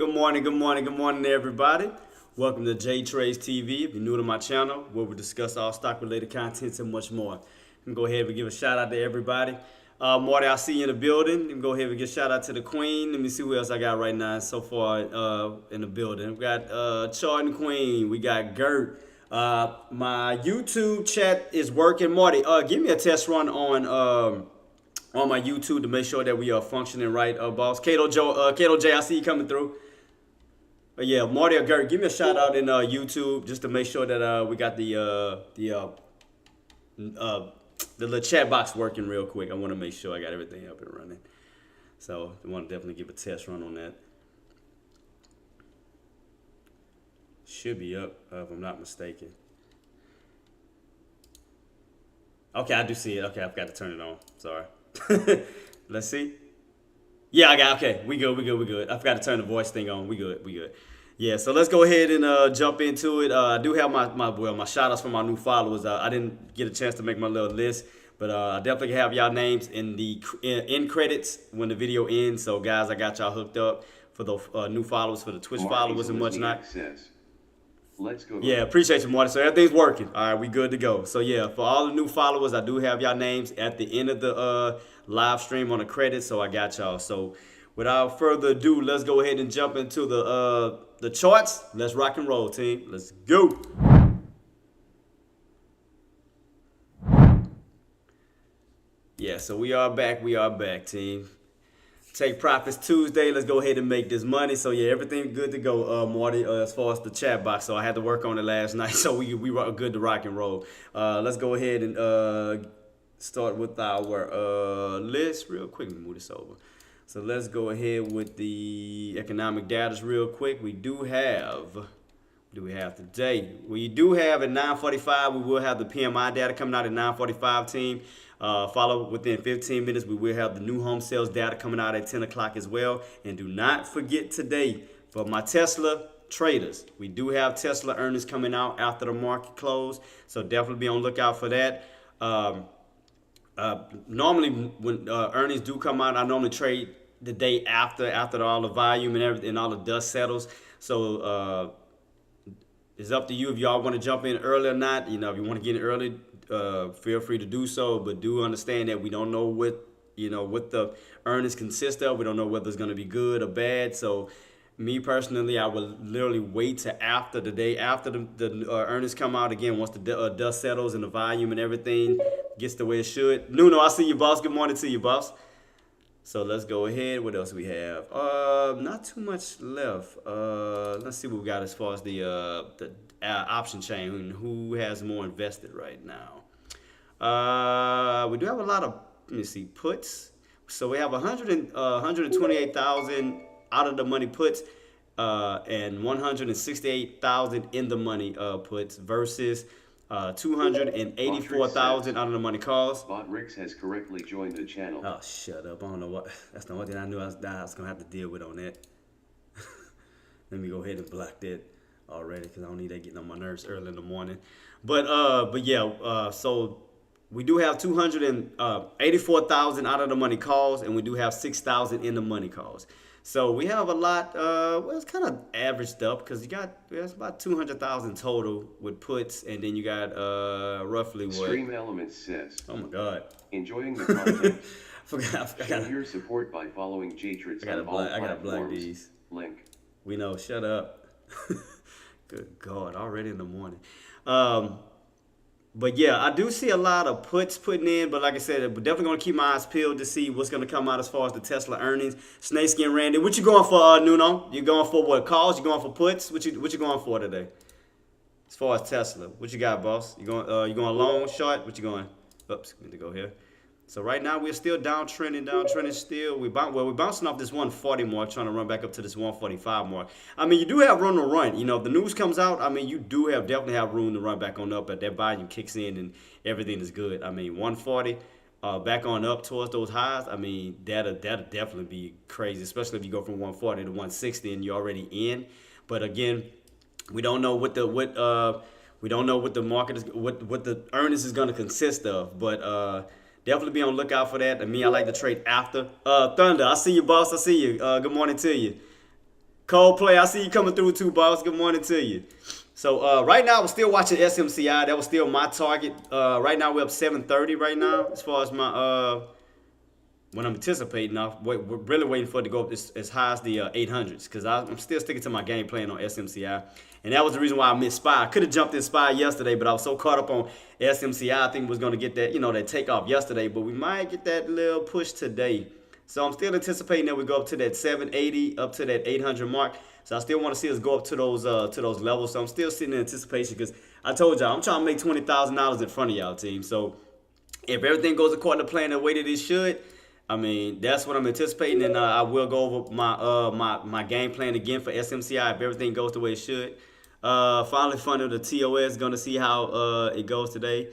Good morning, everybody. Welcome to J Trades TV. If you're new to my channel, where we discuss all stock-related contents and much more. And go ahead and give a shout out to everybody. Marty, I see you in the building. And go ahead and give a shout out to the Queen. Let me see who else I got right now so far in the building. We got Charlton Queen. We got Gert. My YouTube chat is working. Marty, give me a test run on my YouTube to make sure that we are functioning right, boss. Kato J, I see you coming through. Yeah, Marty or Gert, give me a shout out in YouTube just to make sure that we got the little chat box working real quick. I want to make sure I got everything up and running. So I want to definitely give a test run on that. Should be up if I'm not mistaken. Okay, I do see it. Okay, I forgot to turn it on. Sorry. Let's see. Yeah, okay. We good. I forgot to turn the voice thing on. We good. Yeah, so let's go ahead and jump into it. I do have my shout outs for my new followers. I didn't get a chance to make my little list, but I definitely have y'all names in the end credits when the video ends. So guys, I got y'all hooked up for the new followers, for the Twitch followers and whatnot. Let's go. Yeah, appreciate you, Marty. So everything's working. All right, we good to go. So yeah, for all the new followers, I do have y'all names at the end of the live stream on the credits. So I got y'all. So without further ado, let's go ahead and jump into the charts. Let's rock and roll, team. Let's go. Yeah, so we are back, team. Take Profits Tuesday. Let's go ahead and make this money. So yeah, everything good to go, Marty, as far as the chat box. So I had to work on it last night, so we were good to rock and roll. Let's go ahead and start with our list real quick. Let me move this over. So let's go ahead with the economic data real quick. We do have, what do we have today? We do have at 9:45, we will have the PMI data coming out at 9:45, team. Follow within 15 minutes. We will have the new home sales data coming out at 10 o'clock as well. And do not forget today, for my Tesla traders, we do have Tesla earnings coming out after the market close. So definitely be on lookout for that. Normally when earnings do come out, I normally trade the day after all the volume and everything and all the dust settles. So it's up to you if y'all want to jump in early or not. You know, if you want to get in early, feel free to do so, but do understand that we don't know what the earnings consist of. We don't know whether it's going to be good or bad. So me personally, I would literally wait to after the day after the earnings come out again, once the dust settles and the volume and everything gets the way it should. Nuno, I see you, boss. Good morning to you, boss. So let's go ahead. What else we have? Not too much left. Let's see what we got as far as the option chain. Who has more invested right now? We do have a lot of, let me see, puts. So we have 128,000 out of the money puts and 168,000 in the money puts versus 284,000 out of the money calls. Bot Rix has correctly joined the channel. Oh, shut up. I don't know what. That's the only thing I knew I was going to have to deal with on that. Let me go ahead and block that already because I don't need that getting on my nerves early in the morning. But yeah, so we do have 284,000 out of the money calls, and we do have 6,000 in the money calls. So we have a lot. Well, it's kind of averaged up because there's about 200,000 total with puts, and then you got roughly what? Stream Elements says. Oh my God. Enjoying the content. Show your support by following J-Trits on all I gotta black platforms. these. Link. We know. Shut up. Good God, already in the morning. But yeah, I do see a lot of puts putting in, but like I said, we're definitely gonna keep my eyes peeled to see what's gonna come out as far as the Tesla earnings. Snakeskin Randy, what you going for, Nuno? You going for what, calls? You going for puts? What you going for today? As far as Tesla, what you got, boss? You going long, short? What you going? Oops, need to go here. So right now we're still downtrending still. We're bouncing off this 140 mark, trying to run back up to this 145 mark. I mean, you do have room to run. You know, if the news comes out, I mean, you do definitely have room to run back on up, but that volume kicks in and everything is good. I mean, 140 back on up towards those highs. I mean, that'll definitely be crazy, especially if you go from 140 to 160 and you're already in. But again, we don't know what the market is, what the earnings is going to consist of, but definitely be on the lookout for that. And me, I like to trade after. Thunder, I see you, boss. I see you. Good morning to you. Coldplay, I see you coming through too, boss. Good morning to you. So right now, I'm still watching SMCI. That was still my target. Right now, we're up 730 right now as far as my when I'm anticipating. We're really waiting for it to go up as high as the 800s because I'm still sticking to my game plan on SMCI. And that was the reason why I missed SPY. I could have jumped in SPY yesterday, but I was so caught up on SMCI. I think was going to get that, that takeoff yesterday, but we might get that little push today. So I'm still anticipating that we go up to that 780, up to that 800 mark. So I still want to see us go up to those levels. So I'm still sitting in anticipation because I told y'all I'm trying to make $20,000 in front of y'all, team. So if everything goes according to plan the way that it should, I mean, that's what I'm anticipating, and I will go over my game plan again for SMCI if everything goes the way it should. Finally funded the TOS, gonna see how it goes today.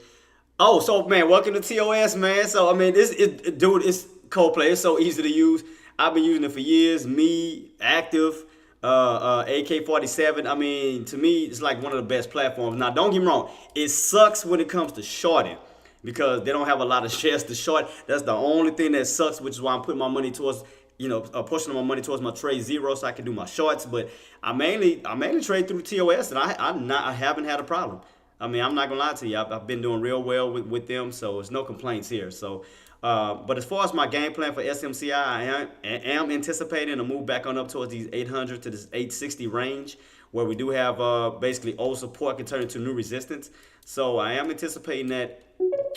Oh, so man, welcome to TOS, man. So I mean, dude, it's Coldplay. It's so easy to use. I've been using it for years. Me, Active, AK-47. I mean, to me, it's like one of the best platforms. Now, don't get me wrong. It sucks when it comes to shorting because they don't have a lot of shares to short. That's the only thing that sucks, which is why I'm putting my money towards, a portion of my money towards my trade zero so I can do my shorts. But I mainly trade through TOS, and I haven't had a problem. I mean, I'm not gonna lie to you. I've been doing real well with them, so there's no complaints here. So, but as far as my game plan for SMCI, I am anticipating a move back on up towards these 800 to this 860 range, where we do have basically old support can turn into new resistance. So I am anticipating that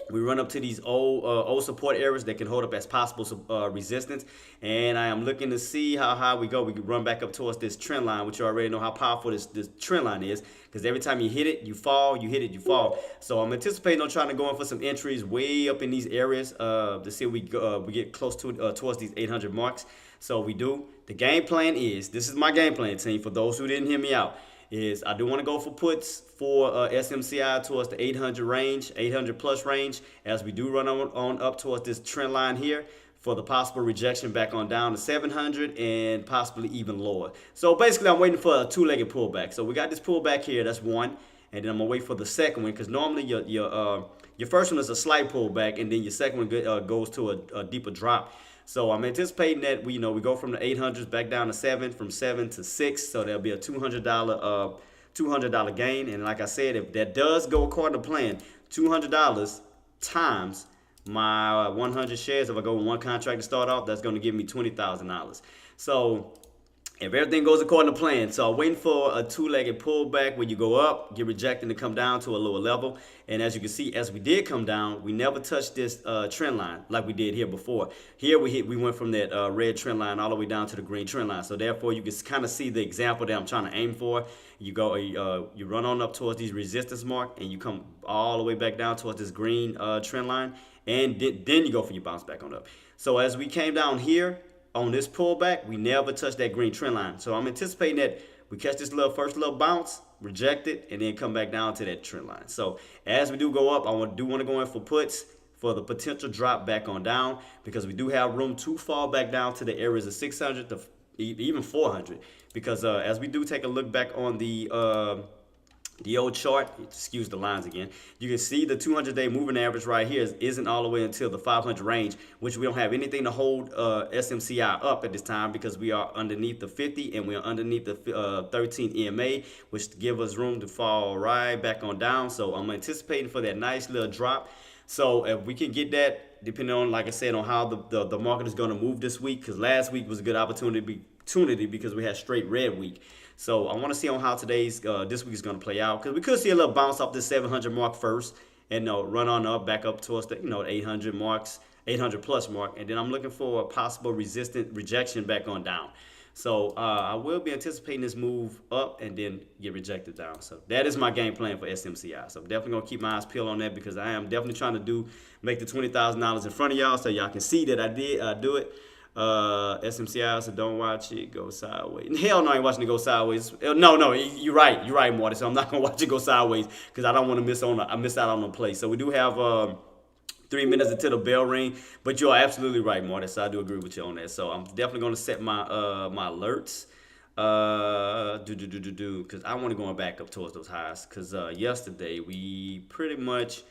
we run up to these old support areas that can hold up as possible resistance, and I am looking to see how high we go. We can run back up towards this trend line, which you already know how powerful this trend line is, because every time you hit it, you fall. You hit it, you fall. So I'm anticipating on trying to go in for some entries way up in these areas to see if we get close to towards these 800 marks. So we do. The game plan is, this is my game plan, team, for those who didn't hear me out, is I do want to go for puts for SMCI towards the 800 range, 800 plus range, as we do run on up towards this trend line here for the possible rejection back on down to 700 and possibly even lower. So basically, I'm waiting for a two-legged pullback. So we got this pullback here, that's one, and then I'm gonna wait for the second one because normally your first one is a slight pullback, and then your second one goes to a deeper drop. So I'm anticipating that we go from the 800s back down to 7, from 7 to 6. So there'll be a $200 gain. And like I said, if that does go according to plan, $200 times my 100 shares. If I go with one contract to start off, that's going to give me $20,000. So if everything goes according to plan, so I'm waiting for a two-legged pullback where you go up, get rejected, and come down to a lower level. And as you can see, as we did come down, we never touched this trend line like we did here before. Here we went from that red trend line all the way down to the green trend line. So therefore, you can kind of see the example that I'm trying to aim for. You go, you run on up towards these resistance mark, and you come all the way back down towards this green trend line, and then you go for your bounce back on up. So as we came down here, on this pullback, we never touched that green trend line. So I'm anticipating that we catch this first little bounce, reject it, and then come back down to that trend line. So as we do go up, I do want to go in for puts for the potential drop back on down, because we do have room to fall back down to the areas of 600 to even 400. Because as we do take a look back on the old chart, excuse the lines again, you can see the 200-day moving average right here isn't all the way until the 500 range, which we don't have anything to hold SMCI up at this time because we are underneath the 50 and we are underneath the 13 EMA, which give us room to fall right back on down. So I'm anticipating for that nice little drop. So if we can get that, depending on, like I said, on how the market is going to move this week, because last week was a good opportunity because we had straight red week. So I want to see on how this week is going to play out, because we could see a little bounce off the 700 mark first and run on up back up towards the 800 marks, 800 plus mark, and then I'm looking for a possible resistant rejection back on down. So I will be anticipating this move up and then get rejected down. So that is my game plan for SMCI. So I'm definitely gonna keep my eyes peeled on that, because I am definitely trying to make the $20,000 in front of y'all, so y'all can see that I do it. SMCI, so don't watch it go sideways. Hell no, I ain't watching it go sideways. No, you're right, Marty. So I'm not gonna watch it go sideways because I don't want to miss out on the play. So we do have 3 minutes until the bell ring, but you are absolutely right, Marty. So I do agree with you on that. So I'm definitely gonna set my my alerts. Because I want to go back up towards those highs. Because yesterday we pretty much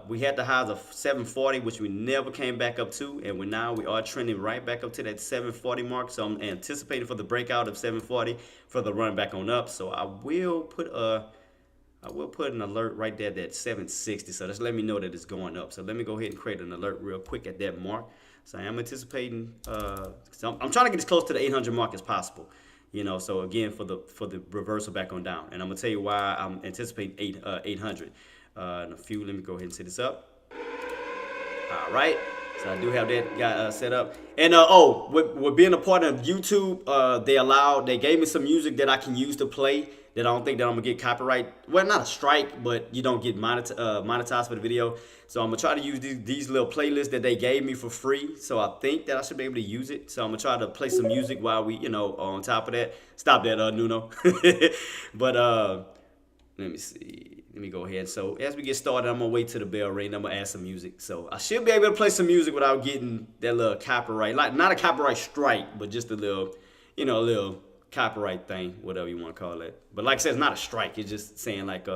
We had the highs of 740, which we never came back up to, and we are trending right back up to that 740 mark. So I'm anticipating for the breakout of 740 for the run back on up. So I will put an alert right there at 760. So just let me know that it's going up. So let me go ahead and create an alert real quick at that mark. So I am anticipating. So I'm trying to get as close to the 800 mark as possible. So again for the reversal back on down, and I'm gonna tell you why I'm anticipating 800. In a few, let me go ahead and set this up. All right, so I do have that guy set up. And with being a part of YouTube, they gave me some music that I can use to play. That I don't think that I'm gonna get copyright. Well, not a strike, but you don't get monetized for the video. So I'm gonna try to use these little playlists that they gave me for free. So I think that I should be able to use it. So I'm gonna try to play some music while we, on top of that. Stop that, Nuno. But let me see. Let me go ahead. So as we get started, I'm gonna wait till the bell ring. I'm gonna add some music. So I should be able to play some music without getting that little copyright, like not a copyright strike, but just a little, a little copyright thing, whatever you want to call it. But like I said, it's not a strike. It's just saying like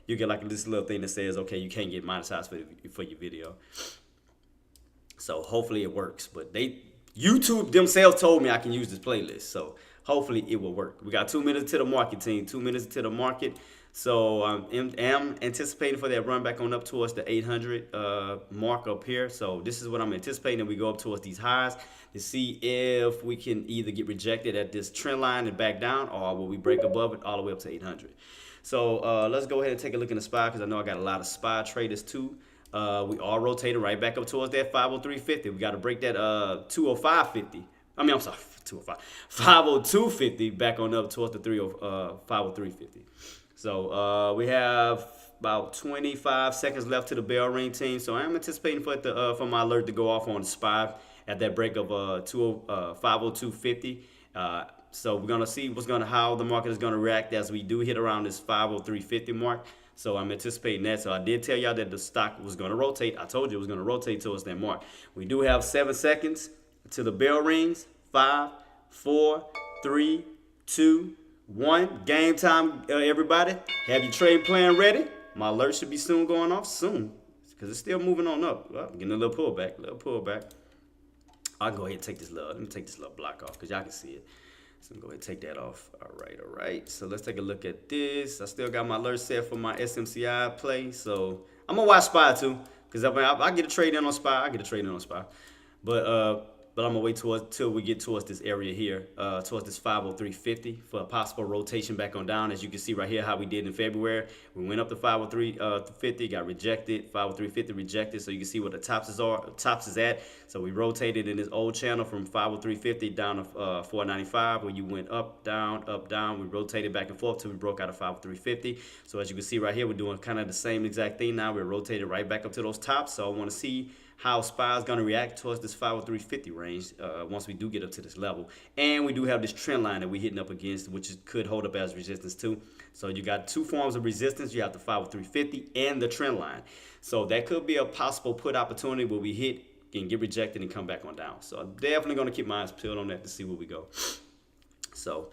you get like this little thing that says, okay, you can't get monetized for your video. So hopefully it works. But YouTube themselves told me I can use this playlist. So hopefully it will work. We got 2 minutes to the market, team. 2 minutes to the market. So I am anticipating for that run back on up towards the 800 mark up here. So this is what I'm anticipating, that we go up towards these highs to see if we can either get rejected at this trend line and back down, or will we break above it all the way up to 800. So let's go ahead and take a look in the SPY, because I know I got a lot of SPY traders too. We are rotating right back up towards that 503.50. We got to break that 205.50. I'm sorry, 502.50 back on up towards the 503.50. So we have about 25 seconds left to the bell ring, team. So I am anticipating for my alert to go off on the SPY at that break of 502.50. So we're gonna see how the market is gonna react as we do hit around this 503.50 mark. So I'm anticipating that. So I did tell y'all that the stock was gonna rotate. I told you it was gonna rotate towards that mark. We do have 7 seconds to the bell rings. 5, 4, 3, 2, 1. Game time, everybody. Have your trade plan ready. My alert should be soon going off soon, because it's still moving on up. Well, I'm getting a little pullback. I'll go ahead and take this let me take this little block off, because y'all can see it. So I'm going to go ahead and take that off. All right. So let's take a look at this. I still got my alert set for my SMCI play. So I'm going to watch SPY too, because I get a trade in on SPY. But I'm going to wait till we get towards this area here, towards this 503.50 for a possible rotation back on down. As you can see right here how we did in February. We went up to 503.50, got rejected, 503.50 rejected. So you can see what the tops is at. So we rotated in this old channel from 503.50 down to 495, where you went up, down. We rotated back and forth till we broke out of 503.50. So as you can see right here, we're doing kind of the same exact thing now. We're rotated right back up to those tops. So I want to see how SPY is going to react towards this 503.50 range once we do get up to this level. And we do have this trend line that we're hitting up against, which could hold up as resistance too. So you got 2 forms of resistance. You have the 503.50 and the trend line. So that could be a possible put opportunity where we hit and get rejected and come back on down. So I'm definitely going to keep my eyes peeled on that to see where we go. So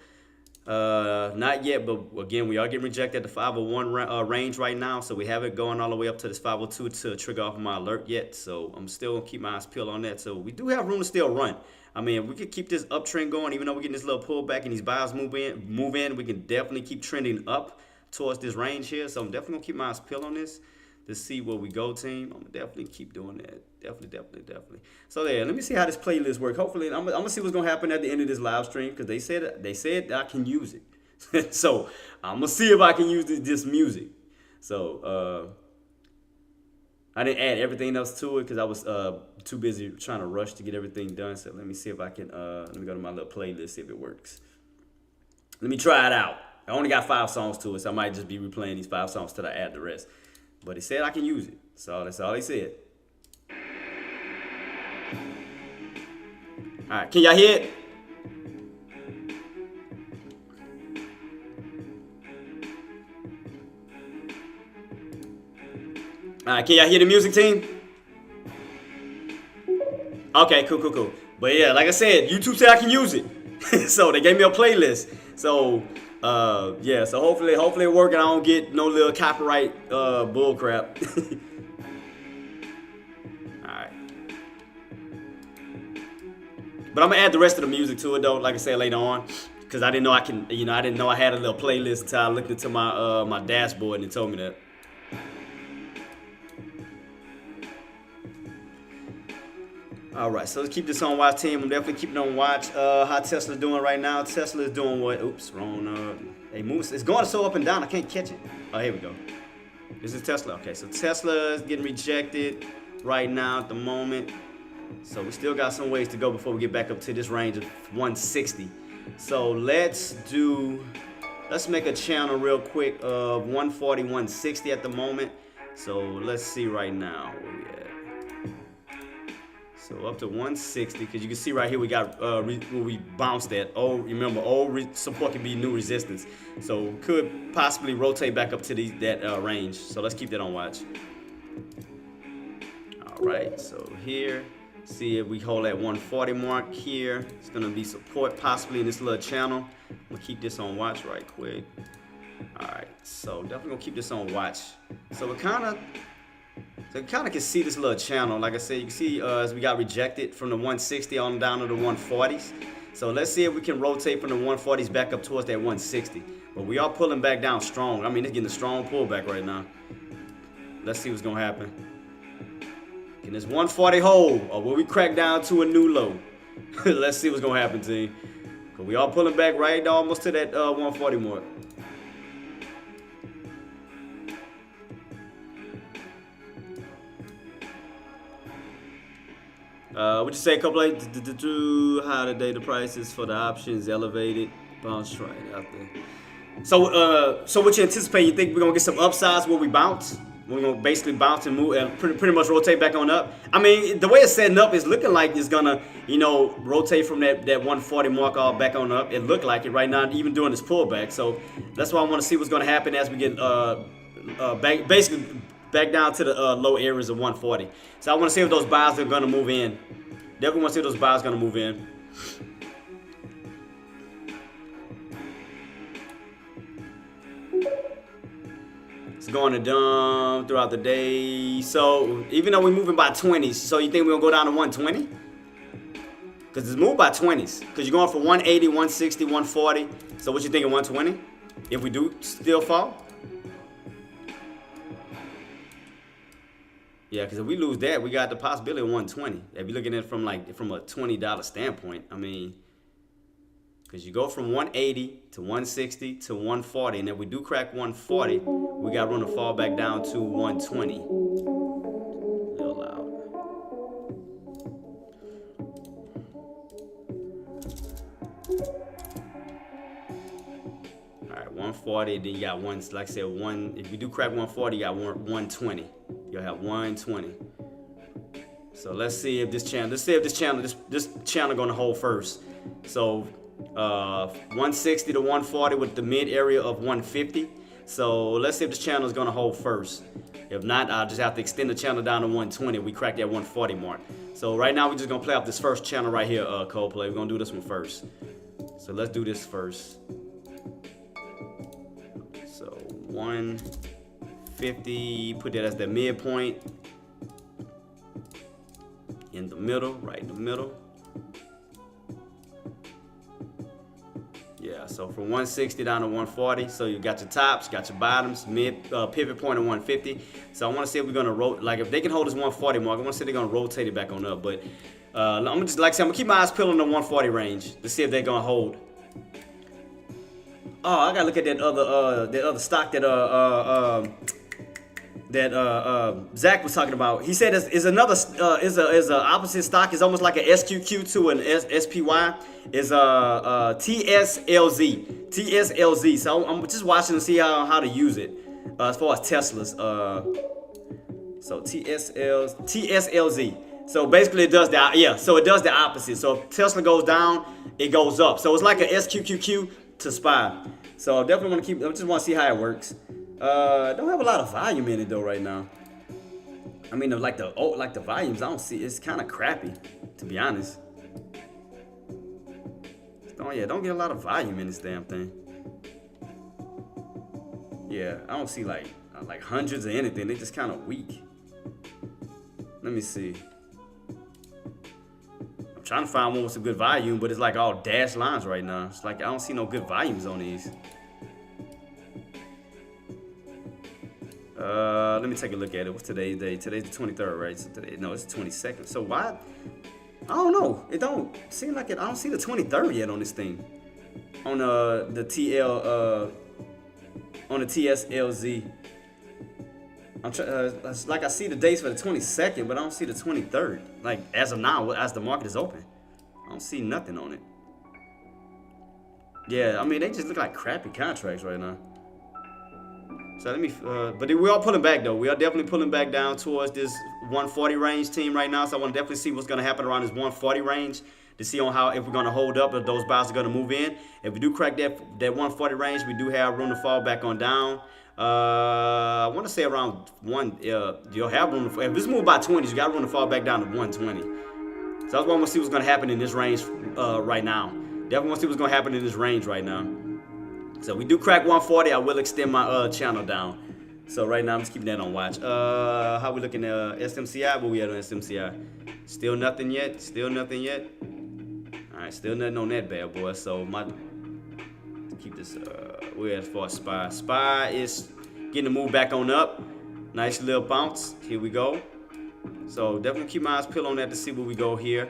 not yet, but again, we are getting rejected at the 501 range right now. So we haven't gone all the way up to this 502 to trigger off my alert yet. So I'm still gonna keep my eyes peeled on that. So we do have room to still run. I mean, if we could keep this uptrend going, even though we're getting this little pullback and these buyers move in, we can definitely keep trending up towards this range here. So I'm definitely gonna keep my eyes peeled on this to see where we go, team. I'm gonna definitely keep doing that. Definitely. So there, let me see how this playlist works. Hopefully, I'm gonna see what's gonna happen at the end of this live stream, because they said I can use it. So I'm gonna see if I can use this music. So I didn't add everything else to it because I was too busy trying to rush to get everything done. So let me see if I can. Let me go to my little playlist, see if it works. Let me try it out. I only got 5 songs to it, so I might just be replaying these 5 songs till I add the rest. But he said I can use it, so that's all he said. All right, can y'all hear it? All right, can y'all hear the music, team? Okay, cool. But yeah, like I said, YouTube said I can use it. So they gave me a playlist. So yeah, so hopefully it works and I don't get no little copyright bull crap. But I'm gonna add the rest of the music to it though, like I said later on, because I didn't know I didn't know I had a little playlist until I looked into my my dashboard and it told me that. All right, so let's keep this on watch, team. I'm definitely keeping on watch. How Tesla's doing right now? Tesla is doing what? Oops, wrong. Hey, moves. It's going so up and down. I can't catch it. Oh, here we go. This is Tesla. Okay, so Tesla is getting rejected right now at the moment. So we still got some ways to go before we get back up to this range of 160. So let's make a channel real quick of 140, 160 at the moment. So let's see right now where we at. So up to 160, because you can see right here we got where we bounced at. Oh, remember, old support can be new resistance. So could possibly rotate back up to that range. So let's keep that on watch. All right, so here, see if we hold that 140 mark here. It's gonna be support possibly in this little channel. We'll keep this on watch right quick. All right, so definitely gonna keep this on watch. So we kind of can see this little channel. Like I said, you can see as we got rejected from the 160 on down to the 140s. So let's see if we can rotate from the 140s back up towards that 160. But we are pulling back down strong. I mean, it's getting a strong pullback right now. Let's see what's gonna happen. Can this 140 hold, or will we crack down to a new low? Let's see what's gonna happen, team. Cause we are pulling back right almost to that 140 mark. Would you say a couple of how the data prices for the options elevated, bounce right after? So what you anticipate? You think we're gonna get some upsides where we bounce? We're gonna basically bounce and move and pretty much rotate back on up. I mean, the way it's setting up is looking like it's gonna, rotate from that 140 mark all back on up. It looked like it right now, even during this pullback. So that's why I want to see what's gonna happen as we get basically back down to the low areas of 140. So I want to see if those buys are gonna move in. Definitely want to see if those buys are gonna move in. It's going to dump throughout the day. So even though we're moving by 20s, so you think we're gonna go down to 120? Because it's moved by 20s. Because you're going from 180, 160, 140. So what you think of 120? If we do still fall? Yeah, because if we lose that, we got the possibility of 120. If you're looking at it from a $20 standpoint, I mean, because you go from 180 to 160 to 140, and if we do crack 140, we got room to fall back down to 120. Real loud. All right, 140. Then you got one. Like I said, one. If we do crack 140, you got 120. You'll have 120. So let's see if this channel. This channel gonna hold first. So 160 to 140 with the mid area of 150. So let's see if this channel is gonna hold first. If not, I'll just have to extend the channel down to 120. We crack that 140 mark. So right now we're just gonna play off this first channel right here, Coldplay. We're gonna do this one first. So let's do this first. So 150, put that as the midpoint. In the middle, right in the middle. Yeah, so from 160 down to 140. So you got your tops, got your bottoms, mid pivot point of 150. So I want to see if we're gonna rotate. Like if they can hold this 140 mark, I want to see if they're gonna rotate it back on up. But I'm just like I said, I'm gonna keep my eyes peeled in the 140 range to see if they're gonna hold. Oh, I gotta look at that other stock that Zach was talking about. He said is another is a opposite stock. It's almost like an SQQ to an SPY. Is TSLZ. TSLZ. So I'm just watching to see how to use it as far as Tesla's. So TSLZ. So basically it does that. Yeah. So it does the opposite. So if Tesla goes down, it goes up. So it's like a SQQQ to SPY. So I definitely want to I just want to see how it works. Don't have a lot of volume in it though right now. I mean, like the volumes, I don't see. It's kind of crappy, to be honest. Don't get a lot of volume in this damn thing. Yeah, I don't see like hundreds of anything. They just kind of weak. Let me see. I'm trying to find one with some good volume, but it's like all dashed lines right now. It's like I don't see no good volumes on these. Let me take a look at it. What's today's day? Today's the 23rd, right? So today, no, it's the 22nd. So why? I don't know. It don't seem like it. I don't see the 23rd yet on this thing. On the TL on the TSLZ. It's like I see the dates for the 22nd, but I don't see the 23rd. Like as of now, as the market is open, I don't see nothing on it. Yeah, I mean they just look like crappy contracts right now. So let me, but we are pulling back though. We are definitely pulling back down towards this 140 range team right now. So I want to definitely see what's going to happen around this 140 range to see on how if we're going to hold up, if those buys are going to move in. If we do crack that 140 range, we do have room to fall back on down. I want to say around one. You'll have room to. If this move by 20s, you got room to fall back down to 120. So that's why I want to see what's going to happen in this range right now. Definitely want to see what's going to happen in this range right now. So we do crack 140, I will extend my channel down. So right now I'm just keeping that on watch. How we looking at SMCI? Where we at on SMCI? Still nothing yet. Still nothing yet. All right, still nothing on that bad boy. So let's keep this. We're as far as SPY. SPY is getting the move back on up. Nice little bounce. Here we go. So definitely keep my eyes peeled on that to see where we go here.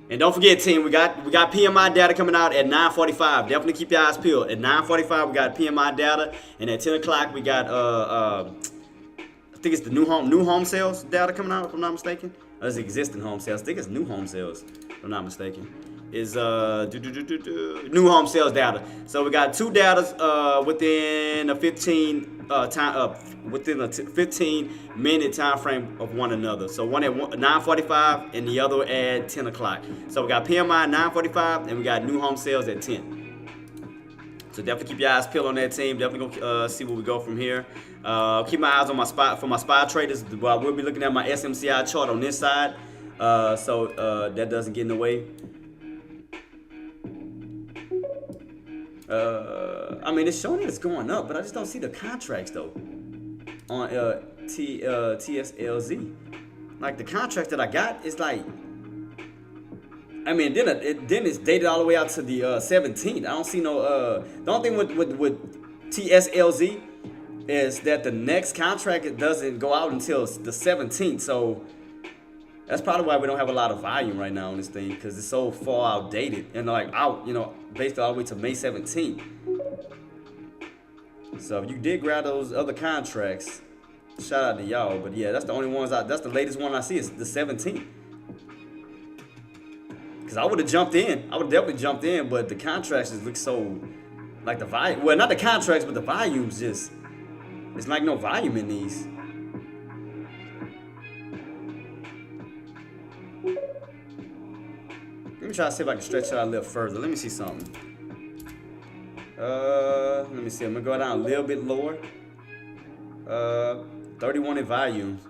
And don't forget, team, we got PMI data coming out at 9:45. Definitely keep your eyes peeled. At 9:45, we got PMI data, and at 10 o'clock, we got I think it's the new home sales data coming out, if I'm not mistaken. Or it's existing home sales. I think it's new home sales, if I'm not mistaken. Is new home sales data. So we got two datas within a 15-minute time frame of one another. So one at 9:45 and the other at 10 o'clock. So we got PMI at 9:45 and we got new home sales at 10. So definitely keep your eyes peeled on that team. Definitely go see where we go from here. Keep my eyes on my spot for my SPY traders. We'll be looking at my SMCI chart on this side, so that doesn't get in the way. I mean, it's showing that it's going up, but I just don't see the contracts though on TSLZ. Like the contract that I got is like, I mean, then it's dated all the way out to the 17th. I don't see no. The only thing with TSLZ is that the next contract doesn't go out until the 17th. So that's probably why we don't have a lot of volume right now on this thing, because it's so far outdated and like out, based all the way to May 17th. So if you did grab those other contracts, shout out to y'all. But yeah, that's the only ones. That's the latest one I see is the 17th. Because I would have jumped in. I would have definitely jumped in, but the contracts just look so like the volume. Well, not the contracts, but the volumes just. It's like no volume in these. Let me try to see if I can stretch it out a little further. Let me see something. Let me see. I'm gonna go down a little bit lower. 31 in volume.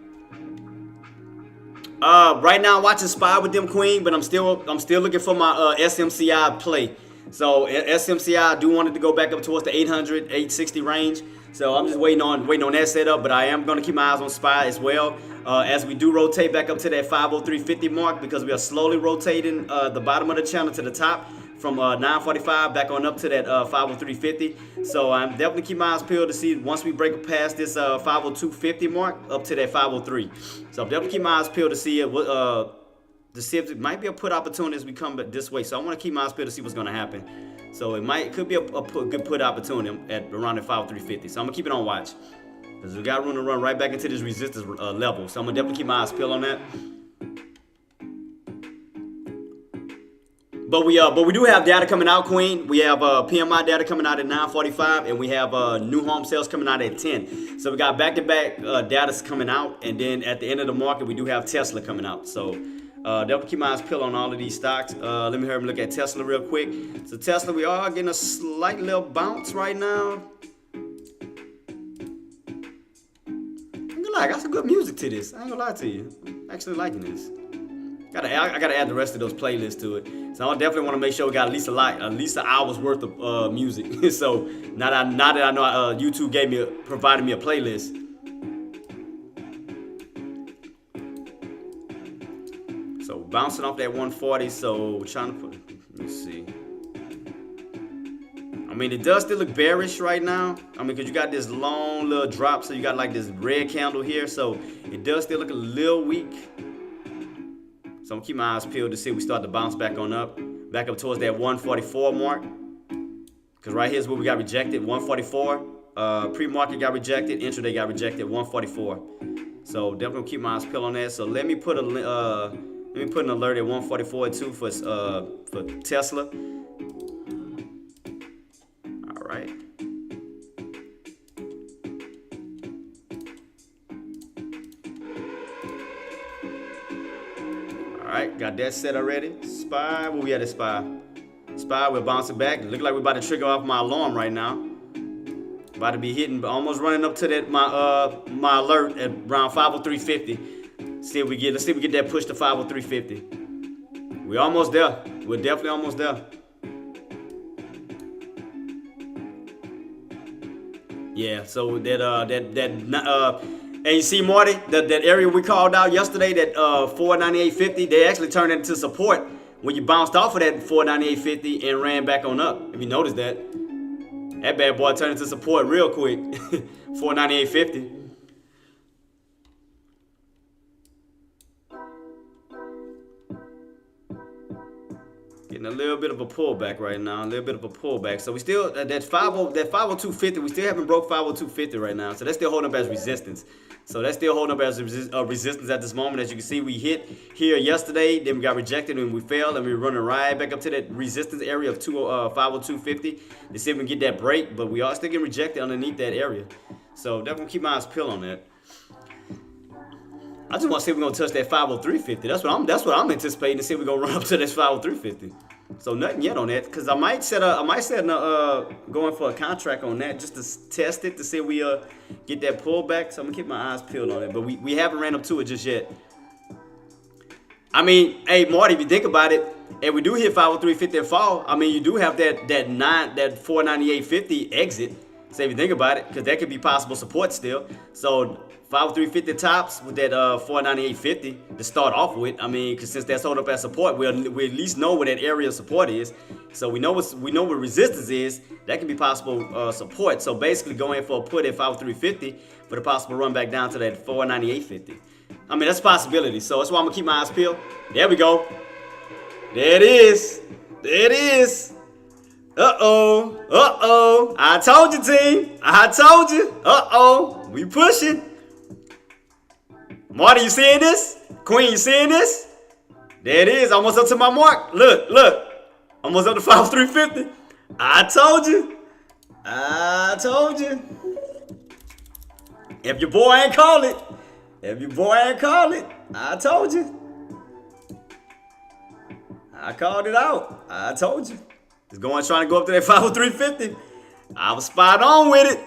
Right now I'm watching SPY with them, Queen, but I'm still looking for my SMCI play. So SMCI, I do want it to go back up towards the 800, 860 range. So I'm just waiting on that setup, but I am gonna keep my eyes on SPY as well. As we do rotate back up to that 503.50 mark, because we are slowly rotating the bottom of the channel to the top from 9:45 back on up to that 503.50. So I'm definitely keep my eyes peeled to see once we break past this 502.50 mark up to that 503. So I'm definitely keep my eyes peeled to see if it might be a put opportunity as we come this way. So I want to keep my eyes peeled to see what's going to happen. So it could be a good put opportunity at around the 503.50. So I'm gonna keep it on watch. Because we got room to run right back into this resistance level. So I'm going to definitely keep my eyes peeled on that. But we do have data coming out, Queen. We have PMI data coming out at 9:45, and we have new home sales coming out at 10. So we got back-to-back data coming out, and then at the end of the market, we do have Tesla coming out. So definitely keep my eyes peeled on all of these stocks. Let me look at Tesla real quick. So Tesla, we are getting a slight little bounce right now. I got some good music to this. I ain't gonna lie to you. I'm actually liking this. I gotta add the rest of those playlists to it. So I definitely want to make sure we got at least an hour's worth of music. So now that I know YouTube provided me a playlist. So So bouncing off that 140. So we're trying to put. Let me see. I mean, it does still look bearish right now. I mean, because you got this long little drop. So you got like this red candle here. So it does still look a little weak. So I'm going to keep my eyes peeled to see if we start to bounce back on up. Back up towards that 144 mark. Because right here is where we got rejected. 144. Pre-market got rejected. Intraday got rejected. 144. So definitely keep my eyes peeled on that. So let me put an alert at 144 too for Tesla. All right. All right, got that set already. SPY, where we at SPY? SPY, we're bouncing back. Look like we're about to trigger off my alarm right now. About to be hitting, almost running up to that my alert at around 503.50. Let's see if we get that push to 503.50. We're almost there. We're definitely almost there. Yeah. So and you see, Marty, that area we called out yesterday, that 498.50, they actually turned it into support when you bounced off of that 498.50 and ran back on up. If you noticed that. That bad boy turned into support real quick. 498.50. Getting a little bit of a pullback right now. A little bit of a pullback. So we still that 502.50. We still haven't broke 502.50 right now. So that's still holding up as resistance. So that's still holding up as resistance at this moment. As you can see, we hit here yesterday, then we got rejected and we failed, and we're running right back up to that resistance area of 502.50 to see if we can get that break. But we are still getting rejected underneath that area. So definitely keep my eyes peeled on that. I just want to see if we're gonna touch that 503.50. That's what I'm anticipating to see if we're gonna run up to this 503.50. So nothing yet on that, because I might set going for a contract on that just to test it to see if we get that pullback. So I'm gonna keep my eyes peeled on it, but we haven't ran up to it just yet. I mean, hey Marty, if you think about it, if we do hit 503.50 and fall, I mean you do have that 498.50 exit. So if you think about it, because that could be possible support still. So 503.50 tops with that 498.50 to start off with. I mean, because since that's holding up as support, we at least know where that area of support is. So we know what resistance is. That can be possible support. So basically, going for a put at 503.50 for the possible run back down to that 498.50. I mean, that's a possibility. So that's why I'm gonna keep my eyes peeled. There we go. There it is. There it is. Uh-oh. I told you, team. I told you. Uh-oh. We pushing. Marty, you seeing this? Queen, you seeing this? There it is. Almost up to my mark. Look. Almost up to 503.50. I told you. If your boy ain't call it. I told you. I called it out. I told you. It's trying to go up to that 503.50. I was spot on with it.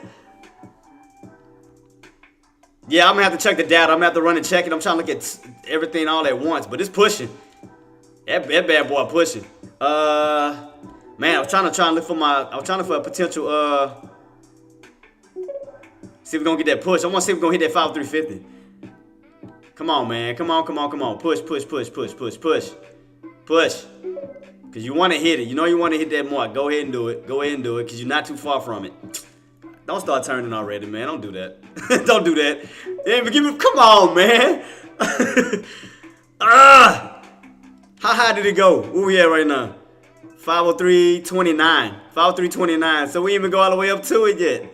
Yeah, I'm gonna have to check the data. I'm gonna have to run and check it. I'm trying to look at everything all at once, but it's pushing. That bad boy pushing. Man, I was trying to look for a potential. See if we're gonna get that push. I want to see if we're gonna hit that 503.50. Come on, man. Come on. Push. Because you want to hit it. You know you want to hit that mark. Go ahead and do it. Because you're not too far from it. Don't start turning already, man. Don't do that. Don't do that. Come on, man. How high did it go? Where we at right now? 503.29. 503.29. So we ain't even go all the way up to it yet.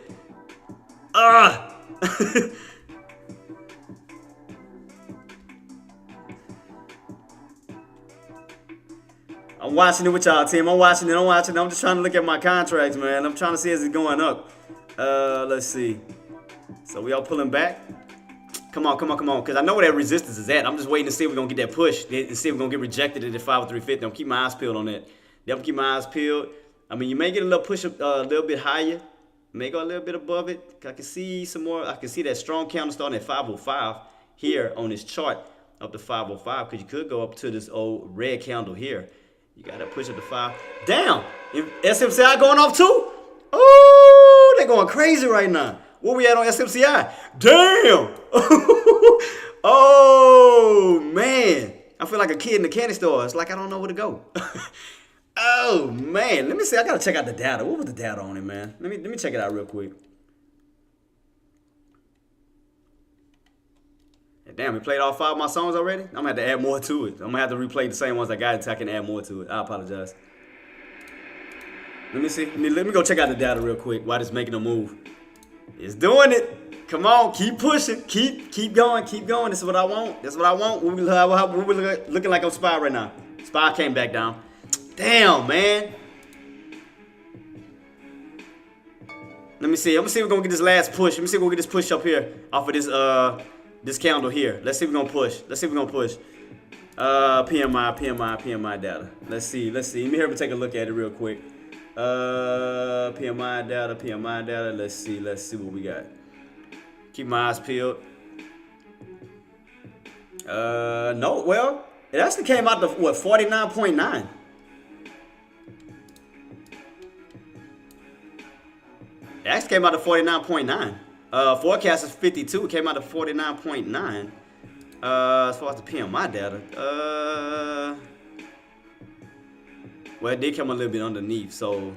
I'm watching it with y'all, team. I'm watching it. I'm just trying to look at my contracts, man. I'm trying to see as it's going up. Let's see. So we all pulling back. Come on. Because I know where that resistance is at. I'm just waiting to see if we're going to get that push. And see if we're going to get rejected at the 503.50. I'm keep my eyes peeled on that. Definitely keep my eyes peeled. I mean, you may get a little push up a little bit higher. May go a little bit above it. I can see some more. I can see that strong candle starting at 505 here on this chart up to 505. Because you could go up to this old red candle here. You got to push up to 5. Damn. SMCI going off too? Oh, they're going crazy right now. Where we at on SMCI? Damn. Oh, man. I feel like a kid in the candy store. It's like I don't know where to go. Oh man, let me see. I gotta check out the data. What was the data on it, man? Let me check it out real quick. Damn, we played all 5 of my songs already? I'm gonna have to add more to it. I'm gonna have to replay the same ones I got until I can add more to it. I apologize. Let me see. Let me go check out the data real quick while it's making a move. It's doing it. Come on, keep pushing. Keep going, keep going. This is what I want. This is what I want. What we looking like on SPY right now. SPY came back down. Damn, man. Let me see. I'm gonna see if we're gonna get this last push. Let me see if we're gonna get this push up here off of this candle here. Let's see if we're gonna push. Let's see if we're gonna push. PMI data. Let's see. Let me hear me take a look at it real quick. PMI data. Let's see what we got. Keep my eyes peeled. No, well, it actually came out to what, 49.9. It actually came out to 49.9. Forecast is 52. It came out to 49.9. As far as the PMI data, well, it did come a little bit underneath, so,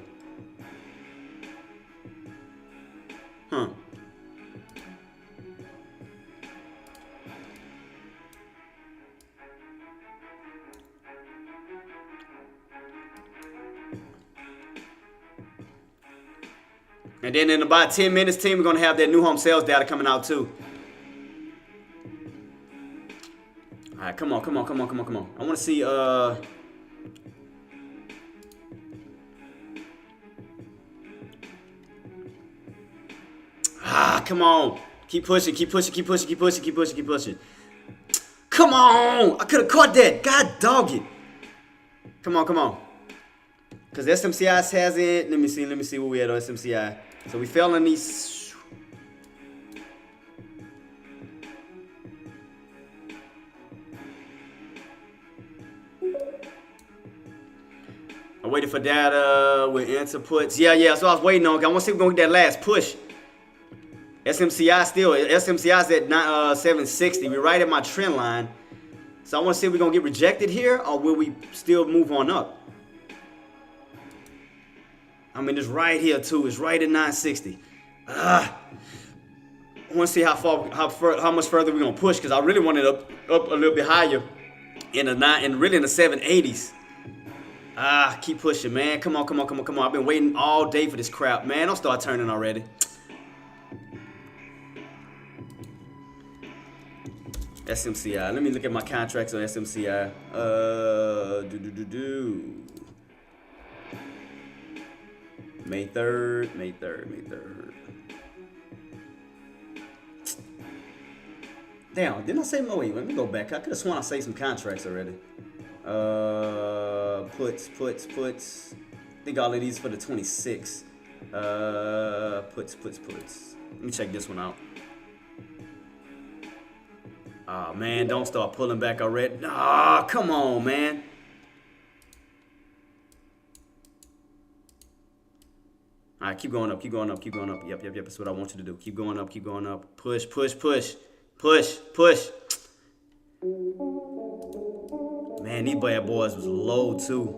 And then in about 10 minutes, team, we're gonna have that new home sales data coming out too. All right, come on. I want to see come on. Keep pushing. Come on. I could have caught that. God dog it. Come on. Because SMCI has it. Let me see where we at on SMCI. So we fell on these. I waited for data with answer puts. Yeah. So I was waiting on. I want to see if we're going to get that last push. SMCI's at 760. We're right at my trend line. So I want to see if we're going to get rejected here or will we still move on up. I mean, it's right here too. It's right at 960. I want to see how much further we're going to push because I really want it up a little bit higher in the really in the 780s. Keep pushing, man. Come on. I've been waiting all day for this crap, man. Don't start turning already. SMCI. Let me look at my contracts on SMCI. May 3rd. Damn, didn't I say no? Wait, let me go back. I could have sworn I saved some contracts already. Puts. I think all of these for the 26. Puts. Let me check this one out. Oh man, don't start pulling back already. Nah, come on, man. All right, keep going up. Yep. That's what I want you to do. Keep going up. Push. Man, these bad boys was low too.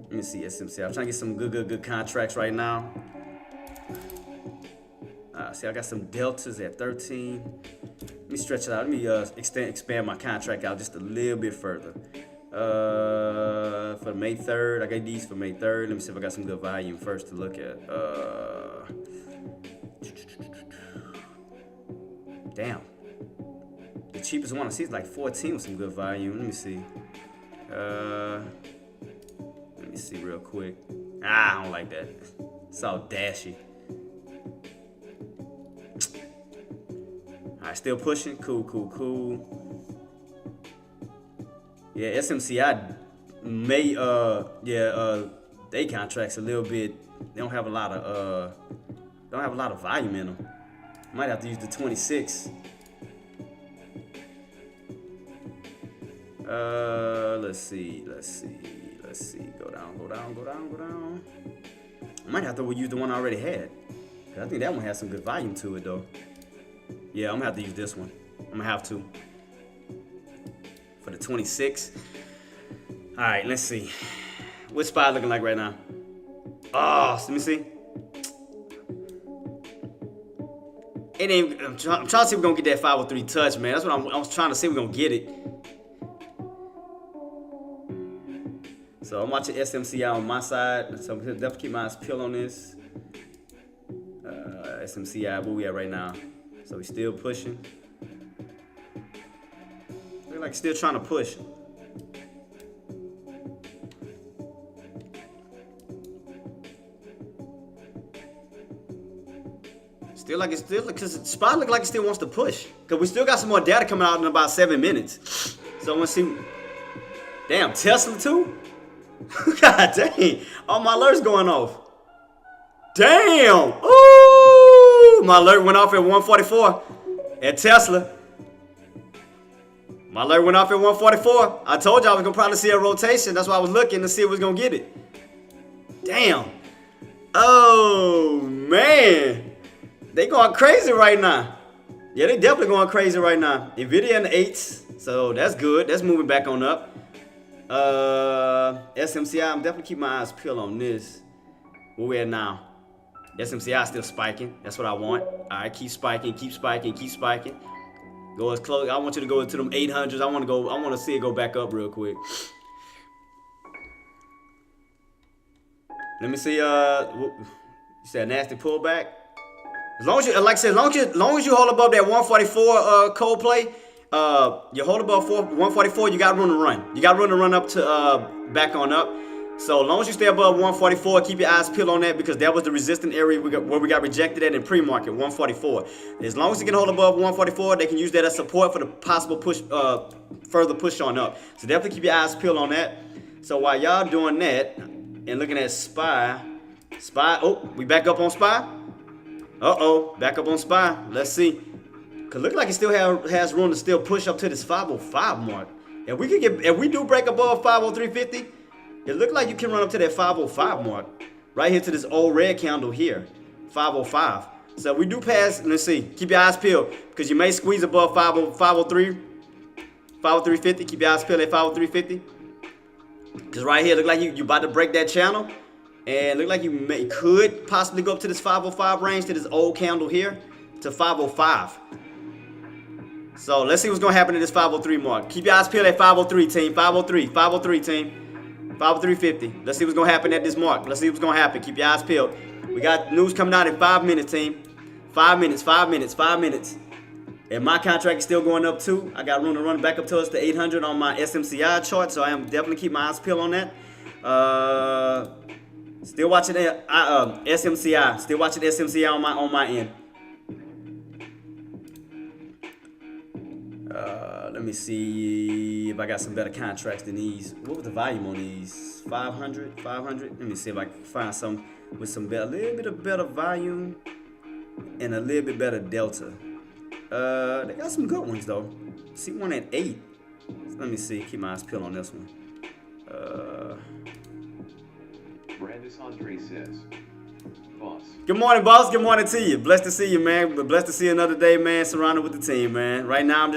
Let me see SMC. I'm trying to get some good contracts right now. See, I got some deltas at 13. Let me stretch it out. Let me expand my contract out just a little bit further. For May 3rd, I got these for May 3rd. Let me see if I got some good volume first to look at. Damn. The cheapest one I see is like 14 with some good volume. Let me see. Let me see real quick. I don't like that. It's all dashy. Alright, still pushing. Cool. Yeah, SMCI may they contracts a little bit. They don't have a lot of volume in them. Might have to use the 26. Let's see. Go down. I might have to use the one I already had. I think that one has some good volume to it though. Yeah, I'm gonna have to use this one. I'm gonna have to. For the 26. All right, let's see. What's SPY looking like right now? Oh, let me see. It ain't. I'm trying to see if we're gonna get that 503 touch, man. That's what I was trying to see if we're gonna get it. So I'm watching SMCI on my side. So I'm gonna definitely keep my eyes peeled on this. SMCI, where we at right now? So we still pushing. Look like still trying to push. Because SPY look like it still wants to push. Because we still got some more data coming out in about 7 minutes. So I want to see. Damn, Tesla too? God dang. All my alerts going off. Damn. Ooh. My alert went off at 144 at Tesla. My alert went off at 144. I told you I was going to probably see a rotation. That's why I was looking to see if we was going to get it. Damn. Oh, man. They going crazy right now. Yeah, they definitely going crazy right now. Nvidia in the 8s, so that's good. That's moving back on up. SMCI, I'm definitely keeping my eyes peeled on this. Where we at now? SMCI still spiking. That's what I want. All right, keep spiking, keep spiking, keep spiking. Go as close. I want you to go into them 800s. I want to see it go back up real quick. Let me see. You said a nasty pullback. As long as you, like I said, as long as you hold above that 144 cold play, you hold above 144, you got room to run. You got room to run up to back on up. So as long as you stay above 144, keep your eyes peeled on that because that was the resistant area where we got rejected at in pre-market, 144. As long as you can hold above 144, they can use that as support for the possible push, further push on up. So definitely keep your eyes peeled on that. So while y'all doing that and looking at SPY, oh, we back up on SPY. Uh-oh, back up on SPY. Let's see. Cause look like it still has room to still push up to this 505 mark. If we do break above 503.50, it look like you can run up to that 505 mark. Right here to this old red candle here. 505. So if we do pass, let's see. Keep your eyes peeled. Because you may squeeze above 503. 503.50. Keep your eyes peeled at 503.50. Because right here, look like you about to break that channel. And look like you could possibly go up to this 505 range, to this old candle here, to 505. So let's see what's going to happen to this 503 mark. Keep your eyes peeled at 503, team. 503, team. 503.50. Let's see what's going to happen at this mark. Let's see what's going to happen. Keep your eyes peeled. We got news coming out in 5 minutes, team. 5 minutes, 5 minutes, 5 minutes. And my contract is still going up too. I got room to run back up towards the 800 on my SMCI chart, so I am definitely keep my eyes peeled on that. Still watching SMCI. Still watching SMCI on my end. Let me see if I got some better contracts than these. What was the volume on these? 500? Let me see if I can find some with some a little bit of better volume and a little bit better delta. They got some good ones though. See one at 8. So let me see. Keep my eyes peeled on this one. Brandis Andre says, boss. Good morning, boss. Good morning to you. Blessed to see you, man. But blessed to see another day, man, surrounded with the team, man. Right now, I'm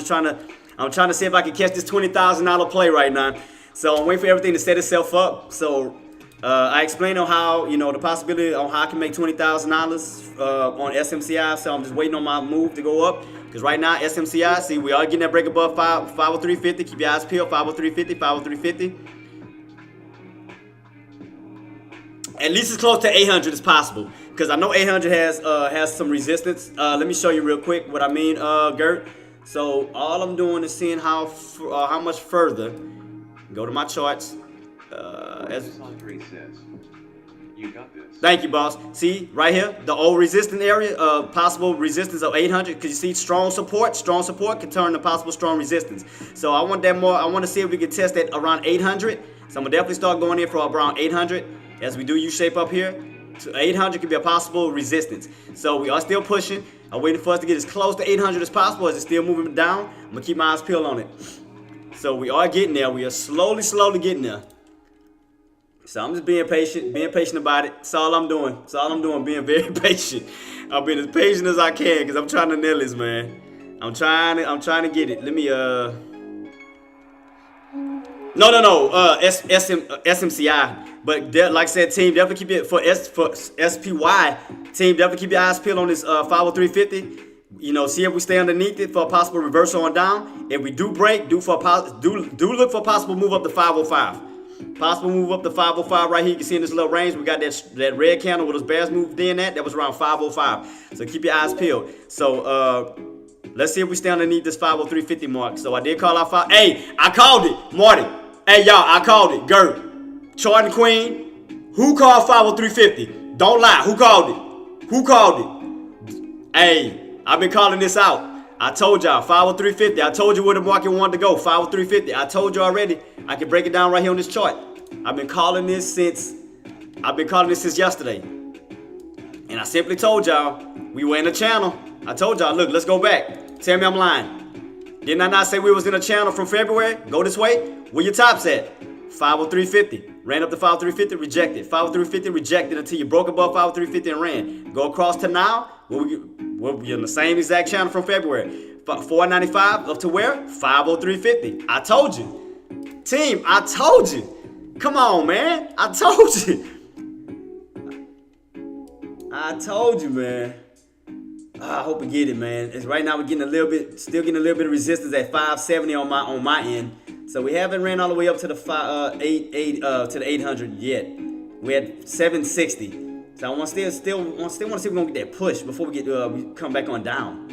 trying to see if I can catch this $20,000 play right now. So I'm waiting for everything to set itself up. So I explained on how, the possibility on how I can make $20,000 on SMCI. So I'm just waiting on my move to go up. Because right now, SMCI, see, we are getting that break above 503.50. Keep your eyes peeled. 503.50, 503.50. At least as close to 800 as possible, because I know 800 has some resistance. Let me show you real quick what I mean, Gert. So all I'm doing is seeing how much further. Go to my charts. As Andre says, you got this. Thank you, boss. See right here, the old resistance area, possible resistance of 800. Because you see strong support can turn to possible strong resistance. So I want that more. I want to see if we can test that around 800. So I'm gonna definitely start going in for around 800. As we do U-shape up here, to 800 could be a possible resistance. So we are still pushing. I'm waiting for us to get as close to 800 as possible. As it's still moving down, I'm gonna keep my eyes peeled on it. So we are getting there. We are slowly getting there. So I'm just being patient about it. That's all I'm doing. Being very patient. I'm being as patient as I can because I'm trying to nail this, man. I'm trying to get it. Let me SMCI. But like I said, team, definitely keep it for SPY. Team, definitely keep your eyes peeled on this 503.50. You know, see if we stay underneath it for a possible reversal on down. If we do break, do look for a possible move up to 505. Possible move up to 505 right here. You can see in this little range, we got that red candle with those bears moved in at. That was around 505. So keep your eyes peeled. So let's see if we stay underneath this 503.50 mark. So I did call out five. Hey, I called it, Marty. Hey, y'all, I called it. Gert, Chart and Queen. Who called 503.50? Don't lie. Who called it? Who called it? Hey, I've been calling this out. I told y'all 503.50. I told you where the market wanted to go. 503.50. I told you already. I can break it down right here on this chart. I've been calling this since yesterday. And I simply told y'all we were in a channel. I told y'all, look, let's go back. Tell me I'm lying. Didn't I not say we was in a channel from February? Go this way. Where your tops at? 503.50. Ran up to 503.50, rejected. 503.50, rejected until you broke above 503.50 and ran. Go across to now. We're in the same exact channel from February. 495 up to where? 503.50. I told you. Team, I told you. Come on, man. I told you. I told you, man. I hope we get it, man. It's right now we're getting still getting a little bit of resistance at 570 on my end. So we haven't ran all the way up to the 800 yet. We had 760. So I want to still want to see if we're gonna get that push before we come back on down.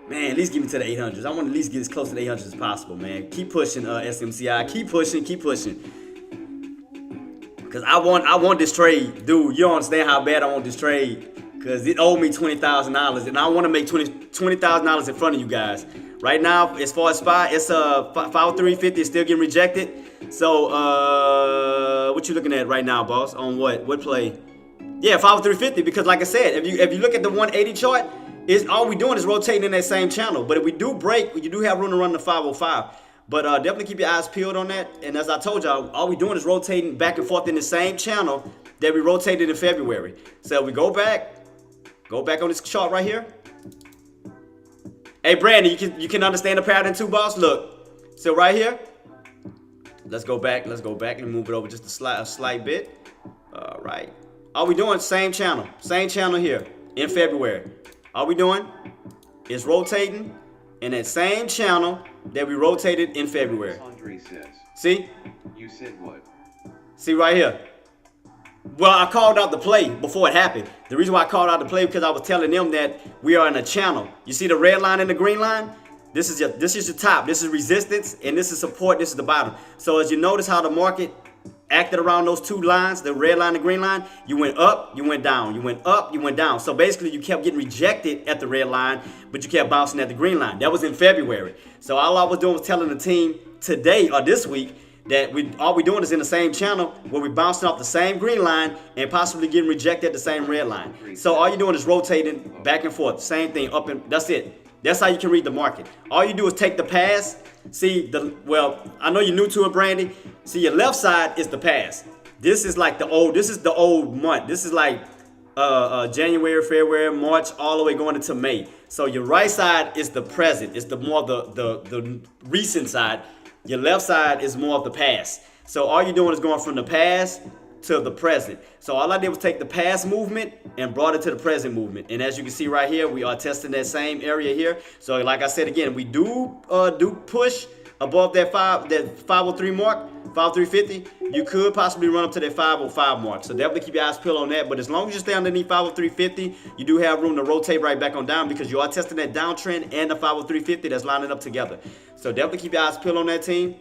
Man, at least get me to the 800s. I want to at least get as close to the 800s as possible, man. Keep pushing, SMCI. Keep pushing. Cause I want this trade, dude. You don't understand how bad I want this trade. Cause it owed me $20,000, and I want to make $20,000 in front of you guys. Right now, as far as SPY, it's 503.50 is still getting rejected. So what you looking at right now, boss? On what play? Yeah, 503.50. Because like I said, if you look at the 180 chart, all we doing is rotating in that same channel. But if we do break, you do have room to run to 505. But definitely keep your eyes peeled on that. And as I told y'all, all we doing is rotating back and forth in the same channel that we rotated in February. So if we go back on this chart right here. Hey, Brandon, you can understand the pattern too, boss? Look, so right here. Let's go back and move it over just a slight bit. All right. All we doing, same channel here in February. All we doing is rotating in that same channel that we rotated in February. Andre says, see? You said what? See right here. Well, I called out the play before it happened. The reason why I called out the play because I was telling them that we are in a channel. You see the red line and the green line? This is your top. This is resistance, and this is support. This is the bottom. So as you notice how the market acted around those two lines, the red line and the green line, you went up, you went down. You went up, you went down. So basically, you kept getting rejected at the red line, but you kept bouncing at the green line. That was in February. So all I was doing was telling the team today or this week that all we doing is in the same channel where we bouncing off the same green line and possibly getting rejected at the same red line. So all you're doing is rotating back and forth. Same thing, up and that's it. That's how you can read the market. All you do is take the pass. See, I know you're new to it, Brandy. See, your left side is the pass. This is the old month. This is like January, February, March, all the way going into May. So your right side is the present. It's the more the recent side. Your left side is more of the past. So all you're doing is going from the past to the present. So all I did was take the past movement and brought it to the present movement. And as you can see right here, we are testing that same area here. So like I said again, we do push above that 503 mark, 503.50. You could possibly run up to that 505 mark. So definitely keep your eyes peeled on that. But as long as you stay underneath 503.50, you do have room to rotate right back on down because you are testing that downtrend and the 503.50 that's lining up together. So definitely keep your eyes peeled on that, team.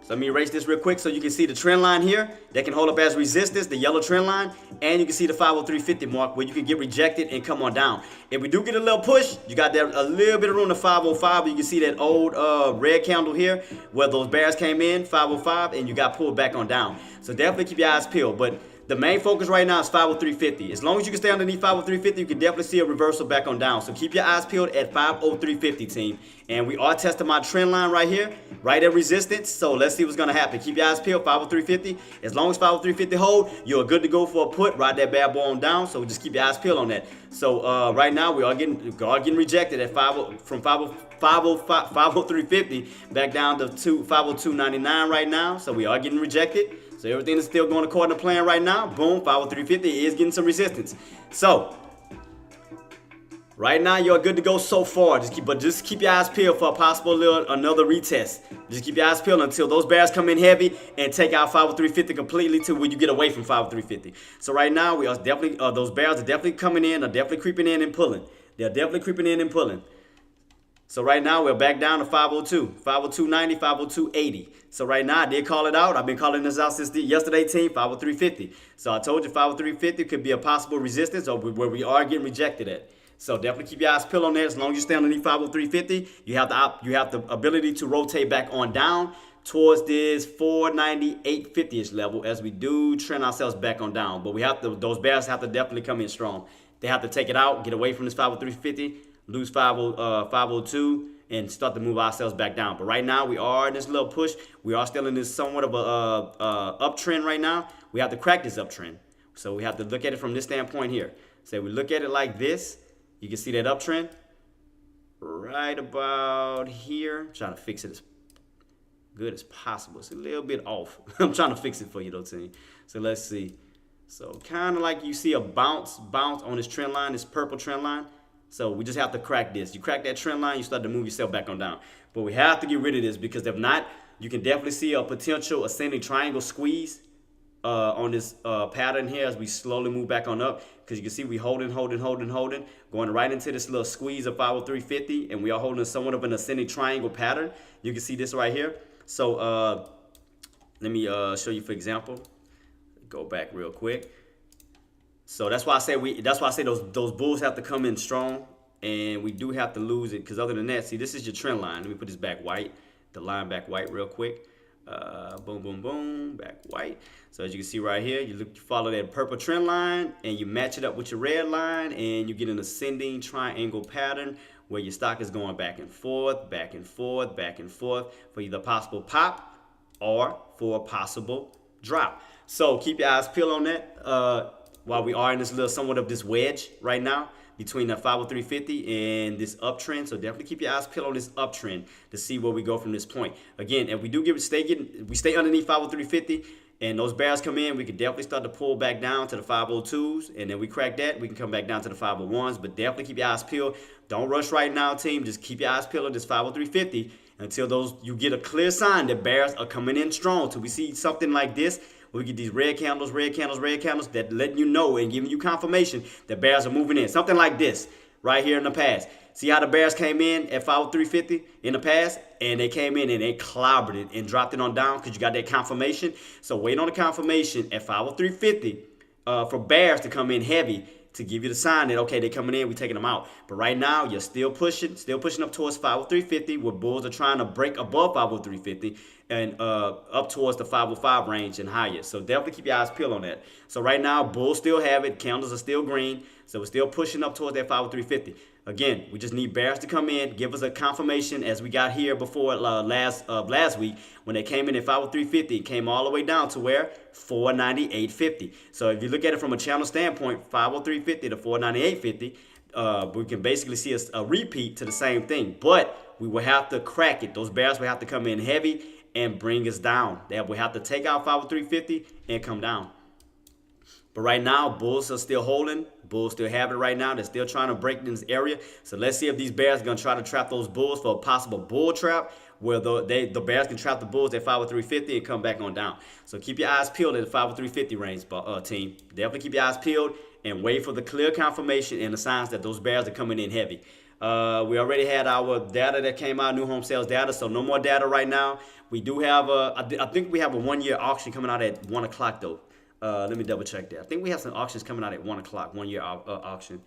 So let me erase this real quick so you can see the trend line here that can hold up as resistance, the yellow trend line, and you can see the 503.50 mark where you can get rejected and come on down. If we do get a little push, you got a little bit of room to 505, but you can see that old red candle here where those bears came in, 505, and you got pulled back on down. So definitely keep your eyes peeled. But the main focus right now is 503.50. As long as you can stay underneath 503.50, you can definitely see a reversal back on down. So keep your eyes peeled at 503.50, team. And we are testing my trend line right here, right at resistance. So let's see what's gonna happen. Keep your eyes peeled, 503.50. As long as 503.50 hold, you're good to go for a put. Ride that bad boy on down. So just keep your eyes peeled on that. So right now we are getting rejected at 503.50 back down to 502.99 right now. So we are getting rejected. So everything is still going according to plan right now. Boom, 503.50 is getting some resistance. So right now you're good to go so far. Just keep your eyes peeled for a possible another retest. Just keep your eyes peeled until those bears come in heavy and take out 503.50 completely to where you get away from 503.50. So right now we are definitely those bears are definitely coming in, are definitely creeping in and pulling. They're definitely creeping in and pulling. So right now we're back down to 502, 502.90, 502.80. So right now I did call it out. I've been calling this out since yesterday, team, 503.50. So I told you 503.50 could be a possible resistance or where we are getting rejected at. So definitely keep your eyes peeled on there. As long as you stay underneath 503.50, you have the ability to rotate back on down towards this 498.50ish level as we do trend ourselves back on down. But those bears have to definitely come in strong. They have to take it out, get away from this 503.50. Lose 502 and start to move ourselves back down. But right now we are in this little push. We are still in this somewhat of a uptrend right now. We have to crack this uptrend. So we have to look at it from this standpoint here. So we look at it like this. You can see that uptrend right about here. I'm trying to fix it as good as possible. It's a little bit off. I'm trying to fix it for you though, team. So let's see. So kind of like you see a bounce on this trend line, this purple trend line. So we just have to crack this. You crack that trend line, you start to move yourself back on down. But we have to get rid of this because if not, you can definitely see a potential ascending triangle squeeze on this pattern here as we slowly move back on up. Because you can see we holding, going right into this little squeeze of 503.50, and we are holding somewhat of an ascending triangle pattern. You can see this right here. So let me show you for example. Go back real quick. So that's why I say those bulls have to come in strong, and we do have to lose it because other than that, see, this is your trend line. Let me put this back white, the line back white real quick. Boom, boom, boom, back white. So as you can see right here, you follow that purple trend line and you match it up with your red line, and you get an ascending triangle pattern where your stock is going back and forth, back and forth, back and forth for either possible pop or for a possible drop. So keep your eyes peeled on that. While we are in this little somewhat of this wedge right now between the 503.50 and this uptrend. So definitely keep your eyes peeled on this uptrend to see where we go from this point. Again, if we do stay underneath 503.50 and those bears come in, we can definitely start to pull back down to the 502s, and then we crack that, we can come back down to the 501s, but definitely keep your eyes peeled. Don't rush right now, team. Just keep your eyes peeled on this 503.50 until you get a clear sign that bears are coming in strong. Till we see something like this, we get these red candles that letting you know and giving you confirmation that bears are moving in. Something like this right here in the past. See how the bears came in at 503.50 in the past, and they came in and they clobbered it and dropped it on down because you got that confirmation. So wait on the confirmation at 503.50 for bears to come in heavy to give you the sign that, okay, they're coming in, we're taking them out. But right now, you're still pushing up towards 503.50, where bulls are trying to break above 503.50 and up towards the 505 range and higher. So definitely keep your eyes peeled on that. So right now, bulls still have it. Candles are still green. So we're still pushing up towards that 503.50. Again, we just need bears to come in, give us a confirmation as we got here before last week when they came in at 503.50. It came all the way down to where? 498.50. So if you look at it from a channel standpoint, 503.50 to 498.50, we can basically see a repeat to the same thing. But we will have to crack it. Those bears will have to come in heavy and bring us down. They will have to take out 503.50 and come down. But right now, bulls are still holding. Bulls still have it right now. They're still trying to break in this area. So let's see if these bears are going to try to trap those bulls for a possible bull trap where the bears can trap the bulls at 503.50 and come back on down. So keep your eyes peeled at the 503.50 range, team. Definitely keep your eyes peeled and wait for the clear confirmation and the signs that those bears are coming in heavy. We already had our data that came out, new home sales data, so no more data right now. We do have I think we have a 1-year auction coming out at 1 o'clock though. Let me double check that. I think we have some auctions coming out at 1 o'clock, 1-year auction.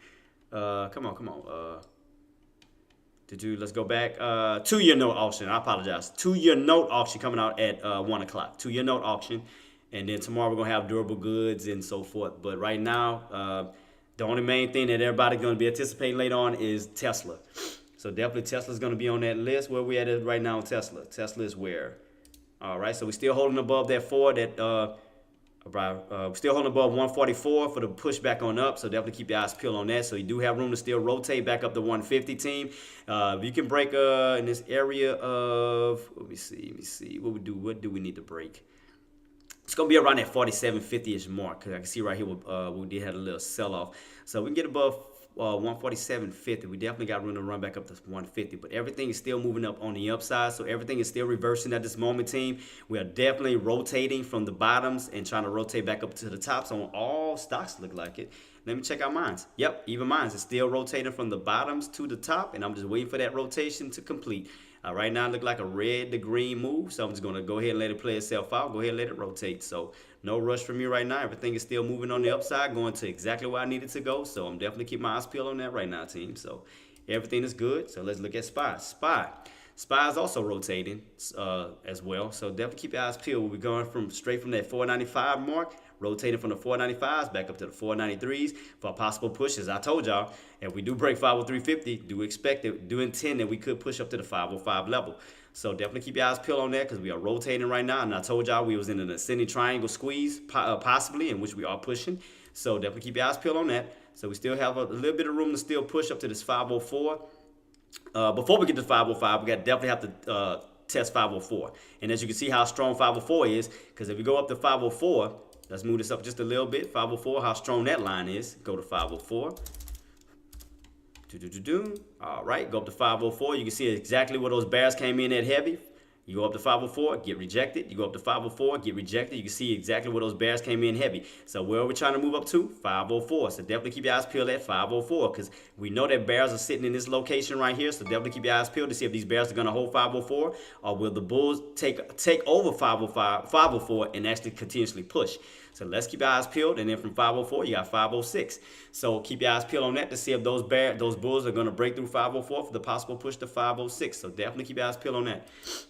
Come on. Let's go back. 2-year note auction. I apologize. 2-year note auction coming out at 1 o'clock. 2-year note auction. And then tomorrow we're gonna have durable goods and so forth. But right now, the only main thing that everybody's gonna be anticipating later on is Tesla. So definitely Tesla's gonna be on that list. Where we at right now on Tesla? Tesla is where? All right, so we're still holding above that four. Still holding above 144 for the push back on up. So definitely keep your eyes peeled on that. So you do have room to still rotate back up to 150 team. You can break in this area of, let me see. What do we need to break? It's gonna be around that 47.50-ish mark, because I can see right here we did have a little sell-off. So we can get above 147.50. We definitely got room to run back up to 150, but everything is still moving up on the upside, so everything is still reversing at this moment, team. We are definitely rotating from the bottoms and trying to rotate back up to the tops on all stocks, look like it. Let me check out mines. Yep, even mines is still rotating from the bottoms to the top, and I'm just waiting for that rotation to complete. Right now it look like a red to green move, so I'm just gonna go ahead and let it play itself out. Go ahead and let it rotate. So no rush for me right now. Everything is still moving on the upside, going to exactly where I need it to go. So I'm definitely keeping my eyes peeled on that right now, team. So everything is good. So let's look at SPY. SPY is also rotating as well. So definitely keep your eyes peeled. We're going straight from that 495 mark, rotating from the 495s back up to the 493s for possible pushes. I told y'all, if we do break 503.50, do expect it, do intend that we could push up to the 505 level. So definitely keep your eyes peeled on that, because we are rotating right now. And I told y'all we was in an ascending triangle squeeze, possibly, in which we are pushing. So definitely keep your eyes peeled on that. So we still have a little bit of room to still push up to this 504. Before we get to 505, we definitely have to test 504. And as you can see how strong 504 is, because if we go up to 504, let's move this up just a little bit. 504, how strong that line is. Go to 504. All right, go up to 504. You can see exactly where those bears came in at heavy. You go up to 504, get rejected. You go up to 504, get rejected. You can see exactly where those bears came in heavy. So where are we trying to move up to? 504. So definitely keep your eyes peeled at 504, because we know that bears are sitting in this location right here. So definitely keep your eyes peeled to see if these bears are going to hold 504, or will the bulls take over 504 and actually continuously push. So let's keep your eyes peeled. And then from 504, you got 506. So keep your eyes peeled on that to see if those bulls are going to break through 504 for the possible push to 506. So definitely keep your eyes peeled on that.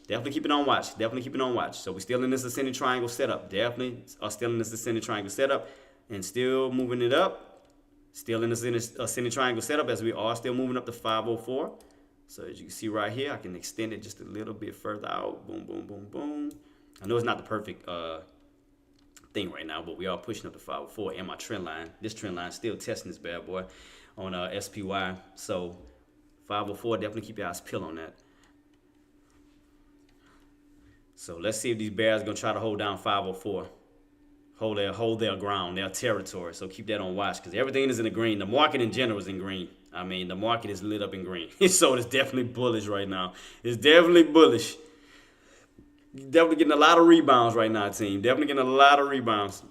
Definitely keep it on watch. Definitely keep it on watch. So we're still in this ascending triangle setup. Definitely are still in this ascending triangle setup and still moving it up. Still in this ascending triangle setup as we are still moving up to 504. So as you can see right here, I can extend it just a little bit further out. Boom, boom, boom, boom. I know it's not the perfect thing right now, but we are pushing up to 504 and my trend line. This trend line still testing this bad boy on SPY. So 504, definitely keep your eyes peeled on that. So let's see if these bears are gonna try to hold down 504. Hold their ground, their territory. So keep that on watch, because everything is in the green. The market in general is in green. I mean, the market is lit up in green. So it's definitely bullish right now. It's definitely bullish. Definitely getting a lot of rebounds right now, team. Definitely getting a lot of rebounds.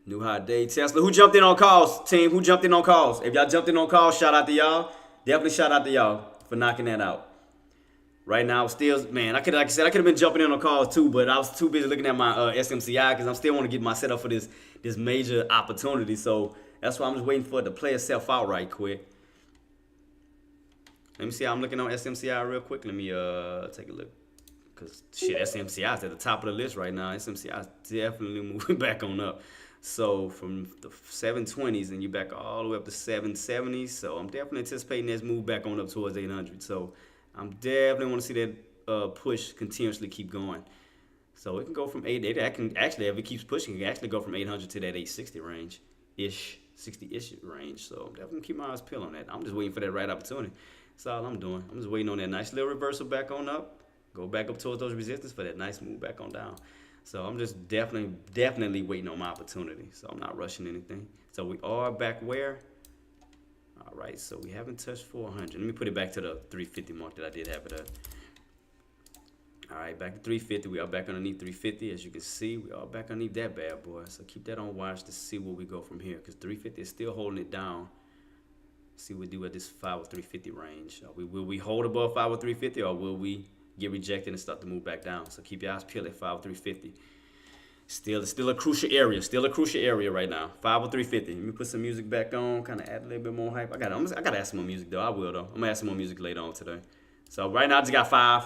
New high day, Tesla. Who jumped in on calls, team? Who jumped in on calls? If y'all jumped in on calls, shout out to y'all. Definitely shout out to y'all for knocking that out. Right now, still, man, like I said, I could have been jumping in on calls too, but I was too busy looking at my SMCI, because I'm still want to get my setup for this major opportunity. So that's why I'm just waiting for it to play itself out right quick. Let me see how I'm looking on SMCI real quick. Let me take a look. Because, shit, SMCI is at the top of the list right now. SMCI is definitely moving back on up. So, from the 720s and you back all the way up to 770s. So, I'm definitely anticipating this move back on up towards 800. So, I'm definitely want to see that push continuously keep going. So, it can go from 8. It can actually, if it keeps pushing, it can actually go from 800 to that 860 range-ish. 60-ish range. So, I'm definitely keep my eyes peeled on that. I'm just waiting for that right opportunity. That's all I'm doing. I'm just waiting on that nice little reversal back on up. Go back up towards those resistance for that nice move back on down. So I'm just definitely waiting on my opportunity. So I'm not rushing anything. So we are back where? All right, so we haven't touched 400. Let me put it back to the 350 mark that I did have it at. All right, back to 350. We are back underneath 350. As you can see, we are back underneath that bad boy. So keep that on watch to see where we go from here, because 350 is still holding it down. See what we do at this 503.50 range. Will we hold above 503.50, or will we get rejected and start to move back down? So keep your eyes peeled at 503.50. Still a crucial area. Still a crucial area right now. 503.50. Let me put some music back on. Kind of add a little bit more hype. I gotta add some more music though. I will though. I'm gonna add some more music later on today. So right now I just got 5,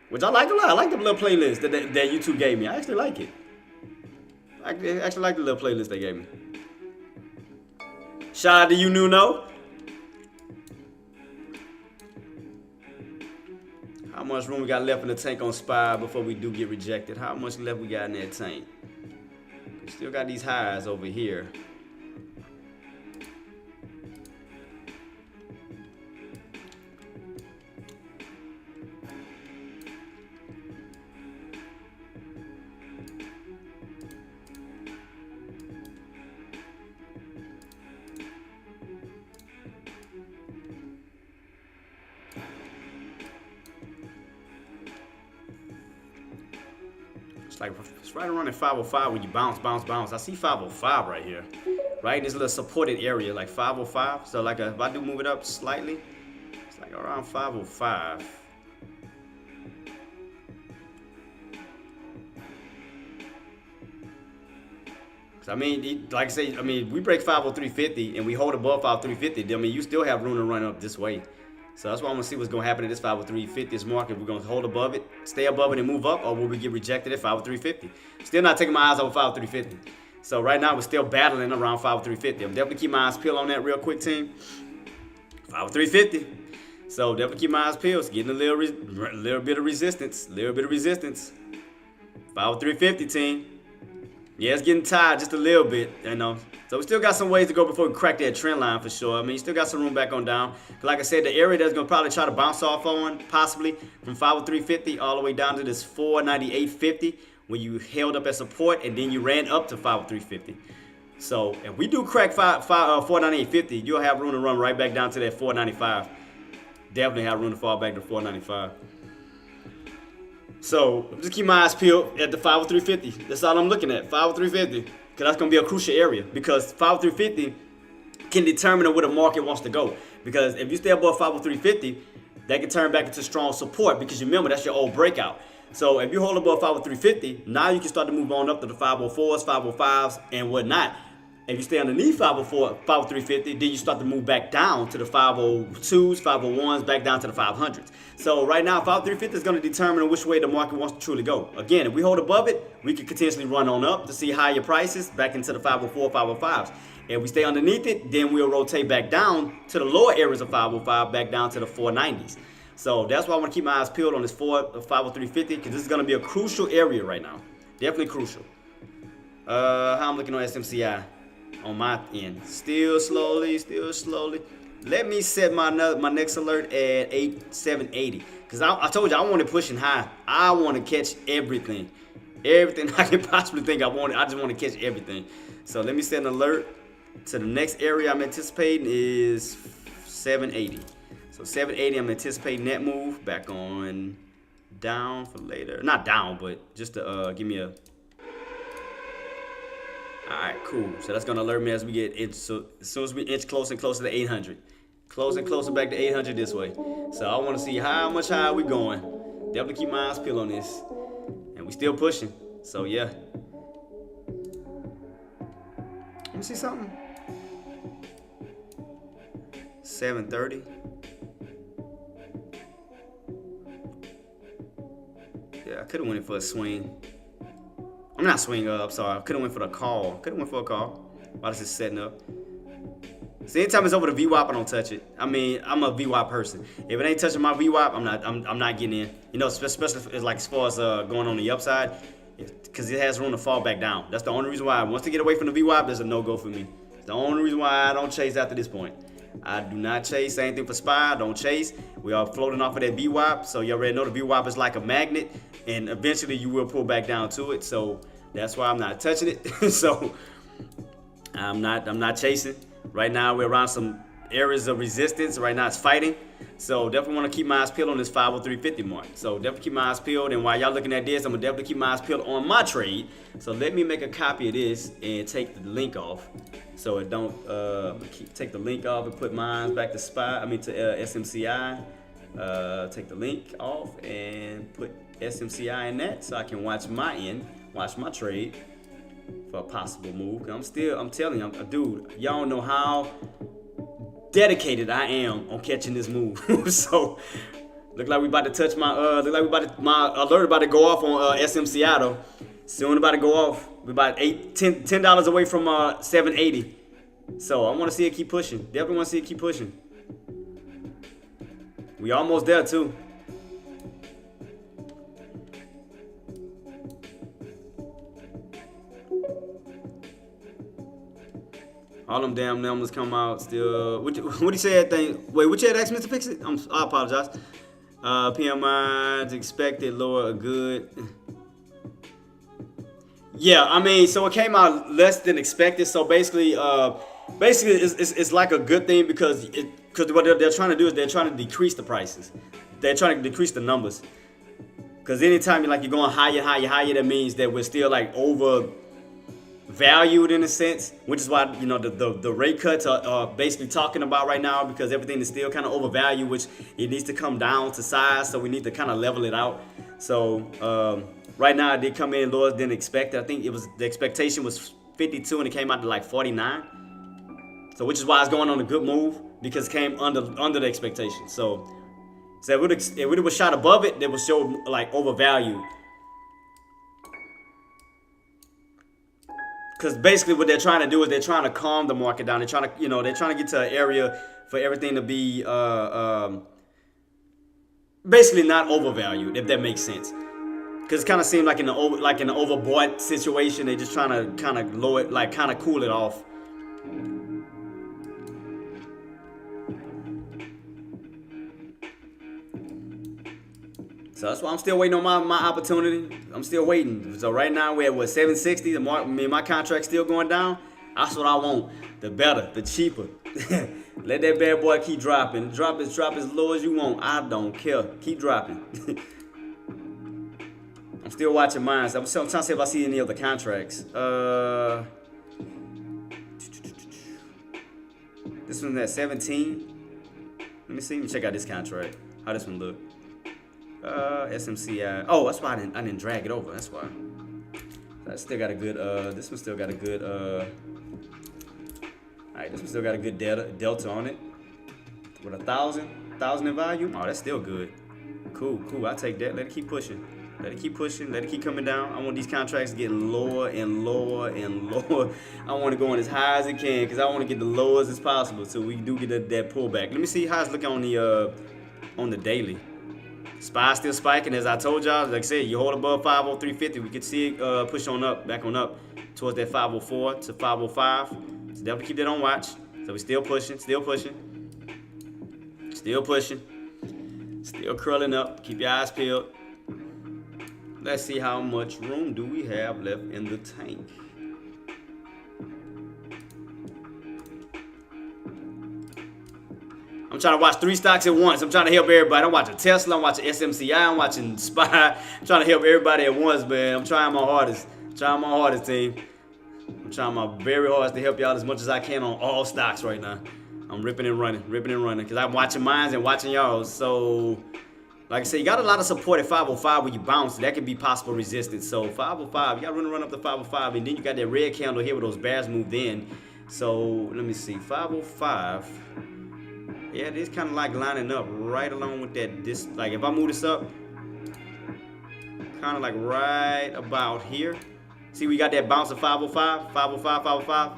which I like a lot. I like the little playlist that YouTube gave me. I actually like it. I actually like the little playlist they gave me. Shout out to you, Nuno. How much room we got left in the tank on SPY before we do get rejected? How much left we got in that tank? We still got these highs over here. It's right around at 505 when you bounce. I see 505 right here, right? This little supported area, like 505. So like if I do move it up slightly, it's like around 505. I mean, like I say, we break 503.50 and we hold above 503.50. I mean, you still have room to run up this way. So that's why I'm gonna see what's gonna happen at this 503.50 this market. We're gonna hold above it, stay above it, and move up, or will we get rejected at 503.50? Still not taking my eyes off 503.50. So right now we're still battling around 503.50. I'm definitely keep my eyes peeled on that real quick, team. 503.50. So definitely keep my eyes peeled. It's getting a little bit of resistance. 503.50, team. Yeah, it's getting tired just a little bit, you know. So we still got some ways to go before we crack that trend line for sure. I mean, you still got some room back on down. Like I said, the area that's going to probably try to bounce off on, possibly, from 503.50 all the way down to this 498.50 when you held up at support and then you ran up to 503.50. So if we do crack 498.50, you'll have room to run right back down to that 495. Definitely have room to fall back to 495. So just keep my eyes peeled at the 503.50. That's all I'm looking at, 503.50. Because that's going to be a crucial area. Because 503.50 can determine where the market wants to go. Because if you stay above 503.50, that can turn back into strong support. Because you remember, that's your old breakout. So if you hold above 503.50, now you can start to move on up to the 504s, 505s, and whatnot. If you stay underneath 503.50, then you start to move back down to the 502s, 501s, back down to the 500s. So right now, 503.50 is going to determine which way the market wants to truly go. Again, if we hold above it, we could potentially run on up to see higher prices back into the 504, 505s. If we stay underneath it, then we'll rotate back down to the lower areas of 505, back down to the 490s. So that's why I want to keep my eyes peeled on this 503.50, because this is going to be a crucial area right now. Definitely crucial. How I'm looking on SMCI on my end. Still slowly. Let me set my next alert at 780. Because I told you I want it pushing high. I want to catch everything. Everything I can possibly think I want. I just want to catch everything. So let me set an alert to the next area I'm anticipating is 780. So 780, I'm anticipating that move back on down for later. Not down, but just to give me a... Alright, cool. So that's gonna alert me as we get so as soon as we inch closer and closer to 800. Closer and closer back to 800 this way. So I want to see how much higher we going. Definitely keep my eyes peeled on this. And we still pushing. So yeah. Let me see something. 730. Yeah, I could have went in for a swing. I'm not swinging up, sorry. I could have went for the call. While this is setting up. See, anytime it's over the VWAP, I don't touch it. I mean, I'm a VWAP person. If it ain't touching my VWAP, I'm not getting in. You know, especially like as far as going on the upside, because it has room to fall back down. That's the only reason why. Once to get away from the VWAP, there's a no-go for me. It's the only reason why I don't chase after this point. I do not chase. Same thing for SPY. Don't chase. We are floating off of that VWAP. So you already know the VWAP is like a magnet, and eventually you will pull back down to it. So that's why I'm not touching it. So I'm not chasing. Right now we're around some areas of resistance. Right now it's fighting. So definitely want to keep my eyes peeled on this 503.50 mark. So definitely keep my eyes peeled. And while y'all looking at this, I'm gonna definitely keep my eyes peeled on my trade. So let me make a copy of this and take the link off. So it don't take the link off and put mine back to SMCI. Take the link off and put SMCI in that, so I can watch my trade for a possible move. I'm telling you, dude, y'all don't know how dedicated I am on catching this move. So Look like we about to touch my my alert about to go off on SM Seattle. Soon about to go off. We about $10 away from 780. So I want to see it keep pushing. Definitely want to see it keep pushing. We almost there too. All them damn numbers come out still. What do you say that thing? Wait, what you had asked Mr. Pixie? I apologize. PMI expected lower or good. Yeah, I mean, so it came out less than expected. So basically, it's like a good thing because what they're trying to do is they're trying to decrease the prices. They're trying to decrease the numbers. Because anytime you're going higher, that means that we're still like overvalued in a sense, which is why the rate cuts are basically talking about right now, because everything is still kind of overvalued, which it needs to come down to size. So we need to kind of level it out. So right now it did come in lower than expected. I think the expectation was 52 and it came out to like 49. So which is why it's going on a good move, because it came under the expectation. So if it would have shot above it, they would show like overvalued. Because basically what they're trying to do is they're trying to calm the market down. They're trying to get to an area for everything to be basically not overvalued, if that makes sense. Because it kind of seemed like in an overbought situation, they're just trying to kind of lower it, like kind of cool it off. So that's why I'm still waiting on my opportunity. I'm still waiting. So right now we're at 760. My contract's still going down. That's what I want. The better, the cheaper. Let that bad boy keep dropping. Drop as low as you want. I don't care. Keep dropping. I'm still watching mine. I'm trying to see if I see any other contracts. This one's at 17. Let me see. Let me check out this contract. How this one look. SMCI. Oh, that's why I didn't drag it over. That's why. That still got a good. This one still got a good. All right, this one still got a good delta on it. With 1,000 in volume. Oh, that's still good. Cool. I take that. Let it keep pushing. Let it keep coming down. I want these contracts to get lower and lower and lower. I want to go on as high as it can because I want to get the lowest as possible so we do get that pullback. Let me see how it's looking on the daily. SPY still spiking, as I told y'all. Like I said, you hold above 503.50, we could see it push on up, back on up towards that 504 to 505. So definitely keep that on watch. So we're still pushing, still curling up. Keep your eyes peeled. Let's see how much room do we have left in the tank. I'm trying to watch 3 stocks at once. I'm trying to help everybody. I'm watching Tesla. I'm watching SMCI. I'm watching SPY. I'm trying to help everybody at once, man. I'm trying my hardest. Team. I'm trying my very hardest to help y'all as much as I can on all stocks right now. I'm ripping and running. Because I'm watching mines and watching y'all. So, like I said, you got a lot of support at 505 when you bounce. That could be possible resistance. So, 505, you got to run up to 505. And then you got that red candle here where those bears moved in. So, let me see. 505. Yeah, it is kind of like lining up right along with that. Like if I move this up, kind of like right about here. See, we got that bounce of 505,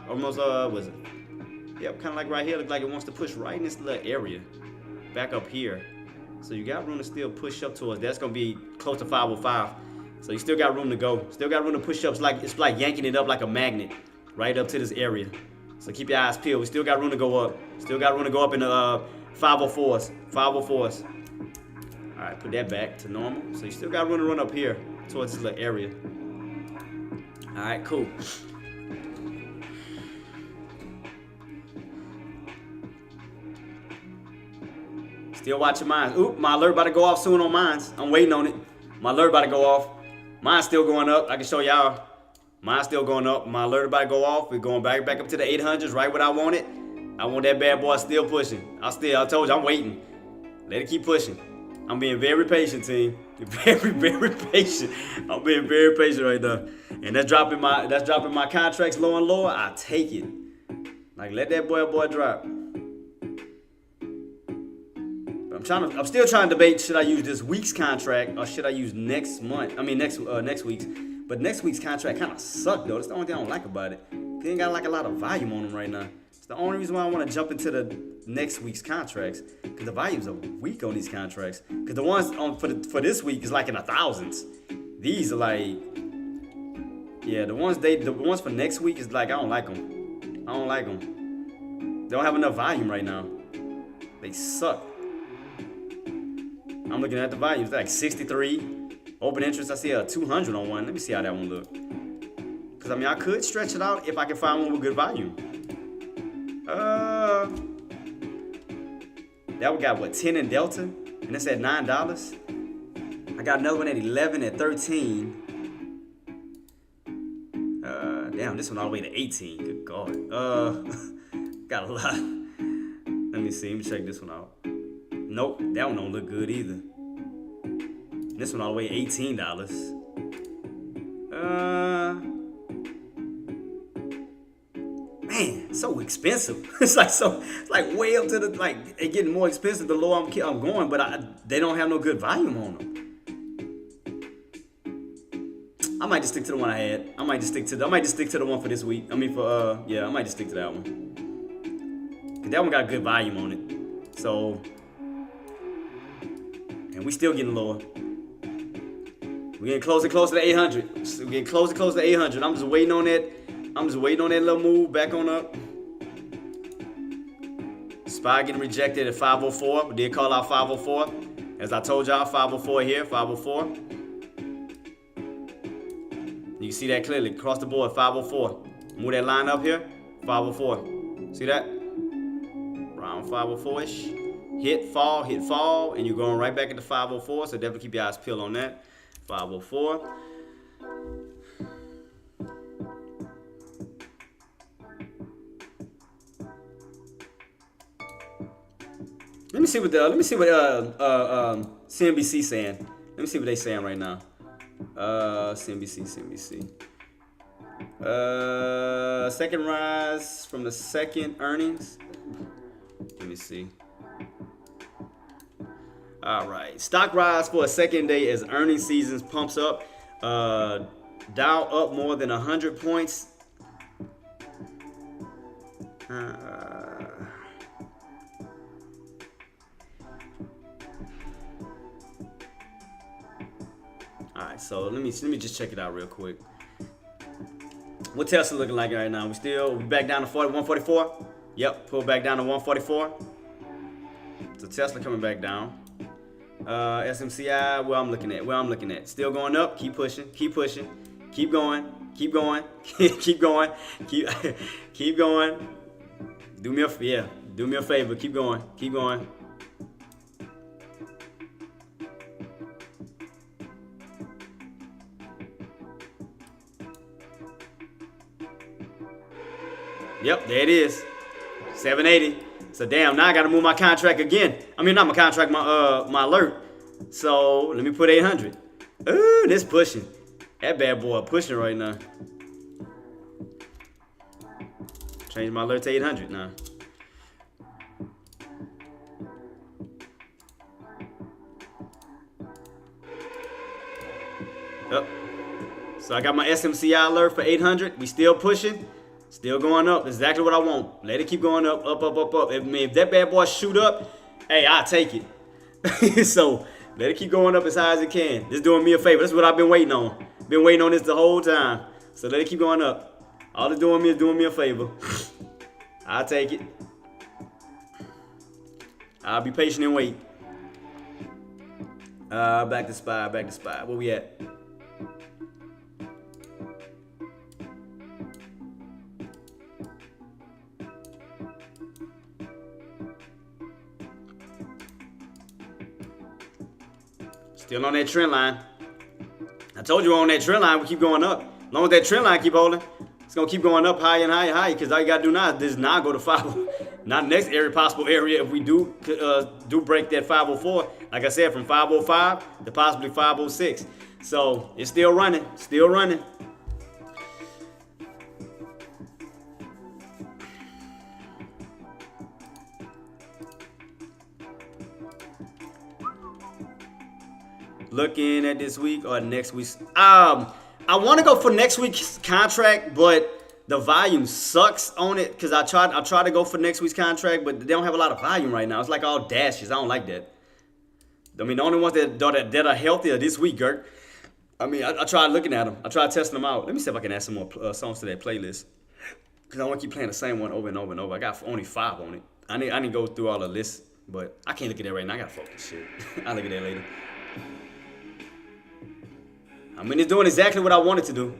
almost was it? Yep, kind of like right here. Looks like it wants to push right in this little area, back up here. So you got room to still push up towards. That's gonna be close to 505. So you still got room to go. Still got room to push up. It's like yanking it up like a magnet, right up to this area. So keep your eyes peeled. We still got room to go up. Still got room to go up in the 504s. All right, put that back to normal. So you still got room to run up here towards this little area. All right, cool. Still watching mines. Oop, my alert about to go off soon on mines. I'm waiting on it. My alert about to go off. Mine's still going up. I can show y'all. Mine's still going up. My alert about to go off. We're going back up to the 800s, right where I want it. I want that bad boy still pushing. I told you, I'm waiting. Let it keep pushing. I'm being very patient, team. Very patient. I'm being very patient right now. And that's dropping my contracts lower and lower. I take it. Like, let that boy drop. But I'm still trying to debate, should I use this week's contract or should I use next week's. But next week's contract kind of sucked though. That's the only thing I don't like about it. They ain't got like a lot of volume on them right now. It's the only reason why I want to jump into the next week's contracts, because the volumes are weak on these contracts. Because the ones for this week is like in the thousands. These are like, yeah, the ones for next week is like, I don't like them. I don't like them. They don't have enough volume right now. They suck. I'm looking at the volumes. They're like 63. Open interest, I see a 200 on one. Let me see how that one look. Because, I mean, I could stretch it out if I can find one with good volume. That one got, what, 10 in Delta? And it's at $9. I got another one at 11 at 13. Damn, this one all the way to 18. Good God. Got a lot. Let me see. Let me check this one out. Nope, that one don't look good either. This one all the way $18. Man, so expensive. It's like way up to the, like, it getting more expensive the lower I'm going, but they don't have no good volume on them. I might just stick to the one I had. I might just stick to the one for this week. I mean I might just stick to that one. 'Cause that one got good volume on it. So, and we still getting lower. We're getting closer to 800. We're getting closer to 800. I'm just waiting on that. I'm just waiting on that little move back on up. SPY getting rejected at 504. We did call out 504. As I told y'all, 504 here, 504. You can see that clearly across the board, 504. Move that line up here, 504. See that? Around 504-ish. Hit, fall, and you're going right back into 504. So definitely keep your eyes peeled on that. 504. Let me see what CNBC saying. Let me see what they saying right now. CNBC. Second rise from the second earnings. Let me see. All right, stock rise for a second day as earnings seasons pumps up. Dow up more than 100 points. All right, so let me just check it out real quick. What Tesla looking like right now? We back down to 144. Yep, pull back down to 144. So Tesla coming back down. SMCI, where I'm looking at. Still going up. Keep pushing. Keep going. Keep going. Do me a favor. Keep going. Yep, there it is. 780. So damn, now I gotta move my contract again. I mean, not my contract, my alert. So let me put 800. Ooh, this pushing. That bad boy pushing right now. Change my alert to 800 now. Up. So I got my SMCI alert for 800. We still pushing. Still going up. Exactly what I want. Let it keep going up. If that bad boy shoot up, hey, I'll take it. So let it keep going up as high as it can. This is doing me a favor. This is what I've been waiting on. Been waiting on this the whole time. So let it keep going up. All it's doing me is doing me a favor. I'll take it. I'll be patient and wait. Back to SPY. Where we at? Still on that trend line. I told you on that trend line, we keep going up. As long as that trend line keep holding, it's gonna keep going up higher and higher. Because all you gotta do now is not go to 5. Not next possible area if we do break that 504. Like I said, from 505 to possibly 506. So it's still running. Looking at this week or next week. I want to go for next week's contract, but the volume sucks on it because I tried to go for next week's contract, but they don't have a lot of volume right now. It's like all dashes. I don't like that. I mean, the only ones that are healthy are this week, Gert. I mean, I tried looking at them. I tried testing them out. Let me see if I can add some more songs to that playlist. Because I want to keep playing the same one over and over and over. I got only 5 on it. I need to go through all the lists, but I can't look at that right now. I got to fuck this shit. I'll look at that later. I mean, it's doing exactly what I wanted to do.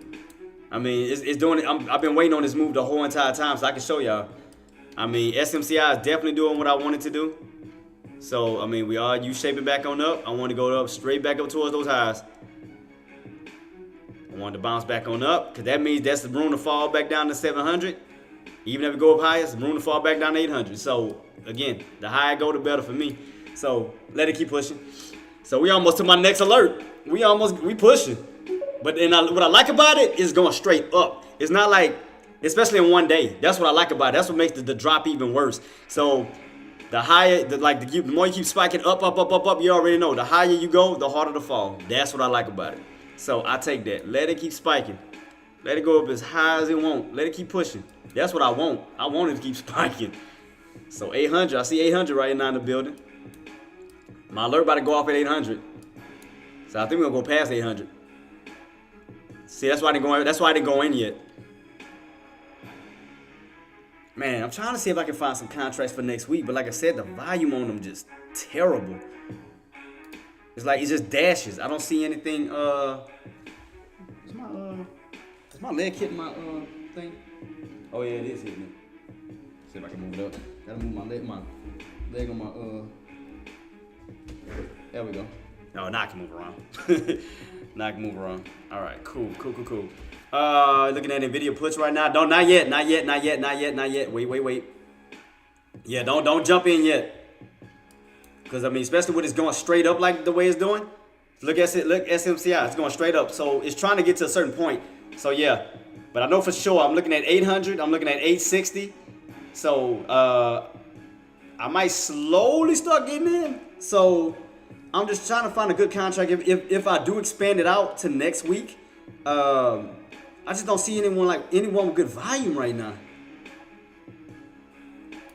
I mean, it's doing it. I've been waiting on this move the whole entire time so I can show y'all. I mean, SMCI is definitely doing what I wanted to do. So, I mean, we are U-shaping back on up. I want to go up straight back up towards those highs. I wanted to bounce back on up because that means that's the room to fall back down to 700. Even if we go up higher, it's room to fall back down to 800. So, again, the higher I go, the better for me. So, let it keep pushing. So, we almost to my next alert. We pushing. But then what I like about it is going straight up. It's not like, especially in one day. That's what I like about it. That's what makes the drop even worse. So, the higher, the more you keep spiking up, you already know. The higher you go, the harder the fall. That's what I like about it. So I take that. Let it keep spiking. Let it go up as high as it wants. Let it keep pushing. That's what I want. I want it to keep spiking. So 800. I see 800 right now in the building. My alert about to go off at 800. So I think we're gonna go past 800. See, that's why I didn't go in yet. Man, I'm trying to see if I can find some contracts for next week. But like I said, the volume on them just terrible. It's just dashes. I don't see anything. Is my leg hitting my thing? Oh yeah, it is hitting it. See if I can move it up. Gotta move my leg on my There we go. No, now I can move around. Now I can move around. All right, cool. Looking at NVIDIA puts right now. Not yet. Wait. Yeah, don't jump in yet. Because, I mean, especially when it's going straight up like the way it's doing. Look SMCI, it's going straight up. So it's trying to get to a certain point. So, yeah. But I know for sure I'm looking at 800. I'm looking at 860. So, I might slowly start getting in. So, I'm just trying to find a good contract. If I do expand it out to next week, I just don't see anyone with good volume right now.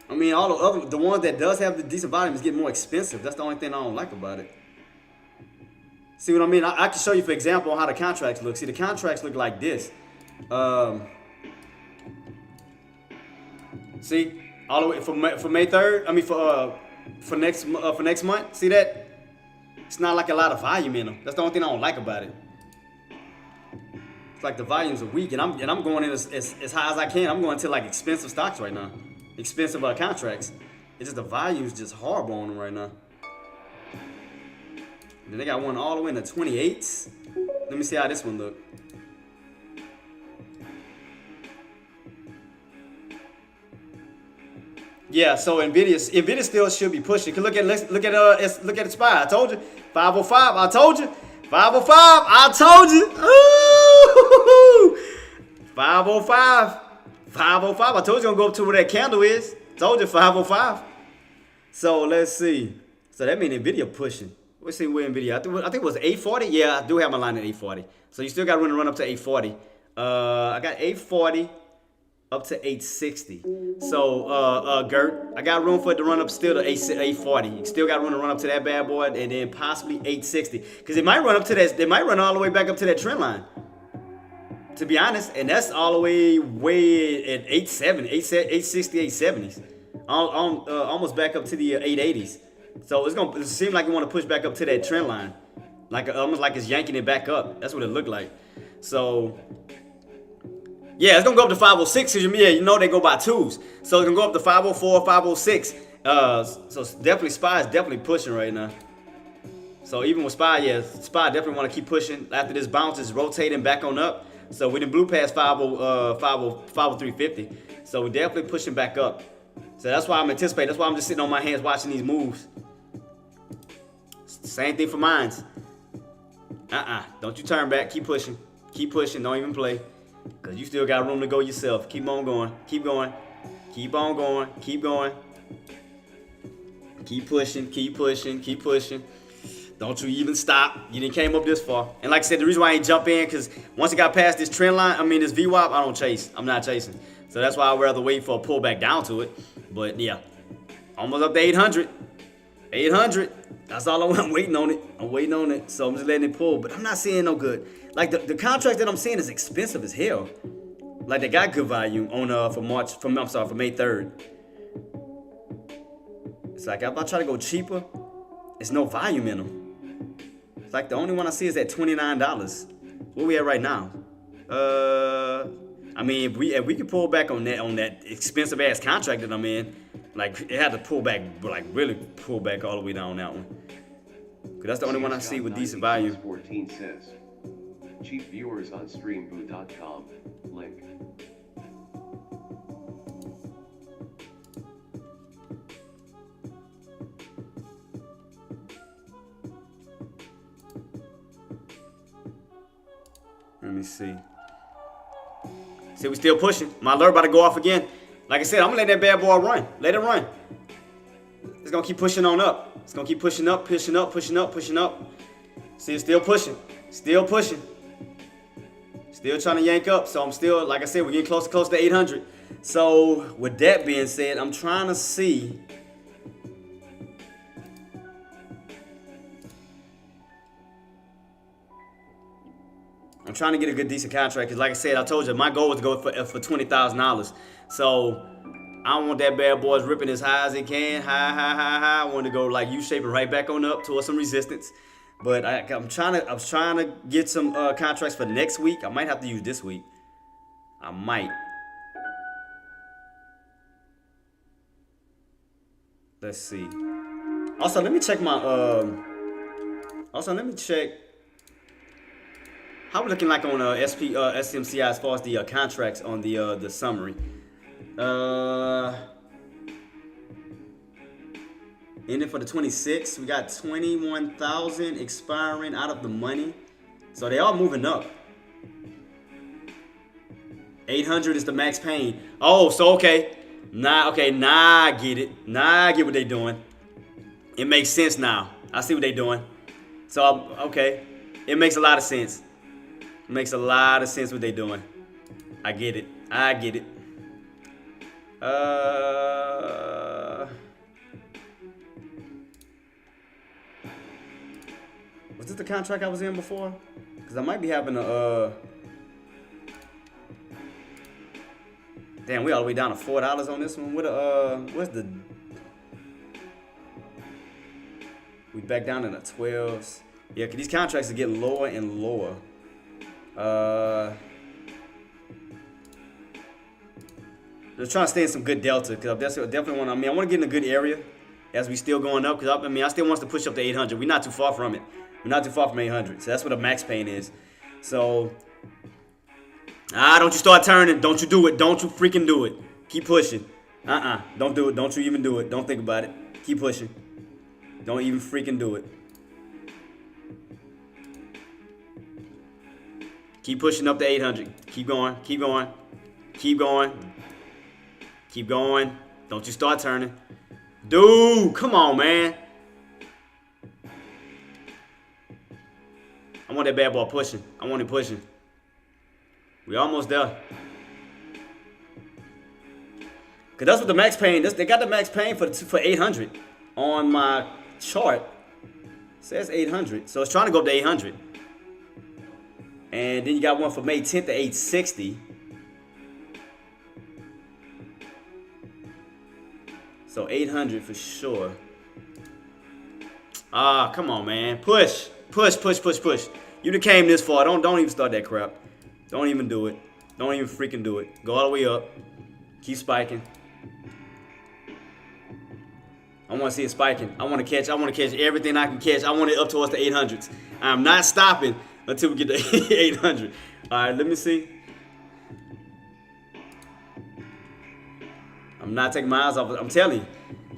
I mean, the ones that does have the decent volume is getting more expensive. That's the only thing I don't like about it. See what I mean? I can show you, for example, how the contracts look. See, the contracts look like this. See, all the way for May 3rd. I mean, for next month. See that? It's not like a lot of volume in them. That's the only thing I don't like about it. It's like the volumes are weak, and I'm going in as high as I can. I'm going to like expensive stocks right now. Expensive contracts. It's just the value's just horrible on them right now. Then they got one all the way in the 28s. Let me see how this one look. Yeah, so Nvidia still should be pushing. Cause look at the SPY. I told you 505. I told you 505. I told you. Ooh, 505. 505. I told you gonna go up to where that candle is. Told you 505. So let's see. So that means Nvidia pushing. Let's see where Nvidia. I think it was 840. Yeah, I do have my line at 840. So you still got room to run up to 840. I got 840 up to 860. So Gert, I got room for it to run up still to 840. You still got room to run up to that bad boy, and then possibly 860. Because it might run up to that. They might run all the way back up to that trend line. To be honest, and that's all the way at 870, 860, 870s. Almost back up to the 880s. So it seems like you want to push back up to that trend line. Almost like it's yanking it back up. That's what it looked like. So, yeah, it's going to go up to 506. Yeah, you know they go by twos. So it's going to go up to 504, 506. So definitely SPY is definitely pushing right now. So even with SPY, yeah, SPY definitely want to keep pushing. After this bounce is rotating back on up. So we done blew past 503.50. So we're definitely pushing back up. So that's why I'm anticipating. That's why I'm just sitting on my hands watching these moves. Same thing for mines. Don't you turn back. Keep pushing. Keep pushing. Don't even play. Because you still got room to go yourself. Keep on going. Keep going. Keep on going. Keep going. Keep pushing. Keep pushing. Keep pushing. Don't you even stop. You didn't came up this far. And like I said, the reason why I ain't jump in, because once it got past this trend line, this VWAP, I don't chase. I'm not chasing. So that's why I'd rather wait for a pullback down to it. But yeah, almost up to 800. 800. That's all I'm waiting on it. I'm waiting on it. So I'm just letting it pull. But I'm not seeing no good. Like the contract that I'm seeing is expensive as hell. Like they got good volume on for May 3rd. It's like if I try to go cheaper, it's no volume in them. It's like the only one I see is at $29. Where we at right now? If we could pull back on that expensive ass contract that I'm in, like it had to pull back, like really pull back all the way down that one. Cause that's the only one I see with decent volume. 14 cents. Cheap viewers on streamboo.com. Link. Let me see. See, we still pushing. My alert about to go off again. Like I said, I'm gonna let that bad boy run. Let it run. It's gonna keep pushing on up. It's gonna keep pushing up, pushing up, pushing up, pushing up. See, it's still pushing. Still pushing. Still trying to yank up. So I'm still, like I said, we're getting close to 800. So with that being said, I'm trying to see. I'm trying to get a good, decent contract. Because like I said, I told you, my goal was to go for $20,000. So I want that bad boy ripping as high as it can. High. I want to go like U-shaping right back on up towards some resistance. But I was trying to get some contracts for next week. I might have to use this week. I might. Let's see. Also, let me check my how we looking like on SMCI as far as the contracts on the summary. Ending for the 26th, we got 21,000 expiring out of the money. So they are moving up. 800 is the max pain. Oh, so okay. Nah, I get it. Nah, I get what they doing. It makes sense now. I see what they doing. So, okay. It makes a lot of sense. It makes a lot of sense what they doing. I get it. Was this the contract I was in before? Because I might be having a damn, we all the way down to $4 on this one. What's the? We back down in the 12s. Yeah, because these contracts are getting lower and lower. Just trying to stay in some good delta because I definitely want. I want to get in a good area as we still going up because I still want to push up to 800. We're not too far from it. We're not too far from 800. So that's what a max pain is. So, don't you start turning. Don't you do it. Don't you freaking do it. Keep pushing. Don't do it. Don't you even do it. Don't think about it. Keep pushing. Don't even freaking do it. Keep pushing up to 800. Keep going. Keep going. Keep going. Keep going. Don't you start turning. Dude, come on, man. I want that bad boy pushing. I want it pushing. We almost there. Cause that's what the max pain. They got the max pain for 800 on my chart. It says 800, so it's trying to go up to 800. And then you got one for May 10th to 860. So 800 for sure. Come on, man. Push. You done came this far. Don't even start that crap. Don't even do it. Don't even freaking do it. Go all the way up. Keep spiking. I want to see it spiking. I want to catch everything I can catch. I want it up towards the 800s. I'm not stopping until we get to 800. All right, let me see. I'm not taking my eyes off. I'm telling you.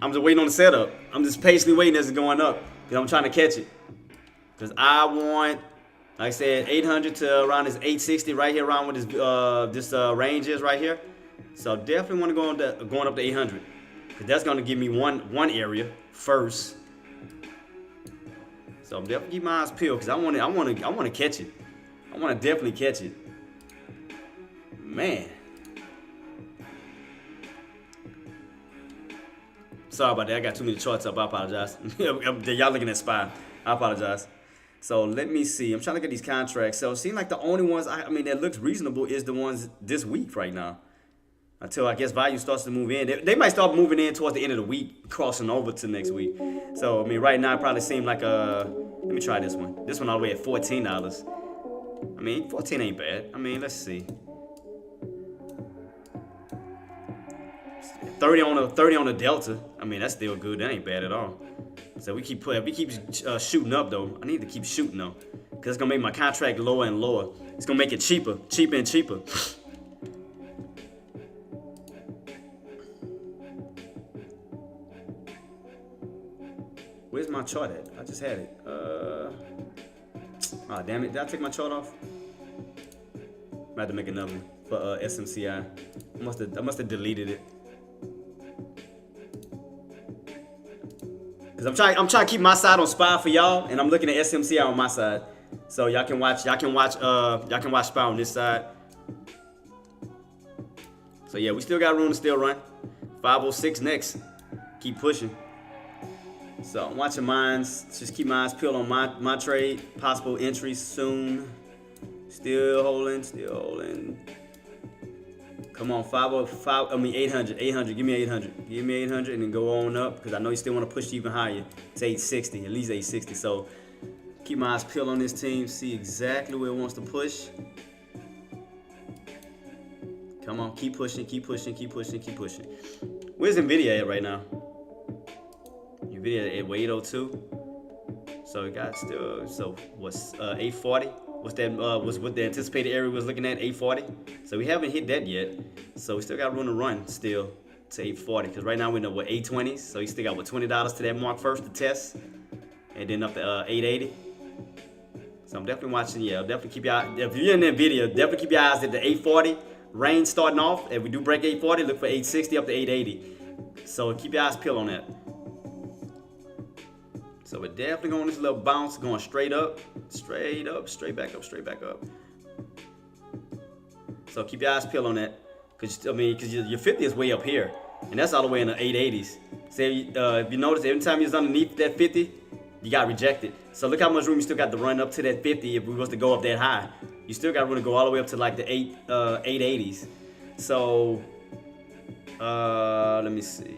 I'm just waiting on the setup. I'm just patiently waiting as it's going up. Because I'm trying to catch it. Because I want, like I said, 800 to around this 860 right here, around what this range is right here. So definitely want to go going up to 800. Because that's going to give me one area first. So I'm definitely keep my eyes peeled because I want to catch it. I want to definitely catch it. Man. Sorry about that. I got too many charts up. I apologize. Y'all looking at SPY. I apologize. So let me see. I'm trying to get these contracts. So it seems like the only ones I mean that looks reasonable is the ones this week right now. Until I guess value starts to move in. They might start moving in towards the end of the week, crossing over to next week. So I mean right now it probably seems like let me try this one. This one all the way at $14. I mean 14 ain't bad. I mean let's see. 30 on the delta. I mean that's still good. That ain't bad at all. So we keep shooting up though. I need to keep shooting though, cause it's gonna make my contract lower and lower. It's gonna make it cheaper and cheaper. Where's my chart at? I just had it. Oh damn it! Did I take my chart off? I had to make another one for SMCI. I must have deleted it. Cause I'm trying to keep my side on SPY for y'all, and I'm looking at SMCI on my side, so y'all can watch SPY on this side. So yeah, we still got room to still run. 506 next. Keep pushing. So I'm watching mines. Just keep my eyes peeled on my trade. Possible entries soon. Still holding. Come on, 800. Give me 800. Give me 800 and then go on up because I know you still want to push even higher. It's 860, at least 860. So keep my eyes peeled on this team. See exactly where it wants to push. Come on, keep pushing. Where's Nvidia at right now? Nvidia at 802. So we got what's 840? What's that? Was what the anticipated area was looking at 840. So we haven't hit that yet. So we still got room to run still to 840 because right now we're in 820s. So you still got $20 to that mark first to test, and then up to 880. So I'm definitely watching. Yeah, definitely keep your eye. If you're in Nvidia, definitely keep your eyes at the 840 range starting off. If we do break 840, look for 860 up to 880. So keep your eyes peeled on that. So we're definitely going on this little bounce, going straight back up. So keep your eyes peeled on that, because your 50 is way up here, and that's all the way in the 880s. So if you notice, every time you're underneath that 50, you got rejected. So look how much room you still got to run up to that 50 if we was to go up that high. You still got room to go all the way up to like the 880s. So let me see.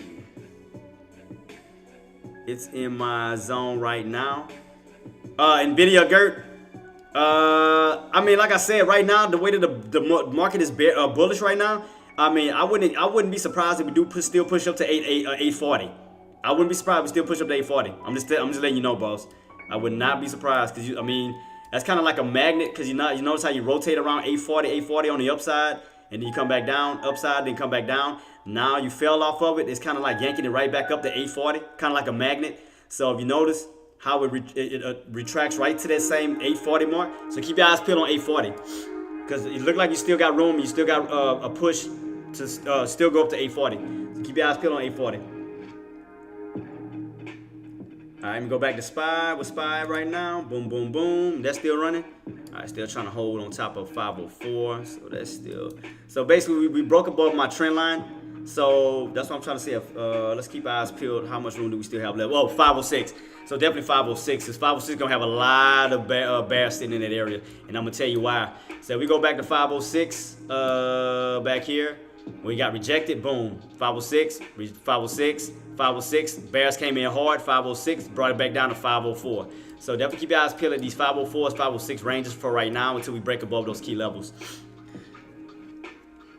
It's in my zone right now. Nvidia, Gert. I mean, like I said, right now the way that the market is bullish right now. I mean, I wouldn't be surprised if we do still push up to 840. I wouldn't be surprised if we still push up to 840. I'm just letting you know, boss. I would not be surprised because I mean that's kind of like a magnet because you notice how you rotate around 840 on the upside and then you come back down upside, then come back down. Now you fell off of it. It's kind of like yanking it right back up to 840, kind of like a magnet. So if you notice how it retracts right to that same 840 mark. So keep your eyes peeled on 840 because it look like you still got room. You still got a push to still go up to 840. So keep your eyes peeled on 840. All right, let me go back to SPY. With SPY right now, boom, boom, boom. That's still running. All right, still trying to hold on top of 504. So that's still. So basically, we broke above my trend line. So that's what I'm trying to say. Let's keep our eyes peeled. How much room do we still have left? Oh, 506. So definitely 506. Because 506 gonna have a lot of bears sitting in that area, and I'm gonna tell you why. So we go back to 506 back here. We got rejected. Boom. 506. 506. 506. Bears came in hard. 506 brought it back down to 504. So definitely keep your eyes peeled at these 504s, 506 ranges for right now until we break above those key levels.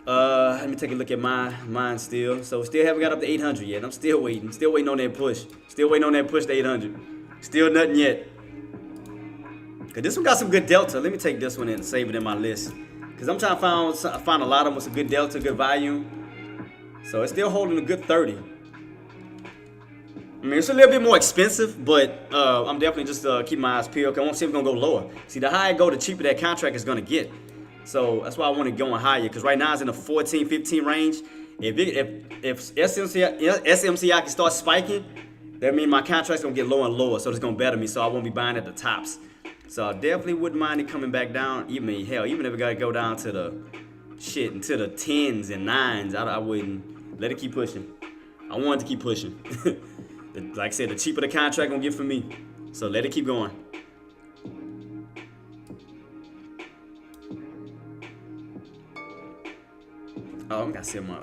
Let me take a look at mine still. So still haven't got up to 800 yet. I'm still waiting on that push. Still waiting on that push to 800. Still nothing yet. Cause this one got some good delta. Let me take this one and save it in my list. Cause I'm trying to find a lot of them with some good delta, good volume. So it's still holding a good 30. I mean, it's a little bit more expensive, but I'm definitely just keeping my eyes peeled. I want to see if it's gonna go lower. See, the higher I go, the cheaper that contract is gonna get. So that's why I want to go higher, because right now it's in the 14, 15 range. If SMCI can start spiking, That means my contract's gonna get lower and lower, so it's gonna better me, so I won't be buying at the tops. So I definitely wouldn't mind it coming back down. Even hell, even if it gotta go down to the shit into the 10s and 9s, I wouldn't. Let it keep pushing. I want it to keep pushing. Like I said, the cheaper the contract gonna get for me. So let it keep going. Oh, I gotta set my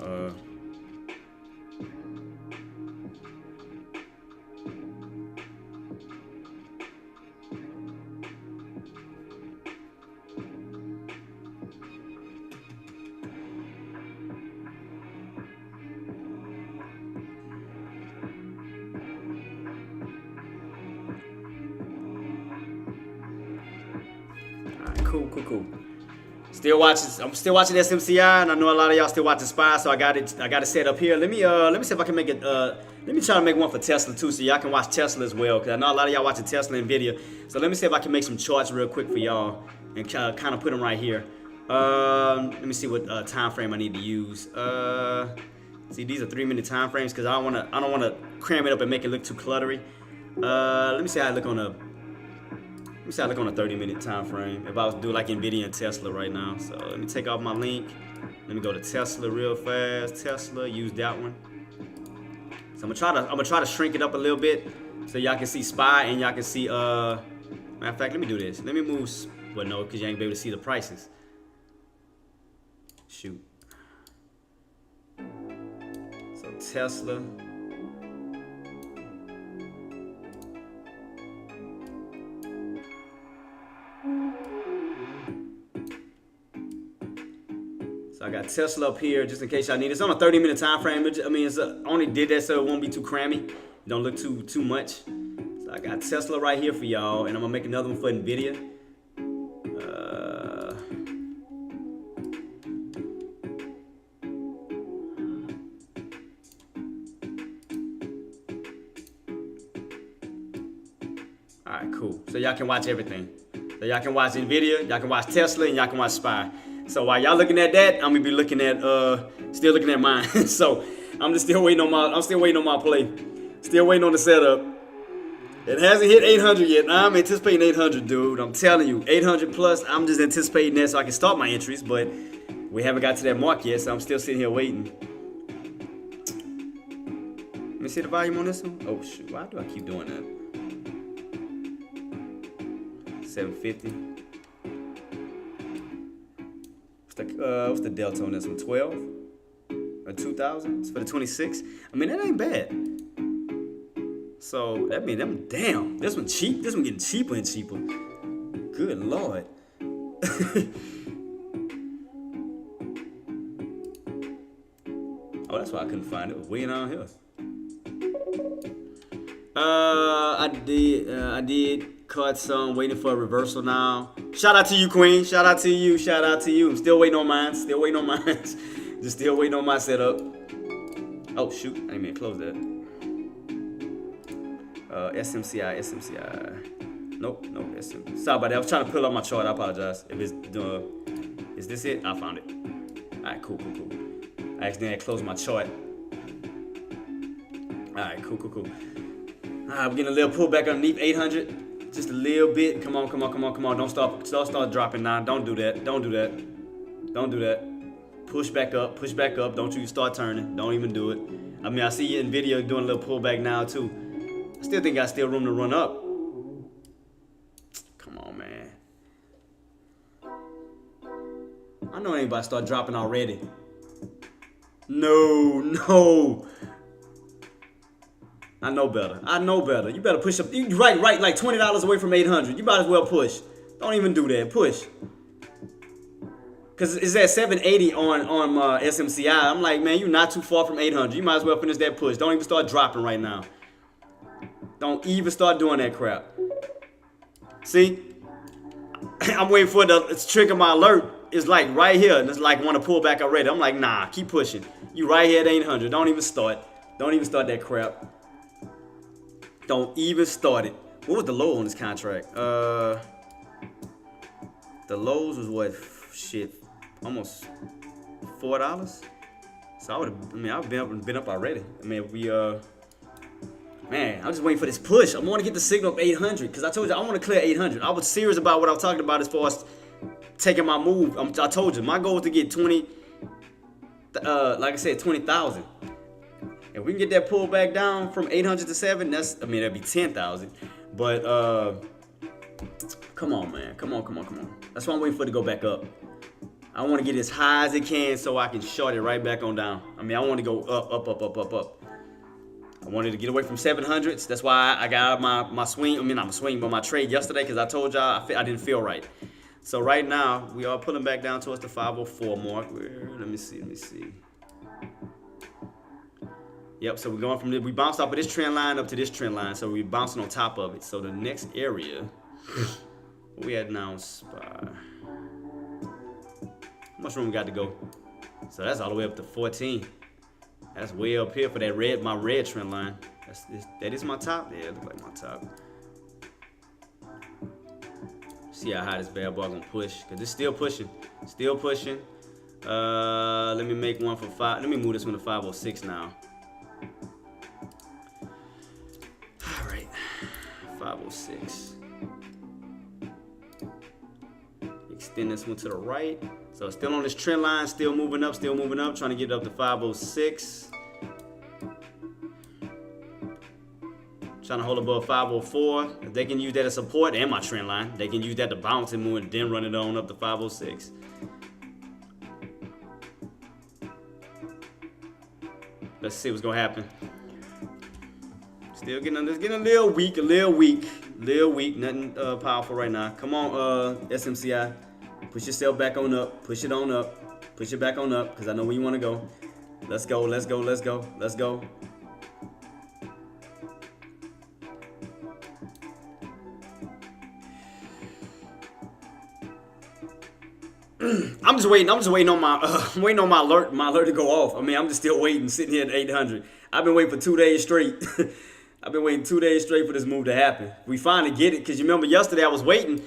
Cool. I'm still watching SMCI, and I know a lot of y'all still watching SPY, so I got it set up here. Let me see if I can make it. Let me try to make one for Tesla too, so y'all can watch Tesla as well. Cause I know a lot of y'all watching Tesla and Nvidia. So let me see if I can make some charts real quick for y'all and kind of put them right here. Let me see what time frame I need to use. See, these are 3-minute time frames because I don't wanna cram it up and make it look too cluttery. Let me see how I look on a. Let me see how I look on a 30-minute time frame. If I was to do like Nvidia and Tesla right now. So let me take off my link. Let me go to Tesla real fast. Tesla, use that one. So I'm gonna try to shrink it up a little bit so y'all can see SPY and y'all can see matter of fact, let me do this. Let me move, well no, because you ain't gonna be able to see the prices. Shoot. So Tesla. So I got Tesla up here just in case y'all need it. It's on a 30-minute time frame. I mean, I only did that so it won't be too crammy. Don't look too much. So I got Tesla right here for y'all, and I'm gonna make another one for Nvidia. All right, cool. So y'all can watch everything. So y'all can watch Nvidia, y'all can watch Tesla, and y'all can watch SPY. So while y'all looking at that, I'm gonna be looking at still looking at mine. So I'm still waiting on my play. Still waiting on the setup. It hasn't hit 800 yet. I'm anticipating 800, dude. I'm telling you, 800 plus. I'm just anticipating that so I can start my entries, but we haven't got to that mark yet, so I'm still sitting here waiting. Let me see the volume on this one. Oh shoot, why do I keep doing that? 750. What's the delta on this one? 12 or 2,000? It's for the 26. I mean, that ain't bad. So that means damn. This one cheap. This one getting cheaper and cheaper. Good lord. Oh, that's why I couldn't find it. It was way down here. I did cut some. Waiting for a reversal now. Shout out to you, Queen. Shout out to you. Shout out to you. I'm still waiting on mine. Just still waiting on my setup. Oh shoot! I didn't mean to close that. SMCI. Nope. SM. Sorry about that. I was trying to pull up my chart. I apologize. If it's is this it? I found it. All right, cool. I accidentally closed my chart. All right, cool. All right, we're getting a little pullback underneath 800. Just a little bit. Come on. Don't start dropping now. Don't do that. Push back up. Don't you start turning. Don't even do it. I mean, I see you in video doing a little pullback now too. I still think I still room to run up. Come on, man. I know anybody start dropping already. No. I know better. You better push up. You right, like $20 away from 800. You might as well push. Don't even do that. Push. Cause it's at 780 on my SMCI. I'm like, man, you're not too far from 800. You might as well finish that push. Don't even start dropping right now. Don't even start doing that crap. See? I'm waiting for the trigger my alert. It's like right here. And it's like want to pull back already. I'm like, nah, keep pushing. You right here at 800. Don't even start that crap. Don't even start it. What was the low on this contract? The lows was what? Shit, almost $4. So I've been up already. I mean, if we Man, I'm just waiting for this push. I want to get the signal of 800 because I told you I want to clear 800. I was serious about what I was talking about as far as taking my move. I told you my goal is to get 20. Like I said, 20,000. If we can get that pull back down from 800 to 7, that'd be 10,000. But come on, man, come on. That's why I'm waiting for it to go back up. I want to get as high as it can so I can short it right back on down. I mean, I want to go up. I wanted to get away from 700s. That's why I got out my swing. I mean, not my swing, but my trade yesterday because I told y'all I didn't feel right. So right now, we are pulling back down towards the 504 mark. Let me see. Yep, so we're going from we bounced off of this trend line up to this trend line. So we're bouncing on top of it. So the next area, where we at now? How much room we got to go? So that's all the way up to 14. That's way up here for that my red trend line. That is my top. Yeah, it looks like my top. See how high this bad boy gonna push, cause it's still pushing. Let me make one for 5. Let me move this one to 506 now. All right, 506. Extend this one to the right. So still on this trend line, still moving up, trying to get it up to 506. Trying to hold above 504. If they can use that as support and my trend line, they can use that to bounce and move and then run it on up to 506. Let's see what's gonna happen. Still getting a little weak, Nothing powerful right now. Come on, SMCI. Push yourself back on up. Push it on up. Push it back on up, because I know where you want to go. Let's go. I'm just waiting on my alert to go off. I mean, I'm just still waiting, sitting here at 800. I've been waiting for 2 days straight. I've been waiting 2 days straight for this move to happen. We finally get it, because you remember yesterday I was waiting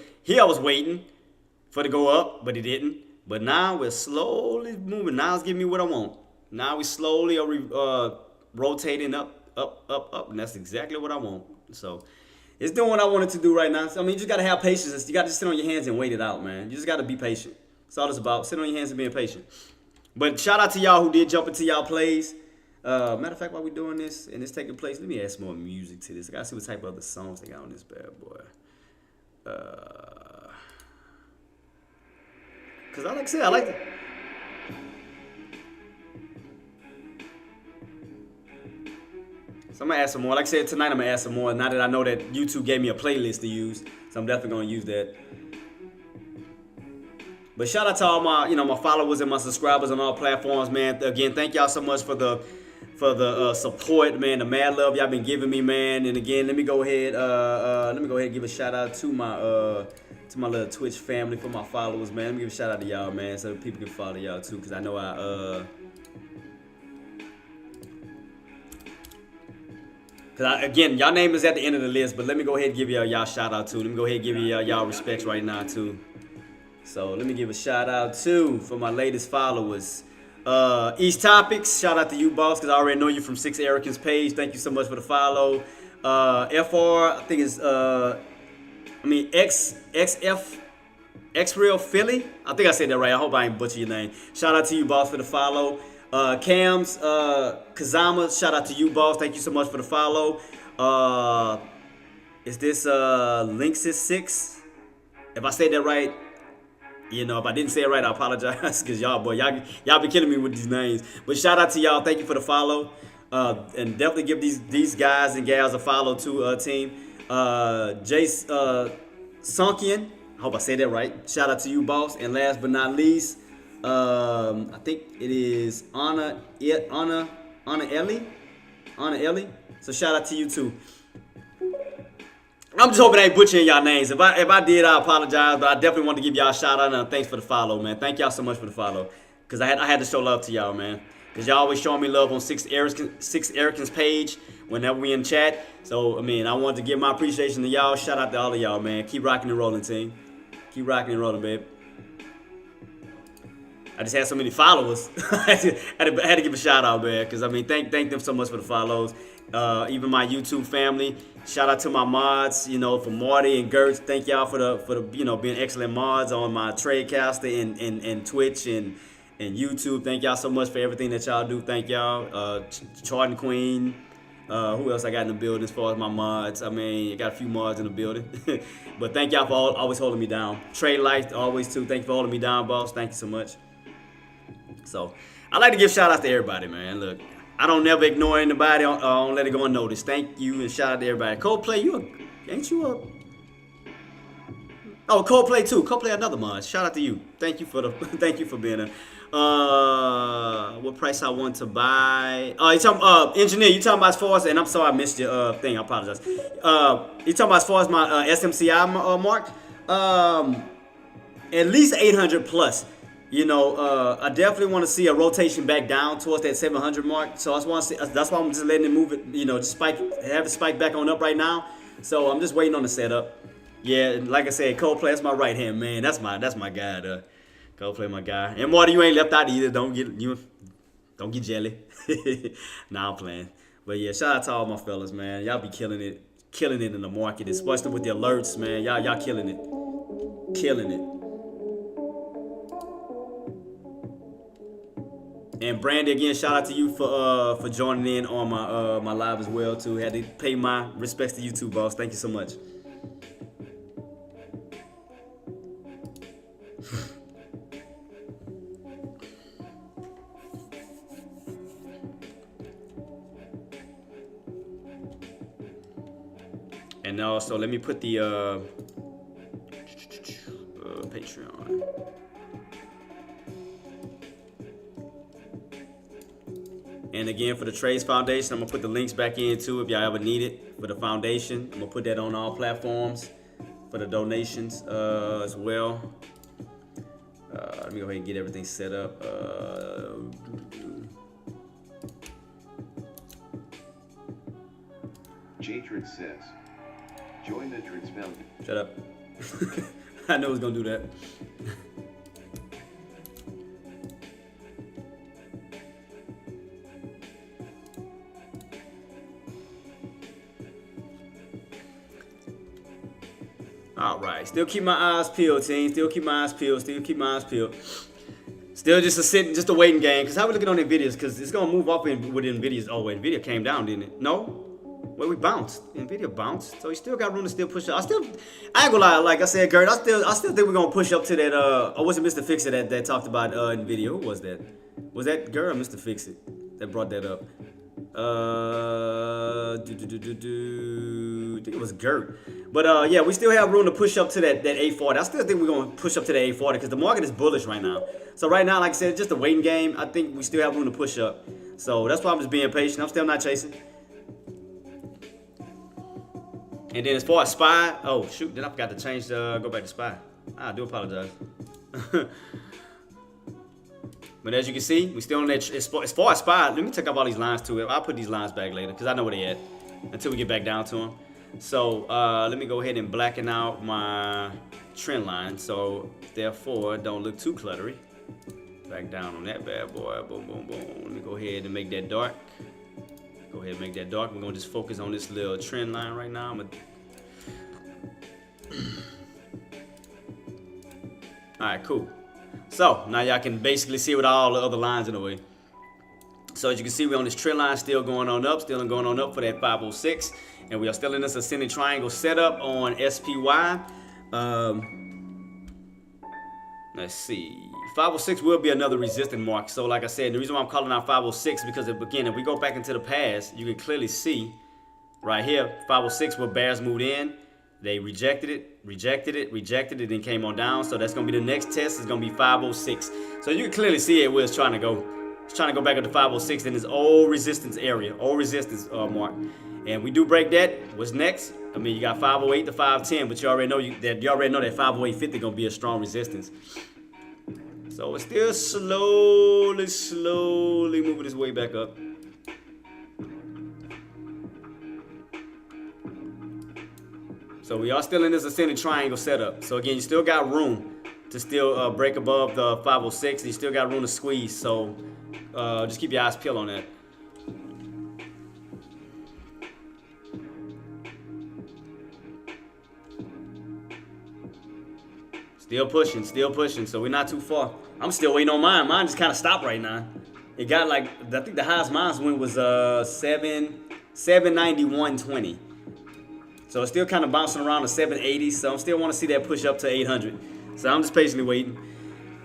for it to go up, but it didn't. But now we're slowly moving. Now it's giving me what I want. Now we slowly are rotating up, and that's exactly what I want. So it's doing what I wanted to do right now. So, I mean, you just got to have patience. You got to sit on your hands and wait it out, man. You just got to be patient. That's all it's about. Sit on your hands and being patient. But shout out to y'all who did jump into y'all plays. Matter of fact, while we're doing this and it's taking place, let me add some more music to this. I gotta see what type of other songs they got on this bad boy. Cause like I said, I like it. So I'm gonna add some more. Like I said, tonight I'm gonna add some more. Now that I know that YouTube gave me a playlist to use, so I'm definitely gonna use that. But shout out to all my, my followers and my subscribers on all platforms, man. Again, thank y'all so much for the support, man. The mad love y'all been giving me, man. And again, let me go ahead and give a shout out to my little Twitch family, for my followers, man. Let me give a shout out to y'all, man, so people can follow y'all too, because I know again, y'all name is at the end of the list, but let me go ahead and give y'all shout out too. Let me go ahead and give y'all respects right now too. So let me give a shout out too for my latest followers. East Topics, shout out to you, boss, because I already know you from 6 Erican's page. Thank you so much for the follow. FR, I think it's X Real Philly. I think I said that right. I hope I ain't butcher your name. Shout out to you, boss, for the follow. Cams Kazama, shout out to you, boss. Thank you so much for the follow. Is this Links 6? If I said that right, if I didn't say it right, I apologize, because y'all be killing me with these names. But shout out to y'all. Thank you for the follow. And definitely give these guys and gals a follow too, team. Jace Sunkian, I hope I said that right. Shout out to you, boss. And last but not least, I think it is Anna Ellie. So shout out to you too. I'm just hoping I ain't butchering y'all names. If I did, I apologize. But I definitely want to give y'all a shout out and thanks for the follow, man. Thank y'all so much for the follow, because I had to show love to y'all, man. Because y'all always showing me love on 6 Erican's page whenever we in chat. So I mean, I wanted to give my appreciation to y'all. Shout out to all of y'all, man. Keep rocking and rolling, team. Keep rocking and rolling, babe. I just had so many followers. I had to give a shout out, man. Because I mean, thank them so much for the follows. even my YouTube family. Shout out to my mods, you know, for Marty and Gertz. Thank y'all for the you know, being excellent mods on my Tradecaster and Twitch and YouTube. Thank y'all so much for everything that y'all do. Thank y'all. Charting Queen. Who else I got in the building as far as my mods? I mean, I got a few mods in the building. But thank y'all for always holding me down. Trade Life, always too. Thank you for holding me down, boss. Thank you so much. So, I like to give shout outs to everybody, man. Look, I don't never ignore anybody. I don't let it go unnoticed. Thank you and shout out to everybody. Coldplay, ain't you a... Oh, Coldplay too. Coldplay, another mod. Shout out to you. Thank you for thank you for being a... what price I want to buy? You talking engineer? You talking about as far as, and I'm sorry I missed your thing. I apologize. You talking about as far as my SMCI mark? At least 800 plus. You know, I definitely want to see a rotation back down towards that 700 mark. So I just want to see. That's why I'm just letting it move it. You know, just have it spike back on up right now. So I'm just waiting on the setup. Yeah, like I said, Coldplay, that's my right hand man. That's my guy. Coldplay, my guy. And Marty, you ain't left out either. Don't get jelly. Nah, I'm playing. But yeah, shout out to all my fellas, man. Y'all be killing it in the market, especially with the alerts, man. Y'all killing it. And Brandy, again, shout out to you for joining in on my live as well too. Had to pay my respects to you too, boss. Thank you so much. And also, let me put the Patreon. And again, for the Trades Foundation, I'm going to put the links back in too if y'all ever need it for the foundation. I'm going to put that on all platforms for the donations as well. Let me go ahead and get everything set up. Jatrid says, join the Trades Foundation. Shut up. I know it's going to do that. All right, still keep my eyes peeled, team. Still keep my eyes peeled. Still just a waiting game. Cause how we looking on Nvidia's? Cause it's gonna move up with Nvidia's. Oh, wait, Nvidia came down, didn't it? No. Well, we bounced. Nvidia bounced, so you still got room to still push up. I ain't gonna lie. Like I said, Gert, I still think we're gonna push up to that. Or was it Mr. Fixit that talked about Nvidia? Who was that? Was that Gert or Mr. Fixit that brought that up? I think it was Gert. But yeah, we still have room to push up to that 840. I still think we're gonna push up to the 840 because the market is bullish right now. So right now, like I said, it's just a waiting game. I think we still have room to push up. So that's why I'm just being patient. I'm still not chasing. And then as far as SPY, oh shoot, then I forgot to change go back to SPY. I do apologize. But as you can see, we still on that. As far as SPY, let me take up all these lines too. I'll put these lines back later because I know where they at until we get back down to them. So let me go ahead and blacken out my trend line. So therefore, don't look too cluttery. Back down on that bad boy. Boom, boom, boom. Let me go ahead and make that dark. Go ahead and make that dark. We're gonna just focus on this little trend line right now. All right, cool. So now y'all can basically see with all the other lines in the way. So as you can see, we're on this trend line still going on up for that 506. And we are still in this ascending triangle setup on SPY. Let's see. 506 will be another resistance mark. So like I said, the reason why I'm calling out 506 because again, if we go back into the past, you can clearly see right here, 506 where bears moved in. They rejected it, then came on down. So that's going to be the next test. It's going to be 506. So you can clearly see it where it's trying to go. It's trying to go back up to 506 in this old resistance area, old resistance mark. And we do break that. What's next? I mean, you got 508 to 510, but you already know that 508.50 going to be a strong resistance. So it's still slowly moving its way back up. So we are still in this ascending triangle setup. So again, you still got room to still break above the 506. And you still got room to squeeze. So just keep your eyes peeled on that. Still pushing, still pushing. So we're not too far. I'm still waiting on mine. Mine just kind of stopped right now. It got like, I think the highest mine went was 791.20. So it's still kind of bouncing around the 780. So I still want to see that push up to 800. So I'm just patiently waiting.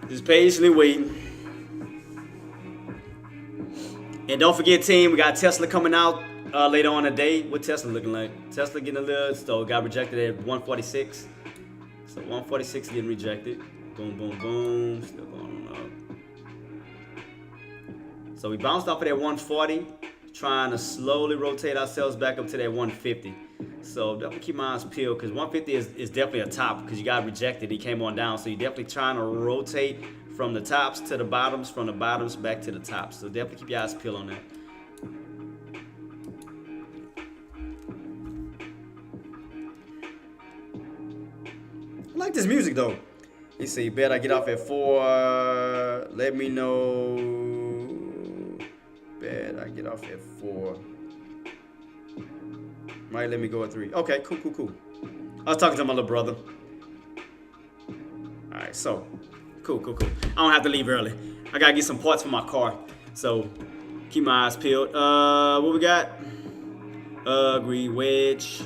Just patiently waiting. And don't forget, team, we got Tesla coming out later on today. What Tesla looking like? Tesla getting a little, so got rejected at 146. So 146 getting rejected. Boom, boom, boom. Still going on up. So we bounced off of that 140, trying to slowly rotate ourselves back up to that 150. So definitely keep my eyes peeled, because 150 is definitely a top, because you got rejected. He came on down. So you're definitely trying to rotate from the tops to the bottoms, from the bottoms back to the tops. So definitely keep your eyes peeled on that. I like this music though. Let's see, bet I get off at 4. Let me know. Bet I get off at 4. Might let me go at 3. Okay, cool, cool, cool. I was talking to my little brother. Alright, so cool, cool, cool. I don't have to leave early. I gotta get some parts for my car. So keep my eyes peeled. What we got? Green wedge.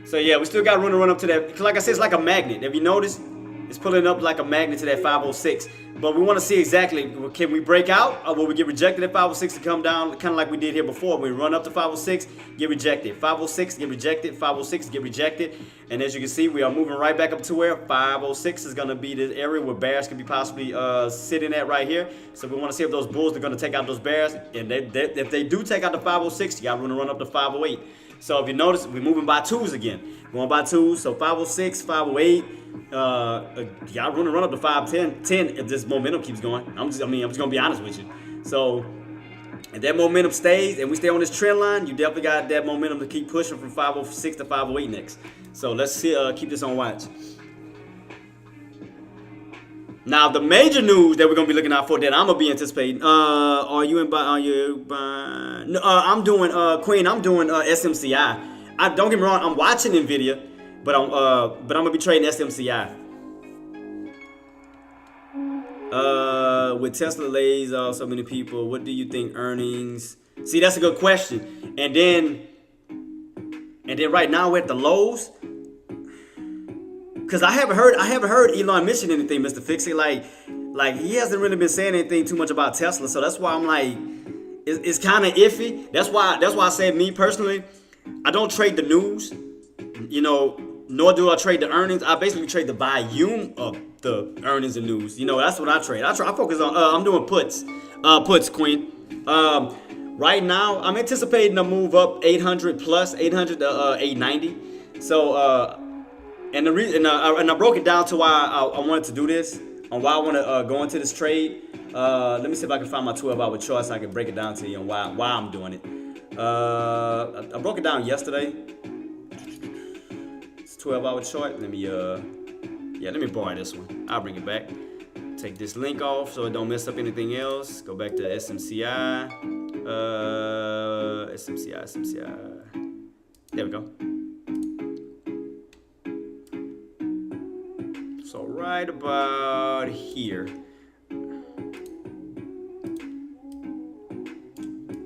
So yeah, we still got room to run up to that. Like I said, it's like a magnet. If you notice, it's pulling up like a magnet to that 506. But we want to see exactly, can we break out, or will we get rejected at 506 to come down, kind of like we did here before. We run up to 506, get rejected. 506, get rejected. 506, get rejected. And as you can see, we are moving right back up to where 506 is going to be the area where bears could be possibly sitting at right here. So we want to see if those bulls are going to take out those bears. And if they do take out the 506, you got room to run up to 508. So if you notice, we're moving by twos again. Going by twos, so 506, 508. Y'all room to run up to 510 if this momentum keeps going. I'm just gonna be honest with you. So if that momentum stays and we stay on this trend line, you definitely got that momentum to keep pushing from 506 to 508 next. So let's see, keep this on watch. Now the major news that we're gonna be looking out for that I'm gonna be anticipating. Are you in? No, I'm doing Queen. I'm doing SMCI. Don't get me wrong. I'm watching Nvidia, but I'm gonna be trading SMCI. With Tesla lays off so many people, what do you think earnings? See, that's a good question. And then right now we're at the lows. Cause I haven't heard Elon mention anything, Mr. Fixie. Like he hasn't really been saying anything too much about Tesla. So that's why I'm like, it's kind of iffy. That's why I say, me personally, I don't trade the news, nor do I trade the earnings. I basically trade the volume of the earnings and news. That's what I trade. I focus on. I'm doing puts, Queen. Right now, I'm anticipating a move up 800 plus, 800 to 890. So. And the reason, and I broke it down to why I wanted to do this, on why I want to go into this trade. Let me see if I can find my 12-hour chart so I can break it down to you and why I'm doing it. I broke it down yesterday. It's 12-hour chart. Let me borrow this one. I'll bring it back. Take this link off so it don't mess up anything else. Go back to SMCI. SMCI. There we go. So right about here.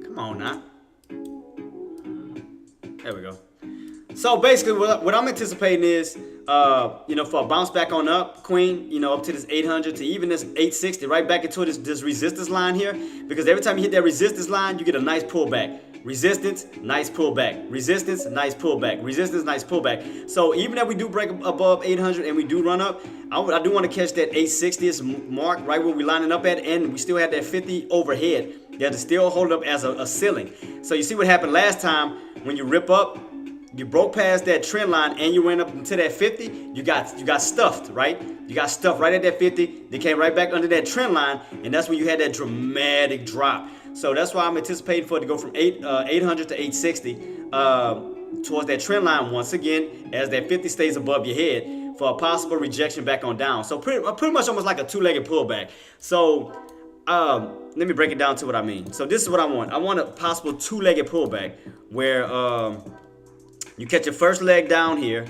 Come on now. There we go. So basically what I'm anticipating is, for a bounce back on up, Queen, up to this 800 to even this 860, right back into this resistance line here. Because every time you hit that resistance line, you get a nice pullback. Resistance, nice pullback. Resistance, nice pullback. Resistance, nice pullback. So even if we do break above 800 and we do run up, I do want to catch that 860th mark right where we're lining up at, and we still have that 50 overhead that is still holding up as a ceiling. So you see what happened last time when you rip up, you broke past that trend line and you went up into that 50, you got stuffed, right? You got stuffed right at that 50. They came right back under that trend line, and that's when you had that dramatic drop. So that's why I'm anticipating for it to go from 800 to 860 towards that trend line once again, as that 50 stays above your head for a possible rejection back on down. So pretty much almost like a two-legged pullback. So let me break it down to what I mean. So this is what I want. I want a possible two-legged pullback where you catch your first leg down here,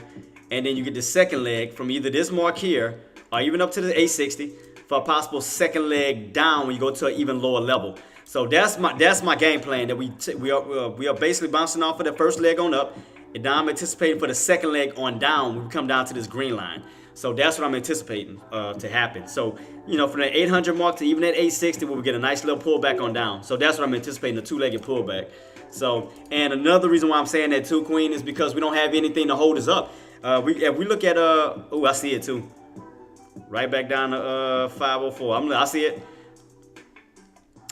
and then you get the second leg from either this mark here or even up to the 860 for a possible second leg down when you go to an even lower level. So that's my game plan, that we are basically bouncing off of the first leg on up, and now I'm anticipating for the second leg on down when we come down to this green line. So that's what I'm anticipating to happen. So, from the 800 mark to even at 860, where we get a nice little pullback on down. So that's what I'm anticipating, a two-legged pullback. So, and another reason why I'm saying that too, Queen, is because we don't have anything to hold us up. If we look at, I see it too. Right back down to 504. I see it.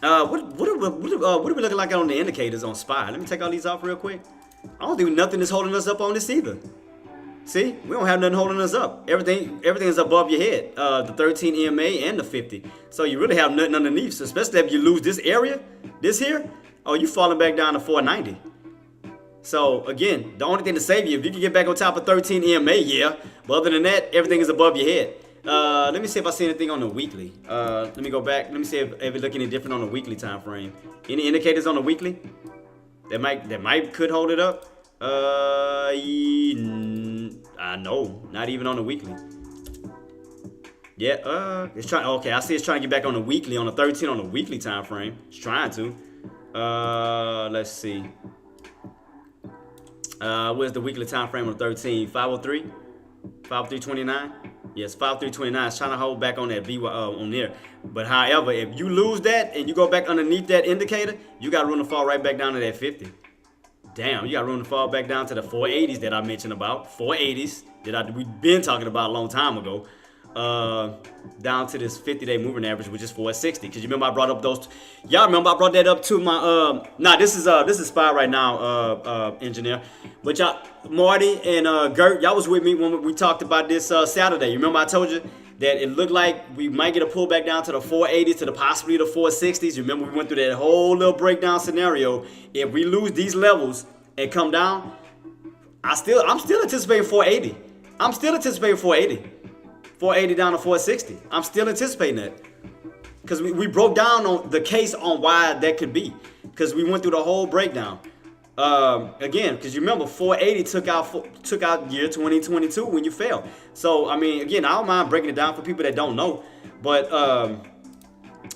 What are we looking like on the indicators on SPY? Let me take all these off real quick. I don't think nothing is holding us up on this either. See, we don't have nothing holding us up. Everything is above your head. The 13 EMA and the 50. So you really have nothing underneath. So especially if you lose this area, this here, you falling back down to 490. So again, the only thing to save you, if you can get back on top of 13 EMA, yeah. But other than that, everything is above your head. Let me see if I see anything on the weekly. Let me go back. Let me see if it look any different on the weekly time frame. Any indicators on the weekly that could hold it up? No, not even on the weekly. Yeah, it's trying. Okay, I see it's trying to get back on the weekly, on the 13 on the weekly time frame. It's trying to. Let's see. Where's the weekly time frame on 13? 503, 503.29. Yes, 503.29. It's trying to hold back on that on there. But however, if you lose that and you go back underneath that indicator, you got room to fall right back down to that 50. Damn, you got room to fall back down to the 480s that I mentioned about. 480s that we've been talking about a long time ago. Down to this 50-day moving average, which is 460. Because you remember I brought up those. Y'all remember I brought that up to my. This is SPY right now, engineer. But y'all, Marty and Gert, y'all was with me when we talked about this Saturday. You remember I told you that it looked like we might get a pullback down to the 480s, to the possibly the 460s. You remember we went through that whole little breakdown scenario. If we lose these levels and come down, I'm still anticipating 480. I'm still anticipating 480. 480 down to 460. I'm still anticipating that. Because we broke down on the case on why that could be. Because we went through the whole breakdown. Again, because you remember 480 took out year 2022 when you fell. So, I mean, again, I don't mind breaking it down for people that don't know. But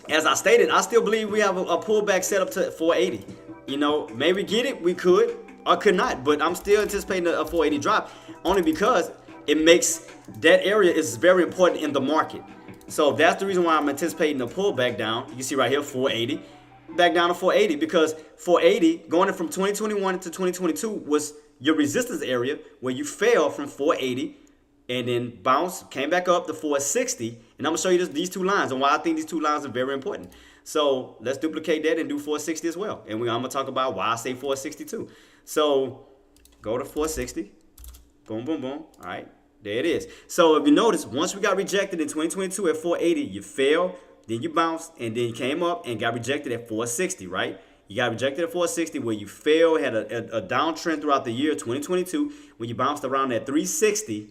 as I stated, I still believe we have a pullback set up to 480. Maybe get it, we could, or could not. But I'm still anticipating a 480 drop. Only because it makes that area is very important in the market. So that's the reason why I'm anticipating a pullback down. You can see right here, 480. Back down to 480, because 480 going from 2021 to 2022 was your resistance area where you fell from 480 and then bounced, came back up to 460. And I'm going to show you these two lines and why I think these two lines are very important. So let's duplicate that and do 460 as well. And I'm going to talk about why I say 462. So go to 460. Boom, boom, boom. All right. There it is. So if you notice, once we got rejected in 2022 at 480, you fell, then you bounced, and then you came up and got rejected at 460, right? You got rejected at 460 where you fell, had a downtrend throughout the year 2022 when you bounced around at 360,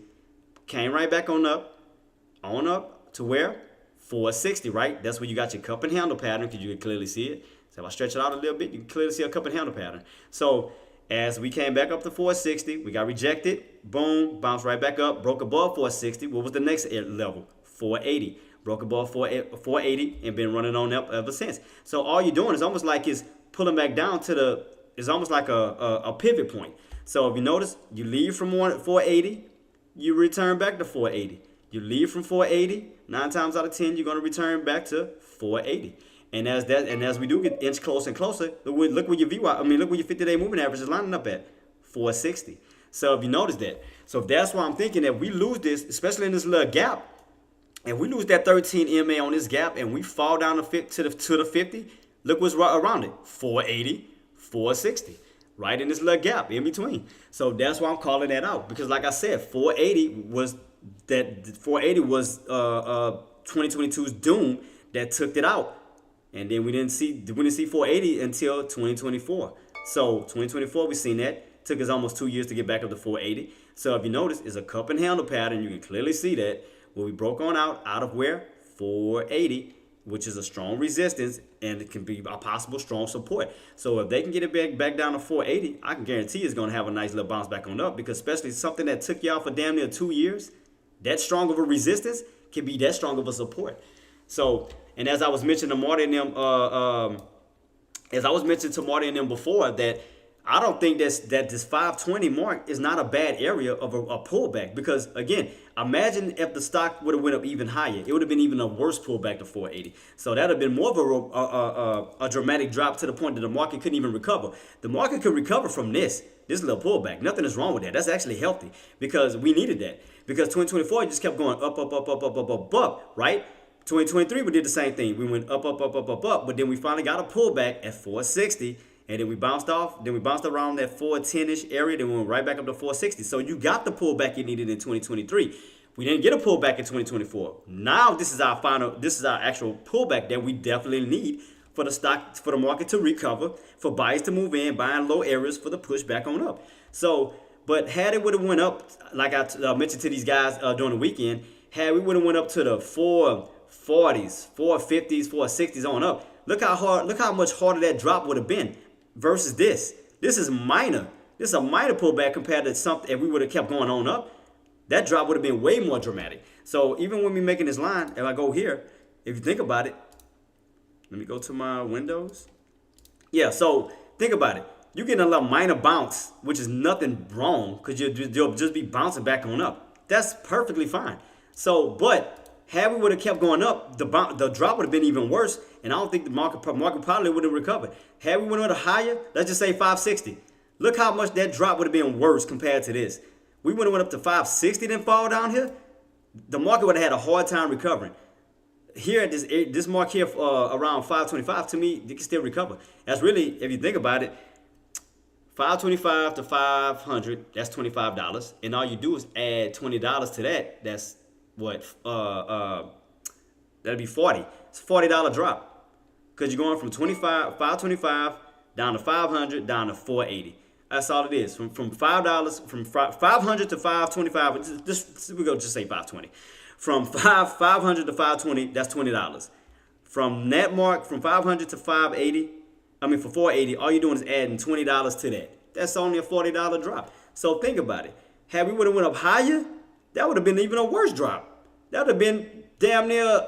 came right back on up to where? 460, right? That's where you got your cup and handle pattern, because you can clearly see it. So if I stretch it out a little bit, you can clearly see a cup and handle pattern. So as we came back up to 460, we got rejected, boom, bounced right back up, broke above 460. What was the next level? 480. Broke above 480 and been running on up ever since. So all you're doing is almost like is pulling back down to it's almost like a pivot point. So if you notice, you leave from 480, you return back to 480. You leave from 480, 9 times out of 10, you're going to return back to 480. And as we do get inch closer and closer, look where your look where your 50-day moving average is lining up at, 460. So if you notice that, so that's why I'm thinking that we lose this, especially in this little gap, and we lose that 13 EMA on this gap, and we fall down to the 50. Look what's right around it, 480, 460, right in this little gap in between. So that's why I'm calling that out, because like I said, 480 was 2022's doom that took it out. And then we didn't see 480 until 2024. So 2024, we seen that. Took us almost 2 years to get back up to 480. So if you notice, it's a cup and handle pattern. You can clearly see that where we broke on out of where? 480, which is a strong resistance, and it can be a possible strong support. So if they can get it back down to 480, I can guarantee it's going to have a nice little bounce back on up, because especially something that took you out for damn near 2 years, that strong of a resistance can be that strong of a support. So, and as I was mentioning to Marty and them, as I was mentioning to Marty and them before, that I don't think that this 520 mark is not a bad area of a pullback, because again, imagine if the stock would have went up even higher, it would have been even a worse pullback to 480. So that would have been more of a dramatic drop to the point that the market couldn't even recover. The market could recover from this little pullback. Nothing is wrong with that. That's actually healthy, because we needed that. Because 2024 just kept going up, right? 2023 we did the same thing. We went up, but then we finally got a pullback at 460. And then we bounced off. Then we bounced around that 410-ish area. Then we went right back up to 460. So you got the pullback you needed in 2023. We didn't get a pullback in 2024. Now this is our actual pullback that we definitely need for the market to recover, for buyers to move in, buying low areas for the push back on up. So, but had it would have went up, like I mentioned to these guys during the weekend, had we would have went up to the 440s, 450s, 460s on up, look how much harder that drop would have been. Versus this. This is minor. This is a minor pullback compared to something. If we would have kept going on up, that drop would have been way more dramatic. So even when we're making this line, if I go here, if you think about it, let me go to my windows. Yeah, so think about it. You're getting a little minor bounce, which is nothing wrong, because you'll just be bouncing back on up. That's perfectly fine. So, but had we would have kept going up, the drop would have been even worse, and I don't think the market probably would have recovered. Had we went a little higher, let's just say 560. Look how much that drop would have been worse compared to this. We would have went up to 560 then fall down here. The market would have had a hard time recovering. Here at this mark here around 525, to me, it can still recover. That's really, if you think about it, 525 to 500, that's $25, and all you do is add $20 to that. That's what that'd be 40. It's a $40 drop, because you're going from 525 down to 500 down to 480. That's all it is. From $5 from 500 to 525. Just say 520. From 500 to 520, that's $20. From that mark, from 500 to 580, for 480, all you're doing is adding $20 to that. That's only a $40 drop. So think about it. Had we would have went up higher, that would have been even a worse drop. That would have been damn near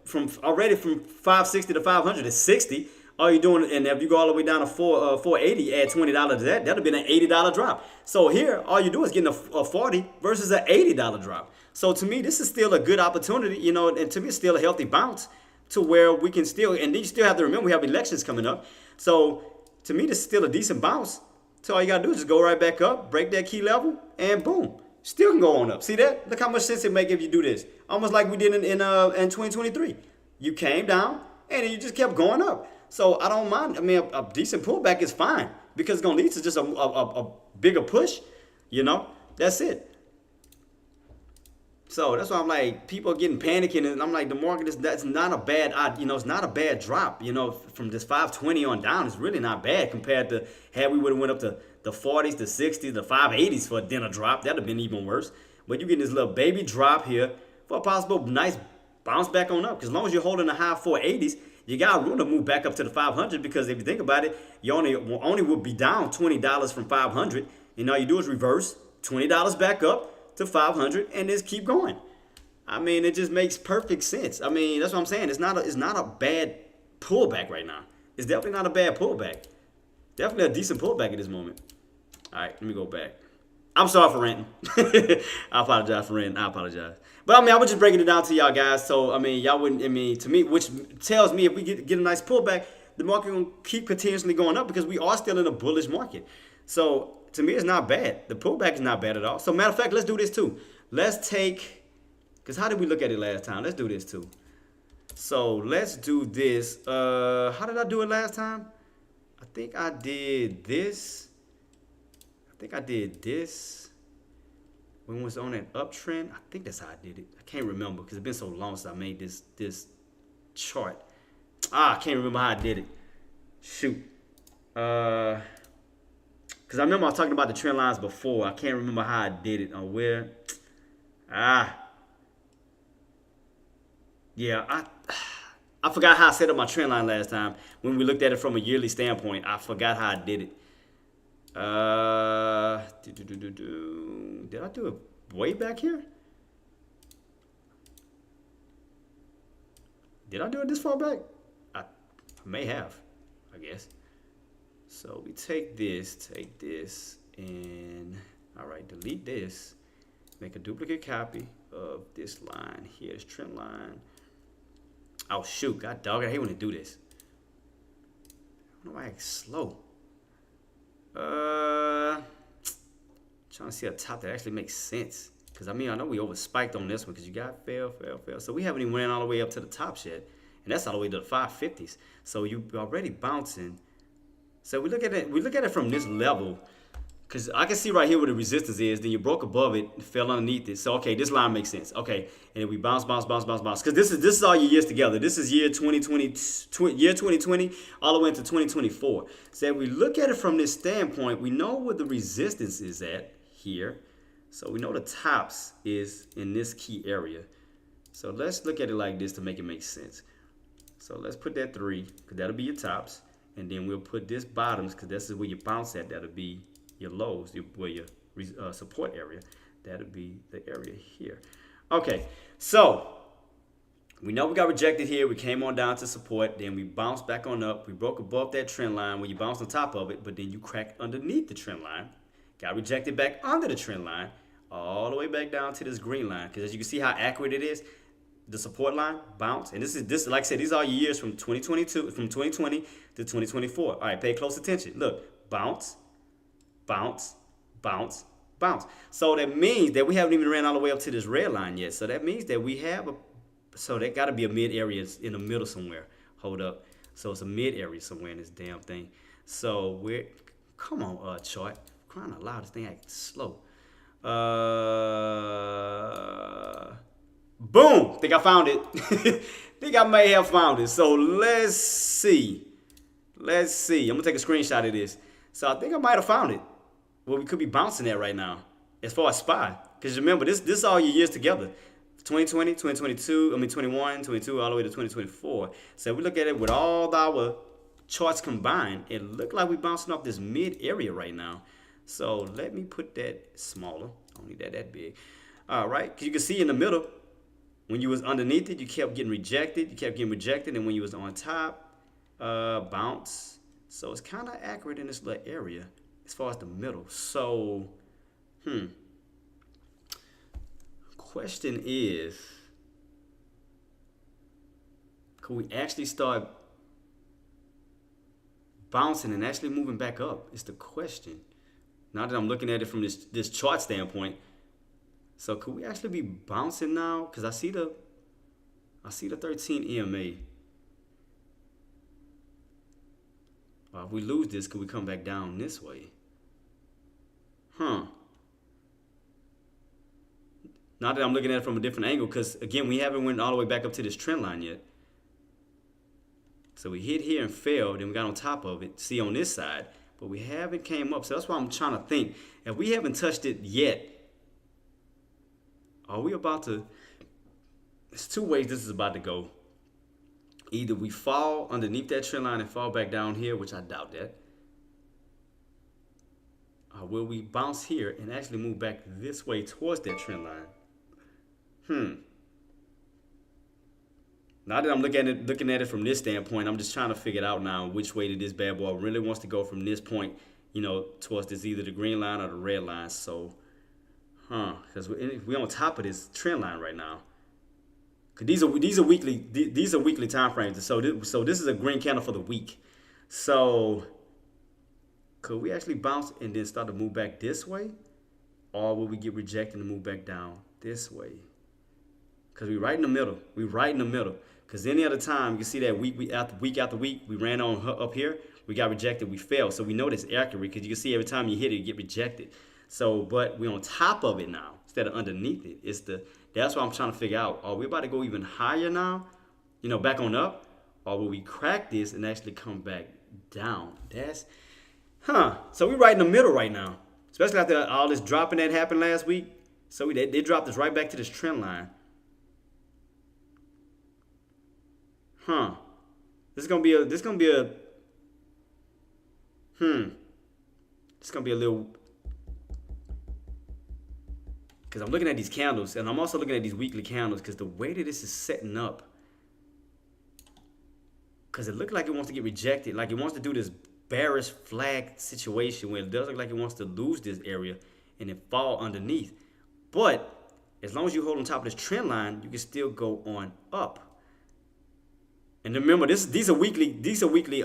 from 560 to 500 is 60. All you're doing, and if you go all the way down to 480, add $20 to that, that'd have been an $80 drop. So here, all you do is getting a 40 versus an $80 drop. So to me, this is still a good opportunity, and to me, it's still a healthy bounce to where we can still, and you still have to remember we have elections coming up. So to me, this is still a decent bounce. So all you gotta do is just go right back up, break that key level, and boom. Still can go on up. See that? Look how much sense it make if you do this. Almost like we did in 2023. You came down and then you just kept going up. So I don't mind. A decent pullback is fine, because it's gonna lead to just a bigger push. That's it. So that's why I'm like, people are getting panicking, and I'm like, the market that's not a bad, it's not a bad drop. From this 520 on down, it's really not bad compared to had we would have went up to the 40s, the 60s, the 580s for a dinner drop. That'd have been even worse. But you get this little baby drop here for a possible nice bounce back on up. Because as long as you're holding the high 480s, you got room to move back up to the 500. Because if you think about it, you only would be down $20 from 500, and all you do is reverse $20 back up to 500 and just keep going. It just makes perfect sense. That's what I'm saying. It's not a bad pullback right now. It's definitely not a bad pullback. Definitely a decent pullback at this moment. All right, let me go back. I'm sorry for ranting. I apologize for ranting. I apologize. But I was just breaking it down to y'all guys. So y'all wouldn't. To me, which tells me if we get a nice pullback, the market will keep continuously going up, because we are still in a bullish market. So to me, it's not bad. The pullback is not bad at all. So matter of fact, let's do this too. Let's take, because how did we look at it last time? Let's do this too. So let's do this. How did I do it last time? I think I did this. When it was on that uptrend. I think that's how I did it. I can't remember, because it's been so long since I made this chart. I can't remember how I did it. Shoot. Because I remember I was talking about the trend lines before. I can't remember how I did it or where. Yeah, I forgot how I set up my trend line last time when we looked at it from a yearly standpoint. I forgot how I did it. Did I do it way back here? Did I do it this far back? I may have, I guess. So we take this, and all right, delete this. Make a duplicate copy of this line here, this trend line. Oh shoot, god dog, I hate when they do this. I don't know why it's slow. Trying to see a top that actually makes sense. Because I mean, I know we over spiked on this one because you got fail. So we haven't even ran all the way up to the top yet. And that's all the way to the 550s. So you already bouncing. So we look at it from this level. Because I can see right here where the resistance is. Then you broke above it, fell underneath it. So okay, this line makes sense. Okay, and then we bounce. Because this is all your years together. This is year 2020, all the way into 2024. So if we look at it from this standpoint, we know where the resistance is at here. So we know the tops is in this key area. So let's look at it like this to make it make sense. So let's put that 3, because that'll be your tops. And then we'll put this bottoms, because this is where you bounce at. That'll be your lows, where your support area. That'll be the area here. Okay, so we know we got rejected here. We came on down to support. Then we bounced back on up. We broke above that trend line where you bounced on top of it, but then you cracked underneath the trend line. Got rejected back under the trend line, all the way back down to this green line. Because as you can see how accurate it is, the support line, bounce. And this like I said, these are your years from 2020 to 2024. All right, pay close attention. Look, bounce, bounce, bounce, bounce. So that means that we haven't even ran all the way up to this red line yet. So that means that we have so that got to be a mid area in the middle somewhere. Hold up. So it's a mid area somewhere in this damn thing. So come on, chart. Crying out loud, this thing acting slow. Boom! Think I found it. Think I may have found it. So let's see. I'm gonna take a screenshot of this. So I think I might have found it. Well, we could be bouncing at right now, as far as SPY. Because remember, this is all your years together. 2020, 2022, 21, 22, all the way to 2024. So if we look at it with all our charts combined, it looked like we're bouncing off this mid area right now. So let me put that smaller. I don't need that big. All right, because you can see in the middle, when you was underneath it, you kept getting rejected. And when you was on top, bounce. So it's kind of accurate in this little area as far as the middle. So, question is, could we actually start bouncing and actually moving back up? Is the question. Now that I'm looking at it from this chart standpoint, so could we actually be bouncing now? Because I see the 13 EMA. If we lose this, could we come back down this way? Now that I'm looking at it from a different angle, because again, we haven't went all the way back up to this trend line yet. So we hit here and failed, and we got on top of it. See on this side. But we haven't came up, so that's why I'm trying to think. If we haven't touched it yet, are we about to? There's 2 ways this is about to go. Either we fall underneath that trend line and fall back down here, which I doubt that. Or will we bounce here and actually move back this way towards that trend line? Now that I'm looking at it from this standpoint, I'm just trying to figure it out now which way this bad boy really wants to go from this point, towards this either the green line or the red line. So, because we're on top of this trend line right now. Cause these are weekly time frames. So this is a green candle for the week. So could we actually bounce and then start to move back this way, or will we get rejected and move back down this way? Because we're right in the middle. Because any other time, you can see that week after week, we ran on up here, we got rejected, we failed. So we know this accurate because you can see every time you hit it, you get rejected. So, but we're on top of it now instead of underneath it. That's what I'm trying to figure out. Are we about to go even higher now, back on up? Or will we crack this and actually come back down? So we're right in the middle right now, especially after all this dropping that happened last week. So they dropped us right back to this trend line. This is gonna be a little, because I'm looking at these candles and I'm also looking at these weekly candles because the way that this is setting up, because it looked like it wants to get rejected. Like it wants to do this bearish flag situation where it does look like it wants to lose this area and then fall underneath. But as long as you hold on top of this trend line, you can still go on up. And remember, these are weekly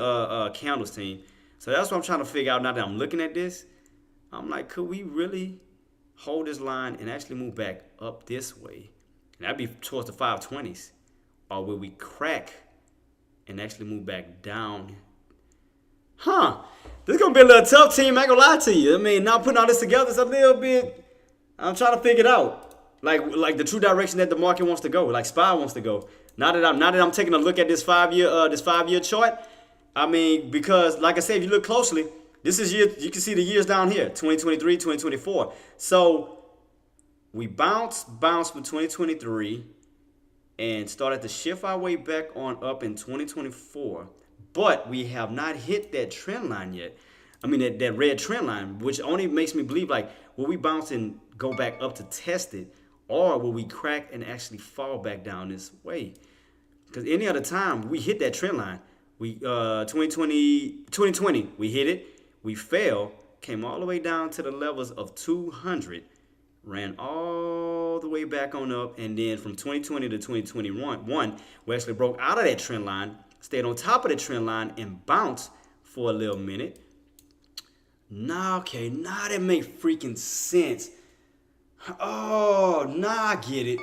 candles, team. So that's what I'm trying to figure out now that I'm looking at this. I'm like, could we really hold this line and actually move back up this way? And that'd be towards the 520s. Or will we crack and actually move back down? This is going to be a little tough, team. I ain't going to lie to you. I mean, now putting all this together is a little bit, I'm trying to figure it out. Like the true direction that the market wants to go, like SPY wants to go. Now that I'm taking a look at this 5-year chart, I mean, because like I said, if you look closely, this is you can see the years down here, 2023, 2024. So we bounced from 2023 and started to shift our way back on up in 2024. But we have not hit that trend line yet. I mean, that red trend line, which only makes me believe, like, will we bounce and go back up to test it? Or will we crack and actually fall back down this way? Because any other time, we hit that trend line. We 2020, we hit it. We fell, came all the way down to the levels of 200, ran all the way back on up, and then from 2020 to 2021, we actually broke out of that trend line, stayed on top of the trend line, and bounced for a little minute. Now that makes freaking sense. Oh, I get it.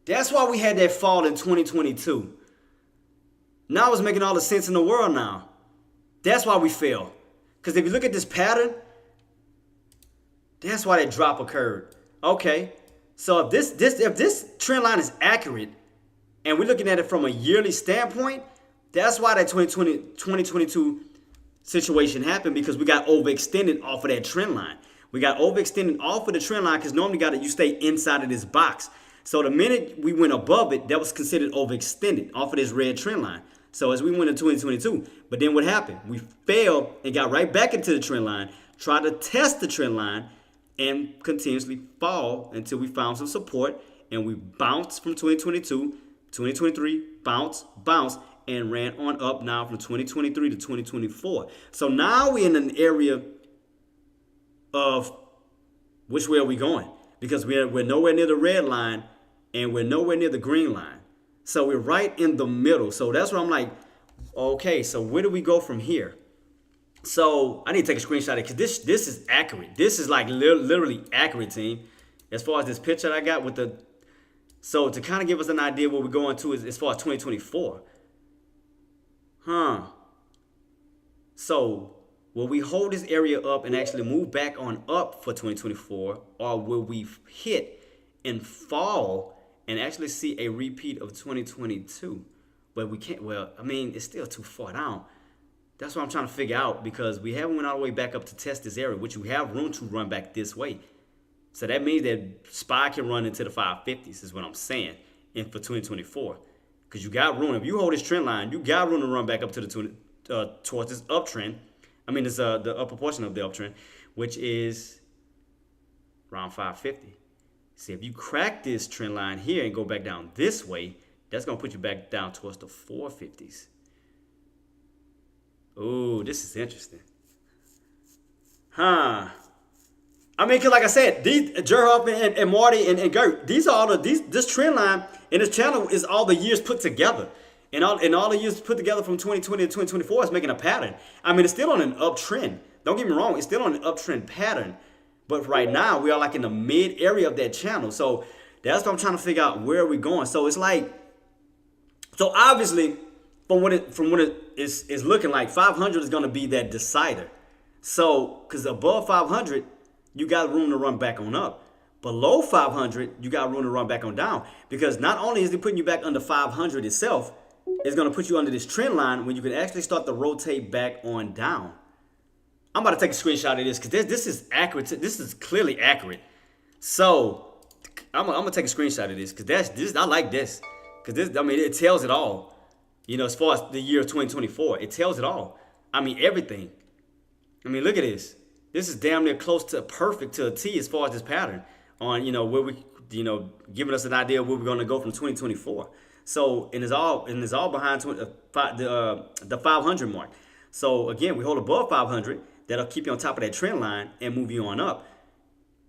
That's why we had that fall in 2022. Now it's making all the sense in the world now. That's why we fell. Because if you look at this pattern, that's why that drop occurred. Okay, so if this trend line is accurate, and we're looking at it from a yearly standpoint, that's why that 2022 situation happened, because we got overextended off of that trend line. We got overextended off of the trend line because normally you stay inside of this box. So the minute we went above it, that was considered overextended off of this red trend line. So as we went into 2022, but then what happened? We fell and got right back into the trend line, tried to test the trend line, and continuously fall until we found some support, and we bounced from 2022, 2023, bounce, and ran on up now from 2023 to 2024. So now we're in an area of which way are we going? Because we're nowhere near the red line and we're nowhere near the green line. So we're right in the middle. So that's where I'm like, okay, so where do we go from here? So I need to take a screenshot of it, because this is accurate. This is like literally accurate, team. As far as this picture that I got with the, so to kind of give us an idea where we're going to is as far as 2024. So will we hold this area up and actually move back on up for 2024, or will we hit and fall and actually see a repeat of 2022? But we can't, well, I mean, it's still too far down. That's what I'm trying to figure out, because we haven't went all the way back up to test this area, which we have room to run back this way. So that means that SPY can run into the 550s is what I'm saying, and for 2024. Because you got room. If you hold this trend line, you got room to run back up to the towards this uptrend. I mean, it's the upper portion of the uptrend, which is around 550. See, if you crack this trend line here and go back down this way, that's going to put you back down towards the 450s. Oh, this is interesting. I mean, cause like I said, these Jerhoff and Marty and Gert, these are all this trend line in this channel is all the years put together. And all the years put together from 2020 to 2024 is making a pattern. I mean, it's still on an uptrend. Don't get me wrong, it's still on an uptrend pattern. But right now, we are like in the mid area of that channel. So that's what I'm trying to figure out, where are we going? So it's like, so obviously, from what it is looking like, 500 is going to be that decider. So, because above 500, you got room to run back on up. Below 500, you got room to run back on down. Because not only is it putting you back under 500 itself, it's going to put you under this trend line when you can actually start to rotate back on down. I'm about to take a screenshot of this because this is accurate. This is clearly accurate. So I'm gonna take a screenshot of this because this. I like this because this. I mean, it tells it all. You know, as far as the year of 2024, it tells it all. I mean, everything. I mean, look at this. This is damn near close to perfect to a T as far as this pattern on, where we, giving us an idea of where we're going to go from 2024. So and it's all behind the 500 mark. So again, we hold above 500. That'll keep you on top of that trend line and move you on up.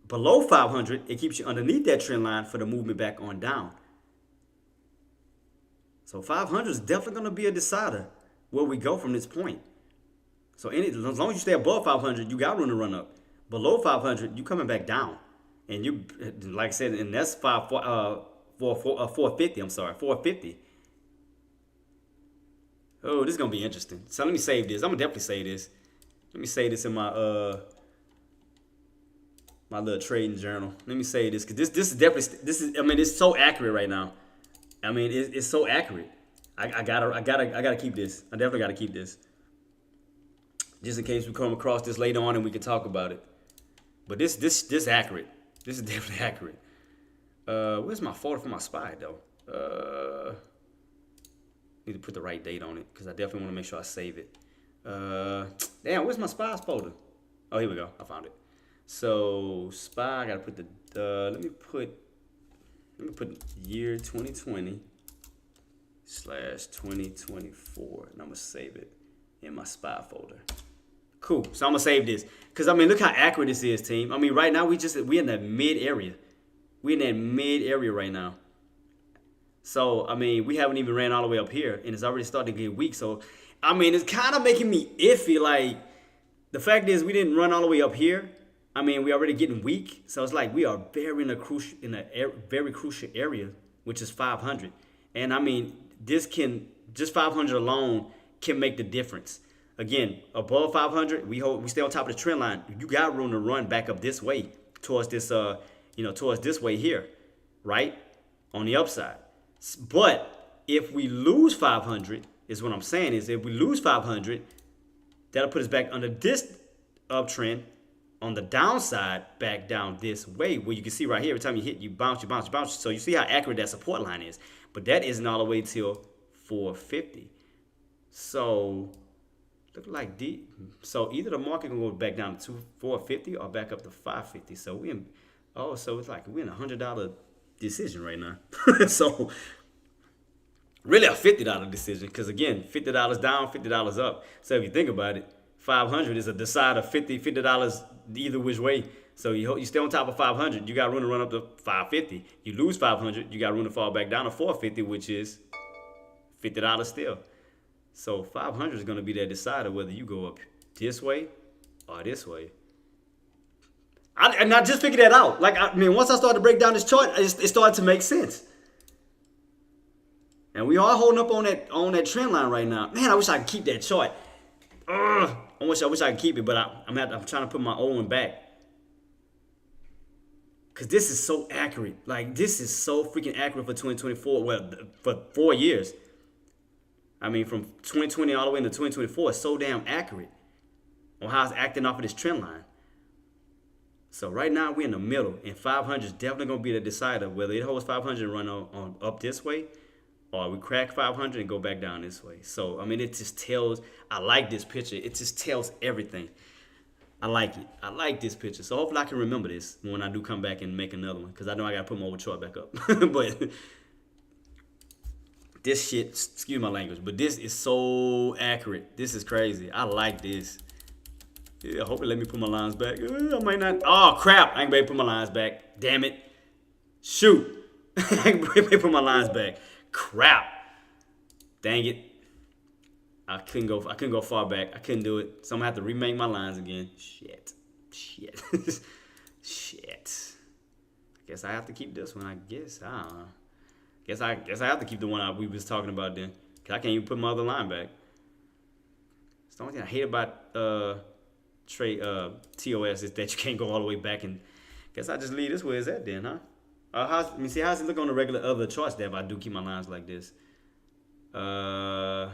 Below 500, it keeps you underneath that trend line for the movement back on down. So 500 is definitely going to be a decider where we go from this point. So as long as you stay above 500, you got room to run up. Below 500, you coming back down, and you, like I said, and that's 450. I'm sorry, 450. Oh, this is gonna be interesting. So let me save this. I'm gonna definitely save this. Let me save this in my my little trading journal. Let me say this, because this is definitely, this is, I mean, it's so accurate right now. I mean, it's so accurate. I gotta keep this. I definitely gotta keep this, just in case we come across this later on and we can talk about it. But this accurate. This is definitely accurate. Where's my folder for my SPY though? Need to put the right date on it, because I definitely want to make sure I save it. Damn, where's my SPYs folder? Oh, here we go. I found it. So SPY, I gotta put the let me put year 2020 / 2024, and I'm gonna save it in my SPY folder. Cool. So I'm gonna save this, because I mean, look how accurate this is, team. I mean, right now we in that mid area. We in that mid area right now. So I mean, we haven't even ran all the way up here, and it's already starting to get weak. So I mean, it's kind of making me iffy. Like, the fact is, we didn't run all the way up here. I mean, we already getting weak, so it's like we are very in a very crucial area, which is 500. And I mean, just 500 alone can make the difference. Again, above 500, we stay on top of the trend line. You got room to run back up this way towards this, towards this way here, right, on the upside. But if we lose 500, is what I'm saying is, if we lose 500, that'll put us back under this uptrend. On the downside, back down this way, where you can see right here, every time you hit, you bounce, you bounce, you bounce. So you see how accurate that support line is. But that isn't all the way till 450. So look like so either the market can go back down to 450 or back up to 550. So so it's like we're in $100 decision right now. So really a $50 decision, because again, $50 down, $50 up. So if you think about it, 500 is a decider, $50 either which way. So you stay on top of 500, you got room to run up to 550. You lose 500, you got room to fall back down to 450, which is $50 still. So 500 is going to be that decider whether you go up this way or this way. And I just figured that out. Like, I mean, once I started to break down this chart, it started to make sense. And we are holding up on that trend line right now. Man, I wish I could keep that chart. I wish I could keep it, but I'm trying to put my own one back, because this is so accurate. Like, this is so freaking accurate for 2024. Well, for 4 years. I mean, from 2020 all the way into 2024, it's so damn accurate on how it's acting off of this trend line. So right now we're in the middle, and 500 is definitely gonna be the decider whether it holds 500 and run on up this way, or we crack 500 and go back down this way. So, I mean, it just tells, I like this picture. It just tells everything. I like it. I like this picture. So hopefully I can remember this when I do come back and make another one, because I know I got to put my old chart back up. But this shit, excuse my language, but this is so accurate. This is crazy. I like this. Yeah, I hope it let me put my lines back. I might not. Oh, crap. I ain't able to put my lines back. Damn it. Shoot. I ain't able to put my lines back. Crap. Dang it. I couldn't go far back. I couldn't do it. So I'm gonna have to remake my lines again. Shit. Shit. I guess I have to keep this one, I guess. I don't know. Guess I have to keep the one we was talking about then. Cause I can't even put my other line back. It's the only thing I hate about TOS is that you can't go all the way back, and guess I just leave this where it's at then, huh? Let me see, how's it look on the regular other charts there if I do keep my lines like this? Let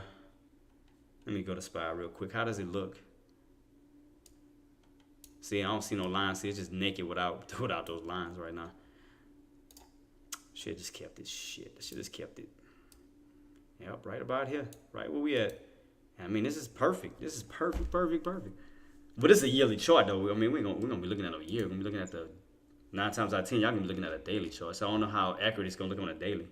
me go to SPY real quick. How does it look? See, I don't see no lines. See, it's just naked without those lines right now. Should just kept it. Shit, should just kept it. Yep, right about here. Right where we at. I mean, this is perfect. This is perfect. But it's a yearly chart, though. I mean, we're gonna be looking at a year. We're gonna be looking at the 9 times out of 10. Y'all gonna be looking at a daily chart. So I don't know how accurate it's gonna look on a daily.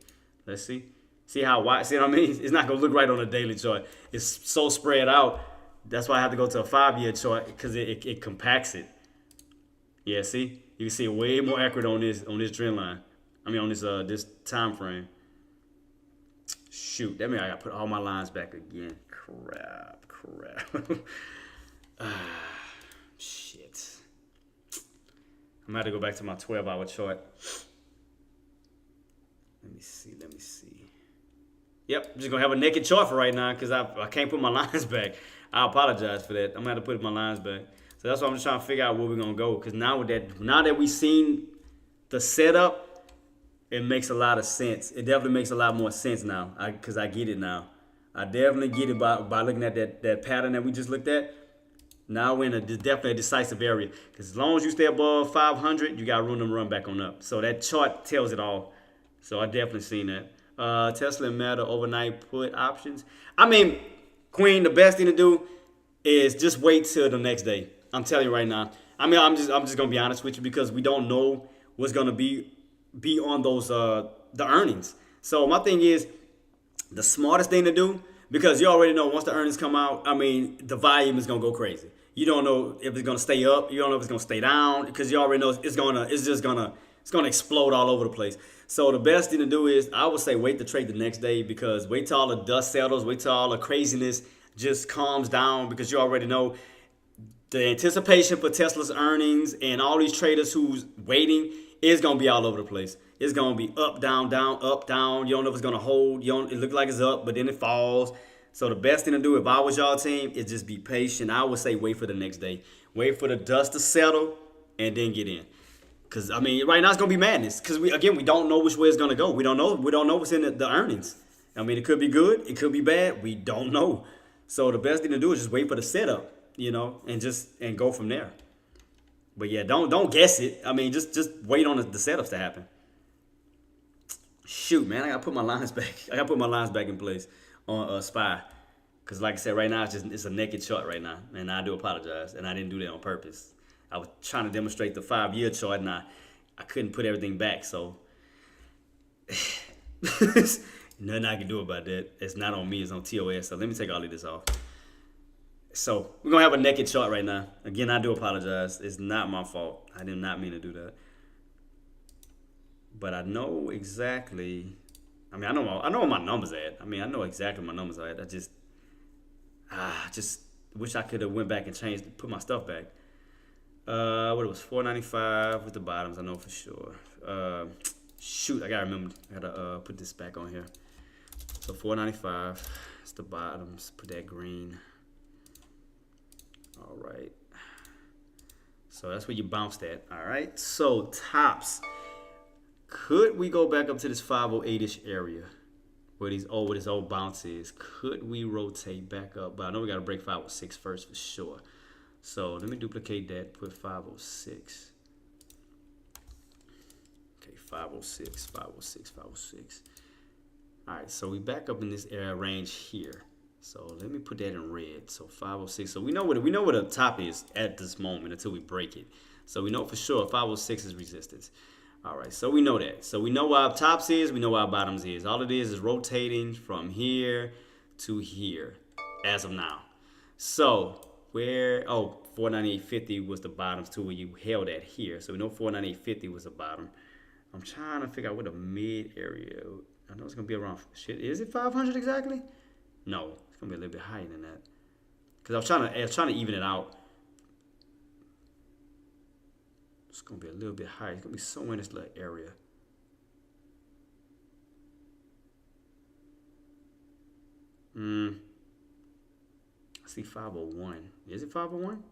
Let's see. See how wide? See what I mean? It's not gonna look right on a daily chart. It's so spread out. That's why I have to go to a 5-year chart because it compacts it. Yeah, see, you can see it way more accurate on this trend line. I mean on this time frame. Shoot, that means I gotta put all my lines back again. Crap. Shit. I'm gonna have to go back to my 12-hour chart. Let me see. Yep, I'm just gonna have a naked chart for right now because I can't put my lines back. I apologize for that. I'm gonna have to put my lines back. So that's why I'm just trying to figure out where we're gonna go. Because now that we've seen the setup, it makes a lot of sense. It definitely makes a lot more sense now. Because I get it now. I definitely get it by looking at that pattern that we just looked at. Now we're in definitely a decisive area. Because as long as you stay above 500, you got room to run back on up. So that chart tells it all. So I definitely seen that. Tesla and Meta overnight put options. I mean, Queen, the best thing to do is just wait till the next day. I'm telling you right now. I mean, I'm just gonna be honest with you because we don't know what's gonna be on those the earnings. So my thing is the smartest thing to do, because you already know once the earnings come out, I mean, the volume is gonna go crazy. You don't know if it's gonna stay up. You don't know if it's gonna stay down because you already know it's gonna explode all over the place. So the best thing to do is I would say wait to trade the next day because wait till all the dust settles, wait till all the craziness just calms down because you already know the anticipation for Tesla's earnings and all these traders who's waiting is gonna be all over the place. It's gonna be up, down, down, up, down. You don't know if it's gonna hold. It looks like it's up, but then it falls. So the best thing to do if I was y'all team is just be patient. I would say wait for the next day. Wait for the dust to settle and then get in. Cause I mean, right now it's gonna be madness. Cause we don't know which way it's gonna go. We don't know what's in the earnings. I mean, it could be good, it could be bad. We don't know. So the best thing to do is just wait for the setup, and go from there. But yeah, don't guess it. I mean, just wait on the setups to happen. Shoot, man, I gotta put my lines back. I gotta put my lines back in place on SPY. Cause like I said, right now it's a naked chart right now, and I do apologize, and I didn't do that on purpose. I was trying to demonstrate the 5-year chart, and I couldn't put everything back, so nothing I can do about that. It's not on me, it's on TOS. So let me take all of this off. So we're gonna have a naked chart right now. Again, I do apologize. It's not my fault. I did not mean to do that. But I know exactly. I mean, I know where my numbers at. I mean, I know exactly where my numbers are at. I just wish I could have went back and put my stuff back. What it was, 495 with the bottoms, I know for sure. Shoot, I gotta remember. I gotta put this back on here. So 495, it's the bottoms. Put that green. All right. So that's where you bounced at. All right. So tops. Could we go back up to this 508-ish area where this old bounce is? Could we rotate back up? But I know we gotta break 506 first for sure. So let me duplicate that, put 506. Okay, 506, 506, 506. All right, so we back up in this area range here. So let me put that in red. So 506. So we know what the top is at this moment until we break it. So we know for sure 506 is resistance. All right, so we know that. So we know where our tops is, we know where our bottoms is. All it is rotating from here to here as of now. So 498.50 was the bottoms too, where you held at here. So we know 498.50 was the bottom. I'm trying to figure out what the mid area. I know it's gonna be around. Shit, is it 500 exactly? No, it's gonna be a little bit higher than that. Cause I was trying to even it out. It's gonna be a little bit higher. It's gonna be somewhere in this little area. I see 501. Is it 501?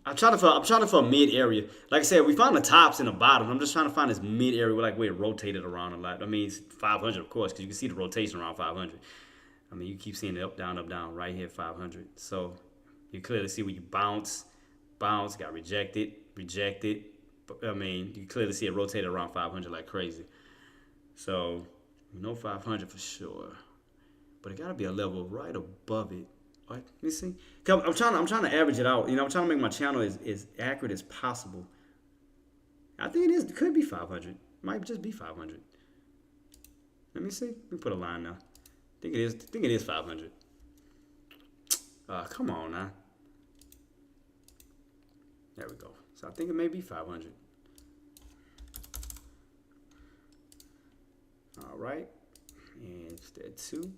I'm trying for a mid area. Like I said, we found the tops and the bottoms. I'm just trying to find this mid area where it rotated around a lot. I mean, it's 500, of course, because you can see the rotation around 500. I mean, you keep seeing it up, down, right here, 500. So you clearly see where you bounce, got rejected. I mean, you clearly see it rotated around 500 like crazy. So we know 500 for sure, but it got to be a level right above it. All right, let me see. I'm trying to average it out. I'm trying to make my channel as accurate as possible. I think it is. It could be 500. Might just be 500. Let me see. Let me put a line now. I think it is. I think it is 500. Come on now. There we go. So I think it may be 500. All right. And it's that 2.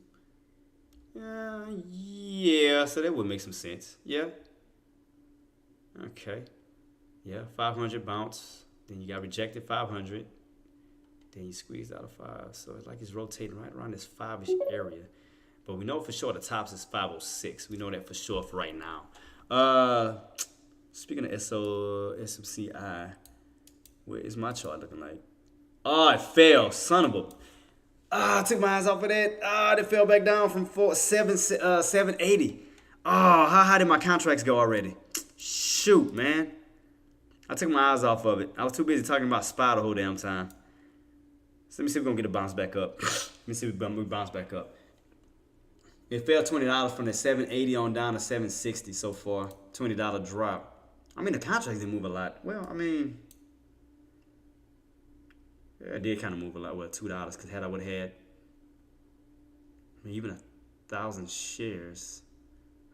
Yeah, so that would make some sense. Yeah. Okay. Yeah, 500 bounce. Then you got rejected 500. Then you squeeze out a 5. So it's like it's rotating right around this 5-ish area. But we know for sure the tops is 506. We know that for sure for right now. Speaking of SMCI, what is my chart looking like? Oh, it fell. Son of a... I took my eyes off of that. It fell back down from 780. How high did my contracts go already? Shoot, man. I took my eyes off of it. I was too busy talking about SPY the whole damn time. So let me see if we're going to get a bounce back up. Let me see if we bounce back up. It fell $20 from the 780 on down to 760 so far. $20 drop. I mean, the contracts didn't move a lot. Well, I mean... Yeah, it did kind of move a lot. Well, $2, because had I would have had, I mean, even 1,000 shares,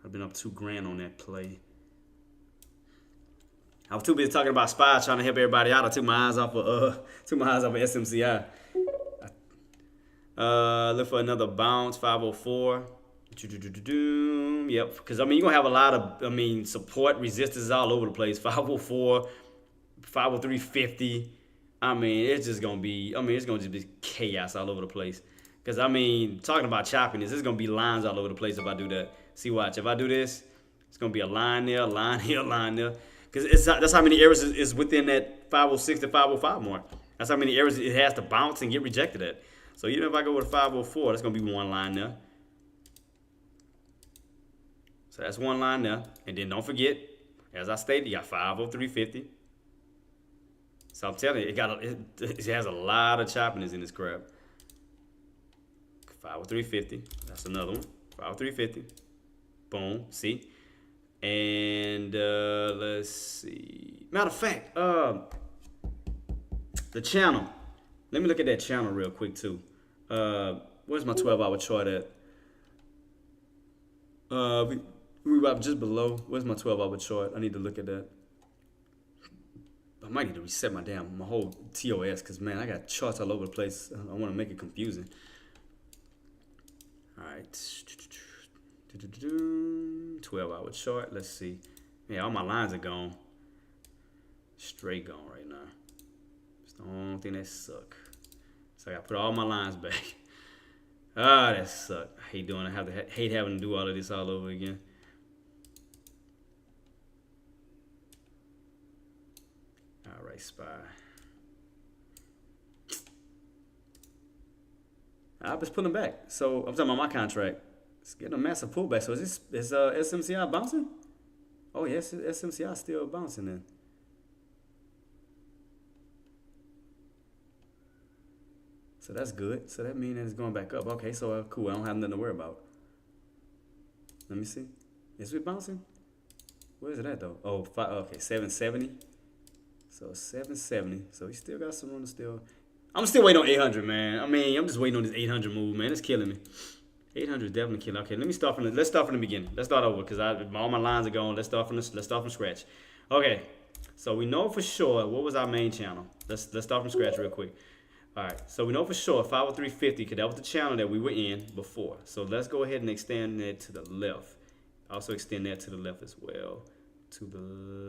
I'd been up $2,000 on that play. I was too busy talking about SPY, trying to help everybody out. I took my eyes off of SMCI. Look for another bounce, 504. Yep, because I mean, you're gonna have a lot of, support resistance all over the place. 504, 503.50. I mean, it's just going to be, it's going to just be chaos all over the place. Because, talking about choppiness, there's going to be lines all over the place if I do that. See, watch. If I do this, it's going to be a line there, a line here, a line there. Because that's how many errors is within that 506 to 505 mark. That's how many errors it has to bounce and get rejected at. So, even if I go with a 504, that's going to be one line there. So, that's one line there. And then don't forget, as I stated, you got 503.50. So I'm telling you, it has a lot of choppiness in this crap. 503.50. That's another one. 503.50. Boom. See? And let's see. Matter of fact, the channel. Let me look at that channel real quick too. Where's my 12-hour chart at? We were just below. Where's my 12-hour chart? I need to look at that. I might need to reset my whole TOS because, man, I got charts all over the place. I want to make it confusing. All right. 12-hour chart. Let's see. Yeah, all my lines are gone. Straight gone right now. It's the only thing that suck. So I got to put all my lines back. That suck. I hate doing it. I hate having to do all of this all over again. SPY. I was pulling back. So I'm talking about my contract. It's getting a massive pullback. So is SMCI bouncing? Oh yes, SMCI still bouncing then. So that's good. So that means it's going back up. Okay, so cool. I don't have nothing to worry about. Let me see. Is it bouncing? Where is it at though? Oh, okay, 770. So 770. So he still got some room to still. I'm still waiting on 800, man. I'm just waiting on this 800 move, man. It's killing me. 800 is definitely killing. Okay, let's start from the beginning. Let's start over because all my lines are going. Let's start from scratch. Okay. So we know for sure what was our main channel. Let's start from scratch real quick. All right. So we know for sure 503.50 because that was the channel that we were in before. So let's go ahead and extend that to the left. Also extend that to the left as well. To the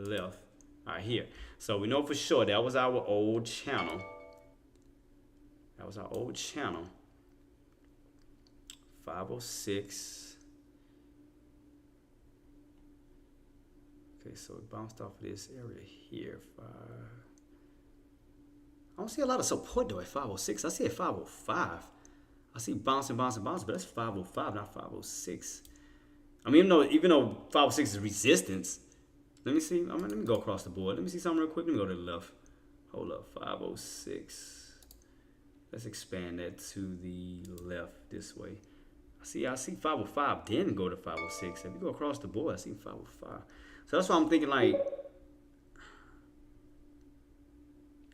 left. All right, here. So we know for sure that was our old channel. That was our old channel. 506. Okay, so it bounced off of this area here. I don't see a lot of support though at 506. I see at 505. I see bouncing, but that's 505, not 506. Even though 506 is resistance. Let me see. Let me go across the board. Let me see something real quick. Let me go to the left. Hold up. 506. Let's expand that to the left this way. I see 505. Then go to 506. If you go across the board, I see 505. So that's why I'm thinking like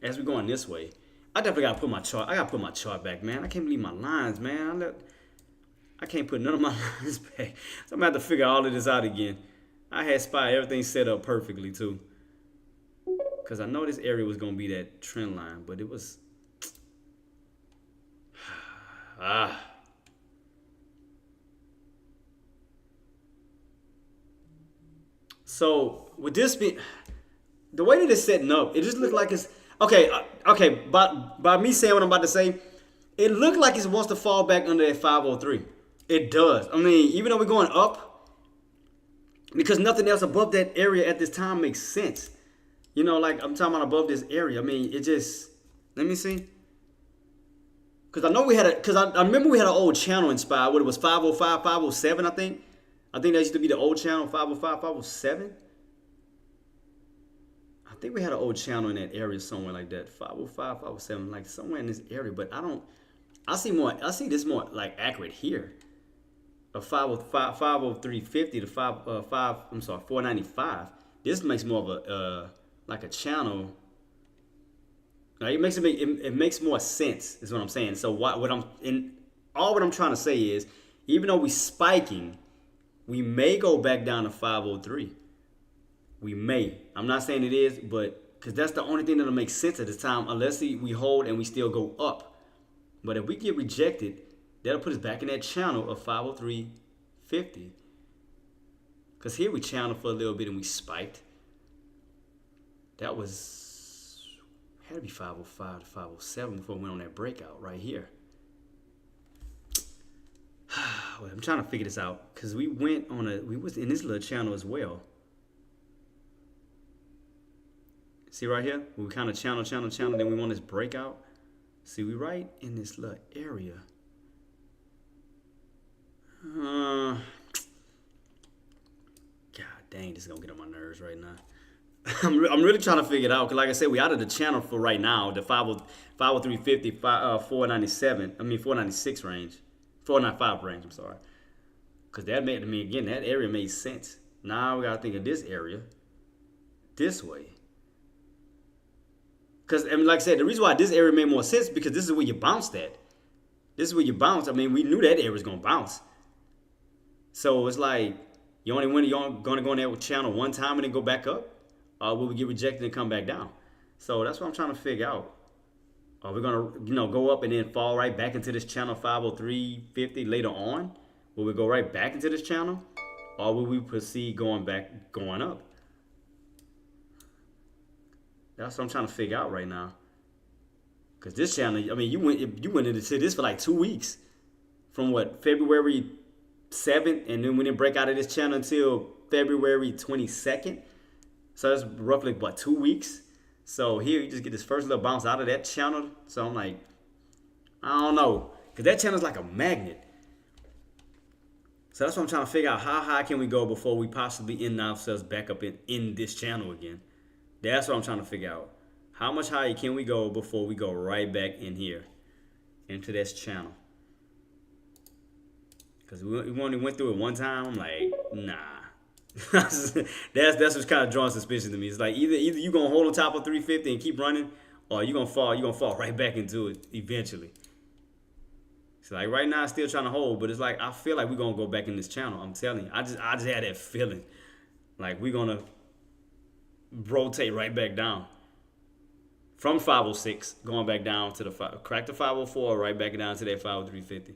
as we're going this way. I definitely gotta put my chart. I gotta put my chart back, man. I can't believe my lines, man. I can't put none of my lines back. So I'm gonna have to figure all of this out again. I had Spy everything set up perfectly too. Cause I know this area was gonna be that trend line, but it was So with this being the way that it's setting up, it just looked like it's okay. Okay, by me saying what I'm about to say, it looked like it wants to fall back under that 503. It does. I mean, even though we're going up, because nothing else above that area at this time makes sense. You know, like I'm talking about above this area. I mean, it just. Let me see. Because I know we had a. Because I remember we had an old channel in Spy. What it was 505, 507, I think. I think that used to be the old channel 505, 507. I think we had an old channel in that area somewhere like that. 505, 507, like somewhere in this area. But I see this more like accurate here. A 505, 503.50 to 495. This makes more of a like a channel. Like it makes more sense, is what I'm saying. So what I'm trying to say is, even though we spiking, we may go back down to 503. We may. I'm not saying it is, but because that's the only thing that'll make sense at this time, unless we hold and we still go up. But if we get rejected, that'll put us back in that channel of 503.50. Because here we channeled for a little bit and we spiked. That had to be 505 to 507 before we went on that breakout right here. Well, I'm trying to figure this out because we was in this little channel as well. See right here? We kind of channel, then we want this breakout. See, we right in this little area. God dang, this is gonna get on my nerves right now. I'm really trying to figure it out because, like I said, we out of the channel for right now. The 503.50, 497. I mean 496 range, 495 range. I'm sorry, because that made again that area made sense. Now we gotta think of this area, this way. Because like I said, the reason why this area made more sense because this is where you bounced at. This is where you bounce. I mean, we knew that area was gonna bounce. So it's like you're gonna go in there with channel one time and then go back up. Will we get rejected and come back down? So that's what I'm trying to figure out. Are we gonna go up and then fall right back into this channel 503.50 later on? Will we go right back into this channel, or will we proceed going up? That's what I'm trying to figure out right now. Cause this channel, I mean, you went into this for like 2 weeks, from February 7th, and then we didn't break out of this channel until February 22nd. So that's roughly 2 weeks. So here you just get this first little bounce out of that channel. So I'm like, I don't know, because that channel is like a magnet. So that's what I'm trying to figure out. How high can we go before we possibly end ourselves back up in this channel again? That's what I'm trying to figure out. How much higher can we go before we go right back in here into this channel? Because we only went through it one time. I'm like, nah. that's what's kind of drawing suspicion to me. It's like either you gonna hold on top of 350 and keep running, or you gonna fall right back into it eventually. So like right now, I'm still trying to hold, but it's like I feel like we're gonna go back in this channel. I'm telling you, I just had that feeling, like we're gonna rotate right back down from 506, going back down to crack the 504, right back down to that 503.50.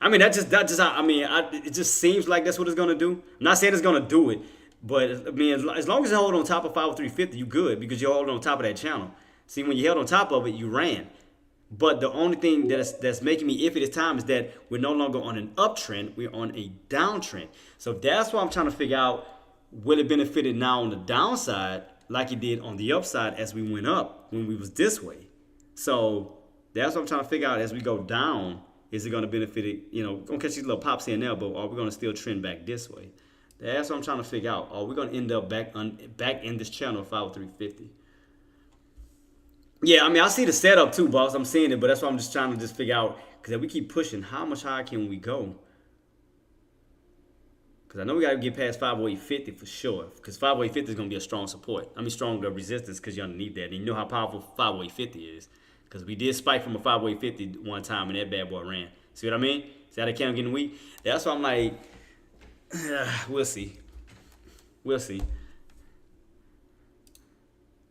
I mean, it just seems like that's what it's gonna do. I'm not saying it's gonna do it, but I mean, as long as you hold on top of 503.50, you good because you're holding on top of that channel. See, when you held on top of it, you ran. But the only thing that's making me iffy this time is that we're no longer on an uptrend, we're on a downtrend. So that's why I'm trying to figure out, will it benefit it now on the downside like it did on the upside as we went up when we was this way? So that's what I'm trying to figure out as we go down. Is it going to benefit it? Gonna catch these little pops here and there, but are we going to still trend back this way? That's what I'm trying to figure out. Are we going to end up back in this channel 503.50? Yeah, I mean, I see the setup too, boss. I'm seeing it, but that's why I'm just trying to figure out, because if we keep pushing, how much higher can we go? Because I know we got to get past 50850 for sure. Because 50850 is going to be a strong support. I mean, strong resistance because you underneath that. And you know how powerful 50850 is. Because we did spike from a 50850 one time and that bad boy ran. See what I mean? See how that candle getting weak? That's why I'm like, we'll see. We'll see.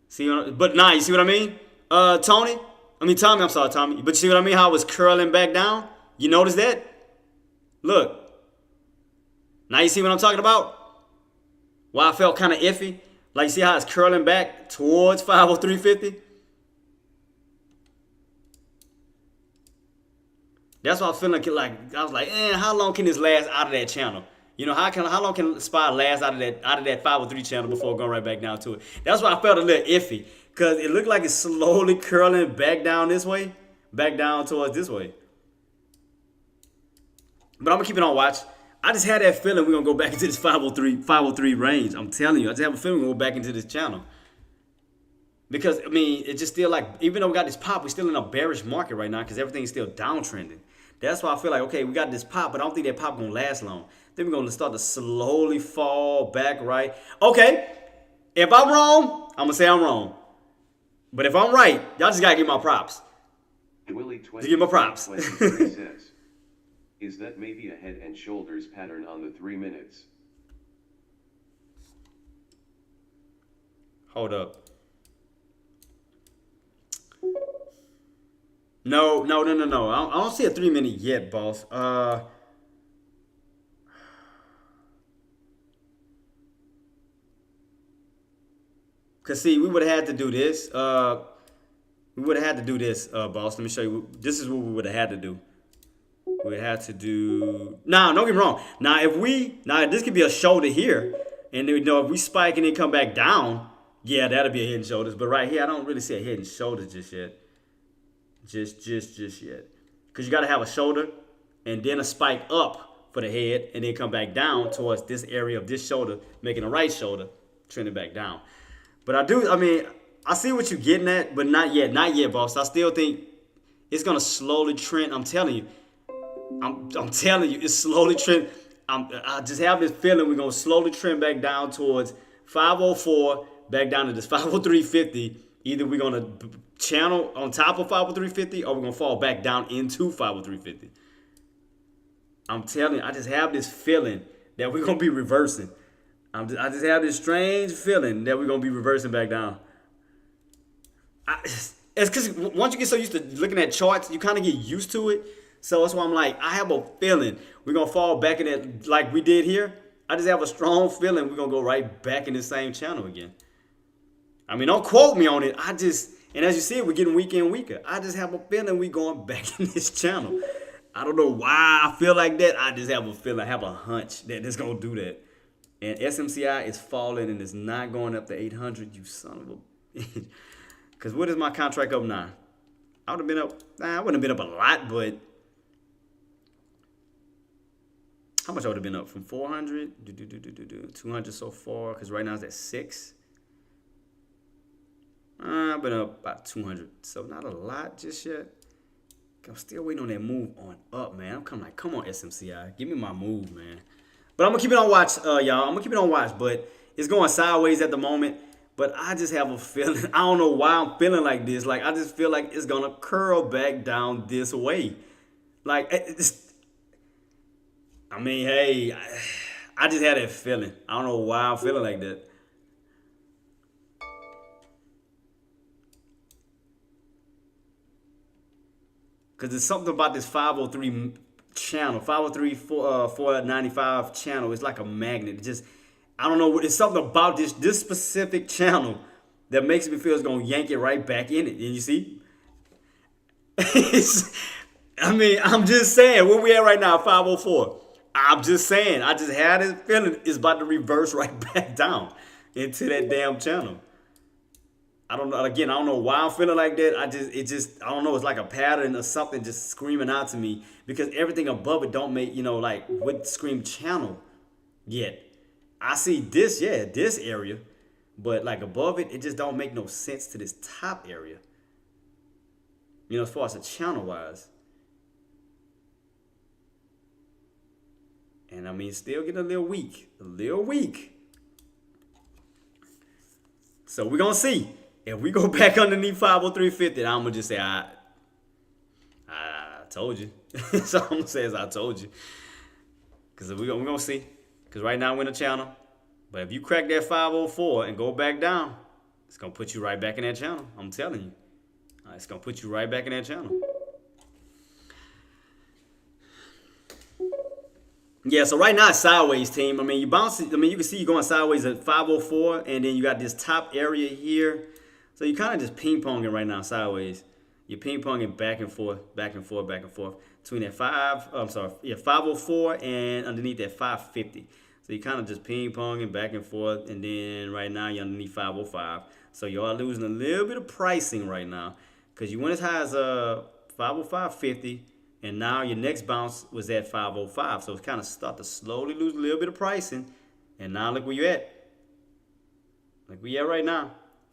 See, but nah, you see what I mean? Tommy, I'm sorry, Tommy. But you see what I mean? How it was curling back down? You notice that? Look. Now you see what I'm talking about? Why I felt kind of iffy? Like, see how it's curling back towards 503.50? That's why I was feeling like I was like, how long can this last out of that channel? You know, how long can SPY last out of that 503 channel before going right back down to it? That's why I felt a little iffy. Because it looked like it's slowly curling back down this way. Back down towards this way. But I'm going to keep it on watch. I just had that feeling we're going to go back into this 503 range. I'm telling you. I just have a feeling we're going to go back into this channel. Because, I mean, it's just still like, even though we got this pop, we're still in a bearish market right now because everything's still downtrending. That's why I feel like, okay, we got this pop, but I don't think that pop going to last long. Then we're going to start to slowly fall back, right? Okay, if I'm wrong, I'm going to say I'm wrong. But if I'm right, y'all just got to give my props. Just give my props. Says, is that maybe a head and shoulders pattern on the 3 minutes? Hold up. No. I don't see a 3 minute yet, boss. Cause see, we would have had to do this. Boss. Let me show you. This is what we would have had to do. We had to do. Nah, don't get me wrong. Now, if this could be a shoulder here, and if we spike and then come back down, yeah, that'll be a head and shoulders. But right here, I don't really see a head and shoulders just yet. Just yet. Because you got to have a shoulder and then a spike up for the head and then come back down towards this area of this shoulder, making a right shoulder, trending back down. But I see what you're getting at, but not yet, boss. I still think it's going to slowly trend. I'm telling you, it's slowly trend. I just have this feeling we're going to slowly trend back down towards 504, back down to this 503.50. Either we're going to channel on top of 503.50 or we're going to fall back down into 503.50. I'm telling you, I just have this feeling that we're going to be reversing. I just have this strange feeling that we're going to be reversing back down. It's because once you get so used to looking at charts, you kind of get used to it. So that's why I'm like, I have a feeling we're going to fall back in it like we did here. I just have a strong feeling we're going to go right back in the same channel again. I mean, don't quote me on it. And as you see, we're getting weaker and weaker. I just have a feeling we're going back in this channel. I don't know why I feel like that. I just have a feeling, I have a hunch that it's going to do that. And SMCI is falling and it's not going up to 800, you son of a bitch. Because what is my contract up now? I would have been up, I wouldn't have been up a lot, but how much I would have been up? From 400, 200 so far, because right now it's at 6. I've been up about 200, so not a lot just yet. I'm still waiting on that move on up, man. I'm kind of like, come on, SMCI. Give me my move, man. But I'm going to keep it on watch, y'all. I'm going to keep it on watch, but it's going sideways at the moment. But I just have a feeling. I don't know why I'm feeling like this. Like, I just feel like it's going to curl back down this way. Like, hey, I just had that feeling. I don't know why I'm feeling like that. Because there's something about this 503 channel, 503 495 channel. It's like a magnet. It just, I don't know. It's something about this specific channel that makes me feel it's going to yank it right back in it. And you see? I'm just saying, where we at right now, 504. I'm just saying, I just had this feeling it's about to reverse right back down into that damn channel. I don't know. Again, I don't know why I'm feeling like that. I don't know. It's like a pattern or something just screaming out to me because everything above it don't make, like with scream channel yet. I see this area, but like above it, it just don't make no sense to this top area. As far as the channel wise. And I mean, still getting a little weak. A little weak. So we're going to see. If we go back underneath 503.50, I'm going to just say, I told you. So I'm going to say is I told you. Because we're going to see. Because right now we're in the channel. But if you crack that 504 and go back down, it's going to put you right back in that channel. I'm telling you. It's going to put you right back in that channel. Yeah, so right now it's sideways, team. I mean, you bounce. I mean, you can see you're going sideways at 504, and then you got this top area here. So you kind of just ping-ponging right now sideways. You're ping-ponging back and forth, back and forth, back and forth between that 504 and underneath that 550. So you kind of just ping-ponging back and forth, and then right now you're underneath 505. So you are losing a little bit of pricing right now because you went as high as 505.50. And now your next bounce was at 505. So it's kind of start to slowly lose a little bit of pricing. And now look where you're at. Like we at right now.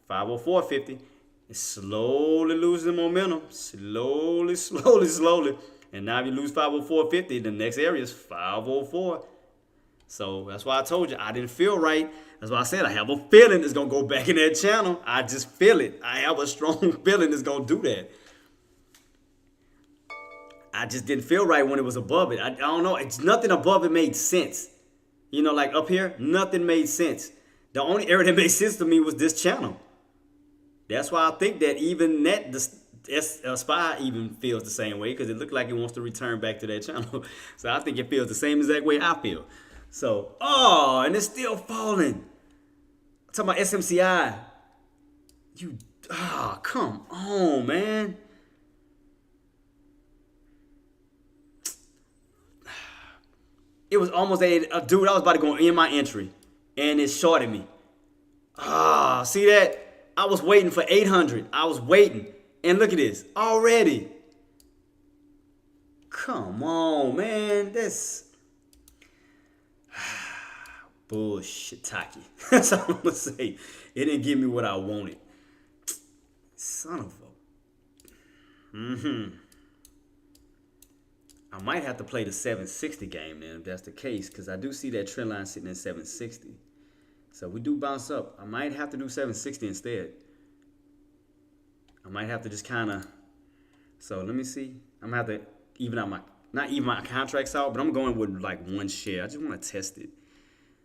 504.50. It's slowly losing momentum. Slowly, slowly, slowly. And now if you lose 504.50, the next area is 504. So that's why I told you I didn't feel right. That's why I said I have a feeling it's going to go back in that channel. I just feel it. I have a strong feeling it's going to do that. I just didn't feel right when it was above it. I don't know. It's nothing above it made sense. You know, like up here, nothing made sense. The only area that made sense to me was this channel. That's why I think that even the SPY even feels the same way because it looked like it wants to return back to that channel. So I think it feels the same exact way I feel. So, and it's still falling. I'm talking about SMCI. Come on, man. It was almost dude, I was about to go in my entry, and it shorted me. See that? I was waiting for 800. I was waiting, and look at this already. Come on, man. This bullshit, Taki. That's all I'm gonna say. It didn't give me what I wanted. Son of a. I might have to play the 760 game then if that's the case because I do see that trend line sitting at 760. So we do bounce up. I might have to do 760 instead. I might have to just kind of. So let me see. I'm going to have to even out not even my contracts out, but I'm going with like one share. I just want to test it.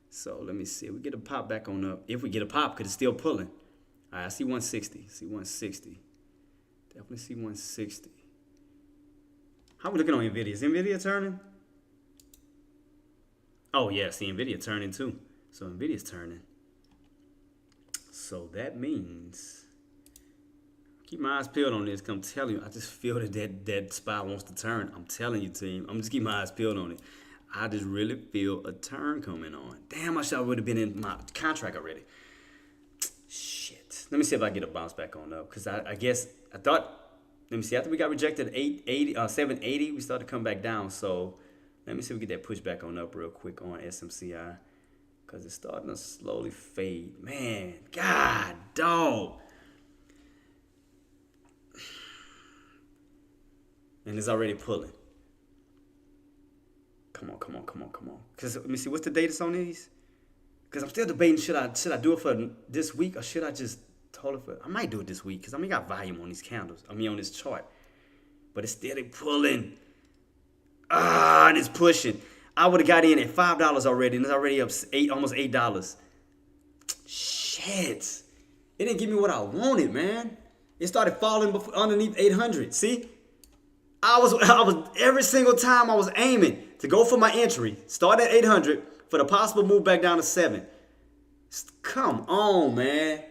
So let me see. We get a pop back on up. If we get a pop, because it's still pulling. All right, I see 160. See 160. Definitely see 160. How we looking on NVIDIA? Is NVIDIA turning? Oh, yeah. See, NVIDIA turning too. So NVIDIA's turning. So that means... Keep my eyes peeled on this because I'm telling you, I just feel that spot wants to turn. I'm telling you, team. I'm just keeping my eyes peeled on it. I just really feel a turn coming on. Damn, I should have already been in my contract already. Shit. Let me see if I get a bounce back on up because I guess I thought... Let me see. After we got rejected at 780, we started to come back down. So let me see if we get that push back on up real quick on SMCI because it's starting to slowly fade. Man, God, dog. And it's already pulling. Come on. Because let me see. What's the data on these? Because I'm still debating should I do it for this week or should I just hold it for? I might do it this week because I mean got volume on these candles. I mean on this chart, but it's steady pulling. And it's pushing. I would have got in at $5 already, and it's already up almost $8. Shit! It didn't give me what I wanted, man. It started falling underneath 800. See, I was every single time I was aiming to go for my entry. Start at 800 for the possible move back down to 7. Come on, man.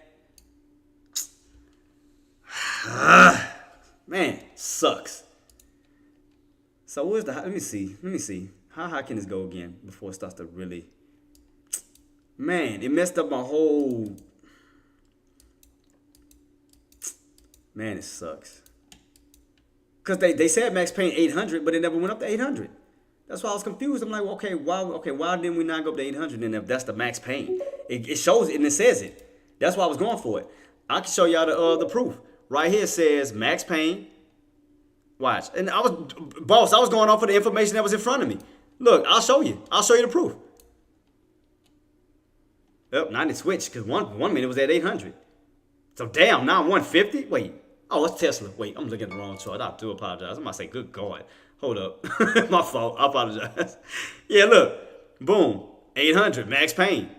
Man, sucks. So where's the? Let me see. How high can this go again before it starts to really? Man, it messed up my whole. Man, it sucks. Cause they said max paying 800, but it never went up to 800. That's why I was confused. I'm like, okay, why didn't we not go up to 800? And if that's the max paying, it shows it and it says it. That's why I was going for it. I can show y'all the proof. Right here says max pain. Watch. And I was going off of the information that was in front of me. Look, I'll show you. I'll show you the proof. Yep, now it switched because one minute was at 800. So damn, now I'm 150. Wait, oh, it's Tesla. Wait, I'm looking at the wrong chart. I do apologize. I'm about to say, good God, hold up, my fault. I apologize. Yeah, look, boom, 800, max pain.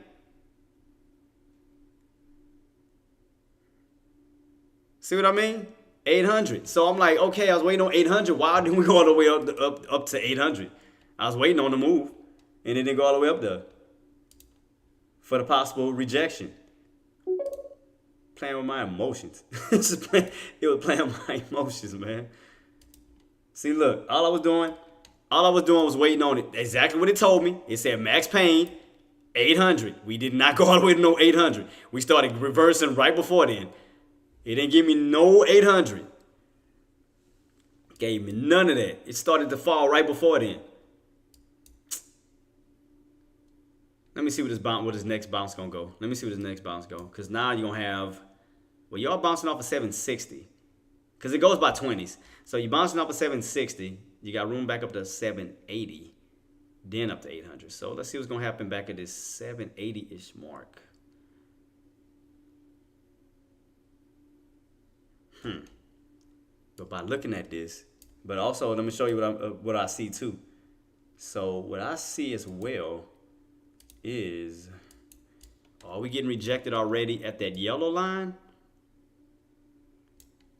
See what I mean? 800. So I'm like, okay, I was waiting on 800. Why didn't we go all the way up to 800? I was waiting on the move, and it didn't go all the way up there for the possible rejection. Playing with my emotions. It was playing with my emotions, man. See, look, all I was doing was waiting on it. Exactly what it told me. It said max pain, 800. We did not go all the way to no 800. We started reversing right before then. It didn't give me no 800. Gave me none of that. It started to fall right before then. Let me see what this next bounce gonna go. Let me see where this next bounce go. Because now you're gonna have, well, y'all bouncing off of 760. Because it goes by 20s. So you're bouncing off of 760. You got room back up to 780. Then up to 800. So let's see what's gonna happen back at this 780-ish mark. But by looking at this, but also let me show you what I see too. So what I see as well is, are we getting rejected already at that yellow line?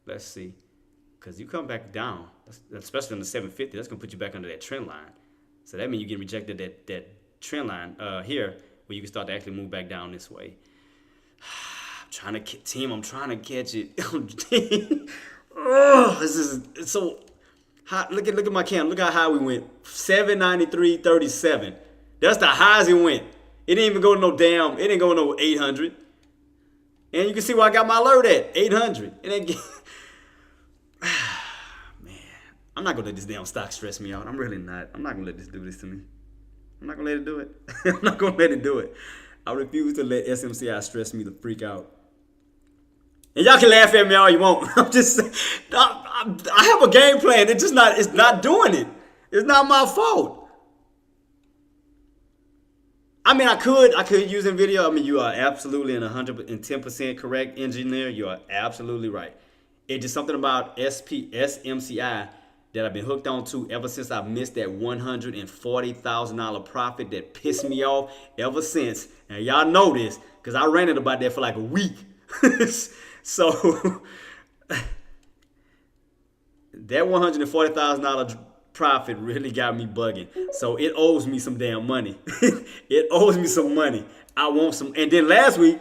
Let's see, because you come back down, especially on the 750, that's gonna put you back under that trend line. So that means you get rejected at that trend line here, where you can start to actually move back down this way. I'm trying to catch it. Oh, this is, it's so hot. Look at my cam. Look how high we went. 793.37. That's the highest it went. It didn't even go to no damn. It didn't go to no 800. And you can see where I got my alert at 800. And then, man, I'm not gonna let this damn stock stress me out. I'm really not. I'm not gonna let this do this to me. I'm not gonna let it do it. I'm not gonna let it do it. I refuse to let SMCI stress me the freak out. And y'all can laugh at me all you want. I have a game plan. It's not doing it. It's not my fault. I mean, I could use NVIDIA. I mean, you are absolutely 110% correct, engineer. You are absolutely right. It's just something about SMCI that I've been hooked on to ever since I missed that $140,000 profit that pissed me off ever since. And y'all know this because I ranted about that for like a week. So that $140,000 profit really got me bugging. So it owes me some damn money. It owes me some money. I want some. And then last week,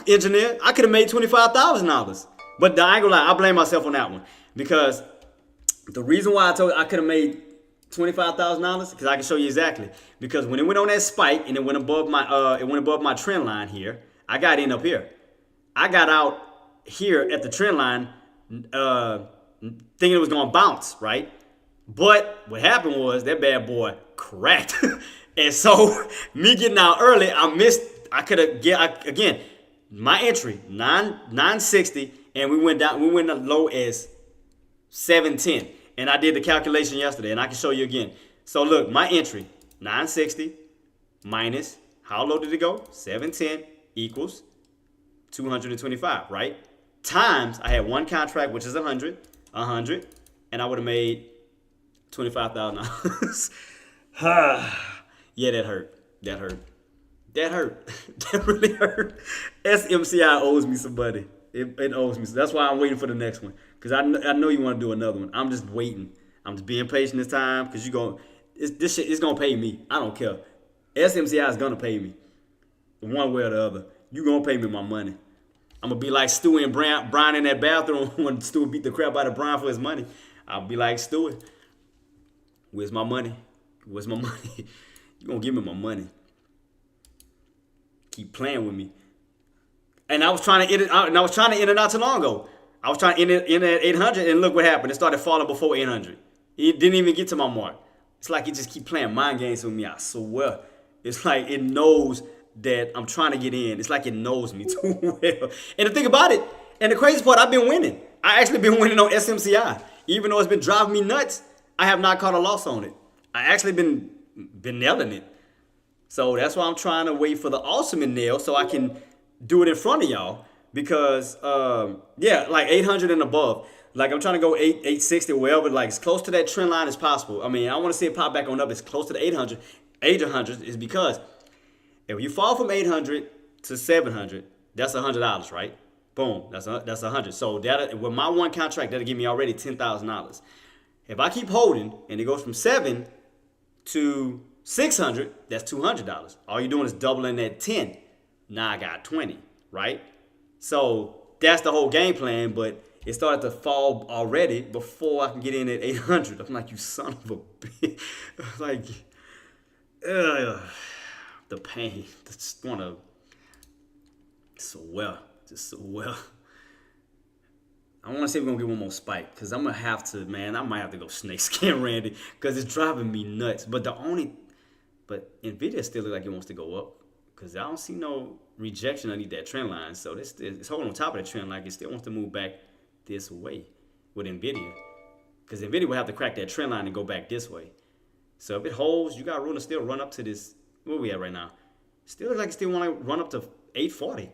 engineer, I could have made $25,000. But I ain't gonna lie, I blame myself on that one. Because the reason why I told you I could have made $25,000, because I can show you exactly. Because when it went on that spike and it went above my trend line here, I got in up here. I got out here at the trend line, thinking it was gonna bounce, right? But what happened was that bad boy cracked, and so me getting out early, I missed. I could have again my entry 960, and we went down. We went as low as 710. And I did the calculation yesterday, and I can show you again. So look, my entry, 960 minus, how low did it go? 710 equals 225, right? Times, I had one contract, which is 100, and I would have made $25,000. Yeah, that hurt. That really hurt. SMCI owes me some money. It owes me. So that's why I'm waiting for the next one. Because I know you want to do another one. I'm just waiting. I'm just being patient this time. Because this shit is going to pay me. I don't care. SMCI is going to pay me. One way or the other. You going to pay me my money. I'm going to be like Stewie and Brian in that bathroom when Stewie beat the crap out of Brian for his money. I'll be like, Stewie, where's my money? Where's my money? You going to give me my money. Keep playing with me. And I was trying to end it not too long ago. I was trying to end it at 800, and look what happened. It started falling before 800. It didn't even get to my mark. It's like it just keep playing mind games with me. I swear. It's like it knows that I'm trying to get in. It's like it knows me too well. And the thing about it, and the crazy part, I've been winning. I actually been winning on SMCI. Even though it's been driving me nuts, I have not caught a loss on it. I actually been nailing it. So that's why I'm trying to wait for the ultimate nail so I can do it in front of y'all. Because yeah, like 800 and above. Like I'm trying to go 860 or wherever, like as close to that trend line as possible. I mean, I want to see it pop back on up as close to the 800. 800 is because if you fall from 800 to 700, that's $100, right? Boom, that's 100. So that with my one contract, that'll give me already $10,000. If I keep holding and it goes from 7 to 600, that's $200. All you're doing is doubling that 10. Now I got 20, right? So that's the whole game plan, but it started to fall already before I can get in at 800. I'm like, you son of a bitch. Like, the pain. Just want to, just so well. I want to say we're going to get one more spike because I'm going to have to, man, I might have to go snake skin Randy because it's driving me nuts. But NVIDIA still looks like it wants to go up because I don't see no rejection underneath that trend line. So it's holding on top of the trend line. It still wants to move back this way with NVIDIA because NVIDIA will have to crack that trend line and go back this way. So if it holds, you got room to still run up to this. Where we at right now? Still looks like it still want to run up to 840.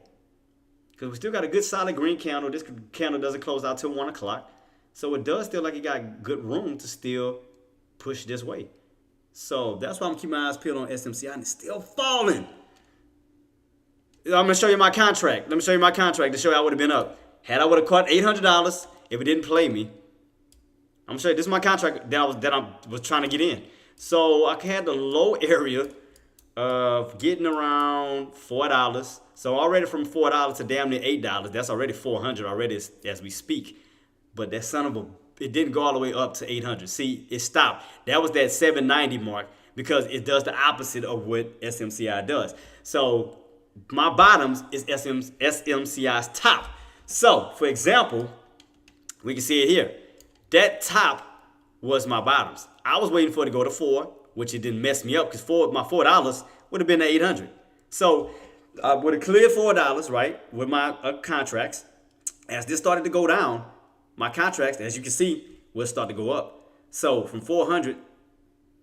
Because we still got a good solid green candle. This candle doesn't close out till 1 o'clock. So it does feel like it got good room to still push this way. So that's why I'm keeping my eyes peeled on SMCI and it's still falling. I'm going to show you my contract. Let me show you my contract to show you I would have been up. Had I would have caught $800 if it didn't play me. I'm going to show you. This is my contract that I was trying to get in. So I had the low area of getting around $4. So already from $4 to damn near $8, that's already $400 already as we speak. But that son of a, it didn't go all the way up to 800. See, it stopped. That was that 790 mark because it does the opposite of what SMCI does. So my bottoms is SMCI's top. So for example, we can see it here. That top was my bottoms. I was waiting for it to go to 4, which it didn't mess me up because my $4 would have been at 800. So I would have cleared $4, right, with my contracts. As this started to go down, my contracts, as you can see, will start to go up. So from from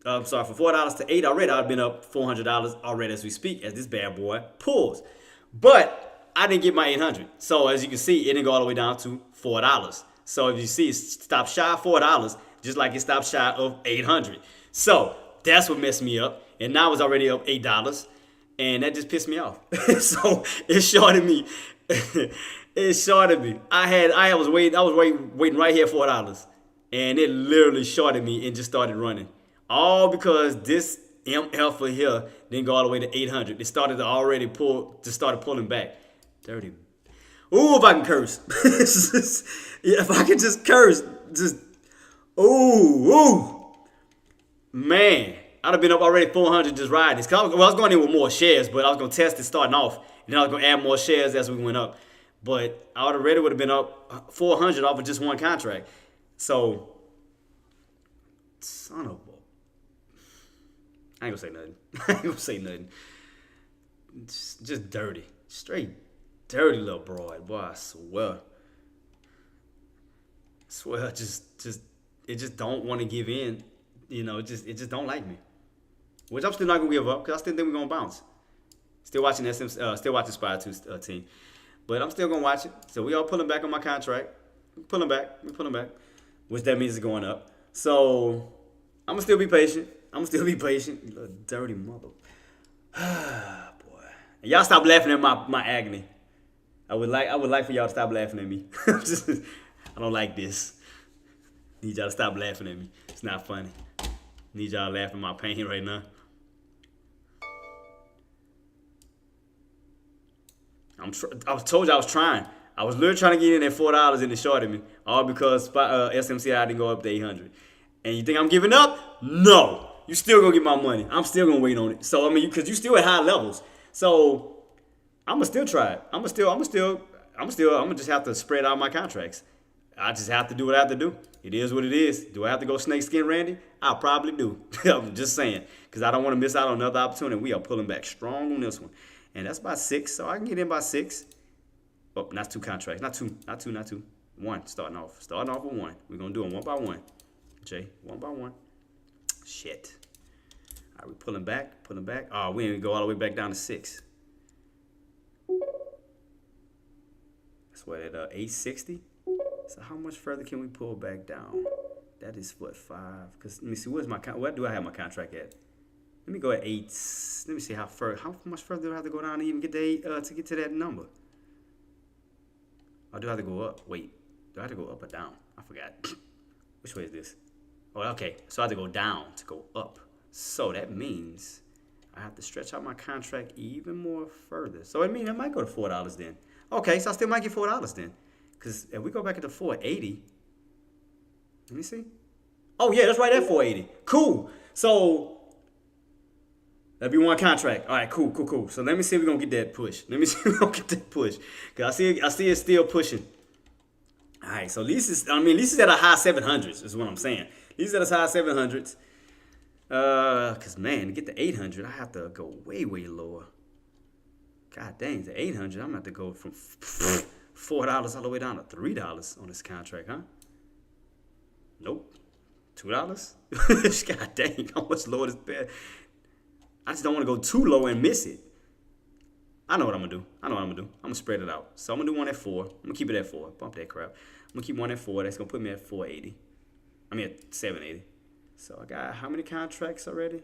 $4 to 8 already, I've been up $400 already as we speak, as this bad boy pulls. But I didn't get my 800. So as you can see, it didn't go all the way down to $4. So if you see, it stopped shy of $4, just like it stopped shy of 800. So that's what messed me up. And now it's already up $8. And that just pissed me off. So it shorted me. It shorted me. I was waiting right here for $4. And it literally shorted me and just started running. All because this alpha here didn't go all the way to 800. It started to already started pulling back. Dirty. Ooh, if I can curse. Yeah, if I could just curse. Just, ooh. Man. I'd have been up already 400 just riding this. I was going in with more shares, but I was going to test it starting off. And then I was going to add more shares as we went up. But I already would have been up 400 off of just one contract. So, son of a... I ain't going to say nothing. I ain't going to say nothing. Just dirty. Straight dirty little broad. Boy, I swear. It just don't want to give in. You know, it just don't like me. Which I'm still not gonna give up because I still think we're gonna bounce. Still watching still watching Spy 2 team, but I'm still gonna watch it. So we all pulling back on my contract. We're pulling back, which that means it's going up. So I'm gonna still be patient. You little dirty mother. Boy, and y'all stop laughing at my agony. I would like for y'all to stop laughing at me. I don't like this. Need y'all to stop laughing at me. It's not funny. Need y'all laughing at my pain right now. I told you I was trying. I was literally trying to get in at $4 and it shorted me. All because SMCI didn't go up to 800. And you think I'm giving up? No. You still gonna get my money. I'm still gonna wait on it. So I mean, because you still at high levels. So I'm gonna still try it. I'm gonna just have to spread out my contracts. I just have to do what I have to do. It is what it is. Do I have to go snake skin Randy? I probably do. I'm just saying. Because I don't want to miss out on another opportunity. We are pulling back strong on this one. And that's about 6. So I can get in by 6. Oh, not 2 contracts. Not two. One, starting off with one. We're gonna do them one by one. Jay, one by one. Shit. All right, we pulling back. Oh, we didn't go all the way back down to 6. That's what, at 860? So how much further can we pull back down? That is what, 5? Because let me see, what do I have my contract at? Let me go at 8. Let me see how much further do I have to go down to even get to 8 to get to that number? Or do I have to go up? Wait, do I have to go up or down? I forgot. Which way is this? Oh, okay. So I have to go down to go up. So that means I have to stretch out my contract even more further. So I mean, I might go to $4 then. Okay, so I still might get $4 then. Because if we go back to 480, let me see. Oh, yeah, that's right at 480. Cool. So that'd be one contract. All right, cool. So let me see if we're going to get that push. Because I see it still pushing. All right, so at least it's at a high 700s is what I'm saying. At least at a high 700s. Because, man, to get to 800, I have to go way, way lower. God dang, to 800, I'm going to have to go from $4 all the way down to $3 on this contract, huh? Nope. $2? God dang, how much lower is bad? I just don't want to go too low and miss it. I know what I'm going to do. I'm going to spread it out. So I'm going to do one at 4. I'm going to keep it at 4. Bump that crap. I'm going to keep one at 4. That's going to put me at 480. At 780. So I got how many contracts already?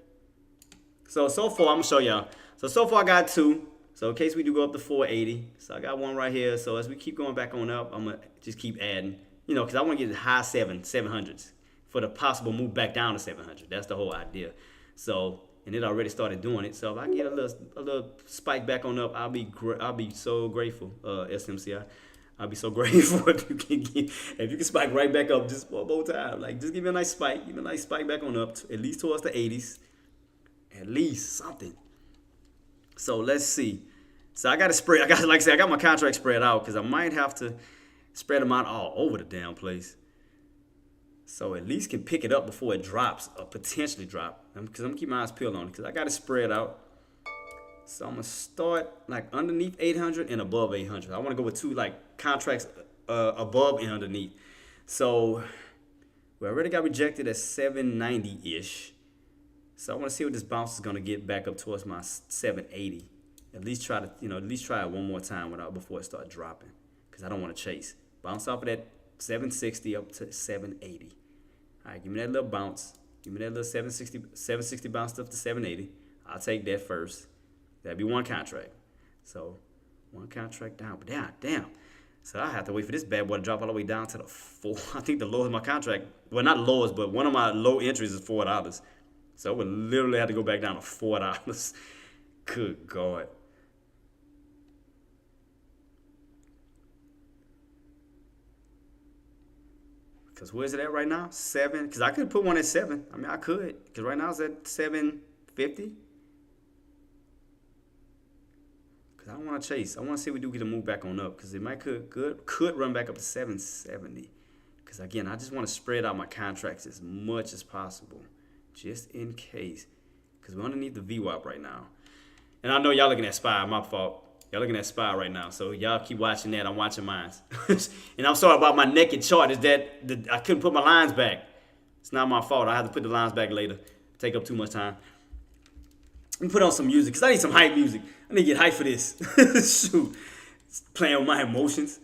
So far, I'm going to show y'all. So far I got 2. So in case we do go up to 480. So I got one right here. So as we keep going back on up, I'm going to just keep adding. Because I want to get high 700s for the possible move back down to 700. That's the whole idea. So, and it already started doing it. So if I get a little spike back on up, I'll be so grateful, SMCI. I'll be so grateful if you can spike right back up just one more time. Like, just give me a nice spike. Give me a nice spike back on up, at least towards the 80s. At least something. So let's see. So I got my contract spread out because I might have to spread them out all over the damn place. So at least can pick it up before it drops or potentially drop. Because I'm going to keep my eyes peeled on it because I got it spread out. So I'm going to start like underneath 800 and above 800. I want to go with 2 like contracts above and underneath. So we already got rejected at 790-ish. So I want to see what this bounce is going to get back up towards my 780. At least try it one more time before it starts dropping. Because I don't want to chase. Bounce off of that 760 up to 780. All right, give me that little bounce. Give me that little 760 bounce up to 780. I'll take that first. That'd be one contract. So one contract down. But damn. So I have to wait for this bad boy to drop all the way down to the 4. I think the lowest of my contract, well, not lowest, but one of my low entries is $4. So I would literally have to go back down to $4. Good God. Because where's it at right now? 7. Because I could put one at 7. I could. Because right now it's at 750. Because I don't want to chase. I want to see if we do get a move back on up. Because it could run back up to 770. Because again, I just want to spread out my contracts as much as possible. Just in case. Because we're underneath the VWAP right now. And I know y'all looking at SPY. My fault. Y'all looking at SPY right now. So y'all keep watching that. I'm watching mine. And I'm sorry about my naked chart. Is that I couldn't put my lines back. It's not my fault. I have to put the lines back later. Take up too much time. Let me put on some music. Because I need some hype music. I need to get hype for this. Shoot. It's playing with my emotions.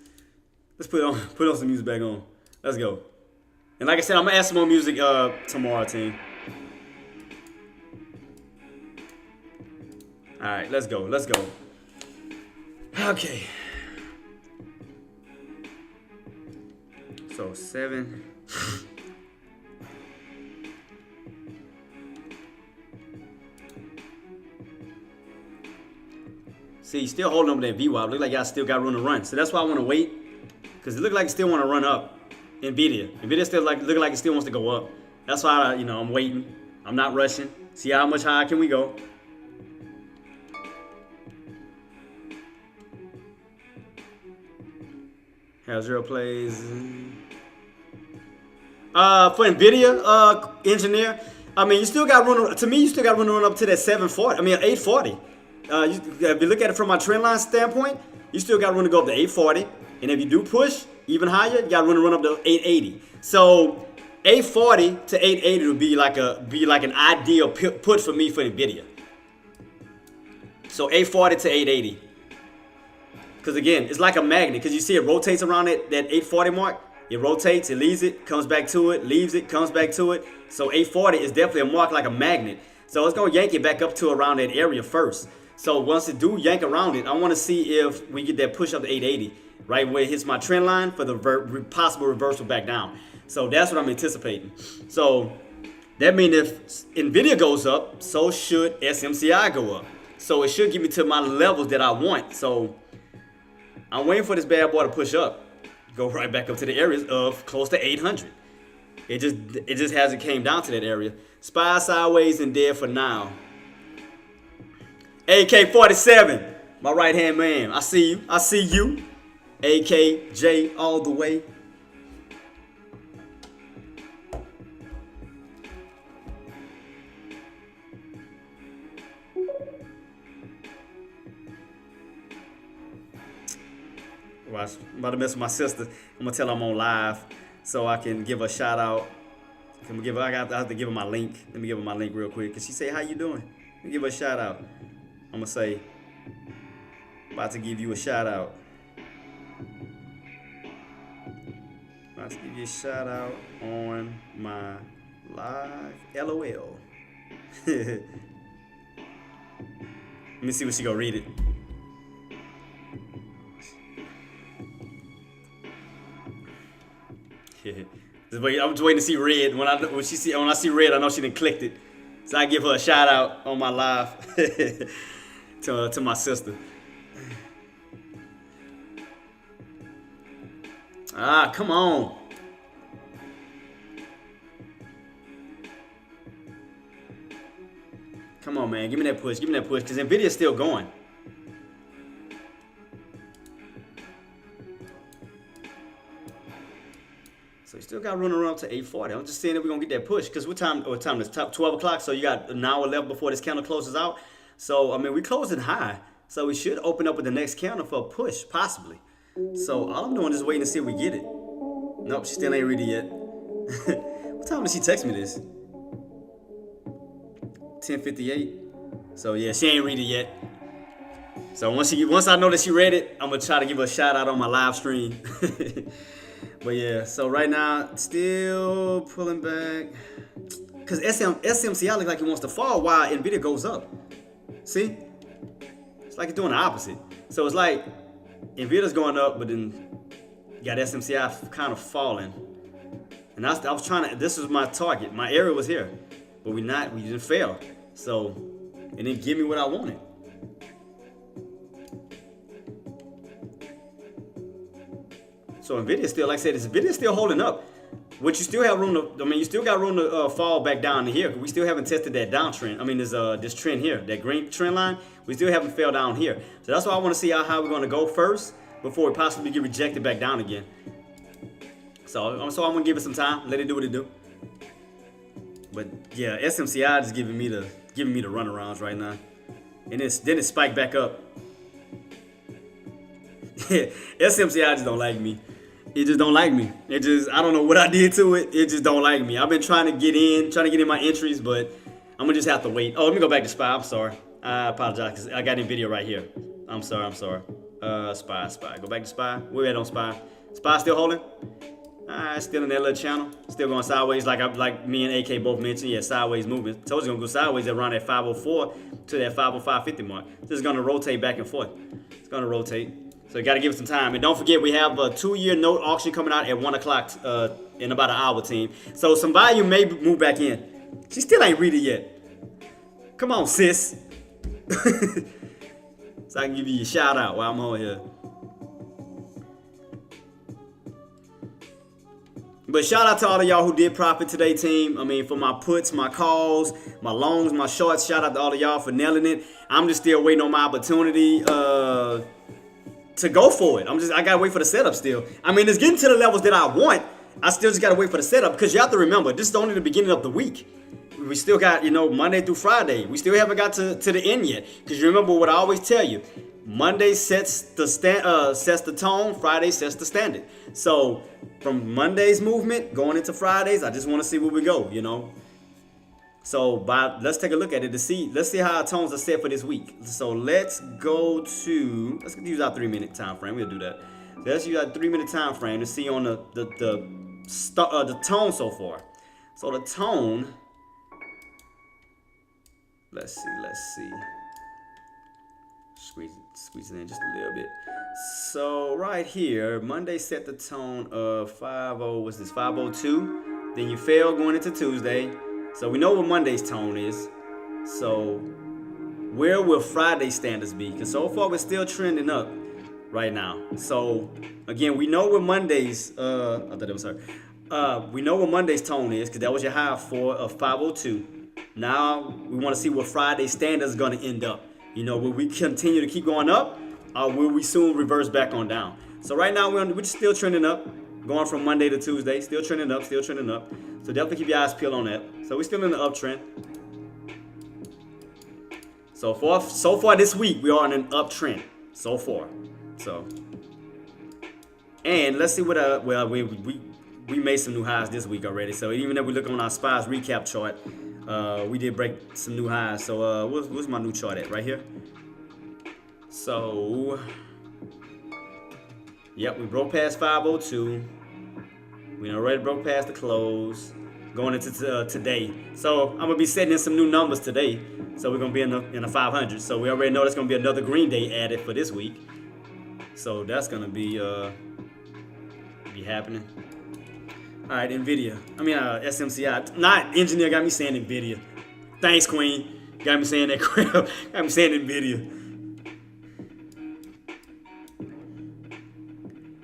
Let's put on some music back on. Let's go. And like I said, I'm going to add some more music tomorrow, team. All right, let's go. Okay. So 7. See, still holding up that VWAP. Look like y'all still got room to run. So that's why I want to wait. Because it look like it still want to run up. Nvidia still look like it still wants to go up. That's why I'm waiting. I'm not rushing. See how much higher can we go. Have 0 plays. For Nvidia, engineer. You still got room. To me, you still got room to run up to that 740. 840. If you look at it from my trend line standpoint, you still got room to go up to 840. And if you do push, even higher, you got to run up to 880. So 840 to 880 would be like an ideal put for me for Nvidia. So 840 to 880. Because again, it's like a magnet. Because you see it rotates around that 840 mark. It rotates, it leaves it, comes back to it, leaves it, comes back to it. So 840 is definitely a mark like a magnet. So it's going to yank it back up to around that area first. So once it do yank around it, I want to see if we get that push up to 880, right where it hits my trend line for the possible reversal back down. So that's what I'm anticipating. So that means if Nvidia goes up, so should SMCI go up. So it should get me to my levels that I want. So I'm waiting for this bad boy to push up, go right back up to the areas of close to 800. It just hasn't came down to that area. SPY sideways and dead for now. AK-47, my right hand man. I see you. I see you. AKJ all the way. I'm about to mess with my sister. I'm gonna tell her I'm on live so I can give her a shout out. I have to give her my link. Let me give her my link real quick. Cause she say, "How you doing?" Let me give her a shout out. I'm gonna say, "About to give you a shout out." About to give you a shout out on my live. LOL. Let me see what she gonna read it. I'm just waiting to see red. When I see red, I know she done clicked it. So I give her a shout out on my live to my sister. Ah, come on. Come on, man. Give me that push. Give me that push. Because Nvidia's still going. So you still got running around to 840. I'm just saying that we're going to get that push. Because what time is top 12 o'clock? So you got an hour left before this candle closes out. So, I mean, we closing high. So we should open up with the next candle for a push, possibly. So all I'm doing is waiting to see if we get it. Nope, she still ain't read it yet. What time did she text me this? 10:58. So yeah, she ain't read it yet. So once I know that she read it, I'm gonna try to give her a shout out on my live stream. But yeah, so right now still pulling back. Cause SMCI looks like it wants to fall while Nvidia goes up. See? It's like it's doing the opposite. So it's like Nvidia's going up, but then you got SMCI kind of falling. And I was trying to, this was my target. My area was here. But we didn't fail. So it didn't give me what I wanted. So Nvidia still, like I said, Nvidia's still holding up. Which you still have room to, you still got room to fall back down to here. We still haven't tested that downtrend. This trend here, that green trend line. We still haven't fell down here. So that's why I want to see how we're going to go first before we possibly get rejected back down again. So I'm going to give it some time. Let it do what it do. But yeah, SMCI is giving me the runarounds right now. And then it spiked back up. SMCI just don't like me. It just don't like me. I don't know what I did to it. It just don't like me. I've been trying to get in my entries, but I'm gonna just have to wait. Oh, let me go back to SPY. I'm sorry. I apologize because I got Nvidia right here. I'm sorry. SPY. Go back to SPY. Where we at on SPY? SPY still holding? Still in that little channel. Still going sideways like me and AK both mentioned. Yeah, sideways movement. Told you it's gonna go sideways around that 504 to that 505.50 mark. This is gonna rotate back and forth. It's gonna rotate. So you got to give it some time. And don't forget, we have a 2-year note auction coming out at 1 o'clock in about an hour, team. So some volume may move back in. She still ain't read it yet. Come on, sis. So I can give you a shout out while I'm on here. But shout out to all of y'all who did profit today, team. For my puts, my calls, my longs, my shorts. Shout out to all of y'all for nailing it. I'm just still waiting on my opportunity to go for it. I gotta wait for the setup still. It's getting to the levels that I want. I still just gotta wait for the setup because you have to remember, this is only the beginning of the week. We still got, Monday through Friday. We still haven't got to the end yet. Because you remember what I always tell you. Monday sets the tone. Friday sets the standard. So from Monday's movement going into Fridays, I just want to see where we go. So let's take a look at it to see. Let's see how our tones are set for this week. So let's use our 3-minute time frame. We'll do that. So let's use our 3-minute time frame to see on the tone so far. So the tone. Let's see. Squeeze it in just a little bit. So right here, Monday set the tone of 50. What's this? 502. Then you fail going into Tuesday. So we know what Monday's tone is. So where will Friday standards be? Because so far we're still trending up right now. So again, we know what Monday's we know what Monday's tone is because that was your high of 502. Now we want to see what Friday's standards is going to end up. Will we continue to keep going up, or will we soon reverse back on down? So right now we're still trending up, going from Monday to Tuesday, still trending up. So definitely keep your eyes peeled on that. So we're still in the uptrend. So far this week we are in an uptrend so far. So, and let's see what we made some new highs this week already. So even if we look on our SPYs recap chart. We did break some new highs. So what's my new chart at? Right here. So yep, we broke past 502. We already broke past the close. Going into today. So I'm gonna be setting in some new numbers today. So we're gonna be in the 500. So we already know there's gonna be another green day added for this week. So that's gonna be happening. All right, SMCI. Not engineer got me saying NVIDIA. Thanks, Queen. Got me saying that crap. Got me saying NVIDIA.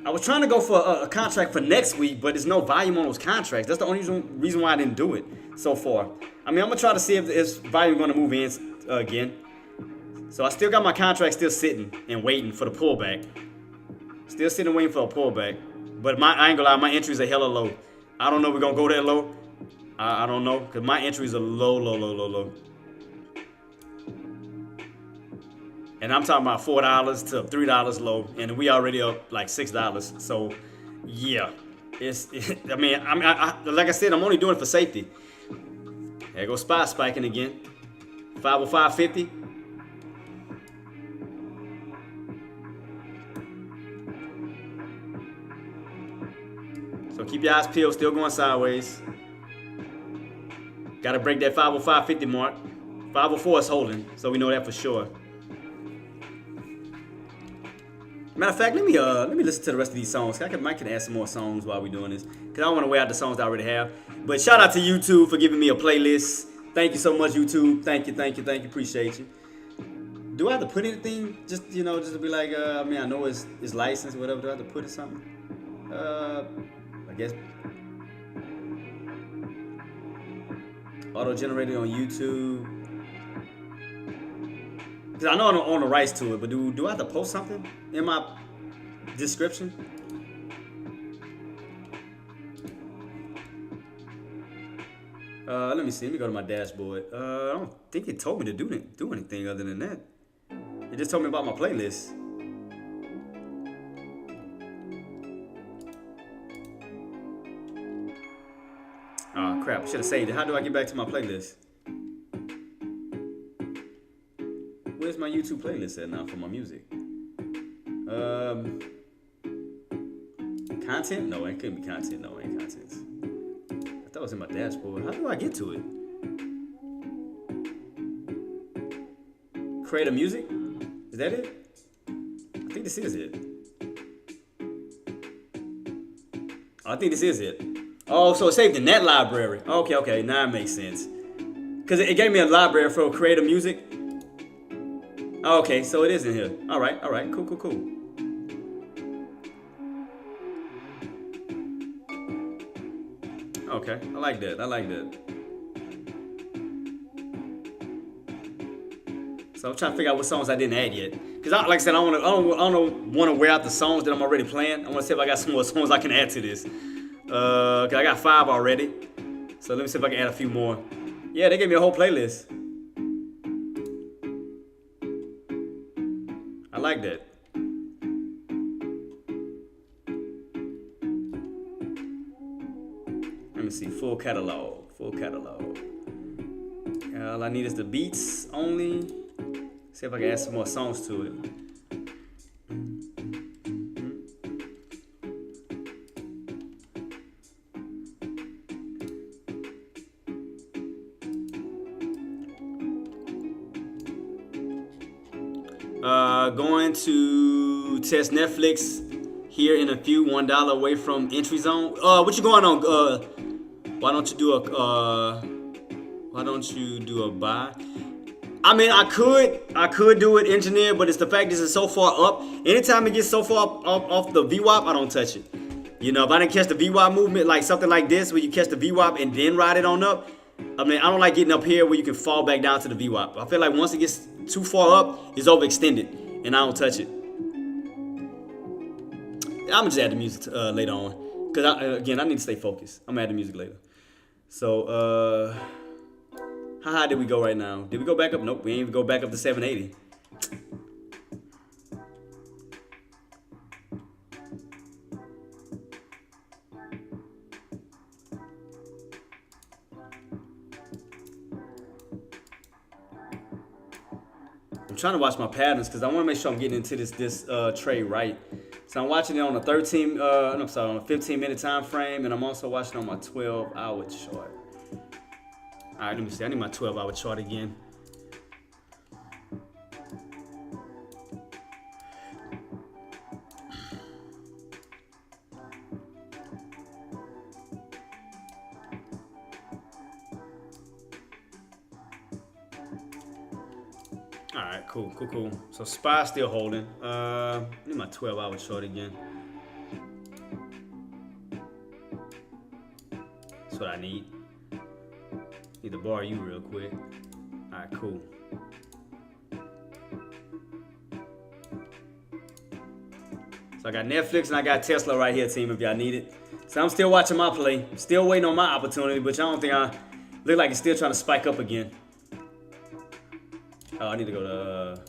I was trying to go for a contract for next week, but there's no volume on those contracts. That's the only reason why I didn't do it so far. I'm gonna try to see if volume gonna move in again. So I still got my contract still sitting and waiting for the pullback. Still sitting waiting for a pullback. But I ain't gonna lie, my entries are hella low. I don't know if we're gonna go that low. I don't know, because my entries are low. And I'm talking about $4 to $3 low, and we already up like $6. So, yeah, like I said, I'm only doing it for safety. There goes SPY spiking again, 505.50. So keep your eyes peeled, still going sideways. Got to break that 505.50 mark. 504 is holding, so we know that for sure. Matter of fact, let me listen to the rest of these songs. I might can add some more songs while we're doing this, because I don't want to wear out the songs I already have. But shout out to YouTube for giving me a playlist. Thank you so much, YouTube. Thank you. Appreciate you. Do I have to put anything? Just to be like, I know it's licensed, whatever. Do I have to put it something? I guess auto-generated on YouTube. Cause I know I don't own the rights to it, but do I have to post something in my description? Let me see. Let me go to my dashboard. I don't think it told me to do anything other than that. It just told me about my playlist. Oh crap! I should have saved it. How do I get back to my playlist? Where's my YouTube playlist at now for my music? Content? No, it couldn't be content. No, it ain't content. I thought it was in my dashboard. How do I get to it? Create a music? Is that it? I think this is it. I think this is it. Oh, so it's saved in that library. Okay. Now it makes sense. Because it gave me a library for creative music. Okay, so it is in here. All right. Cool. Okay, I like that. So I'm trying to figure out what songs I didn't add yet. Because like I said, I don't want to wear out the songs that I'm already playing. I want to see if I got some more songs I can add to this. Cause I got 5 already. So let me see if I can add a few more. Yeah, they gave me a whole playlist. I like that. Let me see, full catalog. All I need is the beats only. See if I can add some more songs to it. Going to test Netflix here in a few. $1 away from entry zone. What you going on? Why don't you do a buy? I mean, I could do it, engineer, but it's the fact this is so far up. Anytime it gets so far off the VWAP, I don't touch it. You know, if I didn't catch the VWAP movement, like something like this, where you catch the VWAP and then ride it on up. I mean, I don't like getting up here where you can fall back down to the VWAP. I feel like once it gets too far up, it's overextended, and I don't touch it. I'm gonna just add the music later on, because again, I need to stay focused. I'm gonna add the music later. So, how high did we go right now? Did we go back up? Nope, we ain't even go back up to 780. I'm trying to watch my patterns because I want to make sure I'm getting into this trade right. So I'm watching it on a 15-minute time frame, and I'm also watching on my 12-hour chart. All right, let me see. I need my 12-hour chart again. All right, cool. So SPY still holding. I need my 12-hour chart again. That's what I need. Need to borrow you real quick. All right, cool. So I got Netflix and I got Tesla right here, team, if y'all need it. So I'm still watching my play. Still waiting on my opportunity, but I don't think I look like it's still trying to spike up again. Oh, I need to go to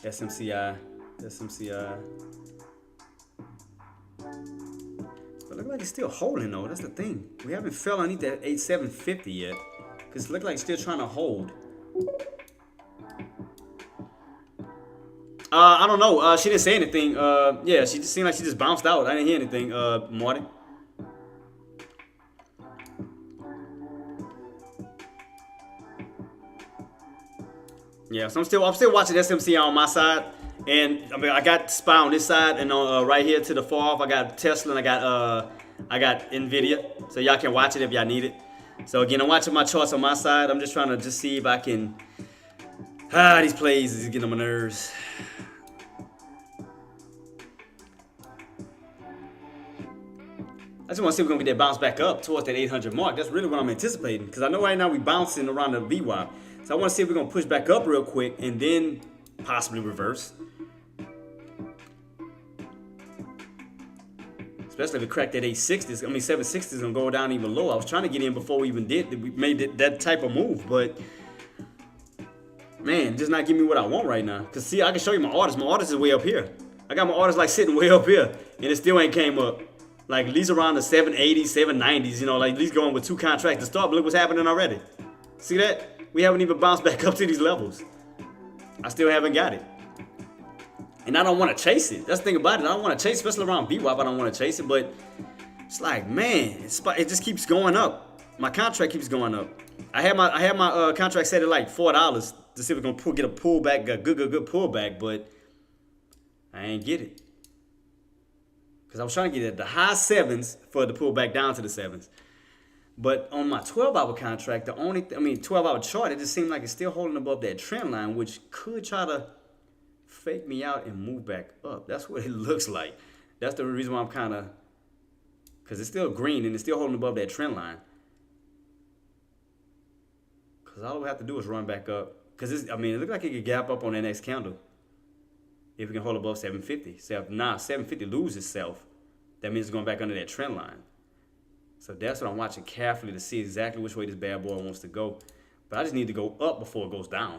SMCI. But look like it's still holding though. That's the thing. We haven't fell underneath that 8750 yet. Cause it look like it's still trying to hold. I don't know. She didn't say anything. Yeah, she just seemed like she just bounced out. I didn't hear anything, Marty. Yeah, so I'm still watching SMCI on my side, and I mean I got SPY on this side, and right here to the far off I got Tesla and I got Nvidia, so y'all can watch it if y'all need it. So again, I'm watching my charts on my side. I'm just trying to just see if I can. These plays is getting on my nerves. I just want to see if we're gonna get that bounce back up towards that 800 mark. That's really what I'm anticipating, because I know right now we bouncing around the VWAP. So I want to see if we're going to push back up real quick and then possibly reverse. Especially if we crack that 860s. I mean, 760s is going to go down even lower. I was trying to get in before we even we made that type of move. But, man, just not giving me what I want right now. Because, see, I can show you my orders. My orders is way up here. I got my orders, like, sitting way up here. And it still ain't came up. Like, at least around the 780s, 790s. You know, like, at least going with 2 contracts to start. But look what's happening already. See that? We haven't even bounced back up to these levels. I still haven't got it. And I don't want to chase it. That's the thing about it. I don't want to chase, especially around VWAP. I don't want to chase it. But it's like, man, it just keeps going up. My contract keeps going up. I had my contract set at like $4 to see if we're going to get a pullback, a good pullback. But I ain't get it. Because I was trying to get it at the high 7s for the pullback down to the 7s. But on my 12-hour contract, 12-hour chart, it just seemed like it's still holding above that trend line, which could try to fake me out and move back up. That's what it looks like. That's the reason why I'm kind of, because it's still green and it's still holding above that trend line. Because all we have to do is run back up. Because it looks like it could gap up on that next candle. If we can hold above 750. So if now 750 loses itself, that means it's going back under that trend line. So that's what I'm watching carefully to see exactly which way this bad boy wants to go. But I just need to go up before it goes down.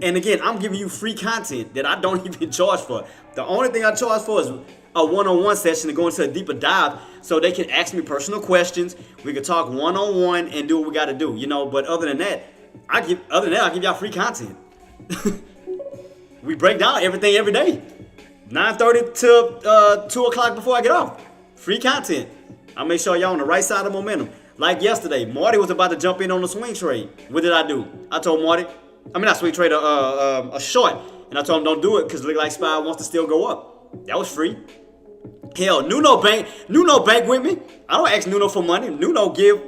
And again, I'm giving you free content that I don't even charge for. The only thing I charge for is a one-on-one session to go into a deeper dive so they can ask me personal questions. We can talk one-on-one and do what we got to do, you know. But other than that, I give y'all free content. We break down everything every day. 9:30 to 2 o'clock before I get off. Free content. I make sure y'all on the right side of momentum. Like yesterday, Marty was about to jump in on the swing trade. What did I do? I told Marty, not swing trade, a short. And I told him don't do it because it look like SPY wants to still go up. That was free. Hell, Nuno bank with me. I don't ask Nuno for money. Nuno give,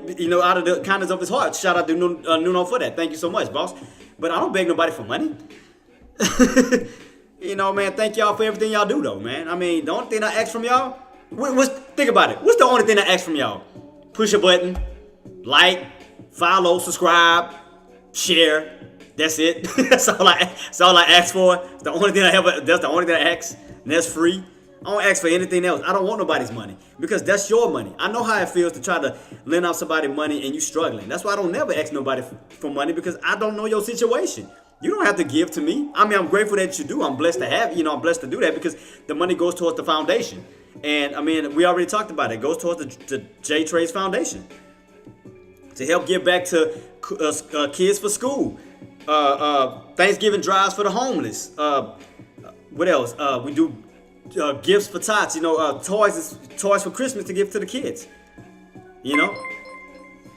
out of the kindness of his heart. Shout out to Nuno for that. Thank you so much, boss. But I don't beg nobody for money. Man, thank y'all for everything y'all do, though, man. I mean, the only thing I ask from y'all, think about it. What's the only thing I ask from y'all? Push a button, like, follow, subscribe, share. That's it. That's all I ask for. That's the only thing I ask. And that's free. I don't ask for anything else. I don't want nobody's money because that's your money. I know how it feels to try to lend out somebody money and you struggling. That's why I don't never ask nobody for money because I don't know your situation. You don't have to give to me. I mean, I'm grateful that you do. I'm blessed to have, I'm blessed to do that because the money goes towards the foundation. And I mean, we already talked about it. It goes towards the J Trades Foundation to help give back to kids for school. Thanksgiving drives for the homeless. What else? We do gifts for tots. Toys for Christmas to give to the kids.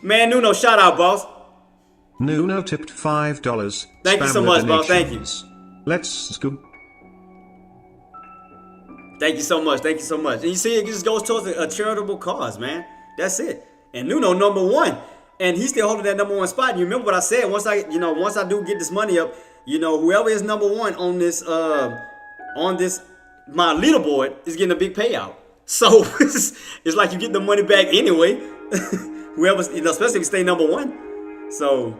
Man, Nuno, shout out, boss. Nuno tipped $5. Thank you so much, boss. Thank you. Let's go. Thank you so much. And you see, it just goes towards a charitable cause, man. That's it. And Nuno number one, and he's still holding that number one spot. You remember what I said? Once I do get this money up, whoever is number one on this my leaderboard is getting a big payout. So it's like you get the money back anyway. Whoever's, especially if you stay number one. So.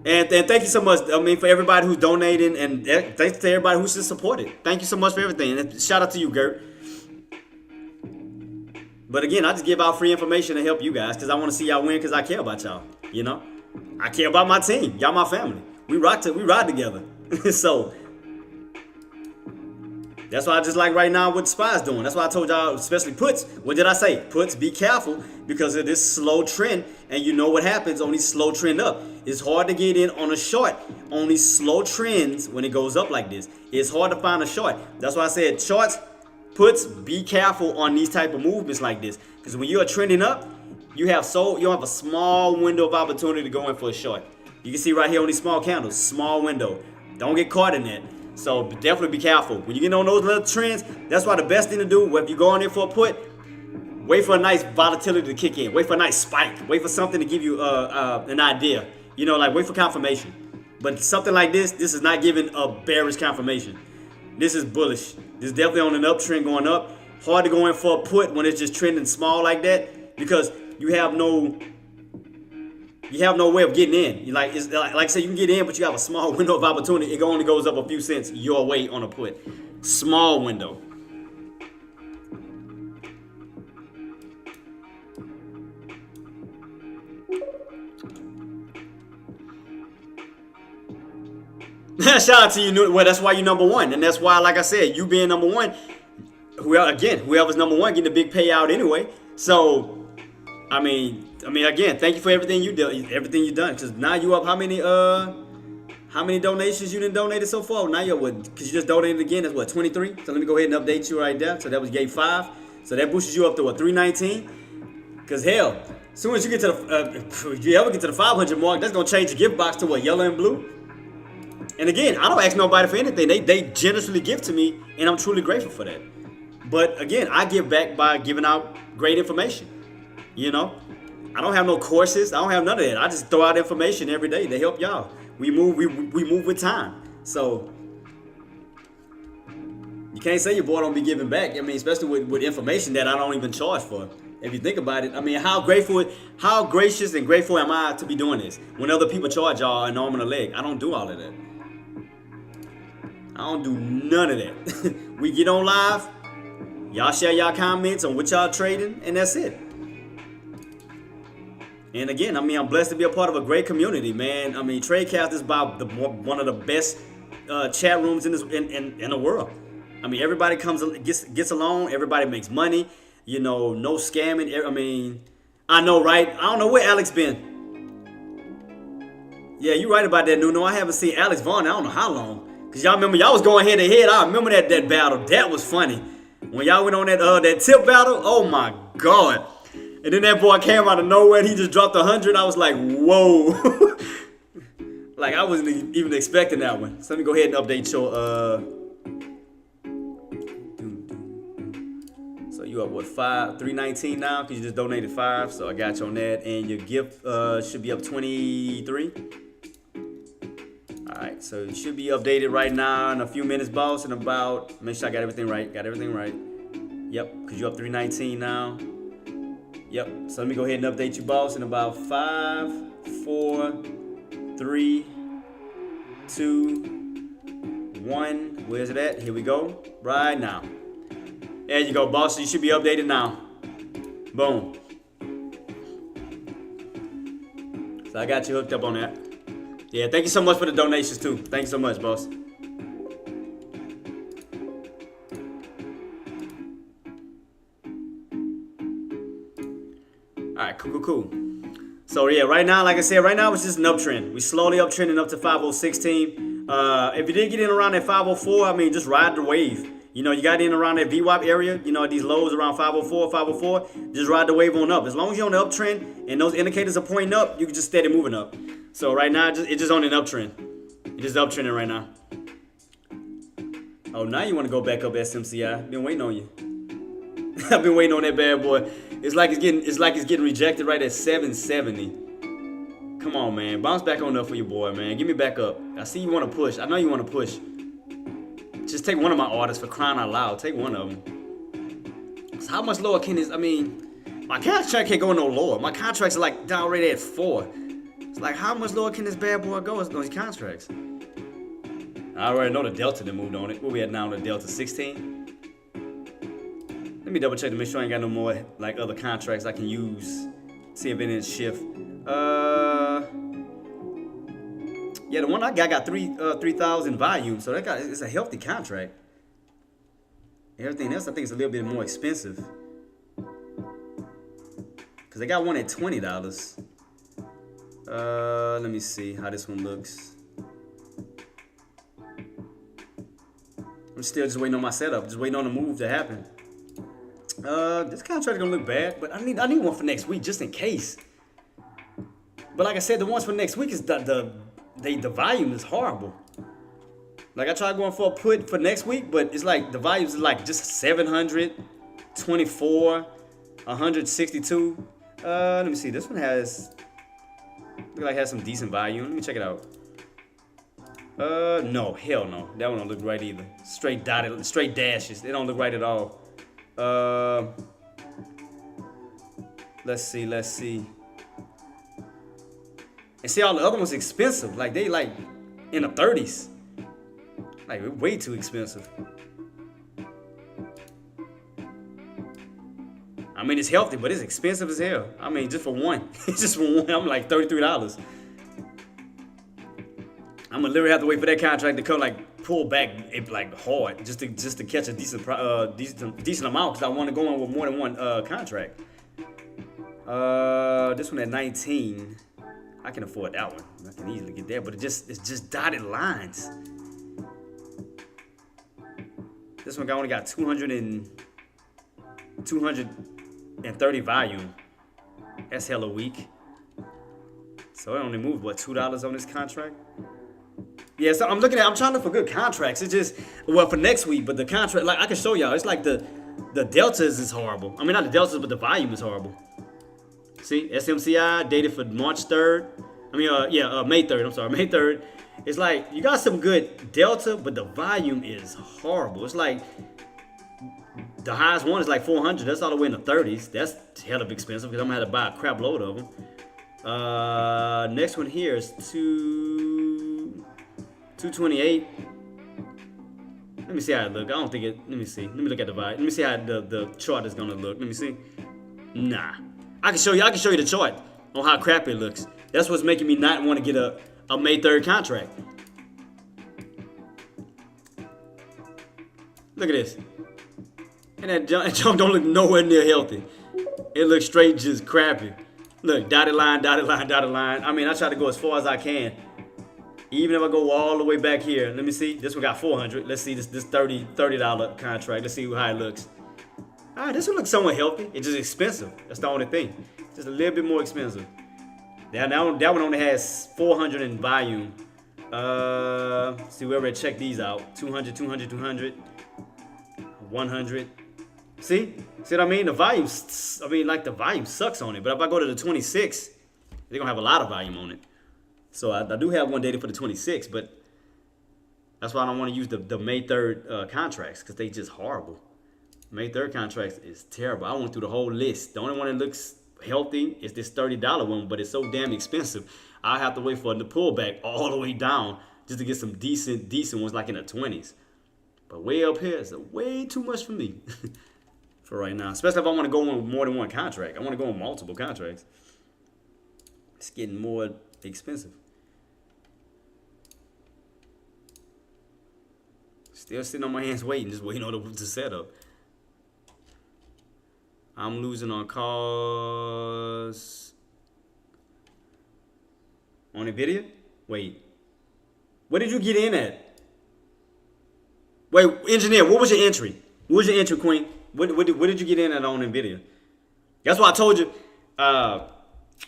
And thank you so much, for everybody who's donating, and thanks to everybody who's just supported. Thank you so much for everything, and shout out to you, Gert. But again, I just give out free information to help you guys, because I want to see y'all win, because I care about y'all, I care about my team. Y'all my family. We ride together. So, that's why I just like right now what SPY's doing. That's why I told y'all, especially puts. What did I say? Puts, be careful because of this slow trend. And you know what happens on these slow trend up. It's hard to get in on a short on these slow trends when it goes up like this. It's hard to find a short. That's why I said shorts, puts, be careful on these type of movements like this. Because when you are trending up, you have a small window of opportunity to go in for a short. You can see right here on these small candles, small window. Don't get caught in that. So definitely be careful. When you get on those little trends, that's why the best thing to do, if you go in there for a put, wait for a nice volatility to kick in. Wait for a nice spike. Wait for something to give you an idea. Wait for confirmation. But something like this is not giving a bearish confirmation. This is bullish. This is definitely on an uptrend going up. Hard to go in for a put when it's just trending small like that because you have no way of getting in. Like I said, you can get in, but you have a small window of opportunity. It only goes up a few cents your way on a put. Small window. Shout out to you. Well, that's why you're number one, and that's why, like I said, you being number one. Whoever's number one getting a big payout anyway. So, I mean, again, thank you for everything you done. Because now you up how many donations you done donated so far? Now you're what? Because you just donated again. That's what, 23. So let me go ahead and update you right there. So that was gate 5. So that boosted you up to what, 319? Because hell, as soon as you get to if you ever get to the 500 mark, that's gonna change your gift box to what, yellow and blue. And again, I don't ask nobody for anything. They generously give to me, and I'm truly grateful for that. But again, I give back by giving out great information. I don't have no courses. I don't have none of that. I just throw out information every day to help y'all. We move with time. So you can't say your boy don't be giving back. Especially with information that I don't even charge for. If you think about it, how gracious and grateful am I to be doing this when other people charge y'all an arm and a leg? I don't do all of that. I don't do none of that. We get on live, y'all share y'all comments on what y'all trading, and that's it. And again, I mean, I'm blessed to be a part of a great community, man. I mean, TradeCast is about one of the best chat rooms in the world. I mean, everybody gets along. Everybody makes money. You know, no scamming. I mean, I know, right? I don't know where Alex been. Yeah, you're right about that, Nuno. I haven't seen Alex Vaughn in I don't know how long. Cause y'all remember y'all was going head to head. I remember that battle. That was funny. When y'all went on that tip battle, oh my God. And then that boy came out of nowhere and he just dropped 100. I was like, whoa. Like I wasn't even expecting that one. So let me go ahead and update your So you up what, 319 now? Cause you just donated 5. So I got you on that. And your gift should be up 23. Alright, so it should be updated right now in a few minutes, boss. And about, make sure I got everything right. Got everything right. Yep, because you're up 319 now. Yep, so let me go ahead and update you, boss, in about 5, 4, 3, 2, 1. Where's it at? Here we go. Right now. There you go, boss. So you should be updated now. Boom. So I got you hooked up on that. Yeah, thank you so much for the donations, too. Thank you so much, boss. Alright, cool. So yeah, right now, like I said, right now it's just an uptrend. We slowly uptrending up to 5016. If you did get in around that 504, I mean, just ride the wave. You know, you got in around that VWAP area, you know, at these lows around 504, just ride the wave on up. As long as you're on the uptrend and those indicators are pointing up, you can just steady moving up. So right now, it's just on an uptrend. It's just uptrending right now. Oh, now you want to go back up SMCI. Been waiting on you. I've been waiting on that bad boy. It's like it's getting rejected right at 770. Come on, man. Bounce back on up for your boy, man. Give me back up. I see you want to push. I know you want to push. Just take one of my artists, for crying out loud. Take one of them. So how much lower can this? I mean, my contract can't go no lower. My contracts are like down already at 4. It's like, how much lower can this bad boy go on these contracts? I already know the Delta that moved on it. Where we at now on the Delta? 16? Let me double check to make sure I ain't got no more like other contracts I can use. See if anything shift. Yeah, the one I got 3,000 volume, so it's a healthy contract. Everything else I think is a little bit more expensive. Cause they got one at $20. Let me see how this one looks. I'm still just waiting on my setup, just waiting on the move to happen. This contract gonna look bad, but I need one for next week just in case. But like I said, the ones for next week is the volume is horrible. Like I tried going for a put for next week, but it's like the volumes is like just 724, 162. Let me see. This one has some decent volume. Let me check it out. No, hell no. That one don't look right either. Straight dotted, straight dashes. They don't look right at all. Let's see. And see, all the other ones expensive. Like they like in the 30s. Like way too expensive. I mean, it's healthy, but it's expensive as hell. I mean, just for one. Just for one, I'm like $33. I'm gonna literally have to wait for that contract to come, like pull back like hard, just to catch a decent amount, because I want to go on with more than one contract. This one at 19. I can afford that one. I can easily get there, but it's just dotted lines. This one only got 230 volume. That's hella weak. So it only moved what, $2 on this contract? Yeah, so I'm trying to look for good contracts. It's just, well, for next week, but the contract, like I can show y'all, it's like the deltas is horrible. I mean, not the deltas, but the volume is horrible. See, SMCI dated for March 3rd. I mean, May 3rd. I'm sorry, May 3rd. It's like you got some good delta, but the volume is horrible. It's like the highest one is like 400. That's all the way in the 30s. That's hell of expensive because I'm gonna have to buy a crap load of them. Next one here is 228. Let me see how it look. I don't think it. Let me see. Let me look at the volume. Let me see how the chart is gonna look. Let me see. Nah. I can show you the chart on how crappy it looks. That's what's making me not want to get a May 3rd contract. Look at this. And that junk don't look nowhere near healthy. It looks straight just crappy. Look, dotted line, dotted line, dotted line. I mean, I try to go as far as I can. Even if I go all the way back here. Let me see. This one got 400. Let's see this $30 contract. Let's see how it looks. All right, this one looks somewhat healthy. It's just expensive. That's the only thing. Just a little bit more expensive. That one only has 400 in volume. See, we already checked these out. 200, 200, 200, 100. See what I mean? The volume, the volume sucks on it. But if I go to the 26, they're gonna have a lot of volume on it. So I do have one dated for the 26, but that's why I don't want to use the May 3rd contracts, because they just horrible. May 3rd contracts is terrible. I went through the whole list. The only one that looks healthy is this $30 one, but it's so damn expensive. I have to wait for the pullback all the way down just to get some decent ones like in the 20s. But way up here is way too much for me for right now. Especially if I want to go on more than one contract. I want to go on multiple contracts. It's getting more expensive. Still sitting on my hands waiting, just waiting on the setup. I'm losing on calls. On NVIDIA? Wait. What did you get in at? Wait, engineer, what was your entry? What was your entry, Queen? What did you get in at on NVIDIA? That's why I told you,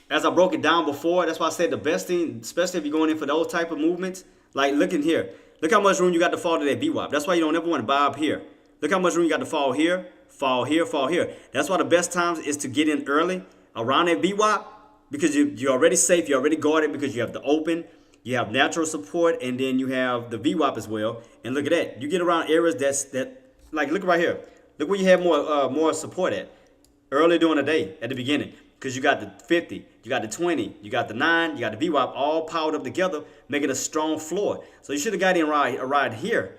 as I broke it down before, that's why I said the best thing, especially if you're going in for those type of movements, like look in here. Look how much room you got to fall to that VWAP. That's why you don't ever want to buy up here. Look how much room you got to fall here, fall here, fall here. That's why the best times is to get in early around that VWAP, because you're already safe, you're already guarded, because you have the open, you have natural support, and then you have the VWAP as well. And look at that. You get around areas like look right here. Look where you have more support at early during the day at the beginning. Because you got the 50, you got the 20, you got the 9, you got the VWAP all powered up together, making a strong floor. So you should have got in right here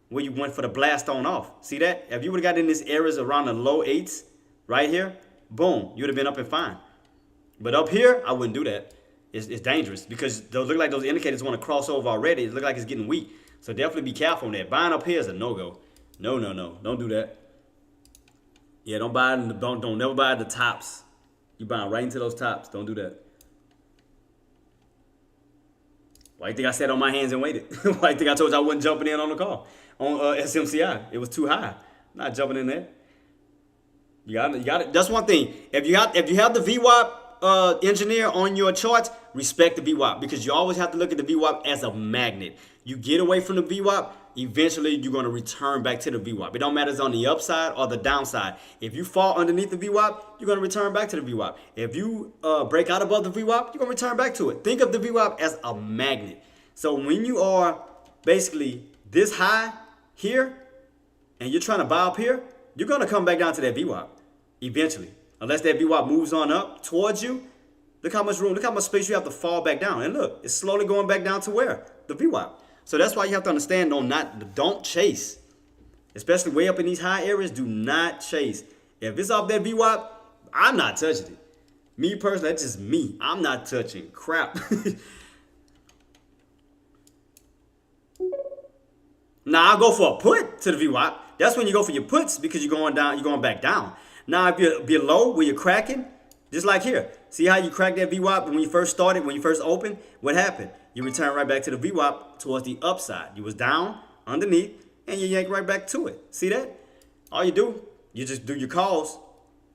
where you went for the blast on off. See that? If you would have got in these areas around the low 8s right here, boom, you would have been up and fine. But up here, I wouldn't do that. It's dangerous because those look like those indicators want to cross over already. It look like it's getting weak. So definitely be careful on that. Buying up here is a no-go. No. Don't do that. Yeah, don't never buy the tops. You buying right into those tops. Don't do that. Why you think I sat on my hands and waited? Why you think I told you I wasn't jumping in on the call? On SMCI. It was too high. Not jumping in there. You got it. That's one thing. If you have the VWAP engineer on your charts, respect the VWAP, because you always have to look at the VWAP as a magnet. You get away from the VWAP, eventually you're going to return back to the VWAP. It don't matter if it's on the upside or the downside. If you fall underneath the VWAP, you're going to return back to the VWAP. If you break out above the VWAP, you're going to return back to it. Think of the VWAP as a magnet. So when you are basically this high here and you're trying to buy up here, you're going to come back down to that VWAP eventually. Unless that VWAP moves on up towards you, look how much room, look how much space you have to fall back down. And look, it's slowly going back down to where? The VWAP. So that's why you have to understand, don't chase. Especially way up in these high areas, do not chase. If it's off that VWAP, I'm not touching it. Me personally, that's just me. I'm not touching crap. Now I'll go for a put to the VWAP. That's when you go for your puts, because you're going down, you're going back down. Now if you're below where you're cracking, just like here. See how you cracked that VWAP when you first started, when you first opened? What happened? You return right back to the VWAP towards the upside. You was down, underneath, and you yank right back to it. See that? All you do, you just do your calls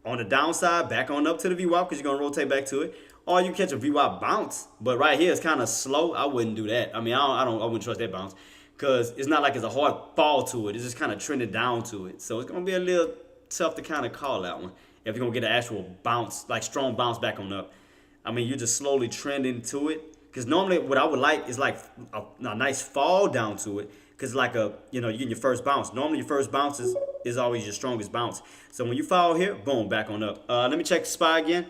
on the downside, back on up to the VWAP, because you're going to rotate back to it. Or you catch a VWAP bounce. But right here, it's kind of slow. I wouldn't do that. I mean, I wouldn't trust that bounce, because it's not like it's a hard fall to it. It's just kind of trending down to it. So it's going to be a little tough to kind of call that one if you're going to get an actual bounce, like strong bounce back on up. I mean, you're just slowly trending to it. Because normally what I would like is like a nice fall down to it. Because like you're getting your first bounce. Normally your first bounce is always your strongest bounce. So when you fall here, boom, back on up. Let me check the SPY again.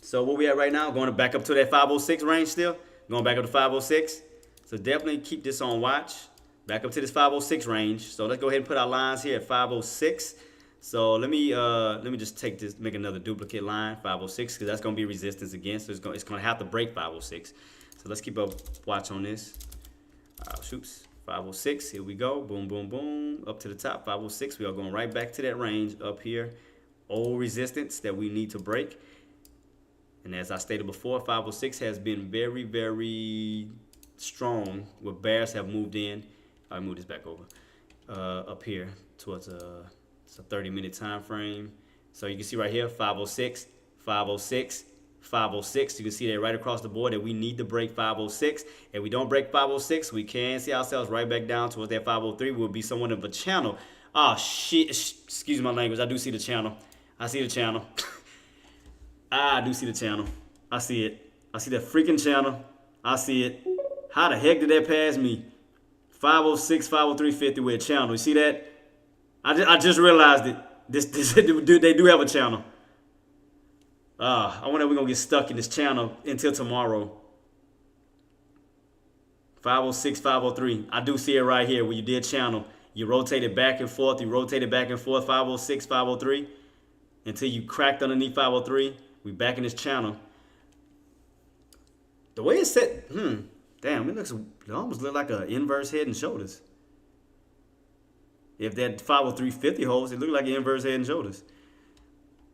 So where we at right now? Going back up to that 506 range still. Going back up to 506. So definitely keep this on watch. Back up to this 506 range. So let's go ahead and put our lines here at 506. So let me just take this, make another duplicate line 506 because that's gonna be resistance again. So it's gonna have to break 506. So let's keep a watch on this. Shoots 506. Here we go. Boom, boom, boom. Up to the top 506. We are going right back to that range up here. Old resistance that we need to break. And as I stated before, 506 has been very, very strong where bears have moved in. I'll move this back over up here towards it's a 30-minute time frame. So you can see right here 506, 506, 506. You can see that right across the board that we need to break 506. If we don't break 506, we can see ourselves right back down towards that 503. We'll be somewhat of a channel. Oh shit! Excuse my language. I do see the channel. I see the channel. I do see the channel. I see it. I see that freaking channel. I see it. How the heck did that pass me? 506, 503.50 with a channel. You see that? I just realized it. They do have a channel. I wonder if we're going to get stuck in this channel until tomorrow. 506, 503. I do see it right here where you did channel. You rotated back and forth. You rotated back and forth. 506, 503. Until you cracked underneath 503. We back in this channel. The way it's set, damn, it almost looks like an inverse head and shoulders. If that 503.50 holds, it looks like an inverse head and shoulders.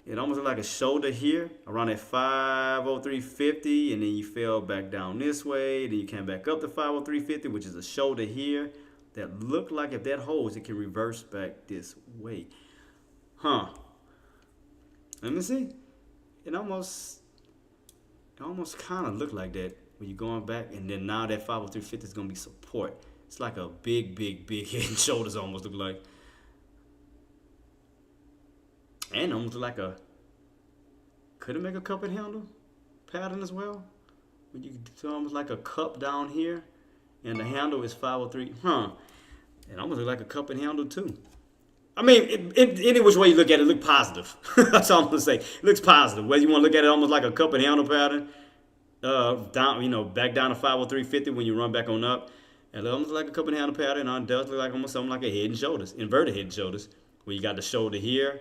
It almost looks like a shoulder here around at 503.50, and then you fell back down this way. Then you came back up to 503.50, which is a shoulder here. That looked like if that holds, it can reverse back this way. Let me see. It almost kind of looked like that when you're going back, and then now that 503.50 is going to be support. It's like a big head and shoulders almost look like. And almost like could it make a cup and handle pattern as well? When you do almost like a cup down here, and the handle is 503. It almost look like a cup and handle too. I mean, any which way you look at it, it look positive. That's all I'm gonna say. It looks positive. Whether you want to look at it almost like a cup and handle pattern, down, back down to 503.50 when you run back on up. And it almost like a cup and handle pattern. It does look like almost something like a head and shoulders, inverted head and shoulders, where you got the shoulder here,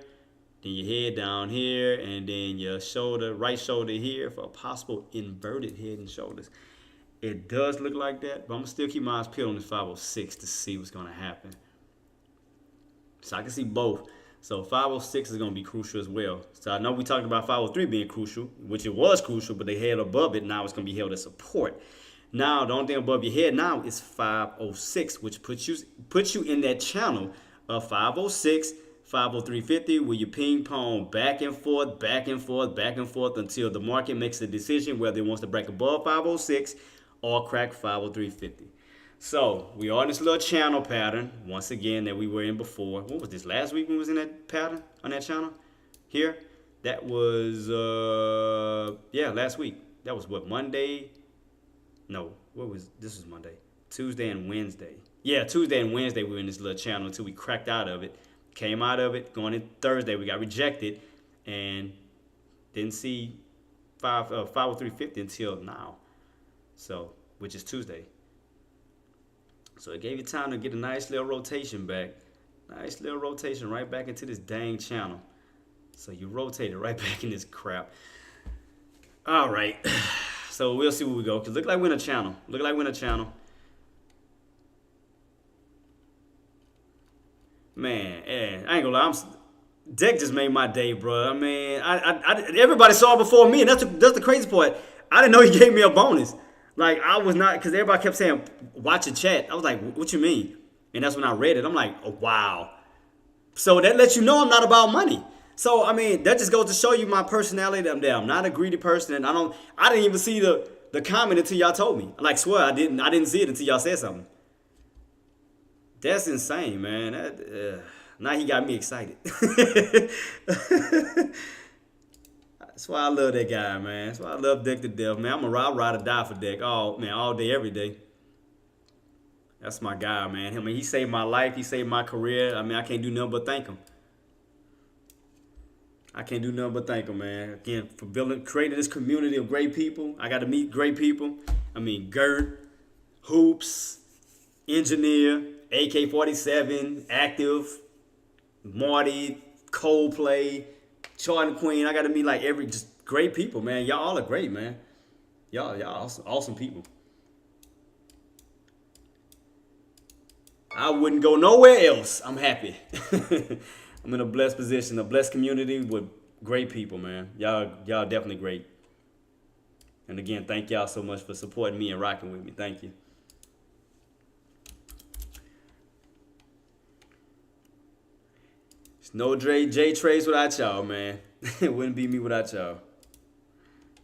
then your head down here, and then your shoulder, right shoulder here for a possible inverted head and shoulders. It does look like that, but I'm gonna still keep my eyes peeled on this 506 to see what's gonna happen. So I can see both. So 506 is going to be crucial as well. So I know we talked about 503 being crucial, which it was crucial, but they held above it. Now it's going to be held as support. Now the only thing above your head now is 506, which puts you in that channel of 506, 503.50, where you ping pong back and forth, back and forth, back and forth until the market makes a decision whether it wants to break above 506 or crack 503.50. So we are in this little channel pattern once again that we were in before. What was this, last week when we was in that pattern on that channel here? That was last week. That was what, Monday? No, this was Monday. Tuesday and Wednesday. Yeah, Tuesday and Wednesday we were in this little channel until we cracked out of it. Came out of it. Going in Thursday we got rejected and didn't see 503.50 until now. So, which is Tuesday. So it gave you time to get a nice little rotation back. Nice little rotation right back into this dang channel. So you rotate it right back in this crap. All right. So we'll see where we go. Cause look like we're in a channel. Look like we're in a channel. Man, I ain't gonna lie. Deck just made my day, bro. I mean, everybody saw it before me, and that's the crazy part. I didn't know he gave me a bonus. Like, I was not, because everybody kept saying, watch the chat. I was like, what you mean? And that's when I read it. I'm like, oh, wow. So that lets you know I'm not about money. So, I mean, that just goes to show you my personality. I'm not a greedy person. And I didn't even see the comment until y'all told me. Like, swear, I didn't see it until y'all said something. That's insane, man. Now he got me excited. That's why I love that guy, man. That's why I love Deck to death, man. I'm a ride or die for Deck all day, every day. That's my guy, man. I mean, he saved my life. He saved my career. I mean, I can't do nothing but thank him. I can't do nothing but thank him, man. Again, for creating this community of great people. I got to meet great people. I mean, Gert, Hoops, Engineer, AK-47, Active, Marty, Coldplay, Jordan Queen. I got to meet like just great people, man. Y'all all are great, man. Y'all awesome people. I wouldn't go nowhere else. I'm happy. I'm in a blessed position, a blessed community with great people, man. Y'all definitely great. And again, thank y'all so much for supporting me and rocking with me. Thank you. It's no J Trades without y'all, man. It wouldn't be me without y'all.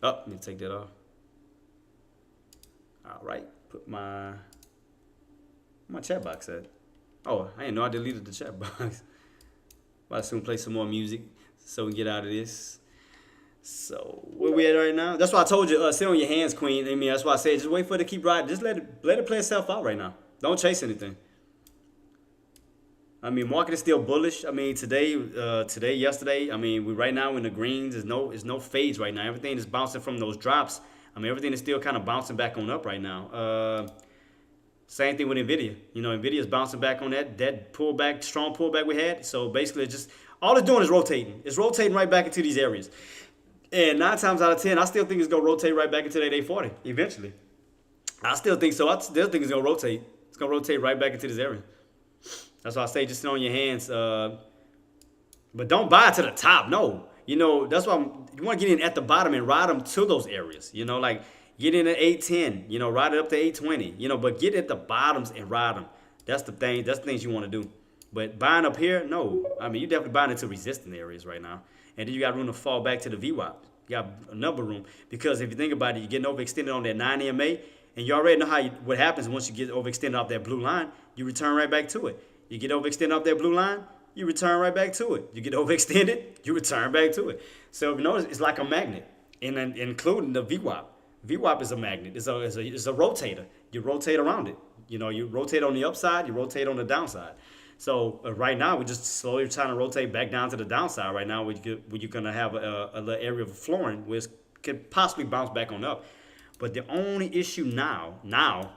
Oh, let me take that off. All right, put my chat box at. Oh, I didn't know I deleted the chat box. I'll soon play some more music so we can get out of this. So where we at right now? That's why I told you, sit on your hands, Queen. I mean, that's why I said just wait for it to keep riding. Just let it play itself out right now. Don't chase anything. I mean, market is still bullish. I mean, today, yesterday. I mean, we right now in the greens. There's no fades right now. Everything is bouncing from those drops. I mean, everything is still kind of bouncing back on up right now. Same thing with Nvidia. You know, Nvidia is bouncing back on that pullback, strong pullback we had. So basically, all it's doing is rotating. It's rotating right back into these areas. And 9 times out of 10, I still think it's gonna rotate right back into that 840 eventually. I still think so. I still think it's gonna rotate. It's gonna rotate right back into this area. That's why I say just sit on your hands. But don't buy to the top. No. You know, that's why you want to get in at the bottom and ride them to those areas. You know, like get in at 810. You know, ride it up to 820. You know, but get at the bottoms and ride them. That's the thing. That's the things you want to do. But buying up here, no. I mean, you're definitely buying into resistant areas right now. And then you got room to fall back to the VWAP. You got a number room. Because if you think about it, you're getting overextended on that 9 EMA. And you already know what happens once you get overextended off that blue line. You return right back to it. You get overextended off that blue line, you return right back to it. You get overextended, you return back to it. So if you notice, it's like a magnet, including the VWAP. VWAP is a magnet. It's a rotator. You rotate around it. You know, you rotate on the upside, you rotate on the downside. So right now, we're just slowly trying to rotate back down to the downside right now where you're going to have a little area of flooring where it could possibly bounce back on up. But the only issue now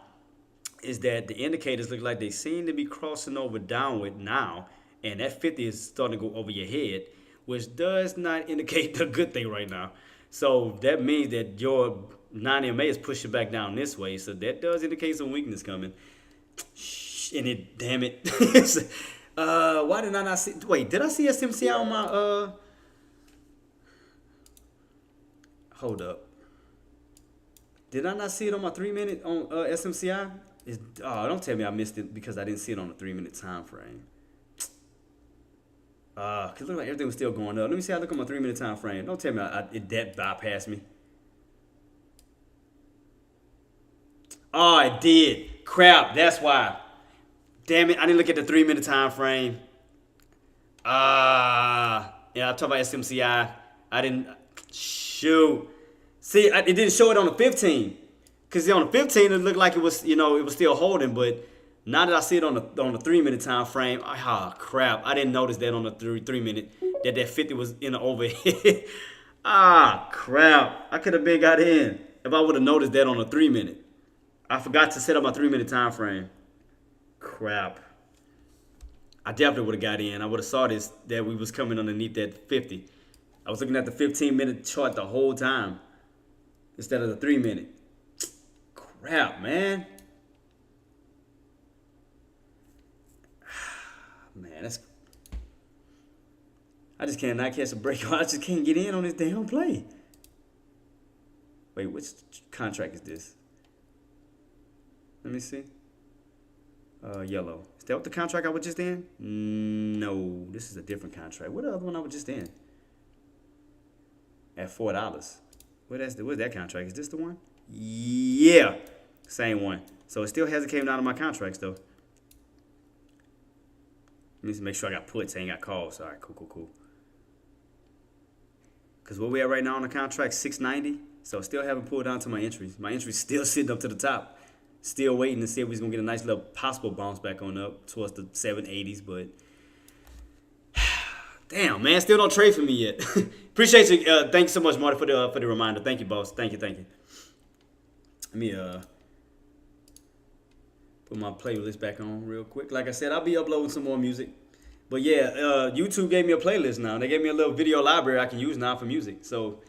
is that the indicators look like they seem to be crossing over downward now, and that 50 is starting to go over your head, which does not indicate the good thing right now. So that means that your 9 EMA is pushing back down this way, so that does indicate some weakness coming. And damn it. Why did I not see? Wait, did I see SMCI on my hold up. Did I not see it on my 3-minute on SMCI? Don't tell me I missed it because I didn't see it on the 3-minute time frame. Cause it looked like everything was still going up. Let me see how I look on my 3-minute time frame. Don't tell me that bypassed me. Oh, it did. Crap, that's why. Damn it, I didn't look at the 3-minute time frame. Yeah, I'm talking about SMCI. I didn't. Shoot. See, it didn't show it on the 15. Because on the 15, it looked like it was, it was still holding. But now that I see it on the 3-minute time frame, crap. I didn't notice that on the 3-minute, that 50 was in the overhead. Crap. I could have been got in if I would have noticed that on the 3-minute. I forgot to set up my 3-minute time frame. Crap. I definitely would have got in. I would have saw that we was coming underneath that 50. I was looking at the 15-minute chart the whole time instead of the 3-minute. Crap, man. Man, I just cannot catch a break. I just can't get in on this damn play. Wait, which contract is this? Let me see. Yellow. Is that what the contract I was just in? No, this is a different contract. What the other one I was just in? At $4. Where's that contract? Is this the one? Yeah, same one. So it still hasn't came down to my contracts though. Let me make sure I got puts. I ain't got calls. All right, cool. Because where we at right now on the contract, 690. So I still haven't pulled down to my entries. My entries still sitting up to the top. Still waiting to see if we're going to get a nice little possible bounce back on up towards the 780s. But damn, man, still don't trade for me yet. Appreciate you. Thank you so much, Marty, for the reminder. Thank you, boss. Thank you. Let me put my playlist back on real quick. Like I said, I'll be uploading some more music. But yeah, YouTube gave me a playlist now. They gave me a little video library I can use now for music. So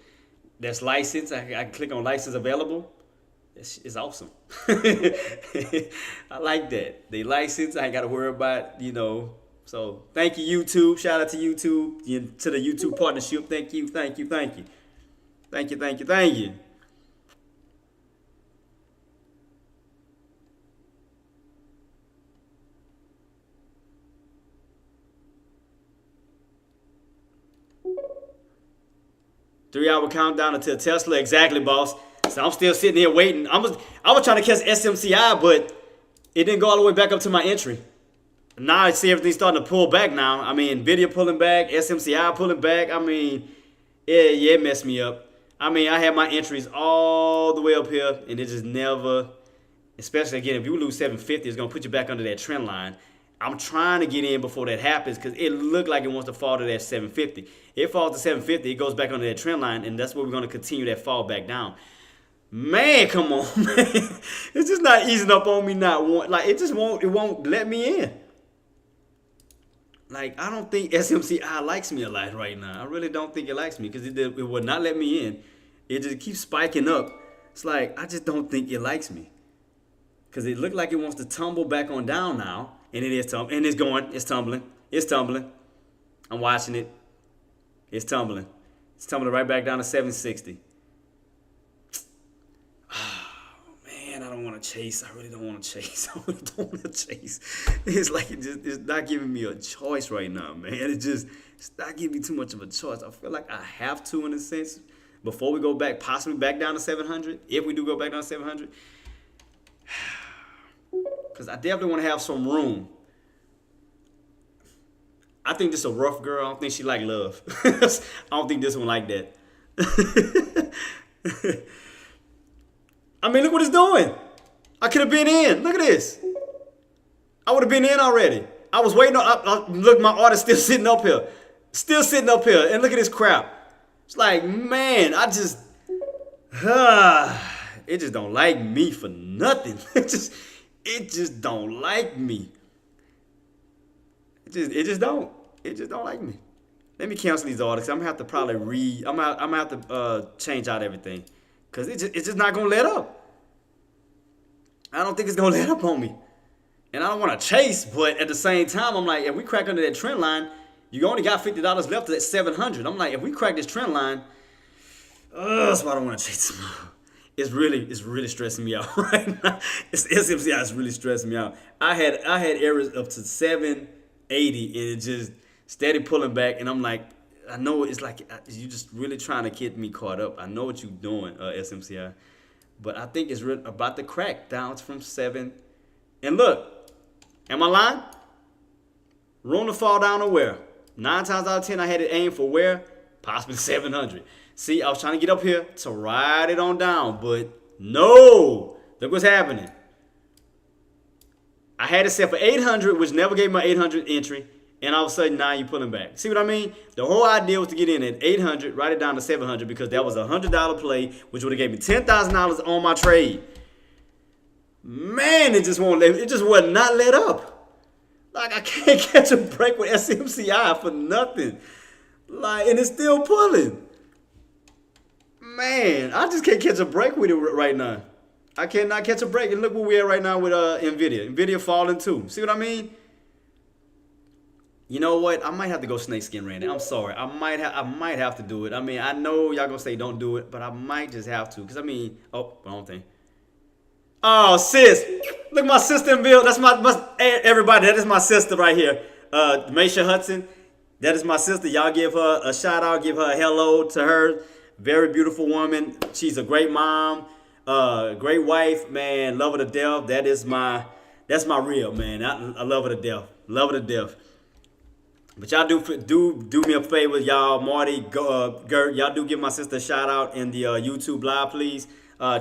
that's licensed. I can click on license available. It's awesome. I like that. They license. I ain't got to worry about, So thank you, YouTube. Shout out to YouTube, to the YouTube partnership. Thank you, thank you, thank you. Thank you, thank you, thank you. Three-hour countdown until Tesla. Exactly, boss. So I'm still sitting here waiting. I was trying to catch SMCI, but it didn't go all the way back up to my entry. Now I see everything starting to pull back now. I mean, Nvidia pulling back, SMCI pulling back. I mean, it messed me up. I mean, I had my entries all the way up here, and it just never, especially again, if you lose 750, it's going to put you back under that trend line. I'm trying to get in before that happens because it looked like it wants to fall to that 750. It falls to 750, it goes back under that trend line, and that's where we're going to continue that fall back down. Man, come on, man. It's just not easing up on me it won't let me in. Like, I don't think SMCI likes me a lot right now. I really don't think it likes me because it would not let me in. It just keeps spiking up. It's like, I just don't think it likes me. Because it looked like it wants to tumble back on down now. And it is tumbling. And it's tumbling. It's tumbling. I'm watching it. It's tumbling. It's tumbling right back down to 760. Man, I don't want to chase. I really don't want to chase. I really don't want to chase. It's like it's not giving me a choice right now, man. It's not giving me too much of a choice. I feel like I have to, in a sense, before we go back, possibly back down to 700. If we do go back down to 700. Because I definitely want to have some room. I think this is a rough girl. I don't think she like love. I don't think this one like that. I mean, look what it's doing. I could have been in. Look at this. I would have been in already. I was waiting on, look, my order's still sitting up here. Still sitting up here. And look at this crap. It's like, man, it just don't like me for nothing. It just don't like me. It just don't like me. Let me cancel these orders. I'm gonna have to probably I'm gonna have to change out everything. Cause it's just not gonna let up. I don't think it's gonna let up on me. And I don't wanna chase, but at the same time, I'm like, if we crack under that trend line, you only got $50 left at 700. I'm like, if we crack this trend line, that's why I don't wanna chase tomorrow. It's really stressing me out right now. SMCI is really stressing me out. I had errors up to 780 and it just steady pulling back. And I'm like, I know it's like you just really trying to get me caught up. I know what you're doing, SMCI, but I think it's about to crack down from 7. And look, am I lying? Room to fall down to where? 9 times out of 10, I had it aimed for where? Possibly 700. See, I was trying to get up here to ride it on down, but no. Look what's happening. I had it set for 800, which never gave my 800 entry, and all of a sudden now you're pulling back. See what I mean? The whole idea was to get in at 800, write it down to 700 because that was a $100 play, which would have gave me $10,000 on my trade. Man, it just would not let up. Like I can't catch a break with SMCI for nothing. Like, and it's still pulling. Man, I just can't catch a break with it right now. I cannot catch a break. And look where we are right now with Nvidia. Nvidia falling too. See what I mean? You know what? I might have to go snakeskin Randy. I'm sorry. I might have to do it. I mean, I know y'all gonna say don't do it, but I might just have to. Cause I mean, wrong thing. Oh, sis. Look, my sister in Bill. That's everybody. That is my sister right here. Maisha Hudson. That is my sister. Y'all give her a shout out. Give her a hello to her. Very beautiful woman. She's a great mom, great wife, man. Love her to death. That's my real, man. I love her to death. Love her to death. But y'all do me a favor, y'all. Marty, Gert, y'all do give my sister a shout out in the YouTube live, please.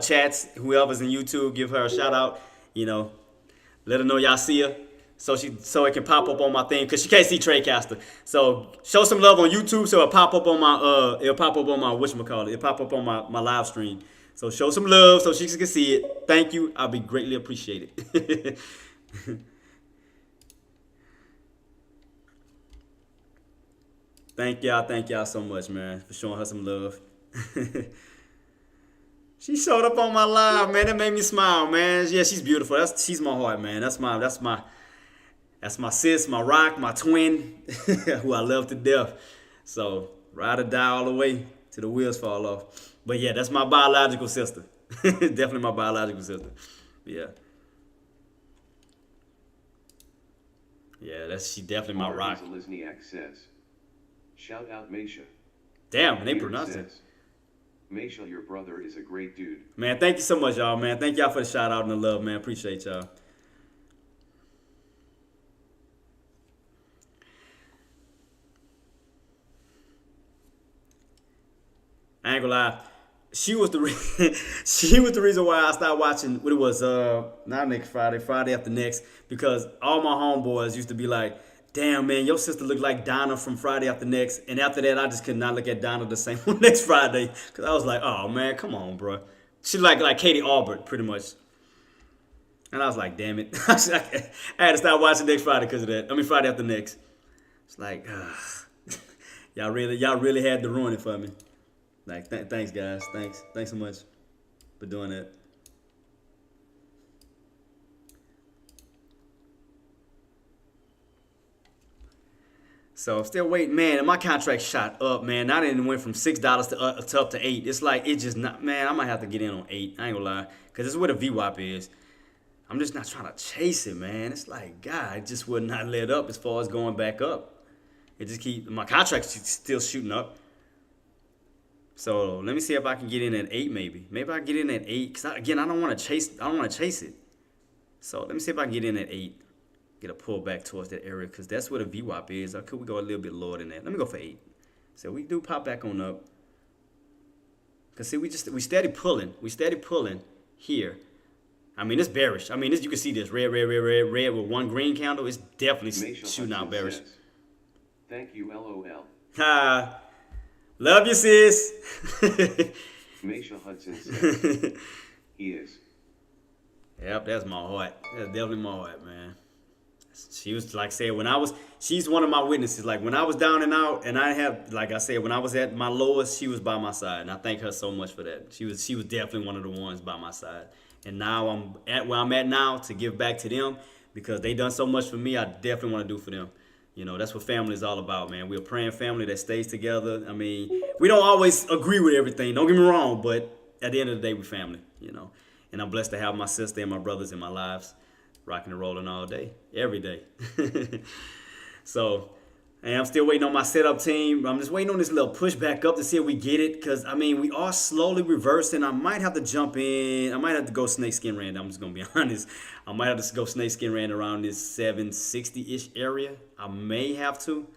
Chats, whoever's in YouTube, give her a shout out. You know, let her know y'all see her. So it can pop up on my thing because she can't see Tradecaster. So show some love on YouTube so it'll pop up on my whatchamacallit. It'll pop up on my live stream. So show some love so she can see it. Thank you. I'll be greatly appreciated. Thank y'all so much, man, for showing her some love. She showed up on my live, man. That made me smile, man. Yeah, she's beautiful. She's my heart, man. That's my sis, my rock, my twin, who I love to death. So ride or die all the way till the wheels fall off. But yeah, that's my biological sister. Definitely my biological sister. Yeah. Yeah, she definitely my rock. Zelizniak says, shout out Misha. Damn, and they Weird pronounce it. says, Misha, your brother is a great dude. Man, thank you so much, y'all, man. Thank y'all for the shout out and the love, man. Appreciate y'all. I ain't gonna lie. She was the she was the reason why I started watching what it was not next Friday after next, because all my homeboys used to be like, damn man, your sister looked like Donna from Friday after next, and after that I just could not look at Donna the same next Friday, because I was like, oh man, come on, bro. She like Katie Albert pretty much, and I was like, damn it, I had to start watching next Friday because of that. I mean Friday after next. It's like, y'all really had to ruin it for me. Like, thanks, guys. Thanks so much for doing that. So I'm still waiting, man. And my contract shot up, man. I didn't went from $6 to up to $8. It's like it's just not, man. I might have to get in on 8. I ain't gonna lie, cause this is where the VWAP is. I'm just not trying to chase it, man. It's like, God, it just would not let up as far as going back up. It just my contract's still shooting up. So let me see if I can get in at 8, maybe. Maybe I can get in at 8. Cause I don't want to chase. I don't want to chase it. So let me see if I can get in at 8. Get a pull back towards that area, cause that's where the VWAP is. Or could we go a little bit lower than that? Let me go for 8. So we do pop back on up. Cause see, we steady pulling. We steady pulling here. I mean, it's bearish. I mean, you can see this red with one green candle. It's definitely shooting out bearish. Says, thank you, LOL. Ha. Love you, sis. Misha Hudson says, he is. Yep, that's my heart. That's definitely my heart, man. She was, like I said, she's one of my witnesses. Like, when I was down and out, and like I said, when I was at my lowest, she was by my side. And I thank her so much for that. She was definitely one of the ones by my side. And now I'm at where I'm at now to give back to them, because they done so much for me. I definitely want to do for them. You know, that's what family is all about, man. We're a praying family that stays together. I mean, we don't always agree with everything. Don't get me wrong, but at the end of the day, we're family, you know. And I'm blessed to have my sister and my brothers in my lives, rocking and rolling all day, every day. So, and I'm still waiting on my setup team. I'm just waiting on this little push back up to see if we get it, because, I mean, we are slowly reversing. I might have to jump in. I might have to go snake skin rand. I'm just going to be honest. I might have to go snake skin rand around this 760-ish area. I may have to.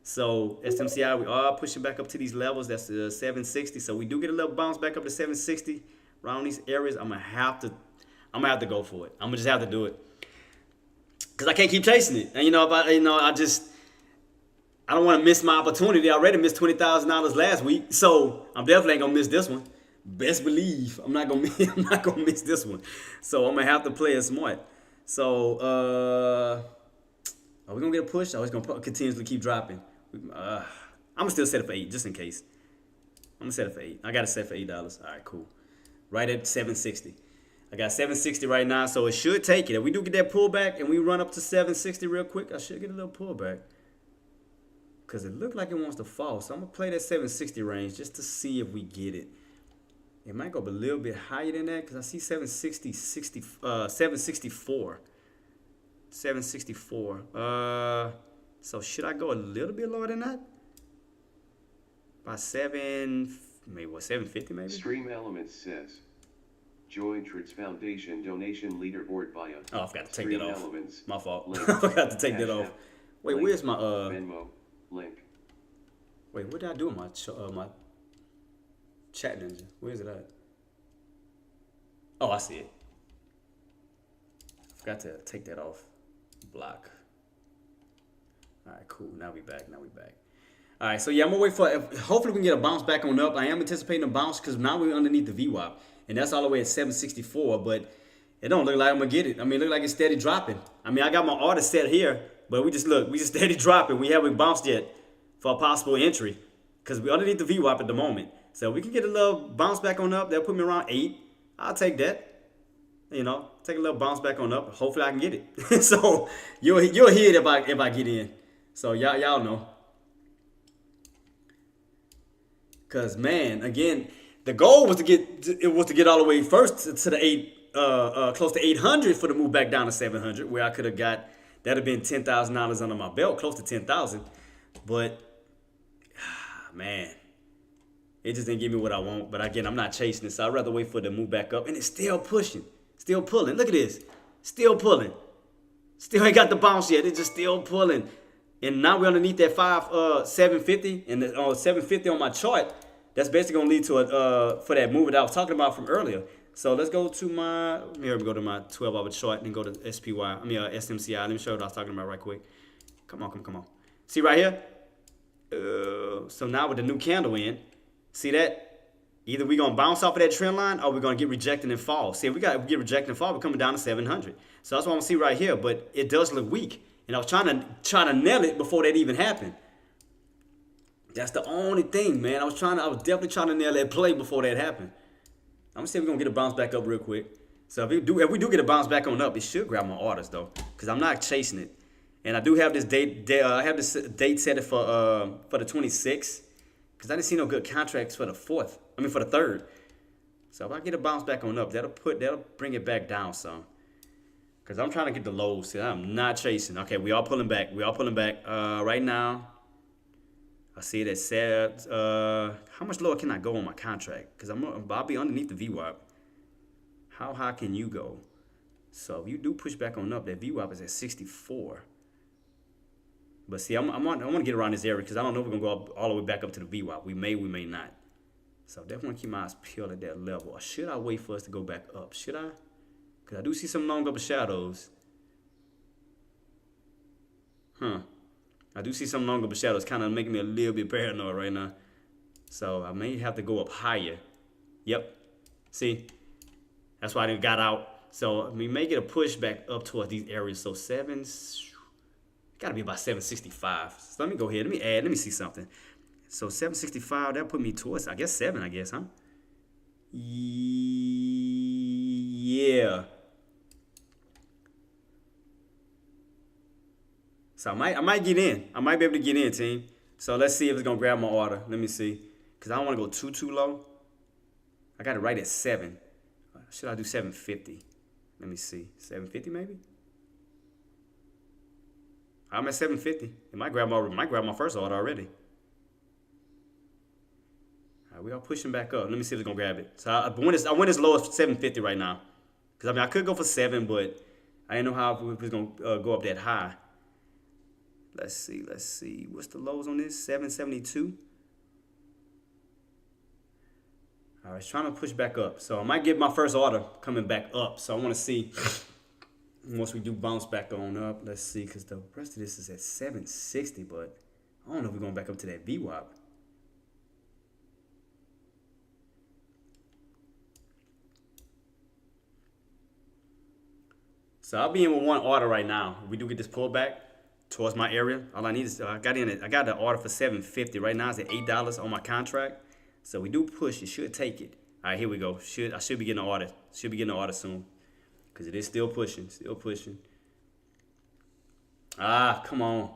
So SMCI, we are pushing back up to these levels. That's 760. So we do get a little bounce back up to 760 around these areas. I'm gonna have to go for it. I'm gonna just have to do it, because I can't keep chasing it. And I don't want to miss my opportunity. I already missed $20,000 last week, so I'm definitely ain't gonna miss this one. Best believe I'm not gonna miss this one. So I'm gonna have to play it smart. So are we gonna get a push? Or is it gonna continuously keep dropping? I'm gonna still set it for 8 just in case. I'm gonna set it for 8. I got it set for $8. All right, cool. Right at 760. I got 760 right now, so it should take it. If we do get that pullback and we run up to 760 real quick, I should get a little pullback, because it looked like it wants to fall. So I'm gonna play that 760 range just to see if we get it. It might go up a little bit higher than that, because I see 764. 764. So should I go a little bit lower than that? By 750 maybe? Stream Elements says, join Trid's Foundation donation leaderboard via. Oh, I forgot to take Stream that off. Elements, My fault. link, I forgot to take that hashtag, off. Wait, link, where's my Venmo link. Wait, what did I do with my my chat ninja? Where is it at? Oh, I see it. I forgot to take that off. Block. All right, cool. Now we back. All right, so yeah, I'm gonna wait for. Hopefully, we can get a bounce back on up. I am anticipating a bounce, because now we're underneath the VWAP, and that's all the way at 764. But it don't look like I'm gonna get it. I mean, it look like it's steady dropping. I mean, I got my order set here, but we just steady dropping. We haven't bounced yet. for a possible entry because we underneath the VWAP at the moment. So we can get a little bounce back on up. That'll put me around 8. I'll take that. You know, take a little bounce back on up. Hopefully I can get it. So you'll hear it if I get in. So y'all know. Cause man, again, the goal was to get all the way first to the 8, close to 800 for the move back down to 700, where I could have got that'd have been $10,000 under my belt, close to 10,000. But man, it just didn't give me what I want. But again, I'm not chasing it, so I'd rather wait for it to move back up, and it's still pushing, still pulling. Look at this, still pulling, still ain't got the bounce yet. It's just still pulling. And now we're underneath that 750, and the 750 on my chart. That's basically gonna lead to a for that move that I was talking about from earlier. So let's go to my here we go to my 12-hour chart and go to SPY. SMCI. Let me show you what I was talking about right quick. Come on. See right here. So now with the new candle in, see that? Either we're gonna bounce off of that trend line or we're gonna get rejected and fall. See, if we get rejected and fall, we're coming down to 700. So that's what I'm gonna see right here. But it does look weak. And I was trying to nail it before that even happened. That's the only thing, man. I was definitely trying to nail that play before that happened. I'm gonna see if we're gonna get a bounce back up real quick. So if we do get a bounce back on up, it should grab my orders though, because I'm not chasing it. And I do have this date. I have this date set for the 26th, because I didn't see no good contracts for the 4th. For the 3rd. So if I get a bounce back on up, that'll bring it back down some. Because I'm trying to get the lows. See, I'm not chasing. Okay, we all pulling back. Right now, I see it at set. How much lower can I go on my contract? Because I'll be underneath the VWAP. How high can you go? So if you do push back on up, that VWAP is at 64. But see, I want to get around this area because I don't know if we're going to go all the way back up to the VWAP. We may not. So I definitely want to keep my eyes peeled at that level. Or should I wait for us to go back up? Should I? Because I do see some long upper shadows. I do see some long upper shadows kind of making me a little bit paranoid right now. So I may have to go up higher. Yep. See? That's why I didn't got out. So we may get a push back up towards these areas. So got to be about 765. So let me go ahead. Let me see something. So 765, that put me towards, I guess 7, huh? Yeah. So I might get in. I might be able to get in, team. So let's see if it's going to grab my order. Let me see. Because I don't want to go too low. I got it right at 7. Should I do 750? Let me see. 750 maybe? I'm at 750. It might grab my first order already. All right, we are pushing back up. Let me see if it's gonna grab it. So I went as low as 750 right now. Because I could go for 7, but I didn't know how it was gonna go up that high. Let's see. What's the lows on this? 772. All right, it's trying to push back up. So I might get my first order coming back up. So I want to see once we do bounce back on up. Let's see, because the rest of this is at 760, but I don't know if we're going back up to that VWAP. So I'll be in with one order right now. If we do get this pullback towards my area, all I need is I got the order for 750. Right now it's at $8 on my contract. So we do push. It should take it. All right, here we go. I should be getting an order. Should be getting an order soon, because it is still pushing. Ah, come on.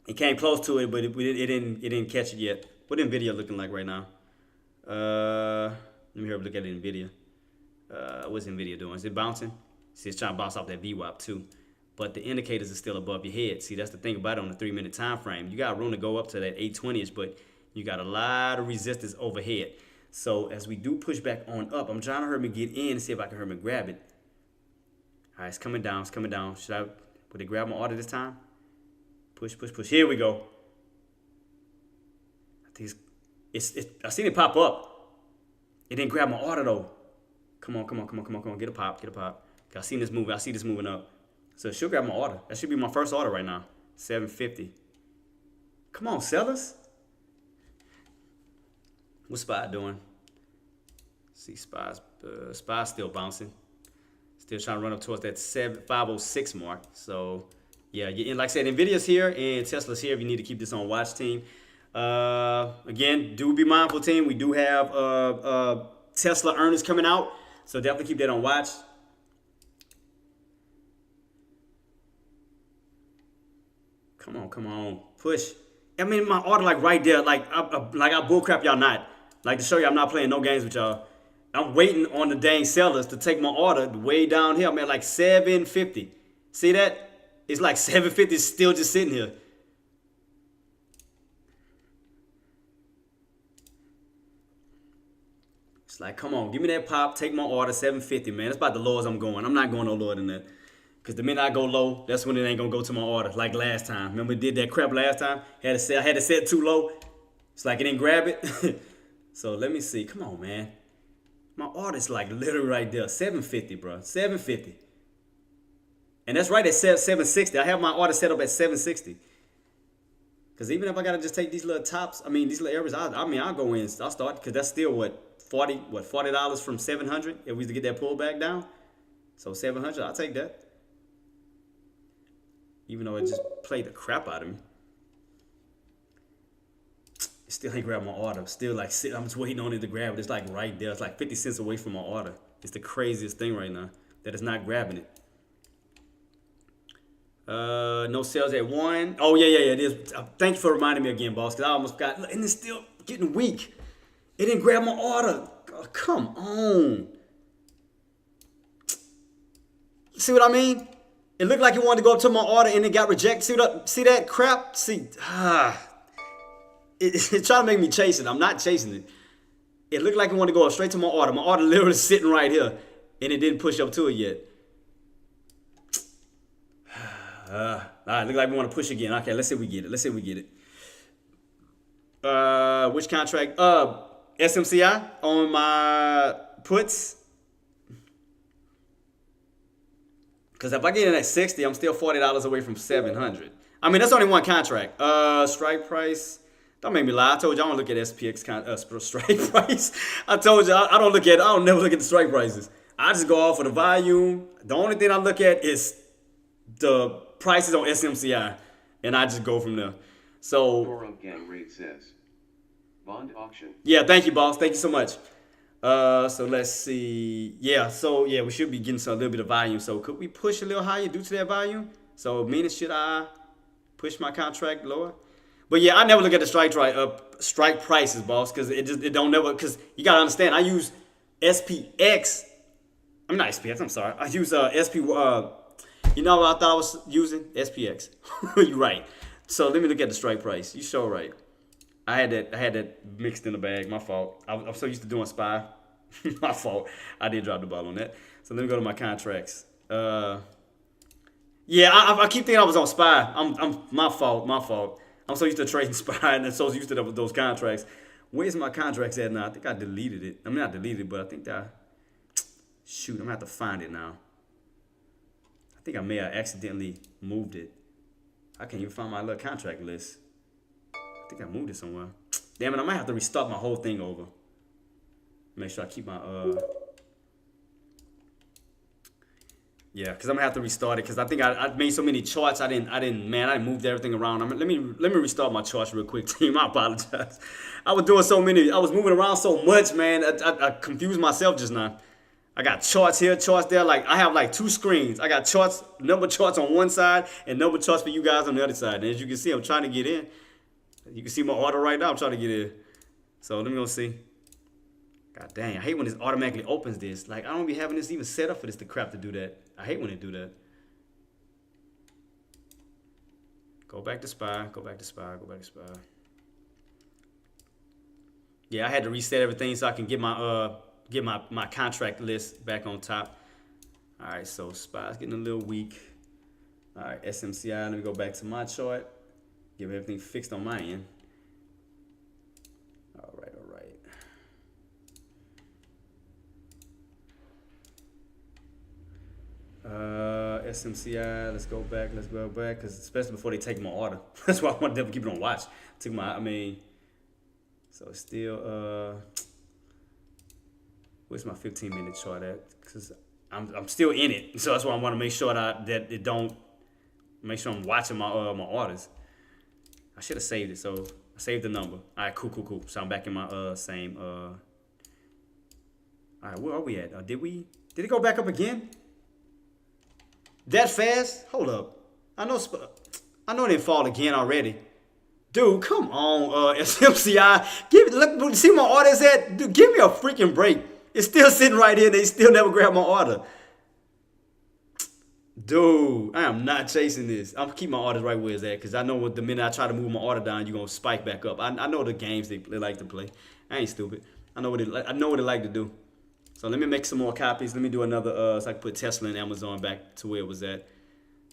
It came close to it, but it didn't catch it yet. What Nvidia looking like right now? Let me look at Nvidia. What's Nvidia doing? Is it bouncing? See, it's trying to bounce off that VWAP too. But the indicators are still above your head. See, that's the thing about it on the 3-minute time frame. You got room to go up to that 820-ish, but you got a lot of resistance overhead. So as we do push back on up, I'm trying to hurry me get in and see if I can hurry me grab it. All right, it's coming down. Would it grab my order this time? Push. Here we go. I think I seen it pop up. It didn't grab my order though. Come on. Get a pop. I see this moving up. So it should grab my order. That should be my first order right now. 750. Come on, sellers. What's SPY doing? See, SPY's still bouncing. Still trying to run up towards that 506 mark. So Yeah, and like I said, Nvidia's here and Tesla's here if you need to keep this on watch, team. Again, do be mindful, team. We do have Tesla earnings coming out, so definitely keep that on watch. Come on, push. I mean, my order like right there, like I bullcrap y'all not. Like to show you, I'm not playing no games with y'all. I'm waiting on the dang sellers to take my order way down here. I'm at like 750. See that? It's like 750 still just sitting here. It's like, come on, give me that pop, take my order, 750, man. That's about the lowest I'm going. I'm not going no lower than that. Because the minute I go low, that's when it ain't going to go to my order, like last time. Remember we did that crap last time? I had to set too low. It's like it didn't grab it. So let me see. Come on, man. My order's like literally right there. 750, bro. 750. And that's right at 760. I have my order set up at 760. Because even if I got to just take these little tops, I mean, these little areas, I'll go in. I'll start because that's still $40 from 700 if we was to get that pullback down. So 700, I'll take that. Even though it just played the crap out of me. It still ain't grabbed my order. Still like I'm just waiting on it to grab it. It's like right there. It's like 50 cents away from my order. It's the craziest thing right now that it's not grabbing it. No sales at 1. Oh yeah, it is. Thank you for reminding me again, boss, because I almost got, and it's still getting weak. It didn't grab my order. Oh, come on. See what I mean? It looked like it wanted to go up to my order and it got rejected. See that crap? It's trying to make me chase it. I'm not chasing it. It looked like it wanted to go straight to my order. My order literally sitting right here, and it didn't push up to it yet. All right, look like we want to push again. Okay, let's see if we get it. Which contract? SMCI on my puts. Because if I get in at 60, I'm still $40 away from 700. I mean, that's only one contract. Strike price. Don't make me lie. I told you I don't look at SPX strike price. I told you I don't never look at the strike prices. I just go off of the volume. The only thing I look at is the prices on SMCI, and I just go from there. So. Shoutout gang rate says. Bond auction. Yeah, thank you, boss. Thank you so much. So let's see. Yeah, we should be getting a little bit of volume. So could we push a little higher due to that volume? So meaning should I push my contract lower? But yeah, I never look at the strike prices, boss, because it don't never, because you gotta understand, I use SPX. I'm not SPX, I'm sorry. I use SP you know what I thought I was using? SPX. You're right. So let me look at the strike price. You sure right. I had that mixed in the bag. My fault. I'm so used to doing SPY. My fault. I did drop the ball on that. So let me go to my contracts. Yeah, I keep thinking I was on SPY. I'm my fault. I'm so used to trading SPY and so used to those contracts. Where's my contracts at now? I think I deleted it. I mean, not deleted it, but I think shoot, I'm gonna have to find it now. I think I may have accidentally moved it. I can't even find my little contract list. I think I moved it somewhere. Damn it, I might have to restart my whole thing over. Make sure I keep my yeah, because I'm gonna have to restart it because I think I made so many charts. I moved everything around. Let me restart my charts real quick, team. I apologize. I was moving around so much, man. I confused myself just now. I got charts here, charts there. Like I have like two screens. I got charts, number charts on one side and number charts for you guys on the other side. And as you can see, I'm trying to get in. You can see my order right now. I'm trying to get in. So let me go see. God dang, I hate when this automatically opens this. Like I don't be having this even set up for this to crap to do that. I hate when they do that. Go back to SPY. Yeah, I had to reset everything so I can get my contract list back on top. All right, so SPY's getting a little weak. All right, SMCI. Let me go back to my chart. Get everything fixed on my end. All right. SMCI, let's go back, because especially before they take my order. That's why I want them to keep it on watch. So it's still, where's my 15-minute chart at? Because I'm still in it. So that's why I want to make sure that it don't, Make sure I'm watching my orders. I should have saved it, so I saved the number. All right, cool. So I'm back in my same. All right, where are we at? Did it go back up again? That fast? Hold up. I know it didn't fall again already. Dude, come on, SMCI. Look, see my orders at? Dude, give me a freaking break. It's still sitting right here. They still never grab my order. Dude, I am not chasing this. I'm keep my orders right where it's at because I know the minute I try to move my order down, you're gonna spike back up. I know the games they like to play. I ain't stupid. I know what they like to do. So let me make some more copies. Let me do another. So I can put Tesla and Amazon back to where it was at.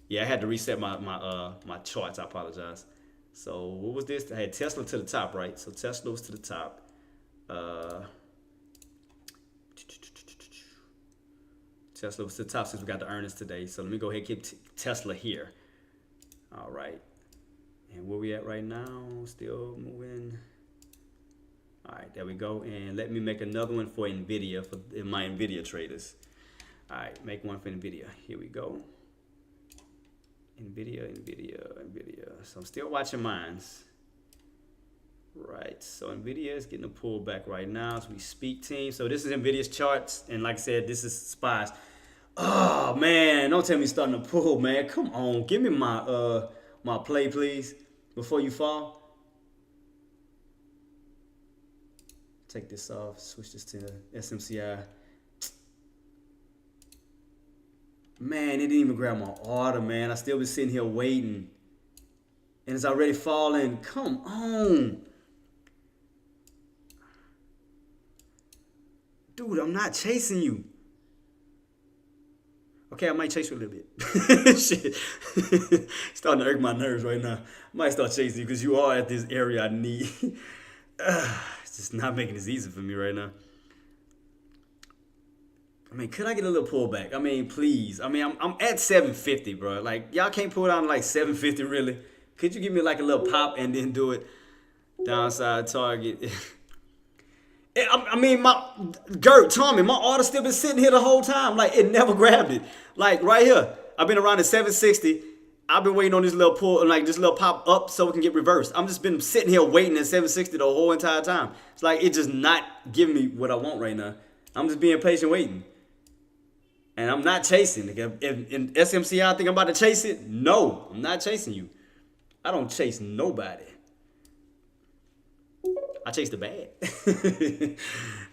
Yeah, I had to reset my charts. I apologize. So what was this? I had Tesla to the top, right? So Tesla was to the top. Tesla was to the top since we got the earnings today. So let me go ahead and keep Tesla here. All right. And where we at right now? Still moving. All right, there we go. And let me make another one for NVIDIA, for my NVIDIA traders. All right, make one for NVIDIA. Here we go. NVIDIA. So I'm still watching mines. Right, so NVIDIA is getting a pullback right now as we speak, team. So this is NVIDIA's charts, and like I said, this is SPYs. Oh man, don't tell me starting to pull, man. Come on, give me my my play, please, before you fall. Take this off, switch this to SMCI. Man, it didn't even grab my order, man. I still been sitting here waiting, and it's already falling. Come on. Dude, I'm not chasing you. Okay, I might chase you a little bit. Shit. Starting to irk my nerves right now. I might start chasing you because you are at this area I need. It's just not making this easy for me right now. I mean, could I get a little pullback? I mean, please. I mean, I'm at 750, bro. Like, y'all can't pull down like 750, really? Could you give me like a little pop and then do it? Downside target. I mean, Tommy, my order still been sitting here the whole time. Like, it never grabbed it. Like, right here. I've been around at 760. I've been waiting on this little pull, like this little pop up so it can get reversed. I'm just been sitting here waiting at 760 the whole entire time. It's like, it's just not giving me what I want right now. I'm just being patient waiting. And I'm not chasing. If in SMCI I think I'm about to chase it, no, I'm not chasing you. I don't chase nobody. I chase the bag.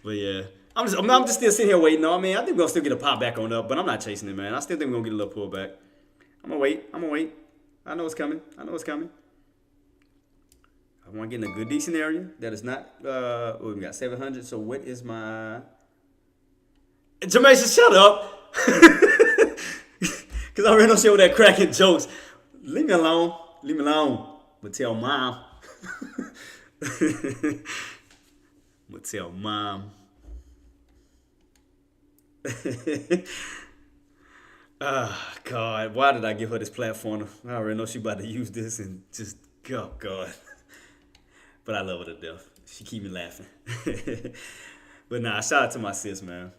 But yeah, I'm just still sitting here waiting. I mean, I think we're gonna still get a pop back on up, but I'm not chasing it, man. I still think we're gonna get a little pullback. I'm gonna wait. I know it's coming. I want to get in a good decent area that is not. We got 700. So what is my? Jermaine, shut up. Cause I already know shit with that cracking jokes. Leave me alone. But tell mom. But tell mom. Oh, God. Why did I give her this platform? I already know she about to use this and just, oh, God. But I love her to death. She keep me laughing. But nah, shout out to my sis, man.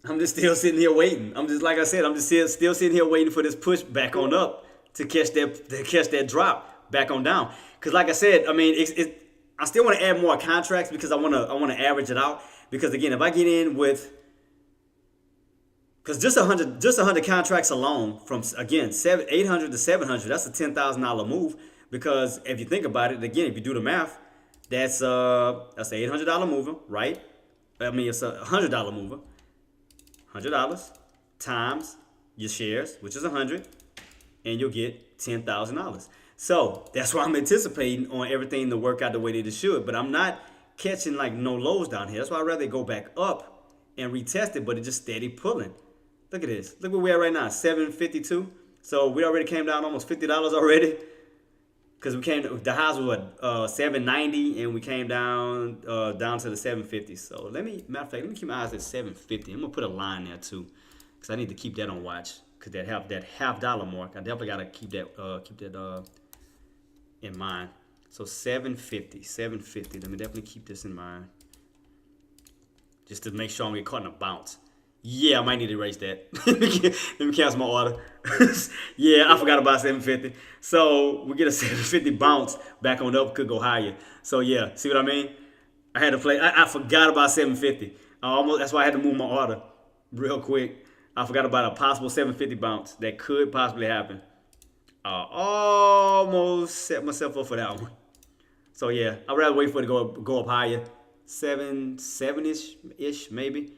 I'm just still sitting here waiting. I'm just, like I said, still sitting here waiting for this push back on up to catch that drop back on down. Because like I said, I mean, I still want to add more contracts because I want to average it out. Because again, if I get in with, because just 100 contracts alone from again 800 to 700, that's a $10,000 move. Because if you think about it, again, if you do the math, that's an $800 mover, right? I mean, it's a $100 mover. $100 times your shares, which is 100, and you'll get $10,000. So that's why I'm anticipating on everything to work out the way that it should. But I'm not catching like no lows down here. That's why I'd rather go back up and retest it, but it's just steady pulling. Look at this. Look where we're at right now, 752. So we already came down almost $50 already. Because the highs was what, 790, and we came down to the 750. So matter of fact, let me keep my eyes at 750. I'm gonna put a line there too, because I need to keep that on watch. Because that half dollar mark, I definitely gotta keep that in mind. So 750. Let me definitely keep this in mind, just to make sure I'm getting caught in a bounce. Yeah, I might need to erase that. Let me cancel my order. Yeah, I forgot about 750. So we get a 750 bounce back on up, could go higher. So yeah, see what I mean? I had to play. I forgot about 750. That's why I had to move my order real quick. I forgot about a possible 750 bounce that could possibly happen. Almost set myself up for that one. So yeah, I'd rather wait for it to go up higher. 7-ish maybe.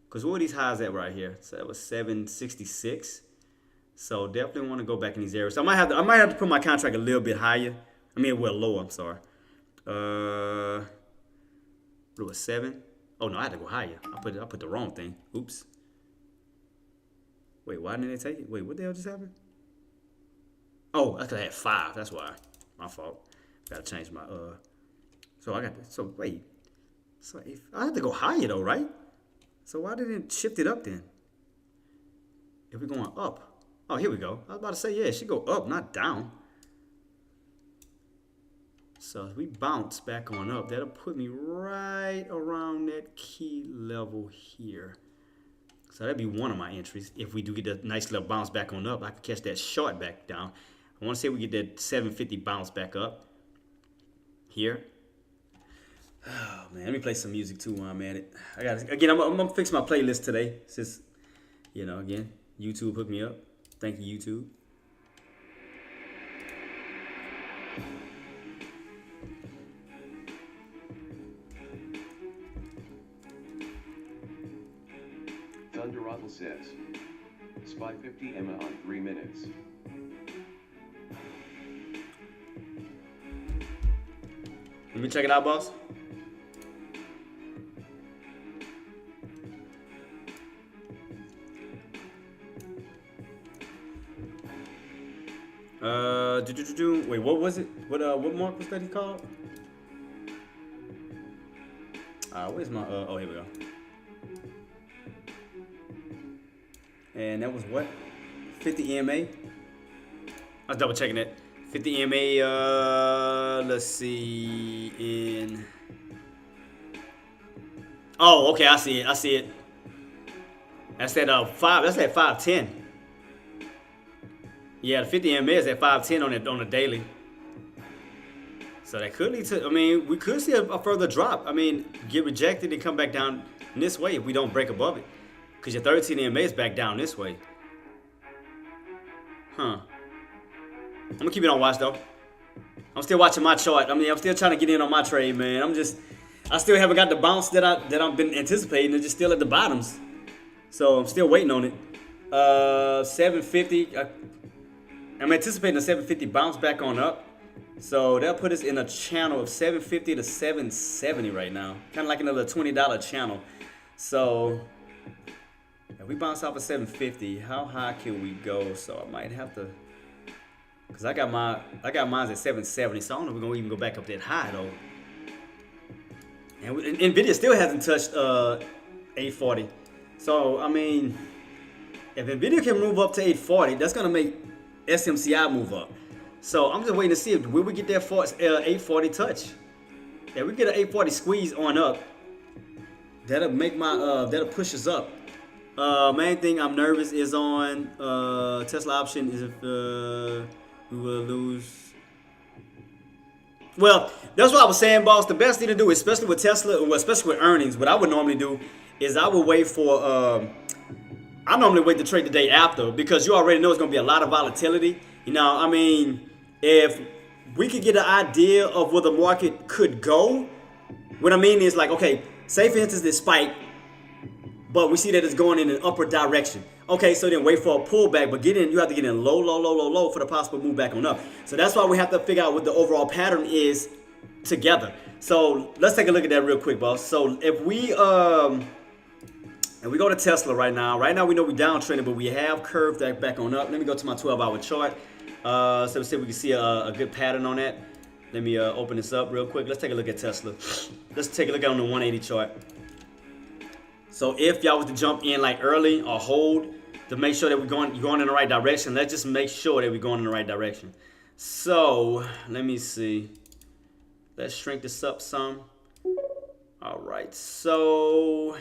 Because what are these highs at right here? So that was 766. So definitely want to go back in these areas. So I might have to put my contract a little bit higher. I mean, well, lower. I'm sorry. What was 7? Oh no, I had to go higher. I put the wrong thing. Oops. Wait, why didn't they take it? Wait, what the hell just happened? Oh, that's 'cause I had 5. That's why. My fault. Gotta change my So I got this. So wait. So if I had to go higher though, right? So why didn't it shift it up then? If we're going up. Oh, here we go. I was about to say, yeah, it should go up, not down. So if we bounce back on up, that'll put me right around that key level here. So that'd be one of my entries. If we do get that nice little bounce back on up, I can catch that short back down. I want to say we get that 750 bounce back up here. Oh man, let me play some music too while I'm at it. I'm gonna fix my playlist today. Since again, YouTube hooked me up. Thank you, YouTube. Thunderottle says, Spy 50 Emma on 3 minutes. Let me check it out, boss. Wait, what was it? What mark was that he called? Where's my oh, here we go. And that was what? 50 EMA? I was double checking it. 50 EMA, let's see, oh, okay, I see it. That's at 510. Yeah, the 50 EMA is at 510 on the daily. So that could lead to, we could see a further drop. Get rejected and come back down this way if we don't break above it. Because your 13 EMA is back down this way. Huh. I'm going to keep it on watch, though. I'm still watching my chart. I'm still trying to get in on my trade, man. I still haven't got the bounce that I've been anticipating. It's just still at the bottoms. So I'm still waiting on it. 750. I'm anticipating a 750 bounce back on up. So that'll put us in a channel of 750 to 770 right now. Kind of like another $20 channel. So if we bounce off of 750, how high can we go? So I might have to, because I got mine at 770. So I don't know if we're gonna even go back up that high though. And Nvidia still hasn't touched 840. So if Nvidia can move up to 840, that's gonna make SMCI move up. So I'm just waiting to see will we get that 840 touch. If we get an 840 squeeze on up, that'll make that'll push us up. Main thing I'm nervous is on Tesla option is if we will lose. Well, that's what I was saying, boss. The best thing to do, especially with Tesla, especially with earnings, what I would normally do is I would wait for. I normally wait to trade the day after because you already know it's going to be a lot of volatility. If we could get an idea of where the market could go, what I mean is like, okay, say for instance this spike, but we see that it's going in an upward direction. Okay, so then wait for a pullback, but you have to get in low for the possible move back on up. So that's why we have to figure out what the overall pattern is together. So let's take a look at that real quick, boss. So if we go to Tesla right now we know we're downtrending, but we have curved that back on up. Let me go to my 12-hour chart. So let's see if we can see a good pattern on that. Let me open this up real quick. Let's take a look at Tesla. Let's take a look at on the 180 chart. So if y'all was to jump in like early or hold to make sure that you're going in the right direction, let's just make sure that we're going in the right direction. So let me see. Let's shrink this up some. All right. So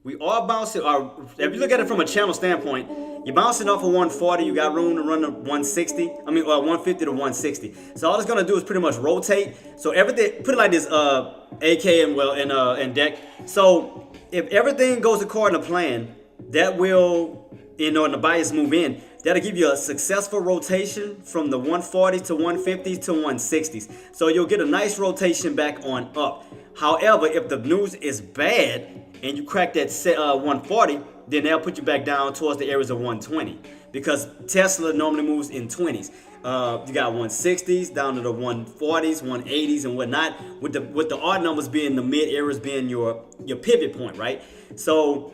We are bouncing, or if you look at it from a channel standpoint, you're bouncing off of 140. You got room to run to 160. 150 to 160. So all it's gonna do is pretty much rotate. So everything, put it like this, AK and deck. So if everything goes according to plan, that will, and the buyers move in, that'll give you a successful rotation from the 140 to 150 to 160s. So you'll get a nice rotation back on up. However, if the news is bad and you crack that 140, then they'll put you back down towards the areas of 120, because Tesla normally moves in 20s. You got 160s down to the 140s, 180s, and whatnot. With the odd numbers being the mid areas being your pivot point, right? So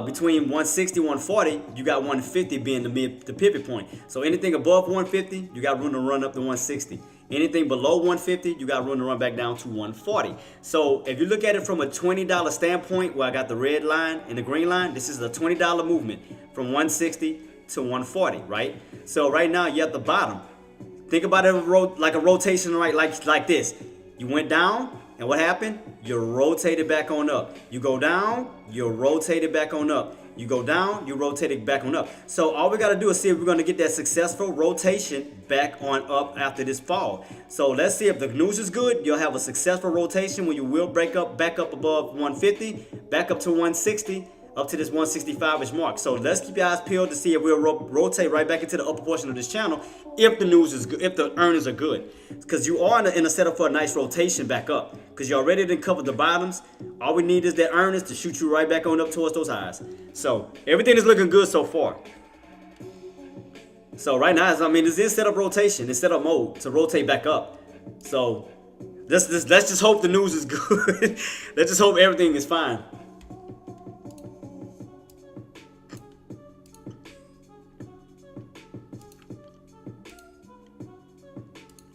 between 160 140, you got 150 being the pivot point. So anything above 150, you got room to run up to 160. Anything below 150, you got room to run back down to 140. So if you look at it from a $20 standpoint, where I got the red line and the green line, this is a $20 movement from 160 to 140, right? So right now you're at the bottom. Think about it like a rotation, right? Like this. You went down, and what happened? You're rotated back on up. You go down, you're rotated back on up. You go down, you rotate it back on up. So all we got to do is see if we're going to get that successful rotation back on up after this fall. So let's see if the news is good. You'll have a successful rotation where you will break up back up above 150, back up to 160, up to this 165-ish mark. So let's keep your eyes peeled to see if we'll rotate right back into the upper portion of this channel if the news is good, if the earnings are good. Because you are in a setup for a nice rotation back up. Because you already done covered the bottoms. All we need is that earnings to shoot you right back on up towards those highs. So everything is looking good so far. So right now, this is setup rotation. It's setup mode to rotate back up. So let's just hope the news is good. Let's just hope everything is fine.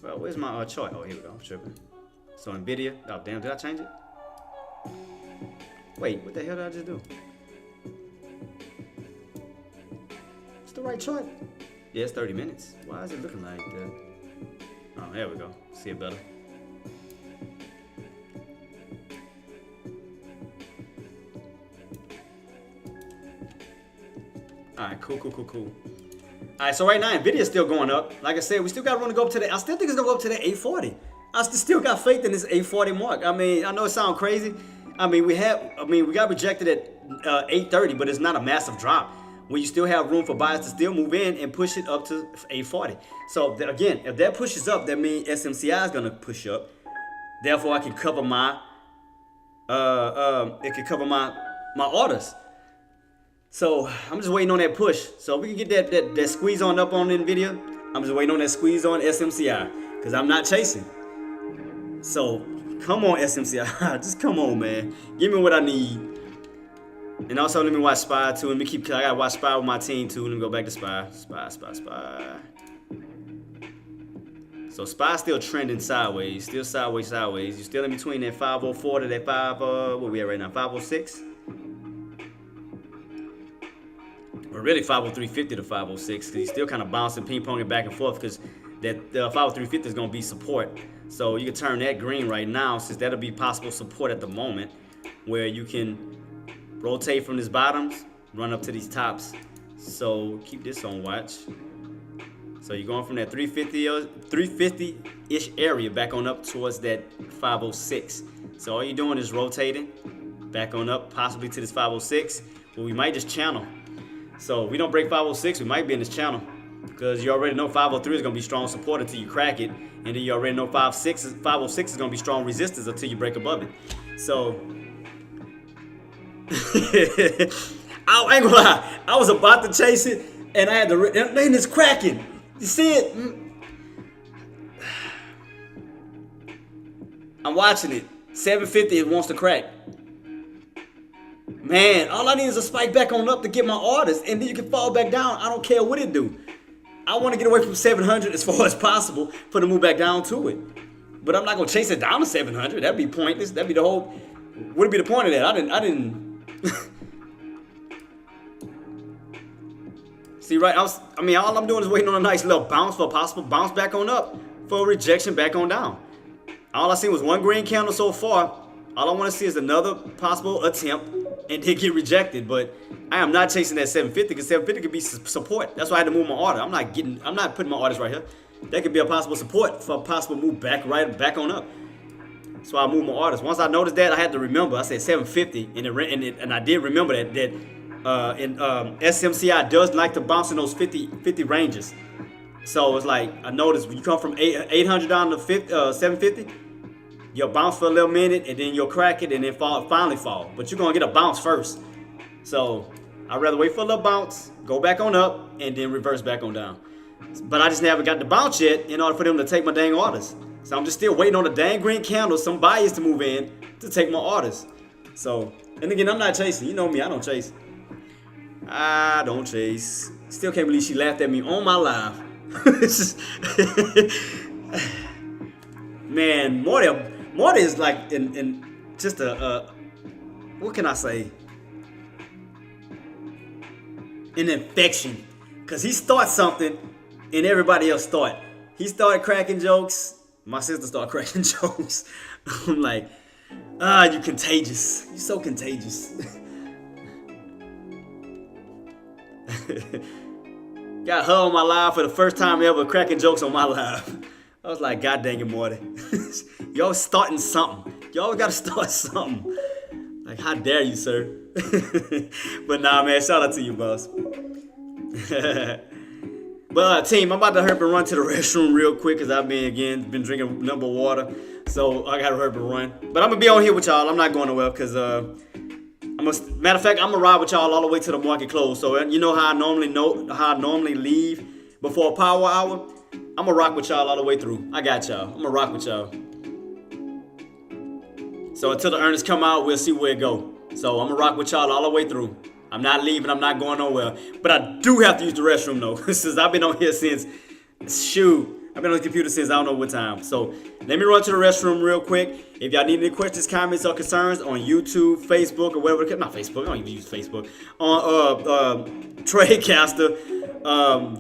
Well, where's my chart? Oh, here we go. I'm tripping. So Nvidia. Oh, damn. Did I change it? Wait, what the hell did I just do? It's the right chart. Yeah, it's 30 minutes. Why is it looking like that? Oh, there we go. See it better. Alright, cool. Alright, so right now Nvidia is still going up. Like I said, we still got room to go up to that. I still think it's gonna go up to that 840. I still got faith in this 840 mark. I know it sounds crazy. We got rejected at 830, but it's not a massive drop. When you still have room for buyers to still move in and push it up to 840. So again, if that pushes up, that means SMCI is gonna push up. Therefore, I can cover my my orders. So I'm just waiting on that push. So we can get that squeeze on up on Nvidia. I'm just waiting on that squeeze on SMCI because I'm not chasing. So come on, SMCI, just come on, man. Give me what I need. And also let me watch Spy too. I gotta watch Spy with my team too. Let me go back to Spy. Spy. So Spy's still trending sideways. Still sideways. You're still in between that 504 to that what we at right now? 506? Or really 503.50 to 506, because he's still kind of bouncing, ping-ponging back and forth, because that 503.50 is going to be support. So you can turn that green right now, since that'll be possible support at the moment, where you can rotate from these bottoms, run up to these tops. So keep this on watch. So you're going from that 350-ish area back on up towards that 506. So all you're doing is rotating back on up, possibly to this 506, but we might just channel. So if we don't break 506, we might be in this channel, because you already know 503 is going to be strong support until you crack it, and then you already know 506 is going to be strong resistance until you break above it. So I ain't gonna lie, I was about to chase it, and I had to, man, it's cracking. You see it? I'm watching it. 750, it wants to crack. Man, all I need is a spike back on up to get my orders, and then you can fall back down. I don't care what it do. I want to get away from 700 as far as possible for to move back down to it. But I'm not going to chase it down to 700. That'd be pointless. That'd be the whole... What would be the point of that? I didn't... See, right? All I'm doing is waiting on a nice little bounce for a possible bounce back on up for a rejection back on down. All I seen was one green candle so far. All I want to see is another possible attempt and then get rejected. But I am not chasing that 750 because 750 could be support. That's why I had to move my order. I'm not putting my orders right here. That could be a possible support for a possible move back on up. So I moved my orders. Once I noticed that, I had to remember. I said 750, and I did remember that SMCI does like to bounce in those 50 ranges. So it's like I noticed when you come from 800 down to 750, you'll bounce for a little minute and then you'll crack it and then finally fall. But you're gonna get a bounce first. So I'd rather wait for a little bounce, go back on up, and then reverse back on down. But I just never got the bounce yet in order for them to take my dang orders. So I'm just still waiting on the dang green candle, some buyers to move in to take my orders. So, and again, I'm not chasing. You know me, I don't chase. I don't chase. Still can't believe she laughed at me on my live. Man, Morty is like in just what can I say? An infection. Cause he starts something and everybody else start. He started cracking jokes. My sister started cracking jokes. I'm like, you contagious. You so contagious. Got her on my live for the first time ever cracking jokes on my live. I was like, God dang it, Morty. Y'all starting something. Y'all gotta start something. Like, how dare you, sir? But nah, man, shout out to you, boss. But team, I'm about to hurry and run to the restroom real quick because I've been drinking a number of water. So I gotta hurry and run. But I'm gonna be on here with y'all. I'm not going nowhere because matter of fact, I'm gonna ride with y'all all the way to the market close. So you know how I normally leave before a power hour. I'm gonna rock with y'all all the way through. I got y'all. I'm gonna rock with y'all. So until the earnings come out, we'll see where it go. So I'm gonna rock with y'all all the way through. I'm not leaving. I'm not going nowhere. But I do have to use the restroom though, since I've been on here since I've been on the computer since I don't know what time. So let me run to the restroom real quick. If y'all need any questions, comments, or concerns on YouTube, Facebook, or whatever, not Facebook, I don't even use Facebook, on Tradecaster,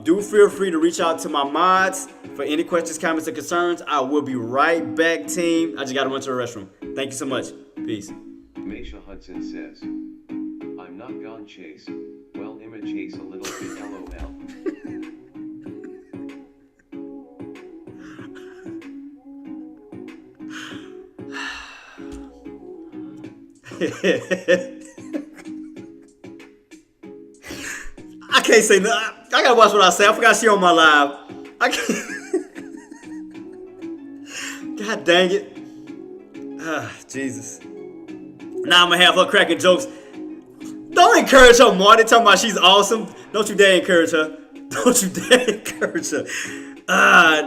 do feel free to reach out to my mods for any questions, comments, or concerns. I will be right back, team. I just gotta run to the restroom. Thank you so much. Peace. Maisha Hudson says, I'm not gone chase. Well, I'ma chase a little bit LOL. I can't say nothing. I gotta watch what I say. I forgot she on my live. I can't. God dang it. Jesus. Now I'm gonna have her cracking jokes. Don't encourage her, Marty. Talking about she's awesome. Don't you dare encourage her. Don't you dare encourage her.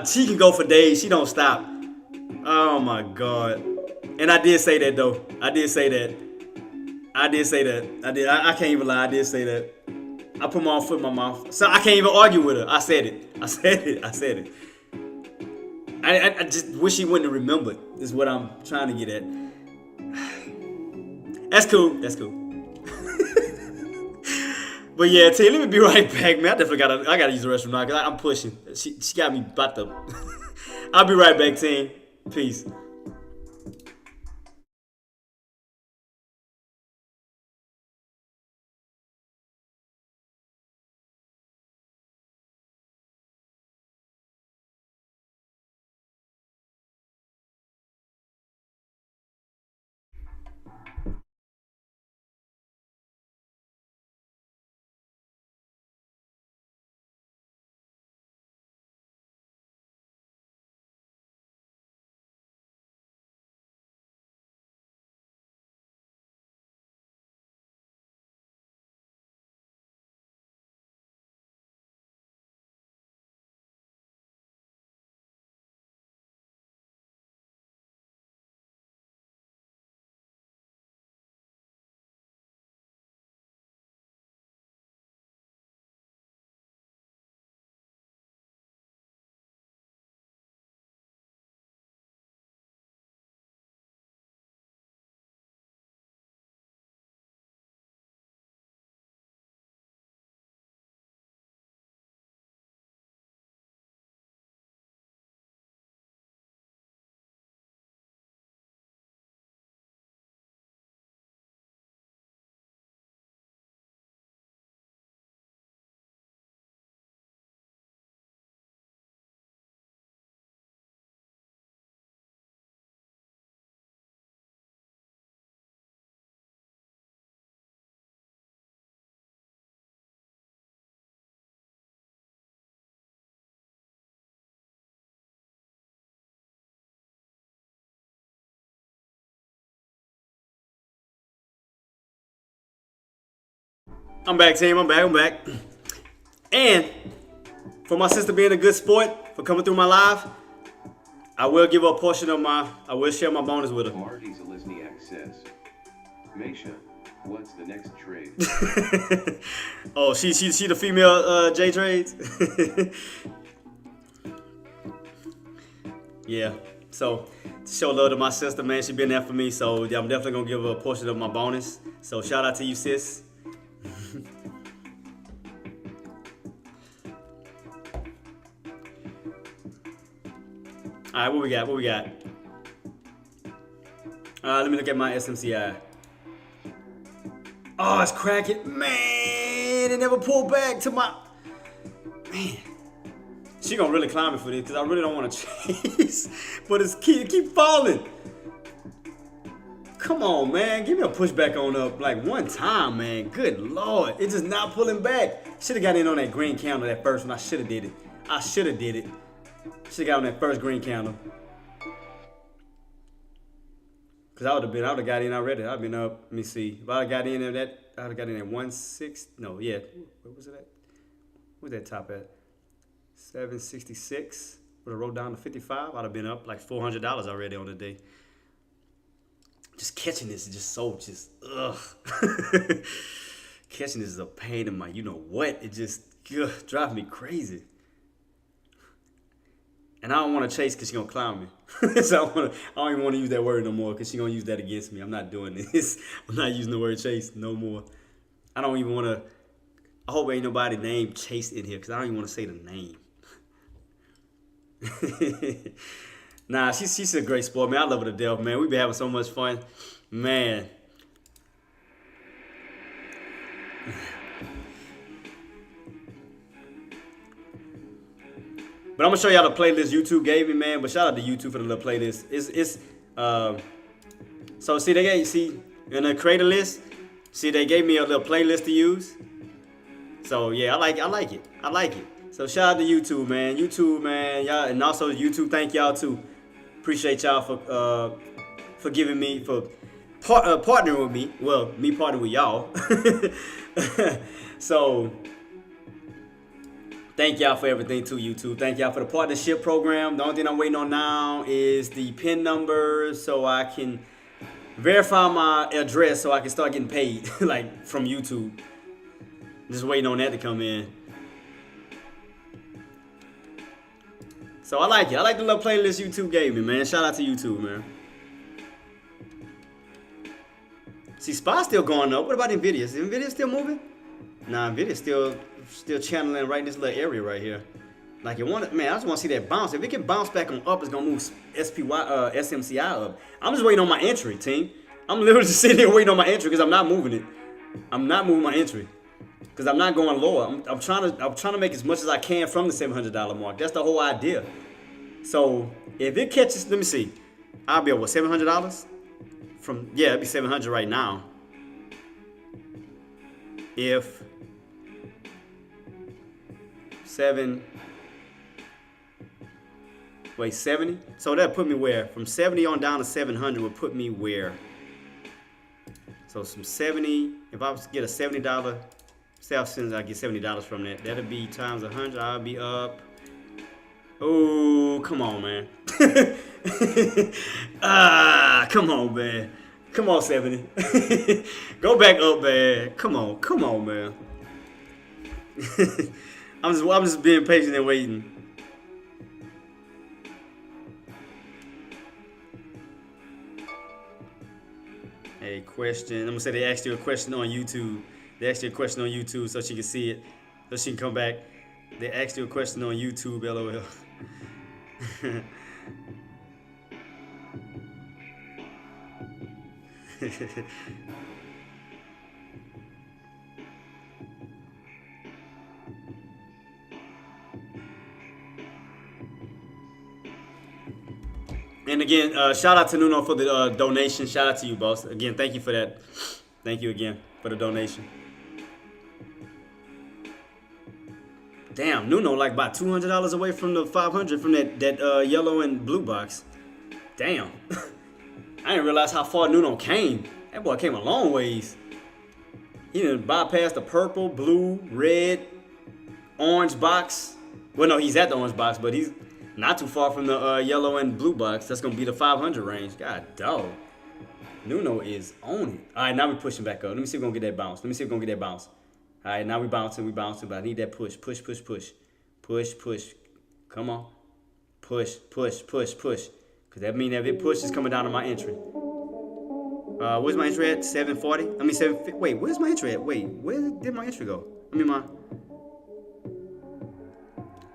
She can go for days. She don't stop. Oh my God. And I did say that though. I did say that. I can't even lie. I did say that. I put my own foot in my mouth. So I can't even argue with her. I said it. I just wish she wouldn't have remembered. Is what I'm trying to get at. That's cool. But yeah, T, let me be right back, man. I definitely gotta use the restroom now because I'm pushing. She got me about to. I'll be right back, team. Peace. I'm back, team. I'm back. And for my sister being a good sport, for coming through my live, I will give her a portion of I will share my bonus with her. Marty Zalesniak says, Misha, what's the next trade? Oh, she the female J Trades. Yeah. So to show love to my sister, man, she been there for me. So yeah, I'm definitely gonna give her a portion of my bonus. So shout out to you, sis. All right, what we got? Let me look at my SMCI. Oh, it's cracking. Man, it never pulled back to my... Man. She gonna really climb me for this because I really don't want to chase. But it keep falling. Come on, man. Give me a pushback on up like one time, man. Good Lord. It's just not pulling back. Should have got in on that green candle that first one. I should have did it. Should have got on that first green candle. Cause I would have got in already. I'd been up. Let me see. If I got in at I would have got in at 1.6. No, yeah. What was it at? Where's that top at? 766. Would have rolled down to 55. I'd have been up like $400 already on the day. Just catching this is just so ugh. Catching this is a pain in my you know what. It just drives me crazy. And I don't want to chase because she's going to clown me. So I don't even want to use that word no more because she's going to use that against me. I'm not doing this. I'm not using the word chase no more. I don't even want to. I hope ain't nobody named Chase in here because I don't even want to say the name. Nah, she's a great sport, man. I love her to death, man. We been having so much fun. Man. But I'm gonna show y'all the playlist YouTube gave me, man. But shout out to YouTube for the little playlist. So see in the creator list, they gave me a little playlist to use. So yeah, I like it. So shout out to YouTube, man. Y'all, and also YouTube, thank y'all too. Appreciate y'all for giving me partnering with me. Well, me partnering with y'all. So thank y'all for everything too, YouTube. Thank y'all for the partnership program. The only thing I'm waiting on now is the PIN number so I can verify my address so I can start getting paid like from YouTube. Just waiting on that to come in. So I like it. I like the little playlist YouTube gave me, man. Shout out to YouTube, man. See, SPY's still going up. What about NVIDIA? Is NVIDIA still moving? Nah, NVIDIA's still channeling right in this little area right here. Like man, I just want to see that bounce. If it can bounce back on up, it's gonna move SMCI up. I'm just waiting on my entry, team. I'm literally just sitting here waiting on my entry because I'm not moving it. I'm not moving my entry because I'm not going lower. I'm trying to make as much as I can from the $700 mark. That's the whole idea. So if it catches, let me see. I'll be at what, $700? It'd be 700 right now. If 70. So that put me where? From 70 on down to 700 would put me where? So some 70. If I was to get a $70 since I get $70 from that, that'd be times 100. I'll be up. Oh, come on, man. Come on, man. Come on, 70. Go back up, man. Come on, man. I'm just being patient and waiting. A question. I'm gonna say they asked you a question on YouTube. They asked you a question on YouTube so she can see it, so she can come back. They asked you a question on YouTube, LOL. And again, shout out to Nuno for the donation. Shout out to you, boss. Again, thank you for that. Thank you again for the donation. Damn, Nuno like about $200 away from the 500 from that yellow and blue box. Damn. I didn't realize how far Nuno came. That boy came a long ways. He done bypassed the purple, blue, red, orange box. Well, no, he's at the orange box, but he's not too far from the yellow and blue box. That's gonna be the 500 range. God dog. Nuno is on it. All right, now we're pushing back up. Let me see if we're gonna get that bounce. Let me see if we're gonna get that bounce. All right, now we bouncing, but I need that push. Push. Come on. Push. Because that means that if it pushes coming down to my entry. Where's my entry at? 740? I mean, 750. Wait, where's my entry at? Wait, where did my entry go? I mean,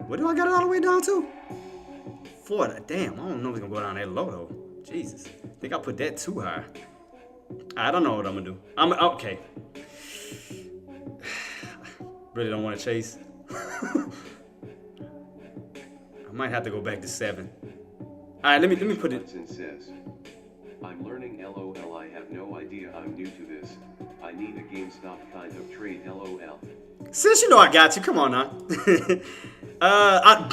where do I got it all the way down to? 40. Damn, I don't know if it's gonna go down that low though. Jesus. I think I put that too high. I don't know what I'm gonna do. Okay. Really don't want to chase. I might have to go back to 7. All right, let me put it. Says, I'm learning LOL. I have no idea. I'm new to this. I need a GameStop kind of trade. LOL. Sis, you know I got you. Come on now.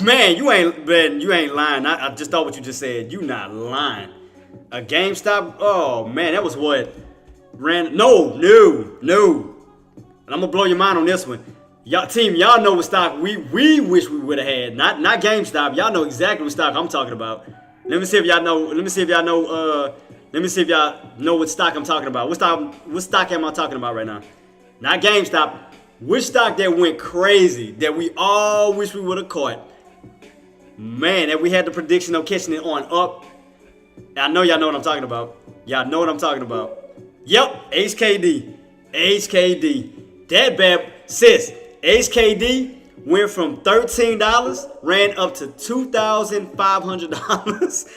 Man, you ain't lying. I just thought what you just said. You not lying. A GameStop? Oh man, that was what ran. No. And I'm gonna blow your mind on this one. Y'all know what stock we wish we would have had. Not GameStop. Y'all know exactly what stock I'm talking about. Let me see if y'all know. Let me see if y'all know what stock I'm talking about. What stock am I talking about right now? Not GameStop. Which stock that went crazy that we all wish we would have caught? Man, that we had the prediction of catching it on up. I know y'all know what I'm talking about. Y'all know what I'm talking about. Yep, HKD. That bad sis. HKD went from $13, ran up to $2,500.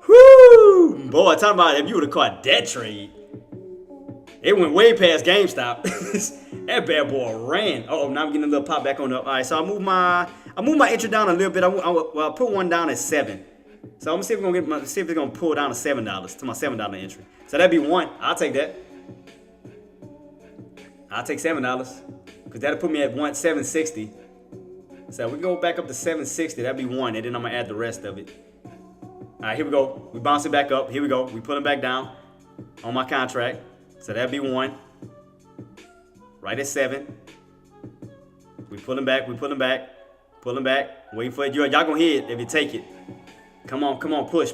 Whoo! Boy, talking about if you would have caught that trade. It went way past GameStop. That bad boy ran. Oh, now I'm getting a little pop back on up. All right, so I move my entry down a little bit. I put one down at 7. So I'm gonna see if it's gonna pull down to $7 to my $7 entry. So that'd be 1. I'll take that. I'll take $7 because that'll put me at 760. So we go back up to 760. That'd be 1, and then I'm gonna add the rest of it. All right, here we go. We bounce it back up. Here we go. We put it back down on my contract. So that'd be 1. Right at 7. We pull him back. Pull him back. Waiting for it. Y'all gonna hear it if you take it. Come on. Push.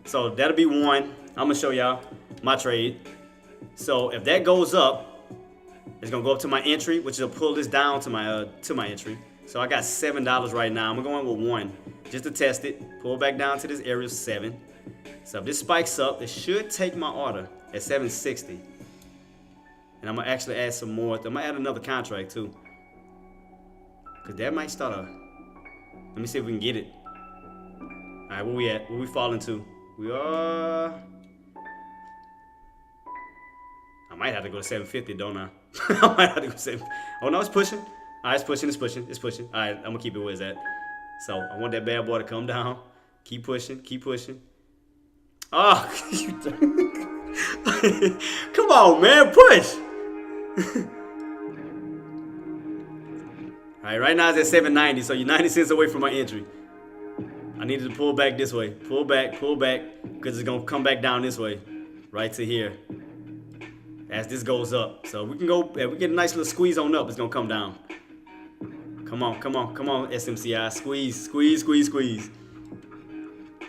So that'll be 1. I'm gonna show y'all my trade. So if that goes up, it's gonna go up to my entry, which will pull this down to my entry. So I got $7 right now. I'm gonna go in with 1 just to test it. Pull back down to this area of 7. So if this spikes up, it should take my order at 760. And I'm gonna actually add some more. I'm gonna add another contract too. Cause that might start let me see if we can get it. Alright, where we at? Where we falling to? We are. I might have to go to 750, don't I? I might have to go to 7. Oh no, it's pushing. Alright, it's pushing. Alright, I'm gonna keep it where it's at. So I want that bad boy to come down. Keep pushing. Oh, come on, man, push. All right, right now it's at 790, so you're 90 cents away from my entry. I needed to pull back this way. Pull back, because it's gonna come back down this way, right to here. As this goes up, so we can go. If we get a nice little squeeze on up, it's gonna come down. Come on, SMCI, squeeze.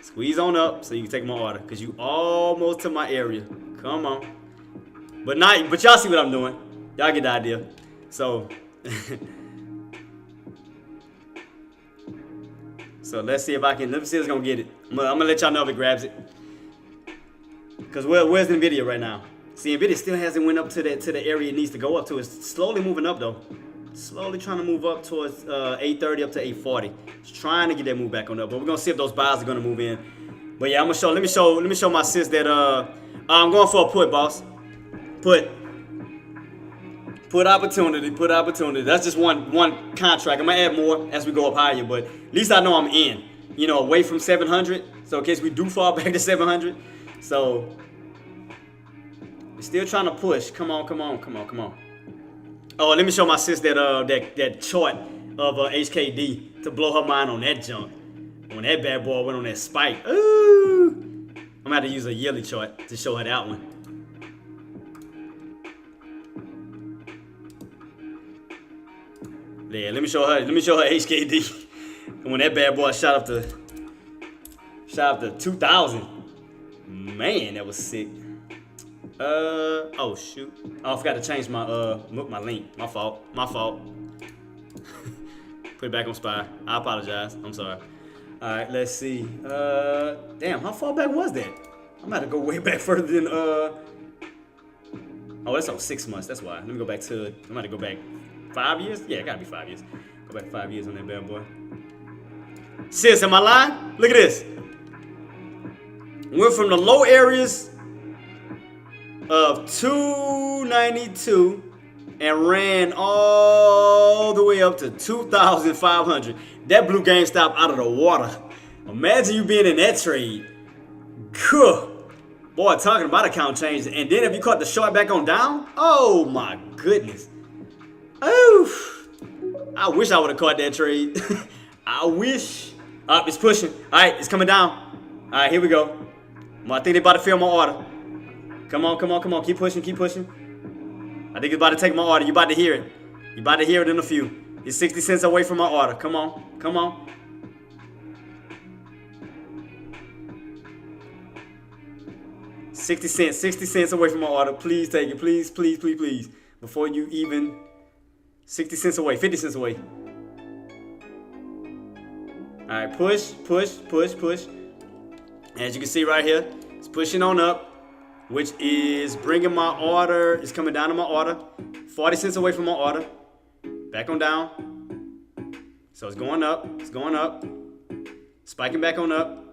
Squeeze on up so you can take my order, because you almost to my area. Come on. But y'all see what I'm doing. Y'all get the idea. So, so let's see if let me see if it's going to get it. I'm going to let y'all know if it grabs it. Because where's NVIDIA right now? See, NVIDIA still hasn't went up to the area it needs to go up to. It's slowly moving up, though. Slowly trying to move up towards 830 up to 840. Just trying to get that move back on up. But we're gonna see if those buys are gonna move in. But yeah, let me show my sis that I'm going for a put, boss. Put opportunity. That's just one contract. I'm gonna add more as we go up higher, but at least I know I'm in. You know, away from 700. So in case we do fall back to 700. So we're still trying to push. Come on. Oh, let me show my sis that chart of HKD to blow her mind on that junk. When that bad boy went on that spike. Ooh! I'm gonna have to use a yearly chart to show her that one. Yeah, let me show her HKD. When that bad boy shot up to 2,000. Man, that was sick. Oh shoot. Oh, I forgot to change my link. My fault. Put it back on Spy. I apologize. I'm sorry. Alright, let's see. Damn, how far back was that? I'm about to go way back further than oh, that's on 6 months, that's why. Let me go back to I'm about to go back 5 years? Yeah, it gotta be 5 years. Go back 5 years on that bad boy. Sis, am I lying? Look at this. Went from the low areas of 292 and ran all the way up to 2,500. That blew GameStop out of the water. Imagine you being in that trade. Cool. Boy, talking about account change. And then if you caught the short back on down, oh my goodness. Oof. I wish I would have caught that trade. I wish. It's pushing. All right, it's coming down. All right, here we go. I think they about to fill my order. Come on. Keep pushing. I think it's about to take my order. You about to hear it. You about to hear it in a few. It's 60 cents away from my order. Come on. 60 cents away from my order. Please take it. Please. Before you even 60 cents away, 50 cents away. All right, push. As you can see right here, it's pushing on up, which is bringing my order. It's coming down to my order. 40 cents away from my order. Back on down. So it's going up. Spiking back on up.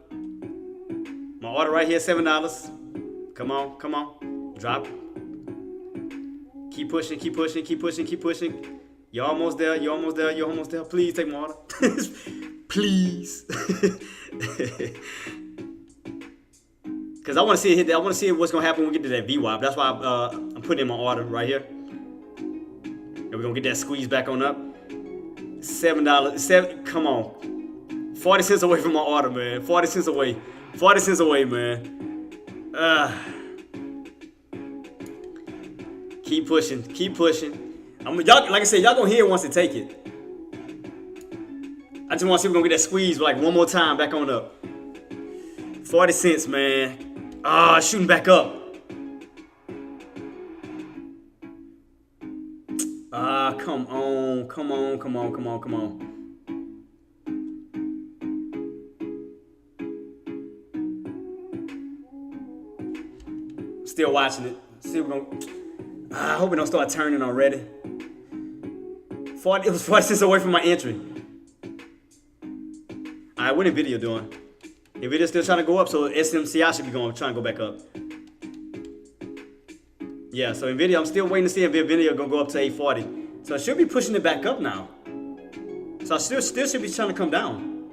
My order right here, $7. Come on. Drop. Keep pushing. You're almost there. Please take my order. Please. Because I want to see it hit that. I want to see what's going to happen when we get to that VWAP. That's why I'm putting in my order right here. And we're going to get that squeeze back on up. $7. Come on. 40 cents away from my order, man. 40 cents away, man. Keep pushing. Y'all, like I said, y'all going to hear it once they take it. I just want to see if we're going to get that squeeze like one more time back on up. 40 cents, man. Shooting back up. Come on. Still watching it. See if we're gonna. I hope it don't start turning already. It was 40 cents away from my entry. Alright, what is video doing? The video's still trying to go up, so SMCI should be trying to go back up. Yeah, so NVIDIA, I'm still waiting to see if NVIDIA gonna go up to 840. So I should be pushing it back up now. So I still should be trying to come down.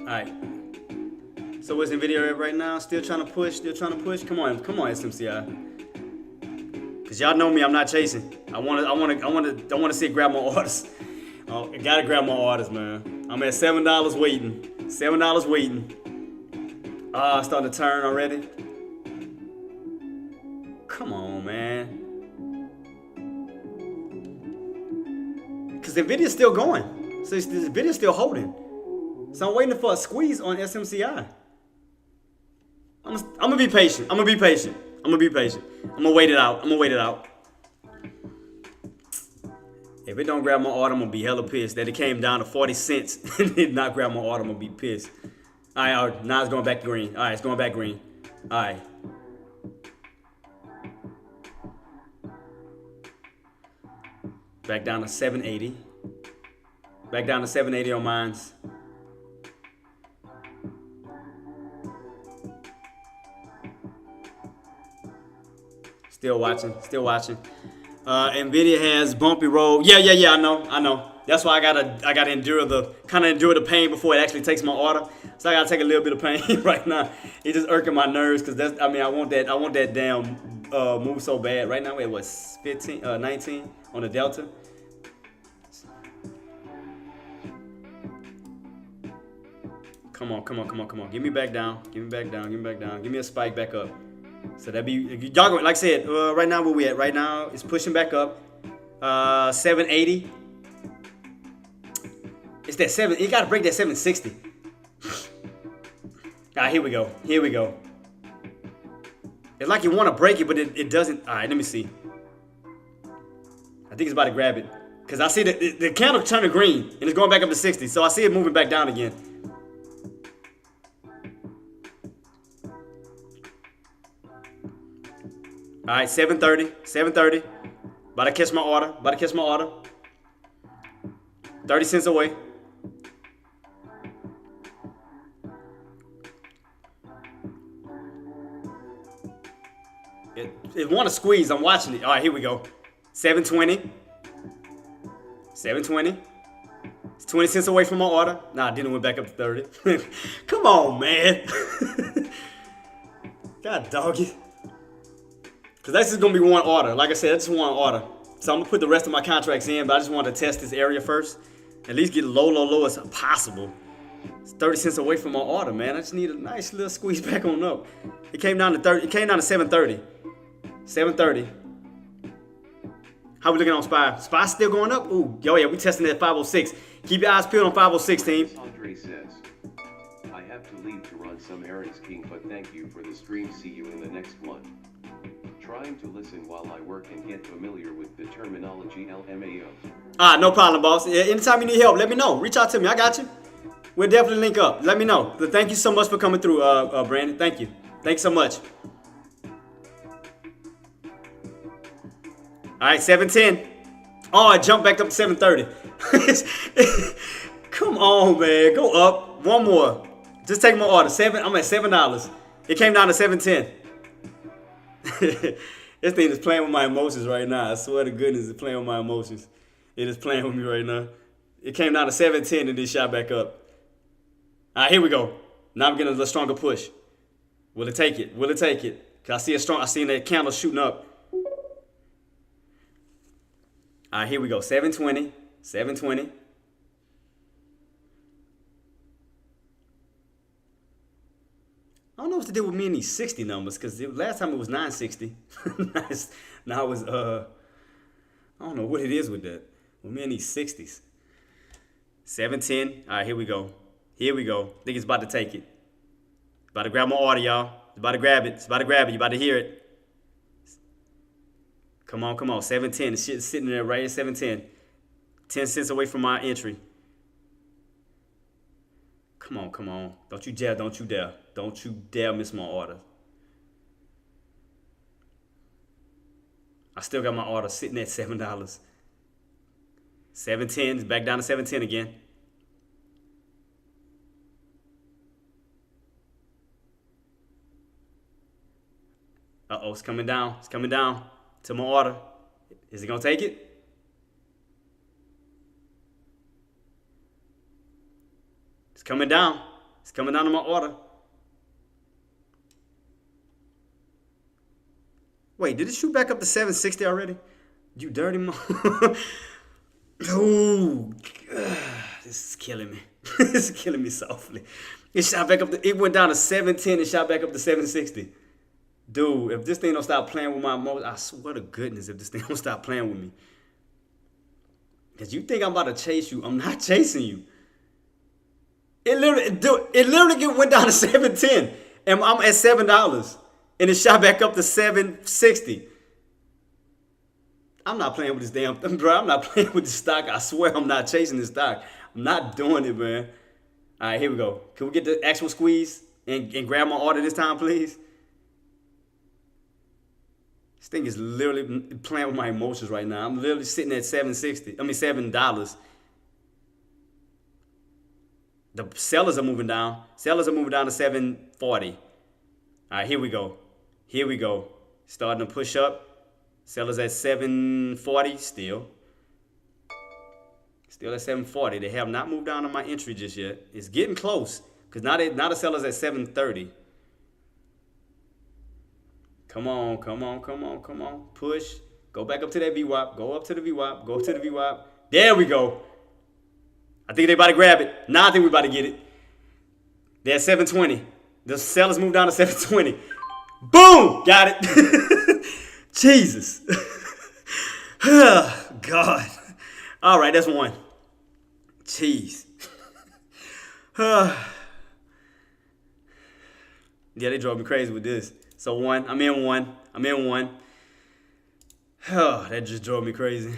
Alright. So where's NVIDIA at right now? Still trying to push. Come on, SMCI. Cause y'all know me, I'm not chasing. I wanna see it grab my orders. Oh, I gotta grab my orders, man. I'm at $7 waiting. $7 waiting. It's starting to turn already. Come on, man. Cause the video's still going. So this video's still holding. So I'm waiting for a squeeze on SMCI. I'm gonna be patient. I'm gonna wait it out. If it don't grab my order, I'm gonna be hella pissed. That it came down to 40 cents and did not grab my order, I'm gonna be pissed. All right, now it's going back to green. All right, it's going back green. All right. Back down to 780. Back down to 780 on mines. Still watching. NVIDIA has bumpy road. Yeah, I know. That's why I gotta endure the pain before it actually takes my order. So I gotta take a little bit of pain right now. It's just irking my nerves because I want that damn move so bad. Right now we're what 19 on the Delta. Come on. Give me back down. Give me a spike back up. So that'd be y'all. Like I said, right now where we at? Right now it's pushing back up. 780. It's that 7. You gotta break that 760. Alright, here we go. Here we go. It's like you want to break it, but it doesn't. Alright, let me see. I think it's about to grab it. Because I see the candle turning green and it's going back up to 60. So I see it moving back down again. Alright, 730. 730. About to catch my order. About to catch my order. 30 cents away. It want to squeeze. I'm watching it. All right, here we go. 720. 720. It's 20 cents away from my order. Nah, it didn't went back up to 30. Come on, man. God dog it. Because that's just going to be one order. Like I said, that's just one order. So I'm going to put the rest of my contracts in, but I just want to test this area first. At least get low as possible. It's 30 cents away from my order, man. I just need a nice little squeeze back on up. It came down to 30. It came down to 730. 730. How we looking on SPY? SPY still going up? Ooh, yo, yeah, we testing it at 506. Keep your eyes peeled on 506, team. Andre says, I have to leave to run some errands, King, but thank you for the stream. See you in the next one. Trying to listen while I work and get familiar with the terminology LMAO. No problem, boss. Anytime you need help, let me know. Reach out to me. I got you. We'll definitely link up. Let me know. But thank you so much for coming through, Brandon. Thank you. Thanks so much. All right, 710. Oh, I jumped back up to 730. Come on, man. Go up. One more. Just take my order. I'm at $7. It came down to 710. This thing is playing with my emotions right now. I swear to goodness, it's playing with my emotions. It is playing with me right now. It came down to 710 and then shot back up. All right, here we go. Now I'm getting a little stronger push. Will it take it? Will it take it? Cause I seen that candle shooting up. All right, here we go. 720. 720. I don't know what to do with me and these 60 numbers, because last time it was 960. Now it's, I don't know what it is with that. With me and these 60s. 710. All right, here we go. Here we go. I think it's about to take it. About to grab my order, y'all. It's about to grab it. It's about to grab it. You about to hear it. Come on, come on. 710. The shit's sitting there right at 710. 10 cents away from my entry. Come on, come on. Don't you dare, don't you dare. Don't you dare miss my order. I still got my order sitting at $7. 710. It's back down to 710 again. Uh-oh, it's coming down. It's coming down to my order. Is it going to take it? It's coming down. It's coming down to my order. Wait, did it shoot back up to 760 already? You dirty mom. Ooh, this is killing me. This is killing me softly. It shot back up to, it went down to 710 and shot back up to 760. Dude, if this thing don't stop playing with my emotions, I swear to goodness, if this thing don't stop playing with me. Because you think I'm about to chase you. I'm not chasing you. It literally went down to 710. And I'm at $7. And it shot back up to 760. I'm not playing with this damn thing, bro. I'm not playing with this stock. I swear I'm not chasing this stock. I'm not doing it, man. All right, here we go. Can we get the actual squeeze and grab my order this time, please? This thing is literally playing with my emotions right now. I'm literally sitting at $7. The sellers are moving down. Sellers are moving down to 740. All right, here we go. Here we go. Starting to push up. Sellers at 740 still. Still at 740. They have not moved down on my entry just yet. It's getting close. Because now the sellers at 730. Come on, come on, come on, come on. Push. Go back up to that VWAP. Go up to the VWAP. Go up to the VWAP. There we go. I think they about to grab it. Now I think we about to get it. They're at 720. The sellers moved down to 720. Boom! Got it. Jesus. God. All right, that's one. Jeez. Yeah, they drove me crazy with this. So one, I'm in one. That just drove me crazy.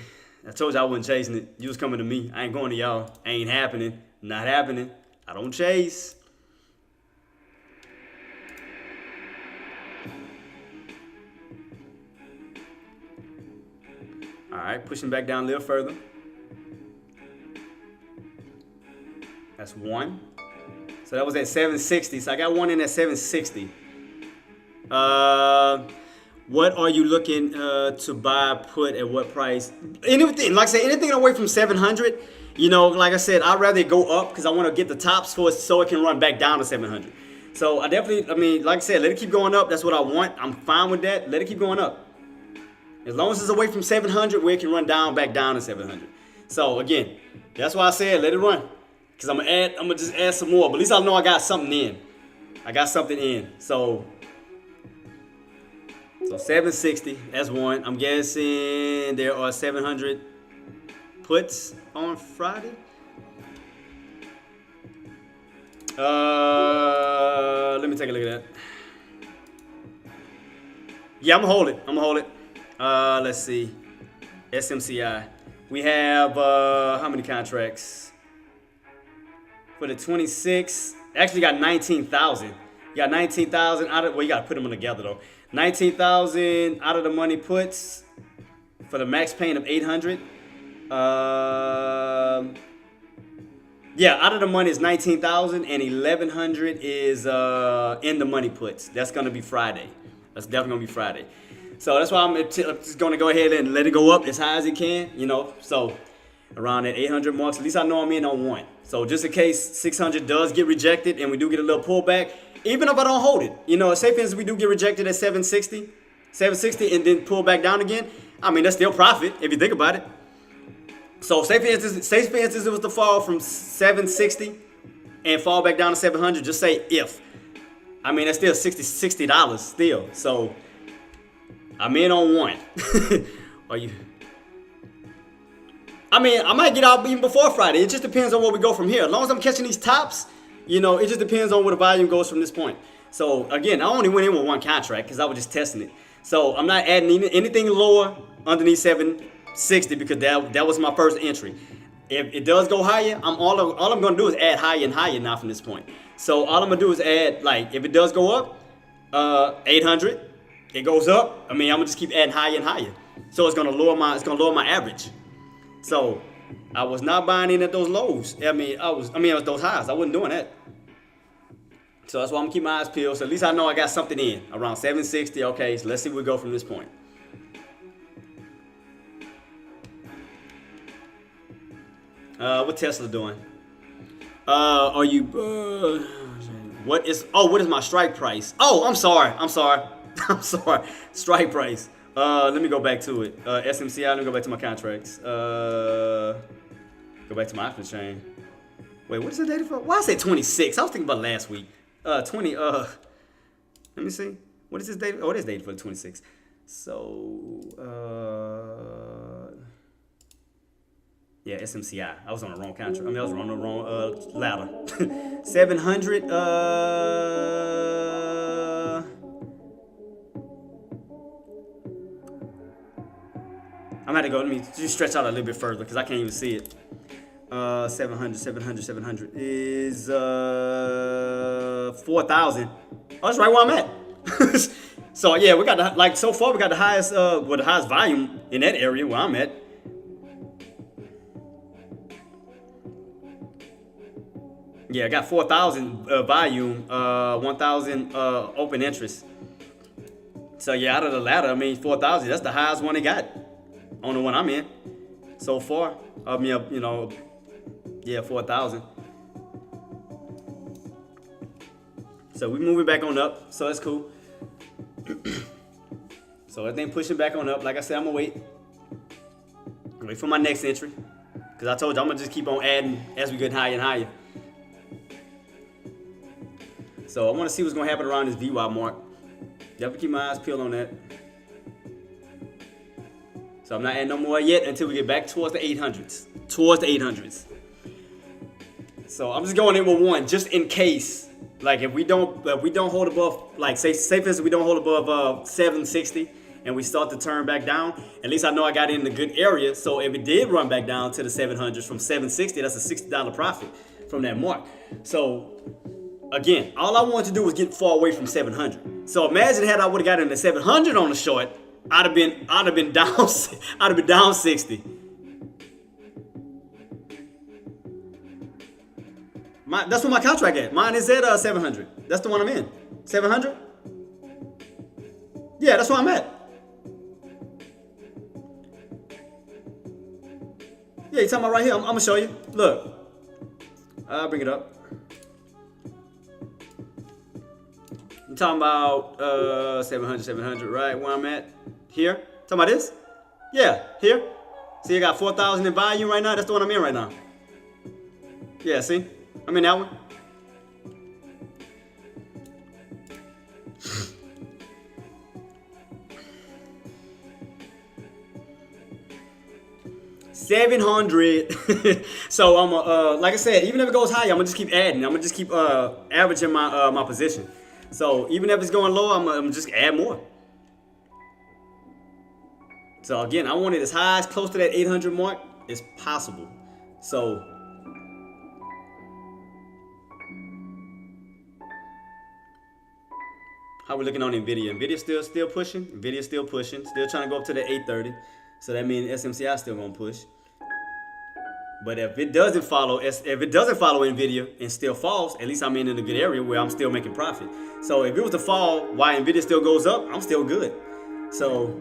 I told you I wasn't chasing it. You was coming to me. I ain't going to y'all. Ain't happening. Not happening. I don't chase. All right, pushing back down a little further. That's one. So that was at 760. So I got one in at 760. What are you looking to buy, put at what price? Anything, like I said, anything away from 700. You know, like I said, I'd rather go up because I want to get the tops for it so it can run back down to 700. So I mean, like I said, let it keep going up. That's what I want. I'm fine with that. Let it keep going up. As long as it's away from 700, where it can run back down to 700. So again, that's why I said let it run. Because I'm gonna just add some more. But at least I know I got something in. So 760, that's one. I'm guessing there are 700 puts on Friday. Let me take a look at that. Yeah, I'm gonna hold it. Let's see. SMCI. We have how many contracts? For the 26, actually got 19,000. You got 19,000 out of, well, you gotta put them together though. 19,000 out of the money puts for the max pain of 800. Yeah, out of the money is 19,000 and 1,100 is in the money puts. That's gonna be Friday. That's definitely gonna be Friday. So that's why I'm just gonna go ahead and let it go up as high as it can, you know. So around that 800 marks, at least I know I'm in on one. So just in case 600 does get rejected and we do get a little pullback, even if I don't hold it, you know, say for instance we do get rejected at 760 and then pull back down again, I mean, that's still profit if you think about it. So say for instance it was to fall from 760 and fall back down to 700, just say if. I mean, that's still $60 still. So I'm in on one. Are you? I mean, I might get out even before Friday. It just depends on where we go from here. As long as I'm catching these tops, you know, it just depends on where the volume goes from this point. So again, I only went in with one contract because I was just testing it. So I'm not adding anything lower underneath 760 because that was my first entry. If it does go higher, all I'm gonna do is add higher and higher now from this point. So all I'm gonna do is add, like, if it does go up, 800, it goes up. I mean, I'm gonna just keep adding higher and higher. So it's gonna lower my average. So I was not buying in at those lows. It was those highs. I wasn't doing that. So that's why I'm gonna keep my eyes peeled. So at least I know I got something in around 760. Okay, so let's see where we go from this point. What Tesla doing? What is my strike price? Oh, I'm sorry. Strike price. Let me go back to it. SMCI, let me go back to my contracts. Go back to my options chain. Wait, what is the data for? Why I say 26? I was thinking about last week. 20, let me see. What is this data? Oh, it is data for the 26. So, yeah, SMCI. I was on the wrong contract. I was on the wrong ladder. 700. I'm gonna go. Let me just stretch out a little bit further because I can't even see it. 700 is 4,000. Oh, that's right where I'm at. So yeah, we got so far we got the highest volume in that area where I'm at. Yeah, I got 4,000 volume, 1,000 open interest. So yeah, out of the ladder, I mean 4,000. That's the highest one they got on the one I'm in so far. I mean, you know, yeah, 4,000. So we moving back on up, so that's cool. So everything pushing back on up. Like I said, I'm gonna wait for my next entry, because I told you I'm gonna just keep on adding as we get higher and higher. So I want to see what's gonna happen around this VWAP mark. Definitely keep my eyes peeled on that. So I'm not adding no more yet until we get back towards the 800s. Towards the 800s. So I'm just going in with one, just in case. Like if we don't hold above, like say for instance we don't hold above 760 and we start to turn back down, at least I know I got in a good area. So if it did run back down to the 700s from 760, that's a $60 profit from that mark. So again, all I wanted to do was get far away from 700. So imagine had I would have got in the 700 on the short, I'd have been down 60. That's what my contract at. Mine is at 700. That's the one I'm in. 700? Yeah, that's where I'm at. Yeah, you talking about right here? I'm gonna show you. Look, I'll bring it up. You talking about 700, right? Where I'm at? Here? Talking about this? Yeah, here. See, I got 4,000 in volume right now. That's the one I'm in right now. Yeah, see? I'm in that one. $700. So I'm like I said, even if it goes higher, I'm gonna just keep adding. I'm gonna just keep averaging my position. So even if it's going low, I'm gonna just add more. So again, I want it as high as close to that 800 mark as possible. So how we looking on Nvidia? Nvidia still pushing. Nvidia still pushing. Still trying to go up to the 830. So that means SMCI still gonna push. But if it doesn't follow Nvidia and still falls, at least I'm in a good area where I'm still making profit. So if it was to fall while Nvidia still goes up, I'm still good. So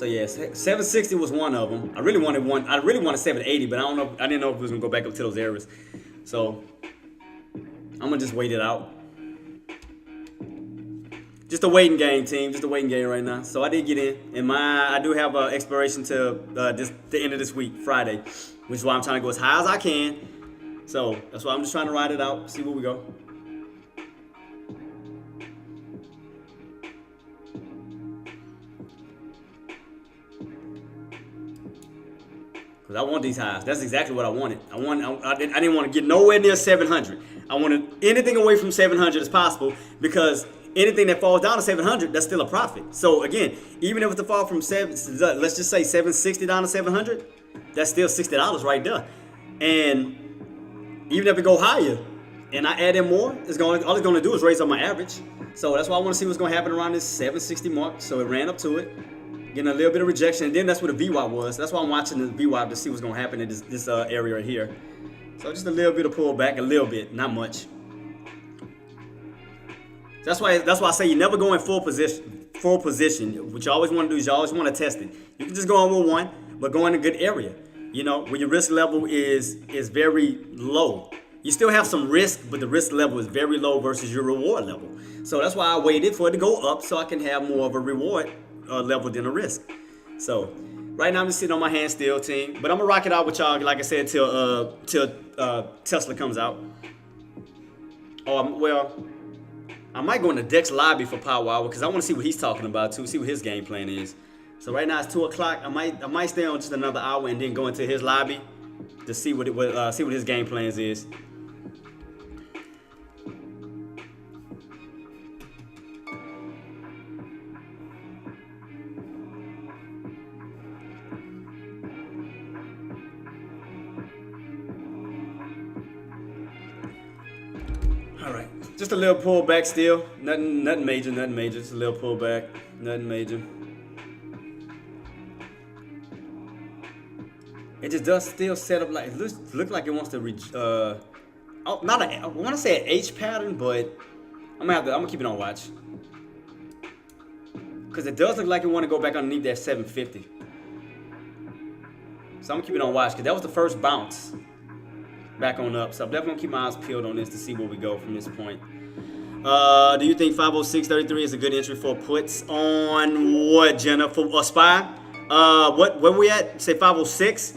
yeah, 760 was one of them. I really wanted 780, but I didn't know if it was gonna go back up to those areas. So I'm gonna just wait it out. Just a waiting game, team. Just a waiting game right now. So I did get in, and I do have an expiration to the end of this week, Friday, which is why I'm trying to go as high as I can. So that's why I'm just trying to ride it out, see where we go. Because I want these highs. That's exactly what I wanted. I didn't want to get nowhere near 700. I wanted anything away from 700 as possible, because anything that falls down to 700, that's still a profit. So again, even if it's to fall from let's just say 760 down to 700, that's still $60 right there. And even if it go higher and I add in more, all it's gonna do is raise up my average. So that's why I want to see what's gonna happen around this 760 mark. So it ran up to it, getting a little bit of rejection, and then that's where the VWAP was. That's why I'm watching the VWAP to see what's gonna happen in this area right here. So just a little bit of pullback, a little bit, not much. That's why I say you never go in full position. What you always want to do is you always want to test it. You can just go on with one, but go in a good area. You know, where your risk level is very low. You still have some risk, but the risk level is very low versus your reward level. So that's why I waited for it to go up so I can have more of a reward level than a risk. So right now I'm just sitting on my hands still, team. But I'm gonna rock it out with y'all, like I said, till Tesla comes out. I might go in the Dex lobby for Power Hour because I want to see what he's talking about too, see what his game plan is. So right now it's 2 o'clock. I might stay on just another hour and then go into his lobby to see what his game plans is. All right, just a little pullback still. Nothing major. Just a little pullback. Nothing major. It just does still set up like it looks like it wants to reach. I want to say an H pattern, but I'm gonna keep it on watch because it does look like it want to go back underneath that 750. So I'm gonna keep it on watch because that was the first bounce back on up. So I'm definitely gonna keep my eyes peeled on this to see where we go from this point. Do you think 506.33 is a good entry for puts on what, Jenna? For SPY? Where we at? Say 506.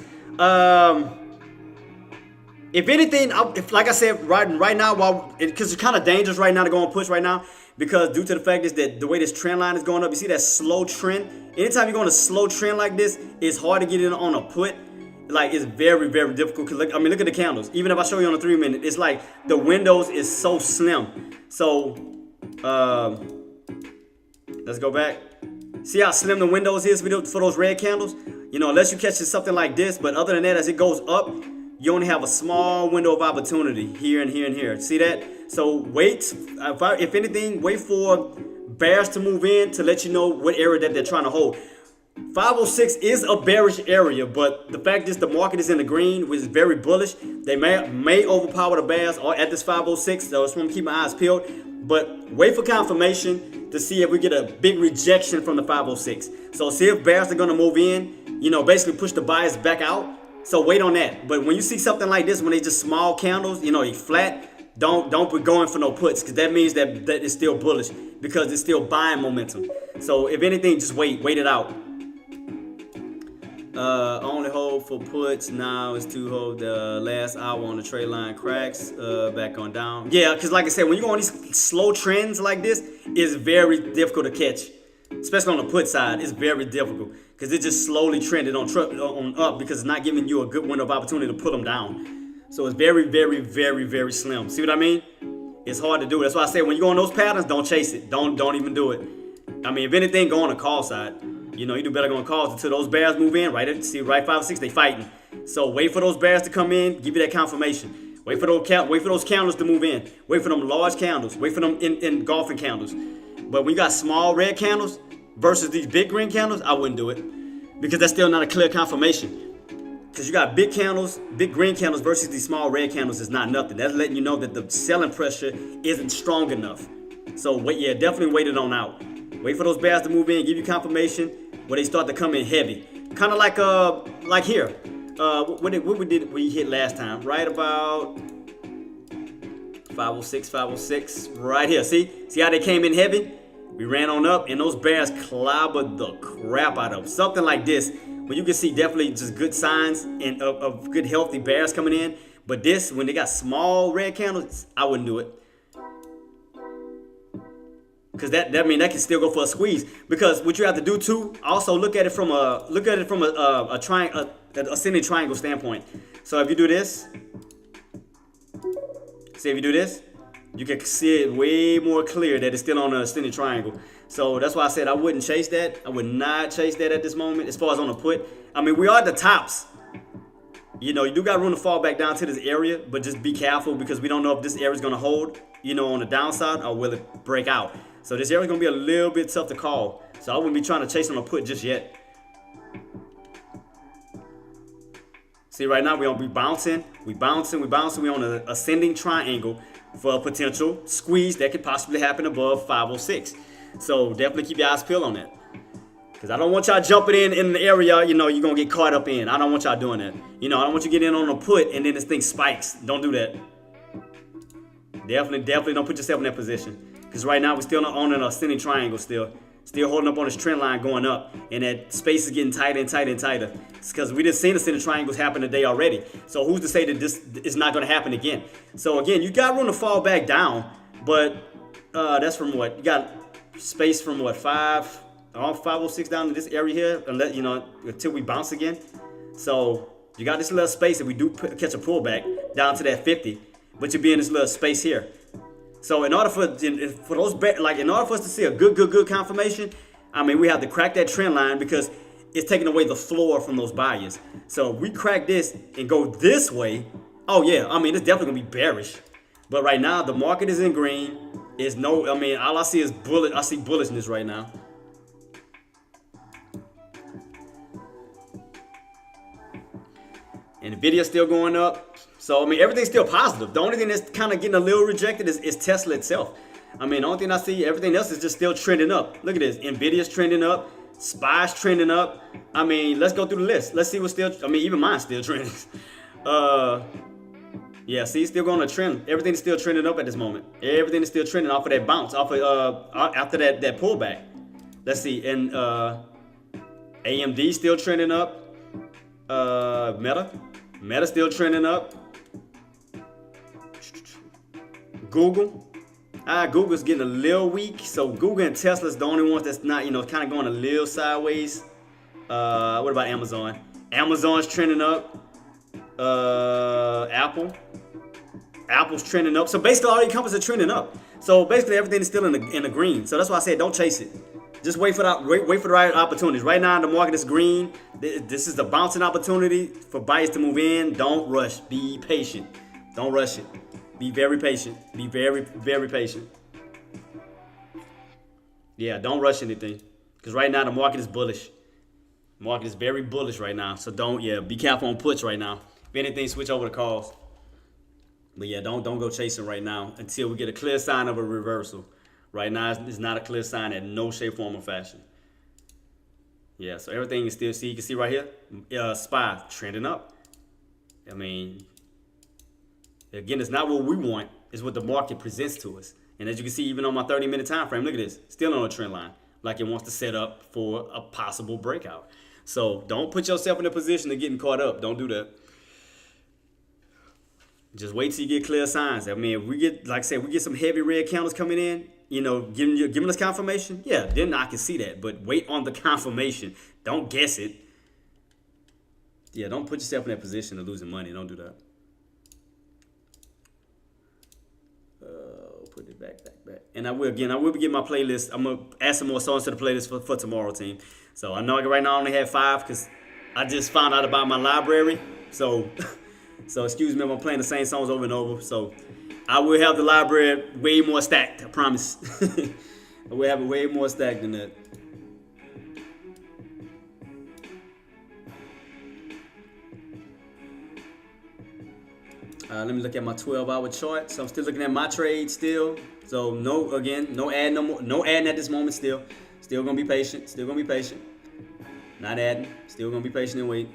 If anything, if like I said, right now, because it's kind of dangerous right now to go on push right now, because due to the fact is that the way this trend line is going up, you see that slow trend. Anytime you go on a slow trend like this, it's hard to get in on a put. Like it's very, very difficult. Cause look at the candles. Even if I show you on a 3 minute, it's like the windows is so slim. So let's go back. See how slim the windows is for those red candles? You know, unless you catch something like this, but other than that, as it goes up, you only have a small window of opportunity here and here and here. See that? So wait, if anything, wait for bears to move in to let you know what area that they're trying to hold. 506 is a bearish area, but the fact is the market is in the green, which is very bullish. They may overpower the bears at this 506, so I just want to keep my eyes peeled. But wait for confirmation to see if we get a big rejection from the 506. So see if bears are going to move in, you know, basically push the buyers back out. So wait on that. But when you see something like this, when they just small candles, you know, they flat, don't be going for no puts, because that means that it's still bullish, because it's still buying momentum. So if anything, just wait it out. Only hold for puts now is to hold the last hour on the trade line cracks back on down. Yeah, because like I said, when you go on these slow trends like this, it's very difficult to catch, especially on the put side. It's very difficult because it just slowly trended on up, because it's not giving you a good window of opportunity to put them down. So it's very, very, very, very slim. See what I mean? It's hard to do. That's why I say when you go on those patterns, don't chase it. Don't even do it. I mean, if anything, go on the call side. You know, you do better going calls until those bears move in, right? See, right 5-6, they fighting. So wait for those bears to come in, give you that confirmation. Wait for those candles to move in. Wait for them large candles. Wait for them engulfing candles. But when you got small red candles versus these big green candles, I wouldn't do it, because that's still not a clear confirmation. Because you got big candles, big green candles versus these small red candles is not nothing. That's letting you know that the selling pressure isn't strong enough. So definitely wait it on out. Wait for those bears to move in, give you confirmation where they start to come in heavy. Kind of like here. What we hit last time? Right about 506, right here. See how they came in heavy? We ran on up, and those bears clobbered the crap out of them. Something like this, where you can see definitely just good signs and of good healthy bears coming in. But this, when they got small red candles, I wouldn't do it. Because that can still go for a squeeze. Because what you have to do too, also look at it from a ascending triangle standpoint. So if you do this, you can see it way more clear that it's still on a ascending triangle. So that's why I said I wouldn't chase that. I would not chase that at this moment as far as on the put. I mean, we are at the tops. You know, you do got room to fall back down to this area, but just be careful, because we don't know if this area is going to hold, you know, on the downside, or will it break out. So this area is going to be a little bit tough to call. So I wouldn't be trying to chase on a put just yet. See, right now we bouncing. We on an ascending triangle for a potential squeeze that could possibly happen above 506. So definitely keep your eyes peeled on that. Because I don't want y'all jumping in the area, you know, you're going to get caught up in. I don't want y'all doing that. You know, I don't want you getting in on a put and then this thing spikes. Don't do that. Definitely don't put yourself in that position. Because right now we're still on an ascending triangle still holding up on this trend line going up. And that space is getting tighter and tighter and tighter. It's because we just seen ascending triangles happen today already. So who's to say that this is not going to happen again? So again, you got room to fall back down. But that's from what? You got space from what? 506 down to this area here, unless, you know, until we bounce again. So you got this little space if we do catch a pullback down to that 50, but you'll be in this little space here. So in order for us to see a good confirmation, I mean, we have to crack that trend line, because it's taking away the floor from those buyers. So if we crack this and go this way, oh yeah, I mean, it's definitely gonna be bearish. But right now the market is in green. All I see is bullish. I see bullishness right now. And the Nvidia's still going up. So, I mean, everything's still positive. The only thing that's kind of getting a little rejected is Tesla itself. I mean, the only thing I see, everything else is just still trending up. Look at this. Nvidia's trending up. SPY's trending up. I mean, let's go through the list. Let's see what's still, even mine's still trending. Yeah, see, still going to trend. Everything's still trending up at this moment. Everything is still trending off of that bounce, off of after that pullback. Let's see. And AMD still trending up. Meta still trending up. Google. Google's getting a little weak. So Google and Tesla's the only ones that's not, kind of going a little sideways. What about Amazon? Amazon's trending up. Apple's trending up. So basically all these companies are trending up. So basically everything is still in the green. So that's why I said don't chase it. Just wait for the right opportunities. Right now the market is green. This is the bouncing opportunity for buyers to move in. Don't rush. Be patient. Don't rush it. Be very patient. Be very, very patient. Yeah, don't rush anything. Because right now the market is bullish. The market is very bullish right now. So be careful on puts right now. If anything, switch over to calls. But yeah, don't go chasing right now until we get a clear sign of a reversal. Right now, it's not a clear sign in no shape, form, or fashion. Yeah, so everything is still, you can see right here, SPY trending up. I mean, again, it's not what we want. It's what the market presents to us. And as you can see, even on my 30-minute time frame, look at this. Still on a trend line, like it wants to set up for a possible breakout. So don't put yourself in a position of getting caught up. Don't do that. Just wait till you get clear signs. I mean, if we get, like I said, we get some heavy red candles coming in, giving us confirmation, yeah, then I can see that. But wait on the confirmation. Don't guess it. Yeah, don't put yourself in that position of losing money. Don't do that. Put it back. And I will be getting my playlist. I'm going to add some more songs to the playlist for tomorrow, team. So I know right now I only have 5 because I just found out about my library. So excuse me if I'm playing the same songs over and over. So I will have the library way more stacked, I promise. I will have it way more stacked than that. Let me look at my 12-hour chart. So I'm still looking at my trade still. So no adding at this moment still. Still gonna be patient. Not adding. Still gonna be patient and wait.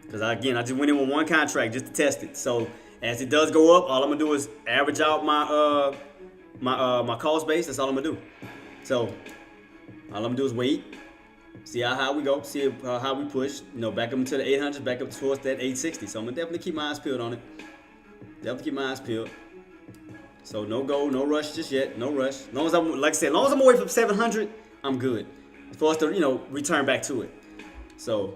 Because again, I just went in with one contract just to test it. So as it does go up, all I'm gonna do is average out my my cost base. That's all I'm gonna do. So all I'm gonna do is wait, see how high we go, see how we push. Back up into the 800s, back up towards that 860. So I'm gonna definitely keep my eyes peeled on it. Definitely keep my eyes peeled. So no rush just yet. No rush. As long as I'm away from 700, I'm good. For us to return back to it. So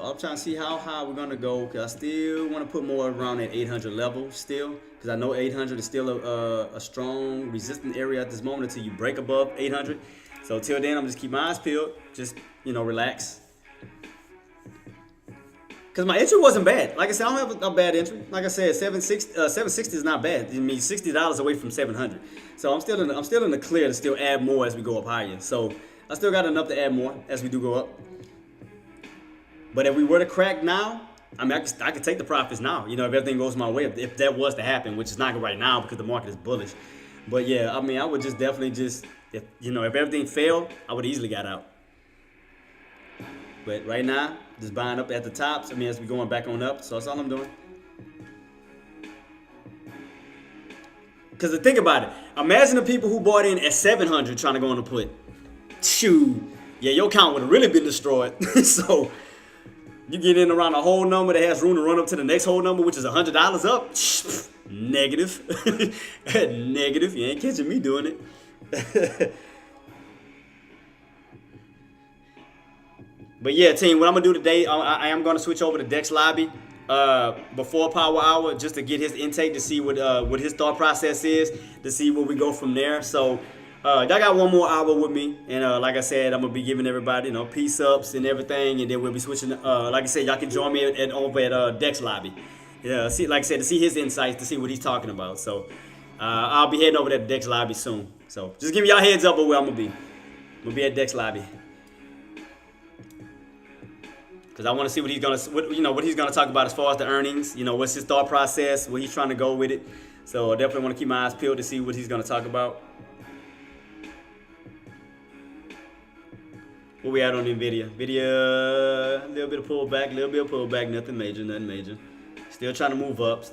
I'm trying to see how high we're gonna go, because I still want to put more around that 800 level still, because I know 800 is still a strong resistant area at this moment until you break above 800. So till then, I'm just keep my eyes peeled, just relax. Because my entry wasn't bad. Like I said, I don't have a bad entry. Like I said, 760 is not bad. I mean, $60 away from 700. So I'm still in the clear to still add more as we go up higher. So I still got enough to add more as we do go up. But if we were to crack now, I mean, I could take the profits now. If everything goes my way, if that was to happen, which is not right now because the market is bullish. But yeah, I mean, I would just definitely if everything failed, I would easily got out. But right now, just buying up at the tops. I mean, as we going back on up, so that's all I'm doing. Because think about it, imagine the people who bought in at 700 trying to go on the put. Shoot, yeah, your account would have really been destroyed. So you get in around a whole number that has room to run up to the next whole number, which is $100 up. Negative. Negative. You ain't catching me doing it. But yeah, team, what I'm going to do today, I am going to switch over to Dex Lobby before Power Hour just to get his intake, to see what his thought process is, to see where we go from there. So I got one more hour with me. And like I said, I'm going to be giving everybody, peace ups and everything. And then we'll be switching. Like I said, y'all can join me over at Dex Lobby. Yeah, like I said, to see his insights, to see what he's talking about. So I'll be heading over to Dex Lobby soon. So just give y'all heads up of where I'm going to be. I'm going to be at Dex Lobby. Because I want to see what he's gonna talk about as far as the earnings. What's his thought process, where he's trying to go with it. So I definitely want to keep my eyes peeled to see what he's gonna talk about. What we at on NVIDIA? NVIDIA, a little bit of pullback, nothing major. Still trying to move up.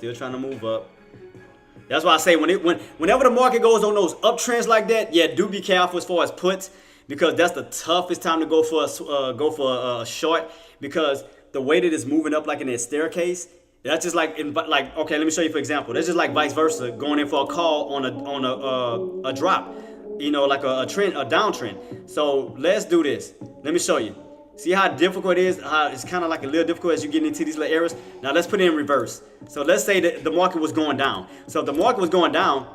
That's why I say whenever the market goes on those uptrends like that, yeah, do be careful as far as puts, because that's the toughest time to go for a short. Because the way that it's moving up like in that staircase, that's just like okay, let me show you for example. That's just like vice versa, going in for a call on a drop, you know, like a trend, a downtrend. So let's do this. Let me show you. See how difficult it is? How it's kind of like a little difficult as you get into these little areas. Now let's put it in reverse. So let's say that the market was going down. So if the market was going down,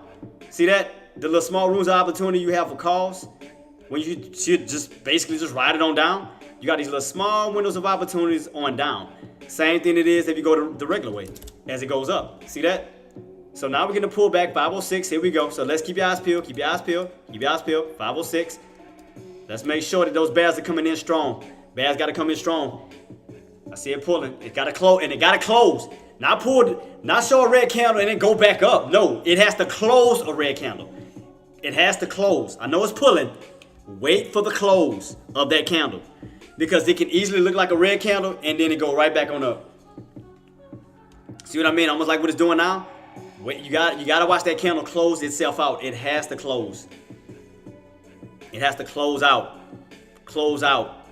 see that? The little small rooms of opportunity you have for calls, when you should just basically just ride it on down, you got these little small windows of opportunities on down. Same thing it is if you go the regular way as it goes up. See that? So now we're going to pull back 506. Here we go. So let's keep your eyes peeled, keep your eyes peeled, keep your eyes peeled. 506. Let's make sure that those bears are coming in strong. Bears got to come in strong. I see it pulling. It got to close, and it got to close. Not show a red candle and then go back up. No, it has to close a red candle. It has to close. I know it's pulling. Wait for the close of that candle, because it can easily look like a red candle and then it go right back on up. See what I mean? Almost like what it's doing now. Wait, you got to watch that candle close itself out. It has to close. It has to close out. Close out.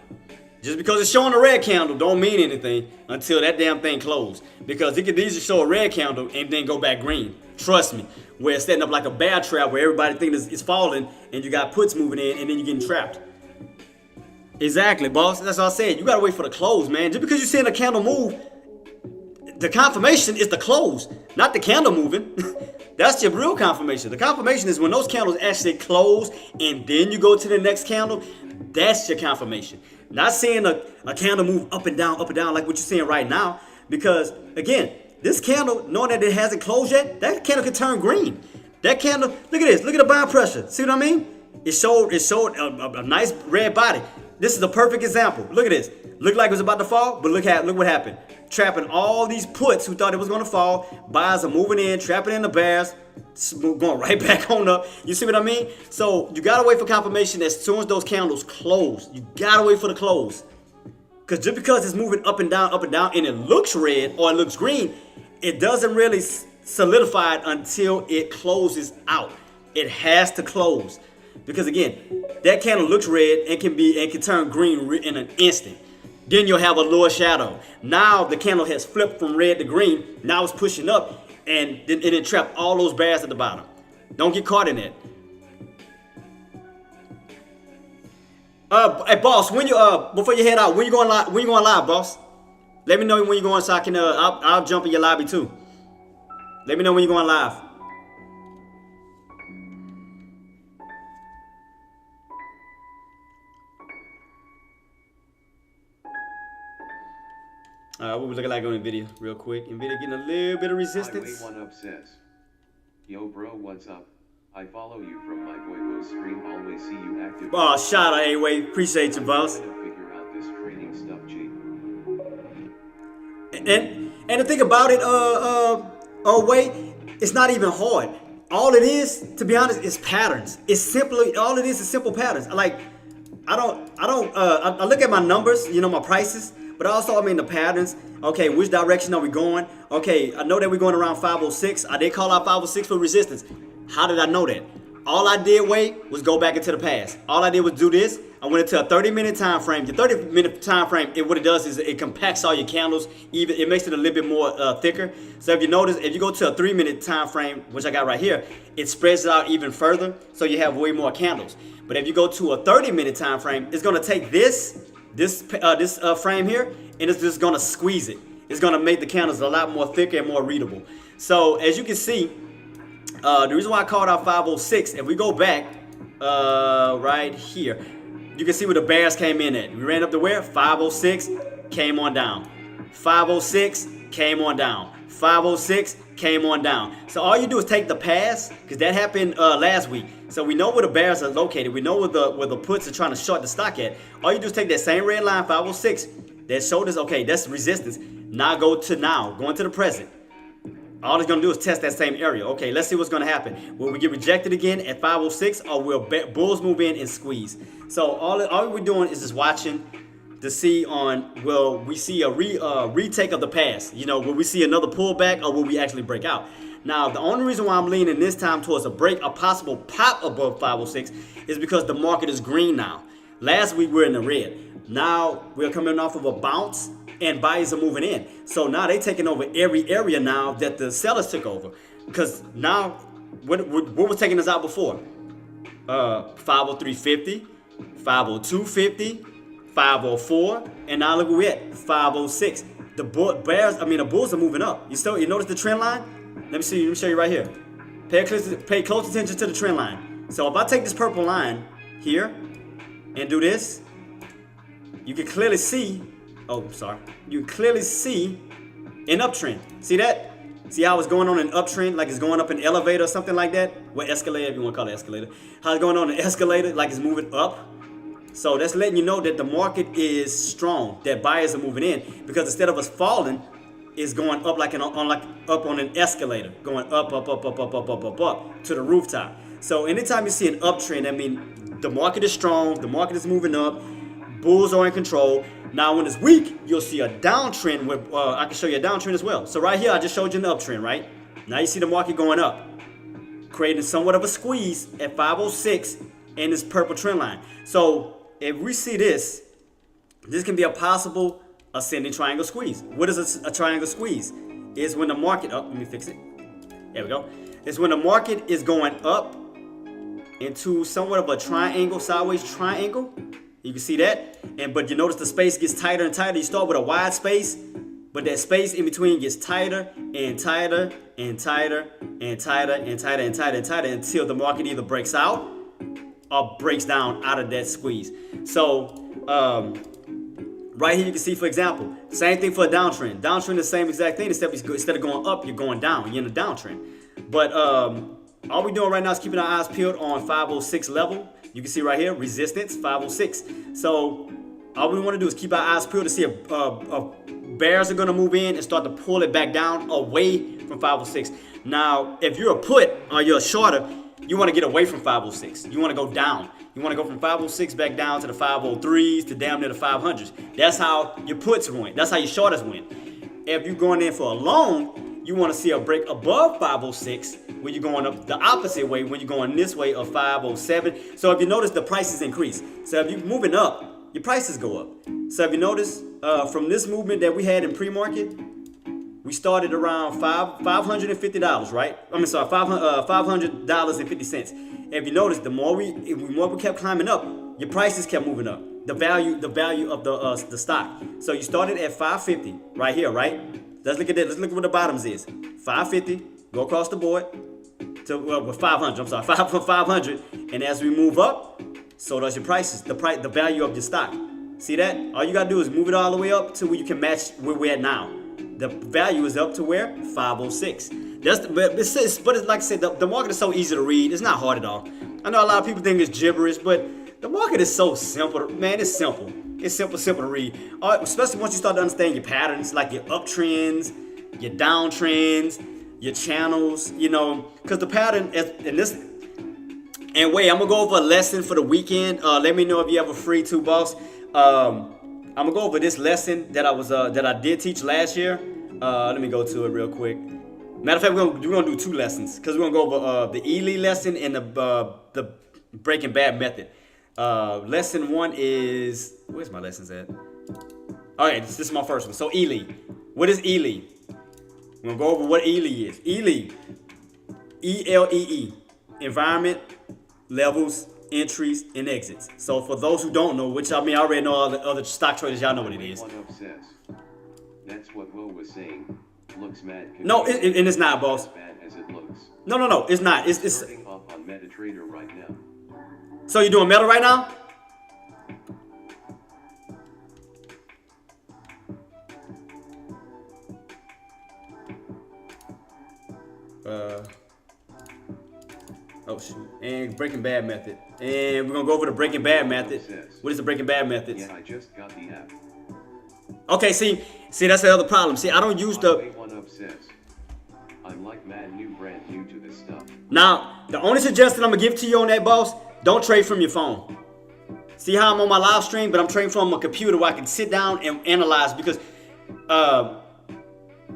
Just because it's showing a red candle don't mean anything until that damn thing closed. Because it could easily show a red candle and then go back green. Trust me. Where it's setting up like a bear trap where everybody thinks it's falling and you got puts moving in and then you're getting trapped. Exactly, boss. That's all I said. You got to wait for the close, man. Just because you're seeing a candle move, the confirmation is the close, not the candle moving. That's your real confirmation. The confirmation is when those candles actually close and then you go to the next candle. That's your confirmation. Not seeing a candle move up and down like what you're seeing right now. Because, again, this candle, knowing that it hasn't closed yet, that candle can turn green. That candle, look at this. Look at the buying pressure. See what I mean? It showed a nice red body. This is a perfect example. Look at this. Looked like it was about to fall, but look what happened. Trapping all these puts who thought it was going to fall. Buyers are moving in, trapping in the bears, going right back on up. You see what I mean? So you got to wait for confirmation as soon as those candles close. You got to wait for the close. Because just because it's moving up and down, and it looks red or it looks green, it doesn't really solidify it until it closes out. It has to close. Because again, that candle looks red and can turn green in an instant. Then you'll have a lower shadow. Now the candle has flipped from red to green. Now it's pushing up and it trapped all those bears at the bottom. Don't get caught in it. Hey boss, when you before you head out, when you going live, boss? Let me know when you're going so I can I'll jump in your lobby too. Let me know when you're going live. What we looking like on NVIDIA real quick. NVIDIA getting a little bit of resistance. Highway 1 Up says, yo bro, what's up? I follow you from my boy stream. Always see you active. Oh, shout out, A-Way. Appreciate you, boss. Figure out this trading stuff, G. And the thing about it, Way, it's not even hard. All it is, to be honest, is patterns. It's simply all it is simple patterns. Like, I look at my numbers, you know, my prices. But also, I mean, the patterns. Okay, which direction are we going? Okay, I know that we're going around 506. I did call out 506 for resistance. How did I know that? All I did, was go back into the past. All I did was do this. I went into a 30-minute time frame. The 30-minute time frame, what it does is it compacts all your candles. Even it makes it a little bit more thicker. So if you notice, if you go to a 3-minute time frame, which I got right here, it spreads it out even further. So you have way more candles. But if you go to a 30-minute time frame, it's going to take this frame here, and it's just gonna squeeze it. It's gonna make the candles a lot more thicker and more readable. So as you can see, the reason why I called out 506, if we go back right here, you can see where the bears came in at. We ran up to where? 506, came on down. 506, came on down. 506, came on down. So all you do is take the pass, because that happened last week. So we know where the bears are located. We know where the puts are trying to short the stock at. All you do is take that same red line, 506, that showed us, okay, that's resistance. Now go to going to the present. All it's going to do is test that same area. Okay, let's see what's going to happen. Will we get rejected again at 506, or will bulls move in and squeeze? So all we're doing is just watching to see will we see a retake of the past? You know, will we see another pullback, or will we actually break out? Now, the only reason why I'm leaning this time towards a possible pop above 506 is because the market is green now. Last week we were in the red. Now we're coming off of a bounce, and buyers are moving in. So now they taking over every area now that the sellers took over. Because now, what was taking us out before? 503.50, 502.50, 504, and now look where we at, 506. The bulls are moving up. You notice the trend line? Let me show you right here. Pay close attention to the trend line. So if I take this purple line here and do this, you can clearly see, you can clearly see an uptrend. See that? See how it's going on an uptrend, like it's going up an elevator or something like that? Well, escalator, if you want to call it escalator. How it's going on an escalator, like it's moving up. So that's letting you know that the market is strong, that buyers are moving in, because instead of us falling, it's going up like up on an escalator, going up to the rooftop. So anytime you see an uptrend, that means the market is strong, the market is moving up, bulls are in control. Now when it's weak, you'll see a downtrend. I can show you a downtrend as well. So right here, I just showed you an uptrend, right? Now you see the market going up, creating somewhat of a squeeze at 506 in this purple trend line. So if we see this can be a possible ascending triangle squeeze. What is a triangle squeeze? It's when the market, let me fix it. There we go. It's when the market is going up into somewhat of a triangle, sideways triangle. You can see that. But you notice the space gets tighter and tighter. You start with a wide space, but that space in between gets tighter and tighter and tighter and tighter and tighter and tighter and tighter until the market either breaks out or breaks down out of that squeeze. So right here you can see, for example, same thing for a downtrend. Downtrend is the same exact thing, except instead of going up, you're going down. You're in a downtrend. But all we're doing right now is keeping our eyes peeled on 506 level. You can see right here, resistance, 506. So all we want to do is keep our eyes peeled to see if bears are going to move in and start to pull it back down away from 506. Now, if you're a put or you're a shorter, you want to get away from 506. You want to go down. You want to go from 506 back down to the 503s to damn near the 500s. That's how your puts win. That's how your shorters win. If you're going in for a long, you want to see a break above 506 when you're going up the opposite way, when you're going this way of 507. So if you notice, the prices increase. So if you're moving up, your prices go up. So if you notice, from this movement that we had in pre-market, we started around $550, right? I mean, sorry, $500.50. If you notice, the more we kept climbing up, your prices kept moving up. The value of the stock. So you started at 550 right here, right? Let's look at that. Let's look at what the bottoms is. 550. Go across the board to 500. I'm sorry, 500. And as we move up, so does your prices. The value of your stock. See that? All you gotta do is move it all the way up to where you can match where we're at now. The value is up to where? 506. But it's like I said, the market is so easy to read. It's not hard at all. I know a lot of people think it's gibberish, but the market is so simple. Man, it's simple. It's simple to read. Especially once you start to understand your patterns, like your uptrends, your downtrends, your channels, because the pattern in this. And wait, I'm gonna go over a lesson for the weekend. Let me know if you have a free too, boss. I'm gonna go over this lesson that I did teach last year. Let me go to it real quick. Matter of fact, we're gonna do two lessons because we're gonna go over the Ely lesson and the Breaking Bad method. Lesson one is, where's my lessons at? All right, this is my first one. So Ely, what is Ely? We're gonna go over what Ely is. Ely, E-L-E-E, environment, levels, entries, and exits. So for those who don't know, which I already know all the other stock traders, y'all know what it is. That's what Will was saying. Looks mad. No, and it's not, boss. Bad as it looks. No, it's not. It's Starting off on MetaTrader right now. So you're doing Meta right now? Oh shoot. And Breaking Bad method. And we're gonna go over the Breaking Bad method. What is the Breaking Bad method? Yeah, I just got the app. Okay, see, that's the other problem. See, I don't use the. I'm like mad new, brand new to this stuff. Now, the only suggestion I'm gonna give to you on that, boss, don't trade from your phone. See how I'm on my live stream, but I'm trading from a computer where I can sit down and analyze, because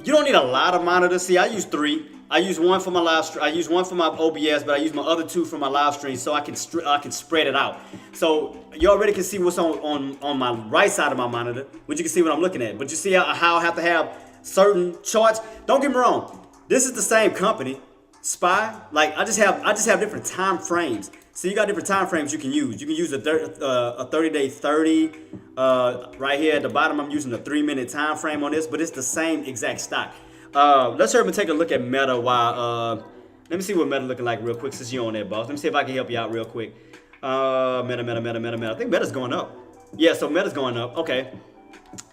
you don't need a lot of monitors. See, I use 3. I use one for my I use one for my OBS, but I use my other two for my live stream, so I can spread it out. So you already can see what's on my right side of my monitor, which you can see what I'm looking at. But you see how I have to have certain charts. Don't get me wrong. This is the same company, Spy. Like I just have different time frames. So you got different time frames you can use. You can use a 30-day 30. Right here at the bottom, I'm using a 3-minute time frame on this, but it's the same exact stock. Let's hurry and take a look at Meta while let me see what Meta looking like real quick since you're on there, boss. Let me see if I can help you out real quick. Meta. I think Meta's going up. Yeah, so Meta's going up. Okay.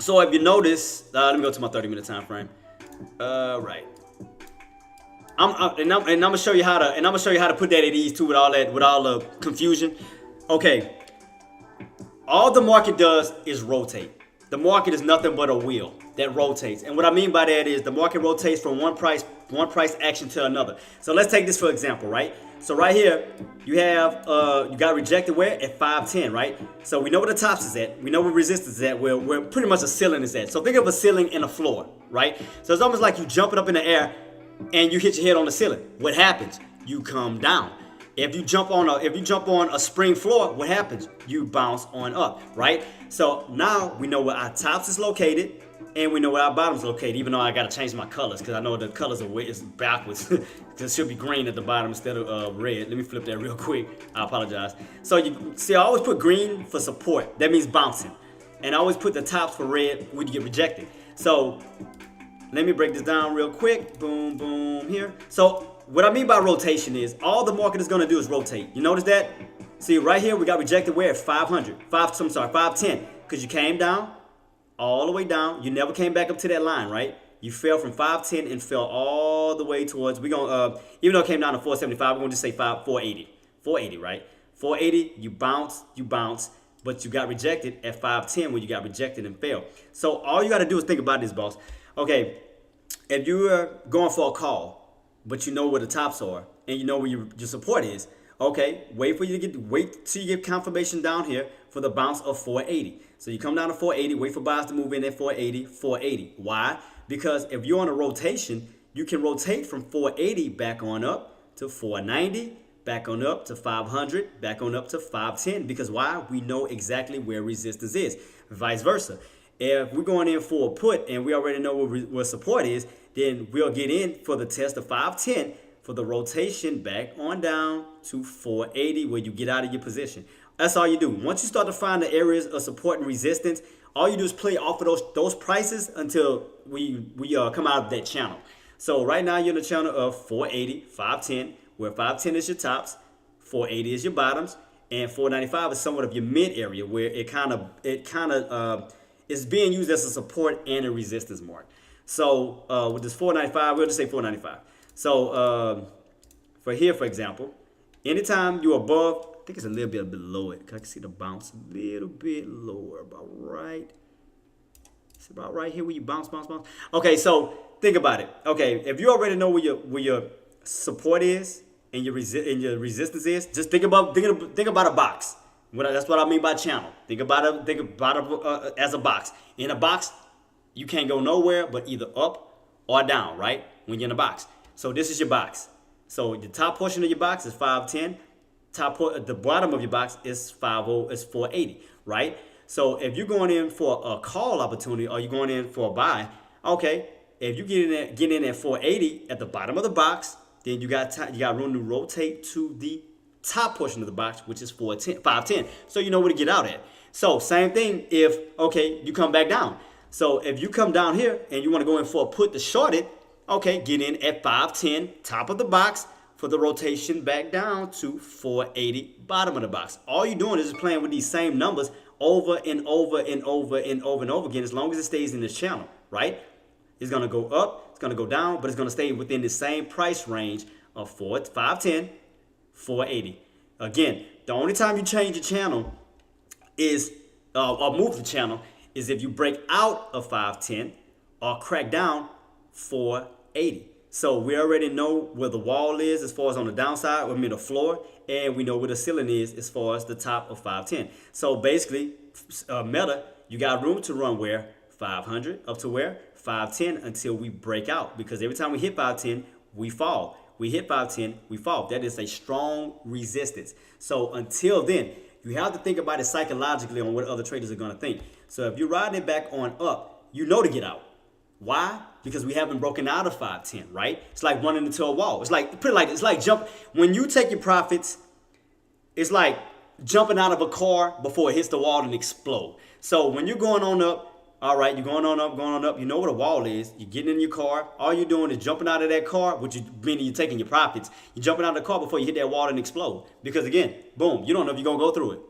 So if you notice, let me go to my 30-minute time frame. Right. I'm gonna show you how to put that at ease too with all the confusion. Okay. All the market does is rotate. The market is nothing but a wheel that rotates. And what I mean by that is the market rotates from one price action to another. So let's take this for example, right? So right here, you have you got rejected where? At 510, right? So we know where the tops is at. We know where resistance is at, where pretty much a ceiling is at. So think of a ceiling and a floor, right? So it's almost like you jumping up in the air and you hit your head on the ceiling. What happens? You come down. If you jump on a spring floor, what happens? You bounce on up, right? So now we know where our tops is located and we know where our bottoms located, even though I gotta change my colors because I know the colors is backwards. It should be green at the bottom instead of red. Let me flip that real quick. I apologize. So you see, I always put green for support. That means bouncing. And I always put the tops for red when you get rejected. So let me break this down real quick. Boom, boom, here. So what I mean by rotation is all the market is gonna do is rotate. You notice that? See, right here we got rejected where at 510, because you came down, all the way down. You never came back up to that line, right? You fell from 510 and fell all the way towards, even though it came down to 475, we're gonna just say 480. 480, right? 480, you bounce, but you got rejected at 510 when you got rejected and fell. So all you gotta do is think about this, boss. Okay, if you're going for a call, but you know where the tops are and you know where your support is, okay, wait till you get confirmation down here for the bounce of 480. So you come down to 480, wait for buyers to move in at 480. Why? Because if you're on a rotation, you can rotate from 480 back on up to 490, back on up to 500, back on up to 510. Because why? We know exactly where resistance is. Vice versa. If we're going in for a put and we already know where support is, then we'll get in for the test of 510 for the rotation back on down to 480 where you get out of your position. That's all you do. Once you start to find the areas of support and resistance, all you do is play off of those prices until we come out of that channel. So right now you're in the channel of 480, 510, where 510 is your tops, 480 is your bottoms, and 495 is somewhat of your mid area where it kind of is being used as a support and a resistance mark. So with this 495, we'll just say 495. So for here, for example, anytime you're above, I think it's a little bit below it. I can see the bounce a little bit lower, about right. It's about right here where you bounce. Okay, so think about it. Okay, if you already know where your support is and your resistance is, just think about a box. That's what I mean by channel. Think about it as a box. In a box, you can't go nowhere but either up or down, right? When you're in a box. So this is your box. So the top portion of your box is 510. The bottom of your box is 480, right? So if you're going in for a call opportunity or you're going in for a buy, okay, if you get in at 480 at the bottom of the box, then you got room to rotate to the top portion of the box, which is 510. So you know where to get out at. So same thing if, okay, you come back down. So if you come down here and you want to go in for a put to short it, okay, get in at 510, top of the box, for the rotation back down to 480, bottom of the box. All you're doing is just playing with these same numbers over and over again, as long as it stays in this channel, right? It's gonna go up, it's gonna go down, but it's gonna stay within the same price range of 510, 480. Again, the only time you change your channel is, or move the channel, is if you break out of 510 or crack down 480. So we already know where the wall is as far as on the downside, I mean the floor, and we know where the ceiling is as far as the top of 510. So basically, Meta, you got room to run where? 500 up to where? 510 until we break out. Because every time we hit 510, we fall. We hit 510, we fall. That is a strong resistance. So until then, you have to think about it psychologically on what other traders are going to think. So if you're riding it back on up, you know to get out. Why? Because we haven't broken out of 510, right? It's like running into a wall. It's like jump. When you take your profits, it's like jumping out of a car before it hits the wall and explode. So when you're going on up, all right, you're going on up. You know what a wall is. You're getting in your car. All you're doing is jumping out of that car, which meaning you're taking your profits. You're jumping out of the car before you hit that wall and explode. Because again, boom, you don't know if you're gonna go through it.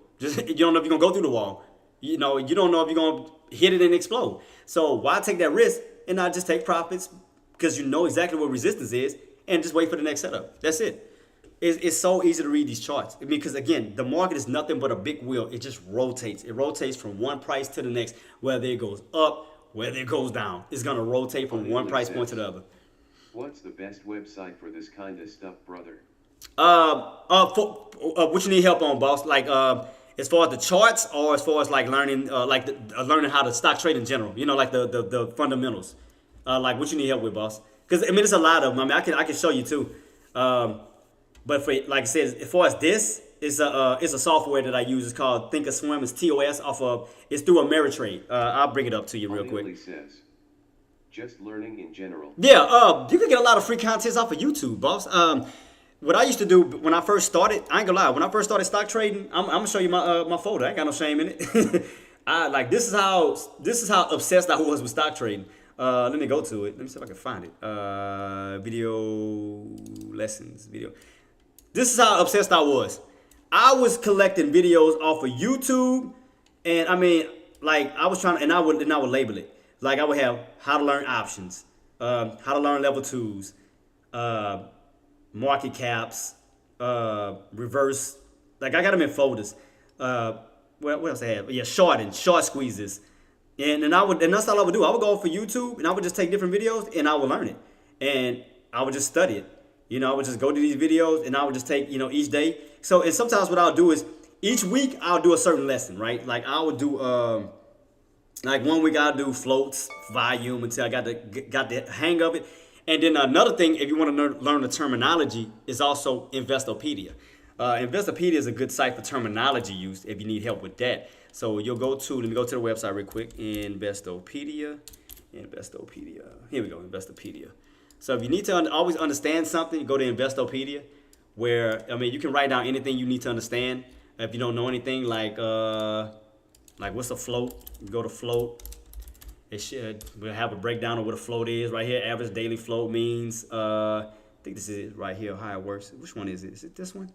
You don't know if you're gonna go through the wall. You don't know if you're gonna hit it and explode. So why take that risk and not just take profits? Because you know exactly what resistance is, and just wait for the next setup. That's it. It's so easy to read these charts because again, the market is nothing but a big wheel. It just rotates. It rotates from one price to the next, whether it goes up, whether it goes down. It's gonna rotate from one price point to the other. What's the best website for this kind of stuff, brother? What you need help on, boss? Like, as far as the charts, or as far as like learning, learning how to stock trade in general. You know, like the fundamentals. Like what you need help with, boss? Because I mean, it's a lot of them. I mean, I can show you too. But for, like I said, as far as this, it's a software that I use. It's called Thinkorswim. It's TOS it's through Ameritrade. I'll bring it up to you real quick. Says, just learning in general. Yeah, you can get a lot of free content off of YouTube, boss. What I used to do when I first started, I ain't gonna lie, when I first started stock trading, I'm gonna show you my folder. I ain't got no shame in it. This is how obsessed I was with stock trading. Let me go to it. Let me see if I can find it. Video lessons, video. This is how obsessed I was. I was collecting videos off of YouTube, and I mean, like I was trying, and I would label it. Like I would have how to learn options, how to learn level 2s, market caps, reverse. Like I got them in folders. What else I have? Yeah, short squeezes, and that's all I would do. I would go for YouTube, and I would just take different videos, and I would learn it, and I would just study it. You know, I would just go to these videos and I would just take, each day. So, and sometimes what I'll do is each week I'll do a certain lesson, right? Like I would do, like 1 week I'll do floats, volume until I got the hang of it. And then another thing, if you want to learn the terminology, is also Investopedia. Investopedia is a good site for terminology use if you need help with that. So you'll let me go to the website real quick, Investopedia. Here we go, Investopedia. So if you need to always understand something, you go to Investopedia, where you can write down anything you need to understand. If you don't know anything, like what's a float, you go to float. We'll have a breakdown of what a float is right here. Average daily float means. I think this is it right here. How it works. Which one is it? Is it this one?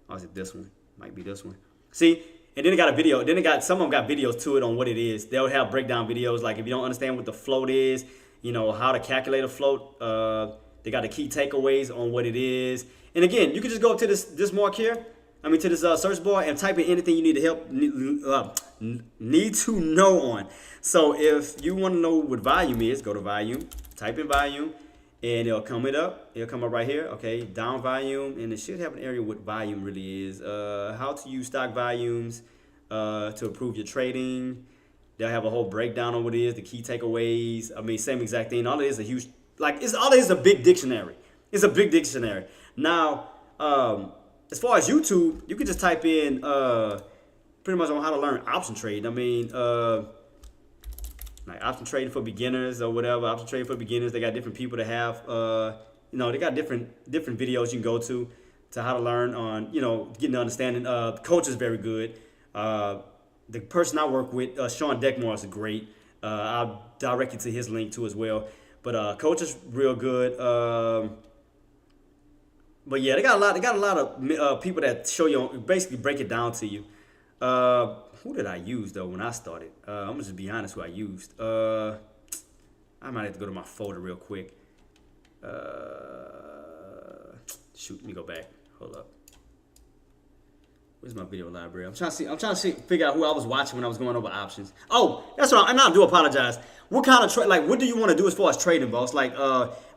Or is it this one? Might be this one. See, and then it got a video. Then some of them got videos to it on what it is. They'll have breakdown videos. Like if you don't understand what the float is, how to calculate a float. They got the key takeaways on what it is. And again, you can just go up to this mark here. To this search bar and type in anything you need to know on. So if you want to know what volume is, go to volume, type in volume, and it'll come up. It'll come up right here. Okay, down volume, and it should have an area what volume really is. How to use stock volumes to improve your trading. They'll have a whole breakdown on what it is, the key takeaways. Same exact thing. All it is a huge, all it is a big dictionary. It's a big dictionary. Now, as far as YouTube, you can just type in pretty much on how to learn option trade. Like option trading for beginners or whatever. Option trading for beginners. They got different people that have, they got different videos you can go to how to learn on, getting the understanding. Coach is very good. The person I work with, Sean Deckmore, is great. I'll direct you to his link too as well. But Coach is real good. But yeah, they got a lot of people that show you, basically break it down to you. Who did I use though when I started? I'm gonna just be honest who I used. I might have to go to my folder real quick. Shoot, let me go back. Hold up. Where's my video library? I'm trying to figure out who I was watching when I was going over options. Oh, that's what and I do apologize. What kind of trade? Like, what do you want to do as far as trading, boss? Like,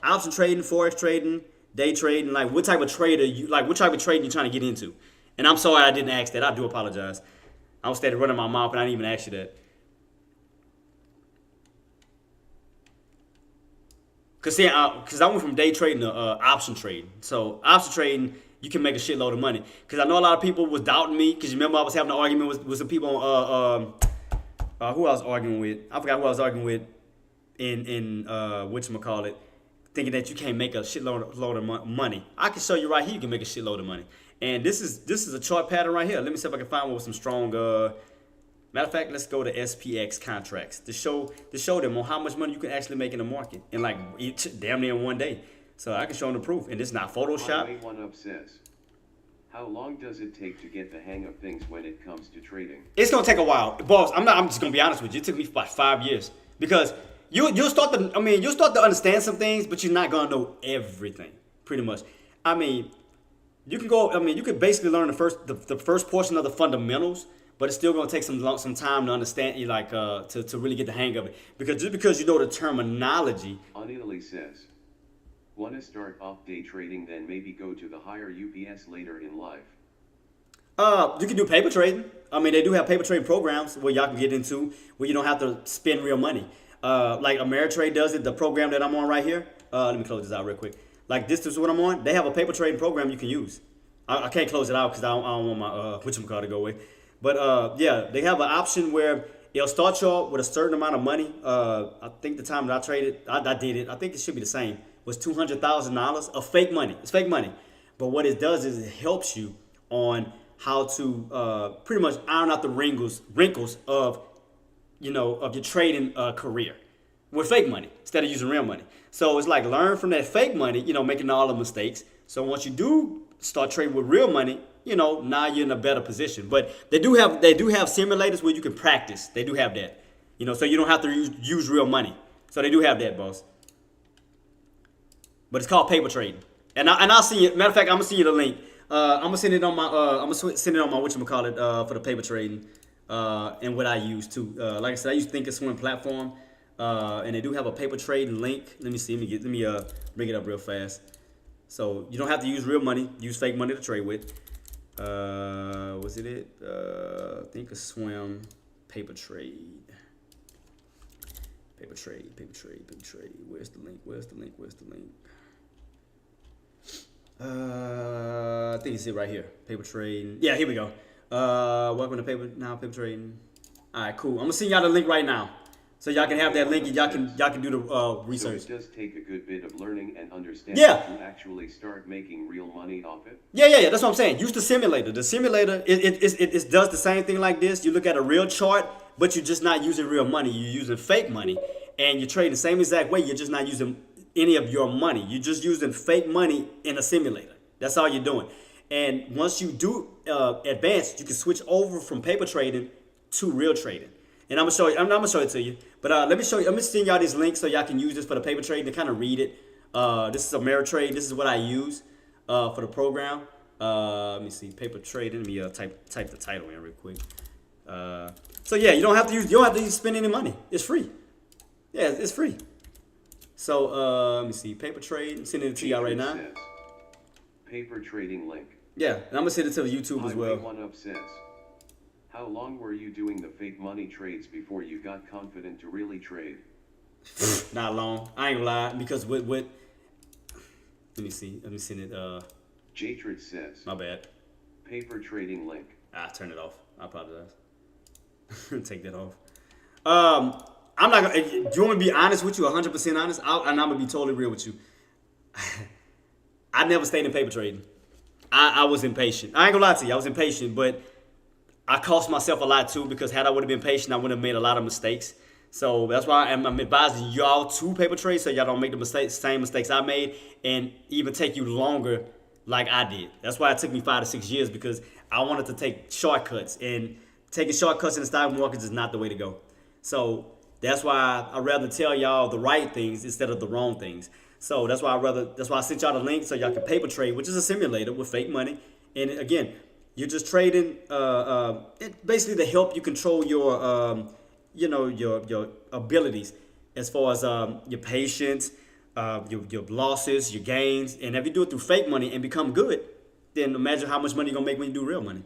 option trading, forex trading, day trading. Like, what type of trader what type of trading you trying to get into? And I'm sorry I didn't ask that. I do apologize. I was steady running my mouth and I didn't even ask you that. Cause I went from day trading to option trading. So option trading, you can make a shitload of money. Cause I know a lot of people was doubting me. Cause you remember I was having an argument with some people on who I was arguing with. I forgot who I was arguing with in whatchamacallit, thinking that you can't make a shitload of money. I can show you right here you can make a shitload of money. And this is a chart pattern right here. Let me see if I can find one with some strong matter of fact, let's go to SPX contracts to show them on how much money you can actually make in the market in like damn near one day. So I can show them the proof. And this is not Photoshop. One up says, how long does it take to get the hang of things when it comes to trading? It's gonna take a while, boss. I'm just gonna be honest with you. It took me about 5 years because you'll start to understand some things, but you're not gonna know everything. Pretty much. I mean, you can basically learn the first portion of the fundamentals, but it's still gonna take some time to understand, to really get the hang of it. Because just because you know the terminology. On Italy says, want to start off day trading, then maybe go to the higher UPS later in life. You can do paper trading. I mean, they do have paper trading programs where y'all can get into where you don't have to spend real money. Like Ameritrade does it, the program that I'm on right here. Let me close this out real quick. Like this is what I'm on. They have a paper trading program you can use. I can't close it out because I don't want my whatchamacallit to go away. But yeah, they have an option where it'll start you off with a certain amount of money. I think the time that I traded, I did it. I think it should be the same. Was $200,000 of fake money. It's fake money. But what it does is it helps you on how to pretty much iron out the wrinkles of of your trading career with fake money instead of using real money. So it's like learn from that fake money, making all the mistakes. So once you do start trading with real money, now you're in a better position. But they do have simulators where you can practice. They do have that, so you don't have to use real money. So they do have that, boss. But it's called paper trading. And I'll see you. Matter of fact, I'm gonna send you the link. I'm gonna send it on my whatchamacallit for the paper trading and what I use too. Like I said, I use Thinkorswim platform, and they do have a paper trading link. Let me see. Let me bring it up real fast. So you don't have to use real money. Use fake money to trade with. Was it? Thinkorswim paper trade. Paper trade. Where's the link? I think it's it right here. Paper trading. Yeah, here we go. Welcome to paper trading. All right, cool. I'm gonna send y'all the link right now, so y'all can have that link and y'all can do the research. So it does take a good bit of learning and understanding to actually start making real money off it. Yeah. That's what I'm saying. Use the simulator. The simulator it does the same thing like this. You look at a real chart, but you're just not using real money. You're using fake money, and you're trading the same exact way. You're just not using any of your money. You're just using fake money in a simulator. That's all you're doing. And once you do advance, you can switch over from paper trading to real trading. And I'm gonna show it to you. But let me show you. I'm gonna send y'all these links so y'all can use this for the paper trading to kind of read it. This is Ameritrade. This is what I use for the program. Let me see, paper trading. Let me type the title in real quick. So yeah, you don't have to spend any money. It's free. Yeah, it's free. So let me see, paper trade. I'm sending it to y'all right now. Says, paper trading link. Yeah, and I'm gonna send it to the YouTube as well. One up says, how long were you doing the fake money trades before you got confident to really trade? Not long. I ain't gonna lie, because what? Let me see. Let me send it. Jatrid says, my bad. Paper trading link. Turn it off. I apologize. Take that off. I'm not gonna. Do you want me to be honest with you? 100% honest. And I'm gonna be totally real with you. I never stayed in paper trading. I was impatient. I ain't gonna lie to you. I was impatient, but I cost myself a lot too, because had I would have been patient, I would have made a lot of mistakes. So that's why I'm advising y'all to paper trade, so y'all don't make the same mistakes I made, and even take you longer like I did. That's why it took me 5 to 6 years, because I wanted to take shortcuts, and taking shortcuts in the stock market is not the way to go. So that's why I'd rather tell y'all the right things instead of the wrong things. So that's why I sent y'all the link so y'all can paper trade, which is a simulator with fake money. And again, you're just trading basically to help you control your your abilities as far as your patience, your losses, your gains. And if you do it through fake money and become good, then imagine how much money you're gonna make when you do real money.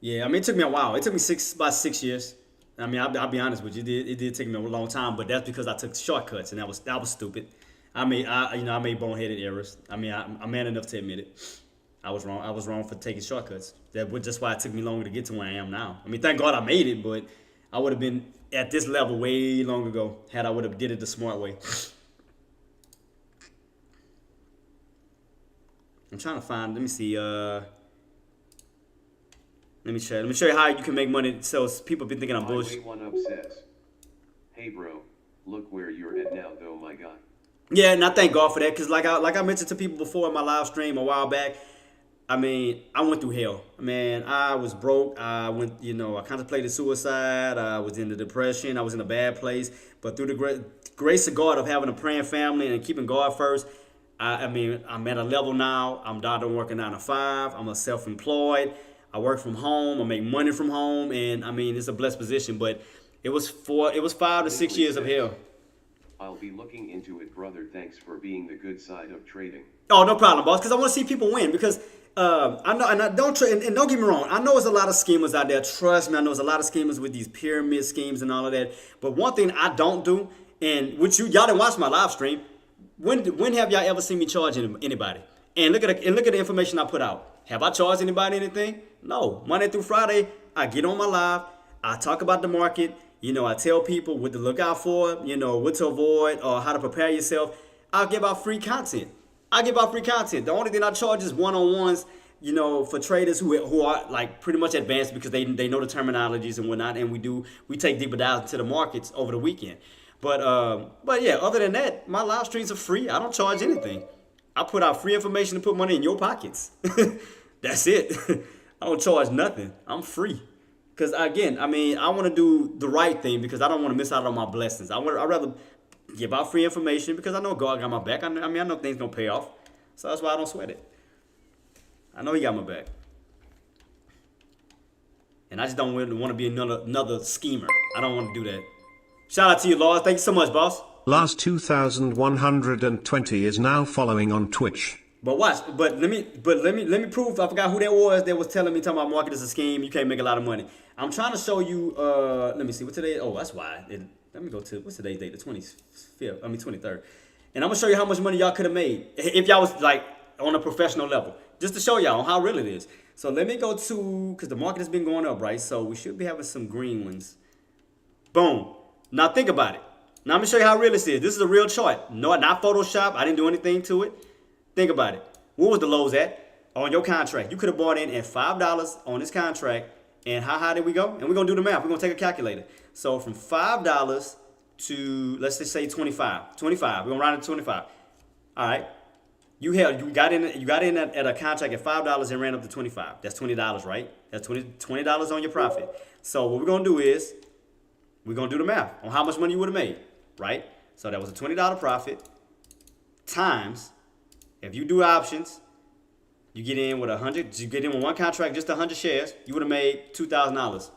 Yeah, I mean, it took me a while. It took me about 6 years. I mean, I'll be honest with you. It did take me a long time, but that's because I took shortcuts, and that was stupid. I made boneheaded errors. I mean, I'm man enough to admit it. I was wrong. I was wrong for taking shortcuts. Just why it took me longer to get to where I am now. I mean, thank God I made it, but I would have been at this level way long ago had I would have did it the smart way. I'm trying to find. Let me see. Let me show you how you can make money. So people been thinking I'm bullshit. Highway 1 Up says, "Hey bro, look where you're at now though, my guy." Yeah, and I thank God for that, because like I mentioned to people before in my live stream a while back, I mean, I went through hell. Man, I was broke. I contemplated suicide. I was in the depression. I was in a bad place. But through the grace of God of having a praying family and keeping God first, I'm at a level now. I'm done working 9 to 5. I'm a self-employed. I work from home. I make money from home, and I mean, it's a blessed position. But it was 5 to 6 years of hell. I'll be looking into it, brother. Thanks for being the good side of trading. Oh, no problem, boss. Because I want to see people win. Because I know, and don't get me wrong. I know there's a lot of schemers out there. Trust me, I know there's a lot of schemers with these pyramid schemes and all of that. But one thing I don't do, and which y'all didn't watch my live stream. When have y'all ever seen me charge anybody? And look at the information I put out. Have I charged anybody anything? No. Monday through Friday, I get on my live. I talk about the market. I tell people what to look out for, what to avoid, or how to prepare yourself. I'll give out free content. The only thing I charge is one-on-ones, for traders who are like pretty much advanced, because they know the terminologies and whatnot, and we take deeper dives into the markets over the weekend. But yeah, other than that, my live streams are free. I don't charge anything. I put out free information to put money in your pockets. That's it. I don't charge nothing. I'm free. Because again, I mean, I want to do the right thing, because I don't want to miss out on my blessings. I'd rather give out free information, because I know God got my back. I know things gonna pay off, so that's why I don't sweat it. I know He got my back, and I just don't want to be another schemer. I don't want to do that. Shout out to you, Lord. Thank you so much, boss. Last 2,120 is now following on Twitch. But watch, let me prove. I forgot who that was talking about market is a scheme. You can't make a lot of money. I'm trying to show you. Let me see what today. Oh, that's why. Let me go to what's today's date? The 23rd. And I'm gonna show you how much money y'all could have made if y'all was like on a professional level, just to show y'all how real it is. So let me go to, because the market has been going up, right? So we should be having some green ones. Boom. Now think about it. Now I'm gonna show you how real this is. This is a real chart. No, not Photoshop. I didn't do anything to it. Think about it. What was the lows at on your contract? You could have bought in at $5 on this contract, and how high did we go? And we're gonna do the math. We're gonna take a calculator. So from $5 to, let's just say 25. 25. We're gonna round it to 25. All right. You got in at a contract at $5 and ran up to 25. That's $20, right? That's $20 on your profit. So what we're gonna do is we're gonna do the math on how much money you would have made, right? So that was a $20 profit times, if you do options, you get in with 100. You get in with one contract, just 100 shares. You would have made $2,000.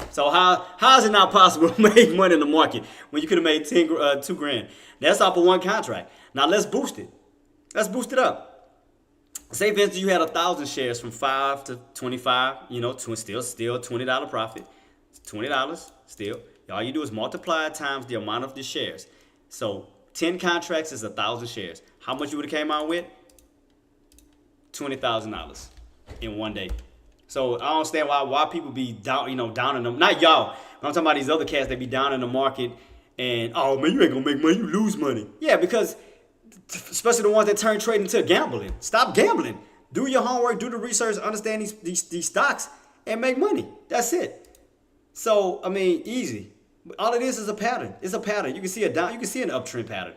So how is it not possible to make money in the market when you could have made $2 grand? That's off of one contract. Now let's boost it. Let's boost it up. Say for instance you had 1,000 shares from 5 to 25. Still $20 profit. $20 still. All you do is multiply it times the amount of the shares. So 10 contracts is 1,000 shares. How much you would have came out with? $20,000 in one day. So I don't understand why people be down, down in them. Not y'all. I'm talking about these other cats that be down in the market and, oh man, you ain't gonna make money, you lose money. Yeah, because especially the ones that turn trading to gambling. Stop gambling. Do your homework, do the research, understand these stocks, and make money. That's it. So I mean, easy. All it is a pattern. It's a pattern. You can see an uptrend pattern.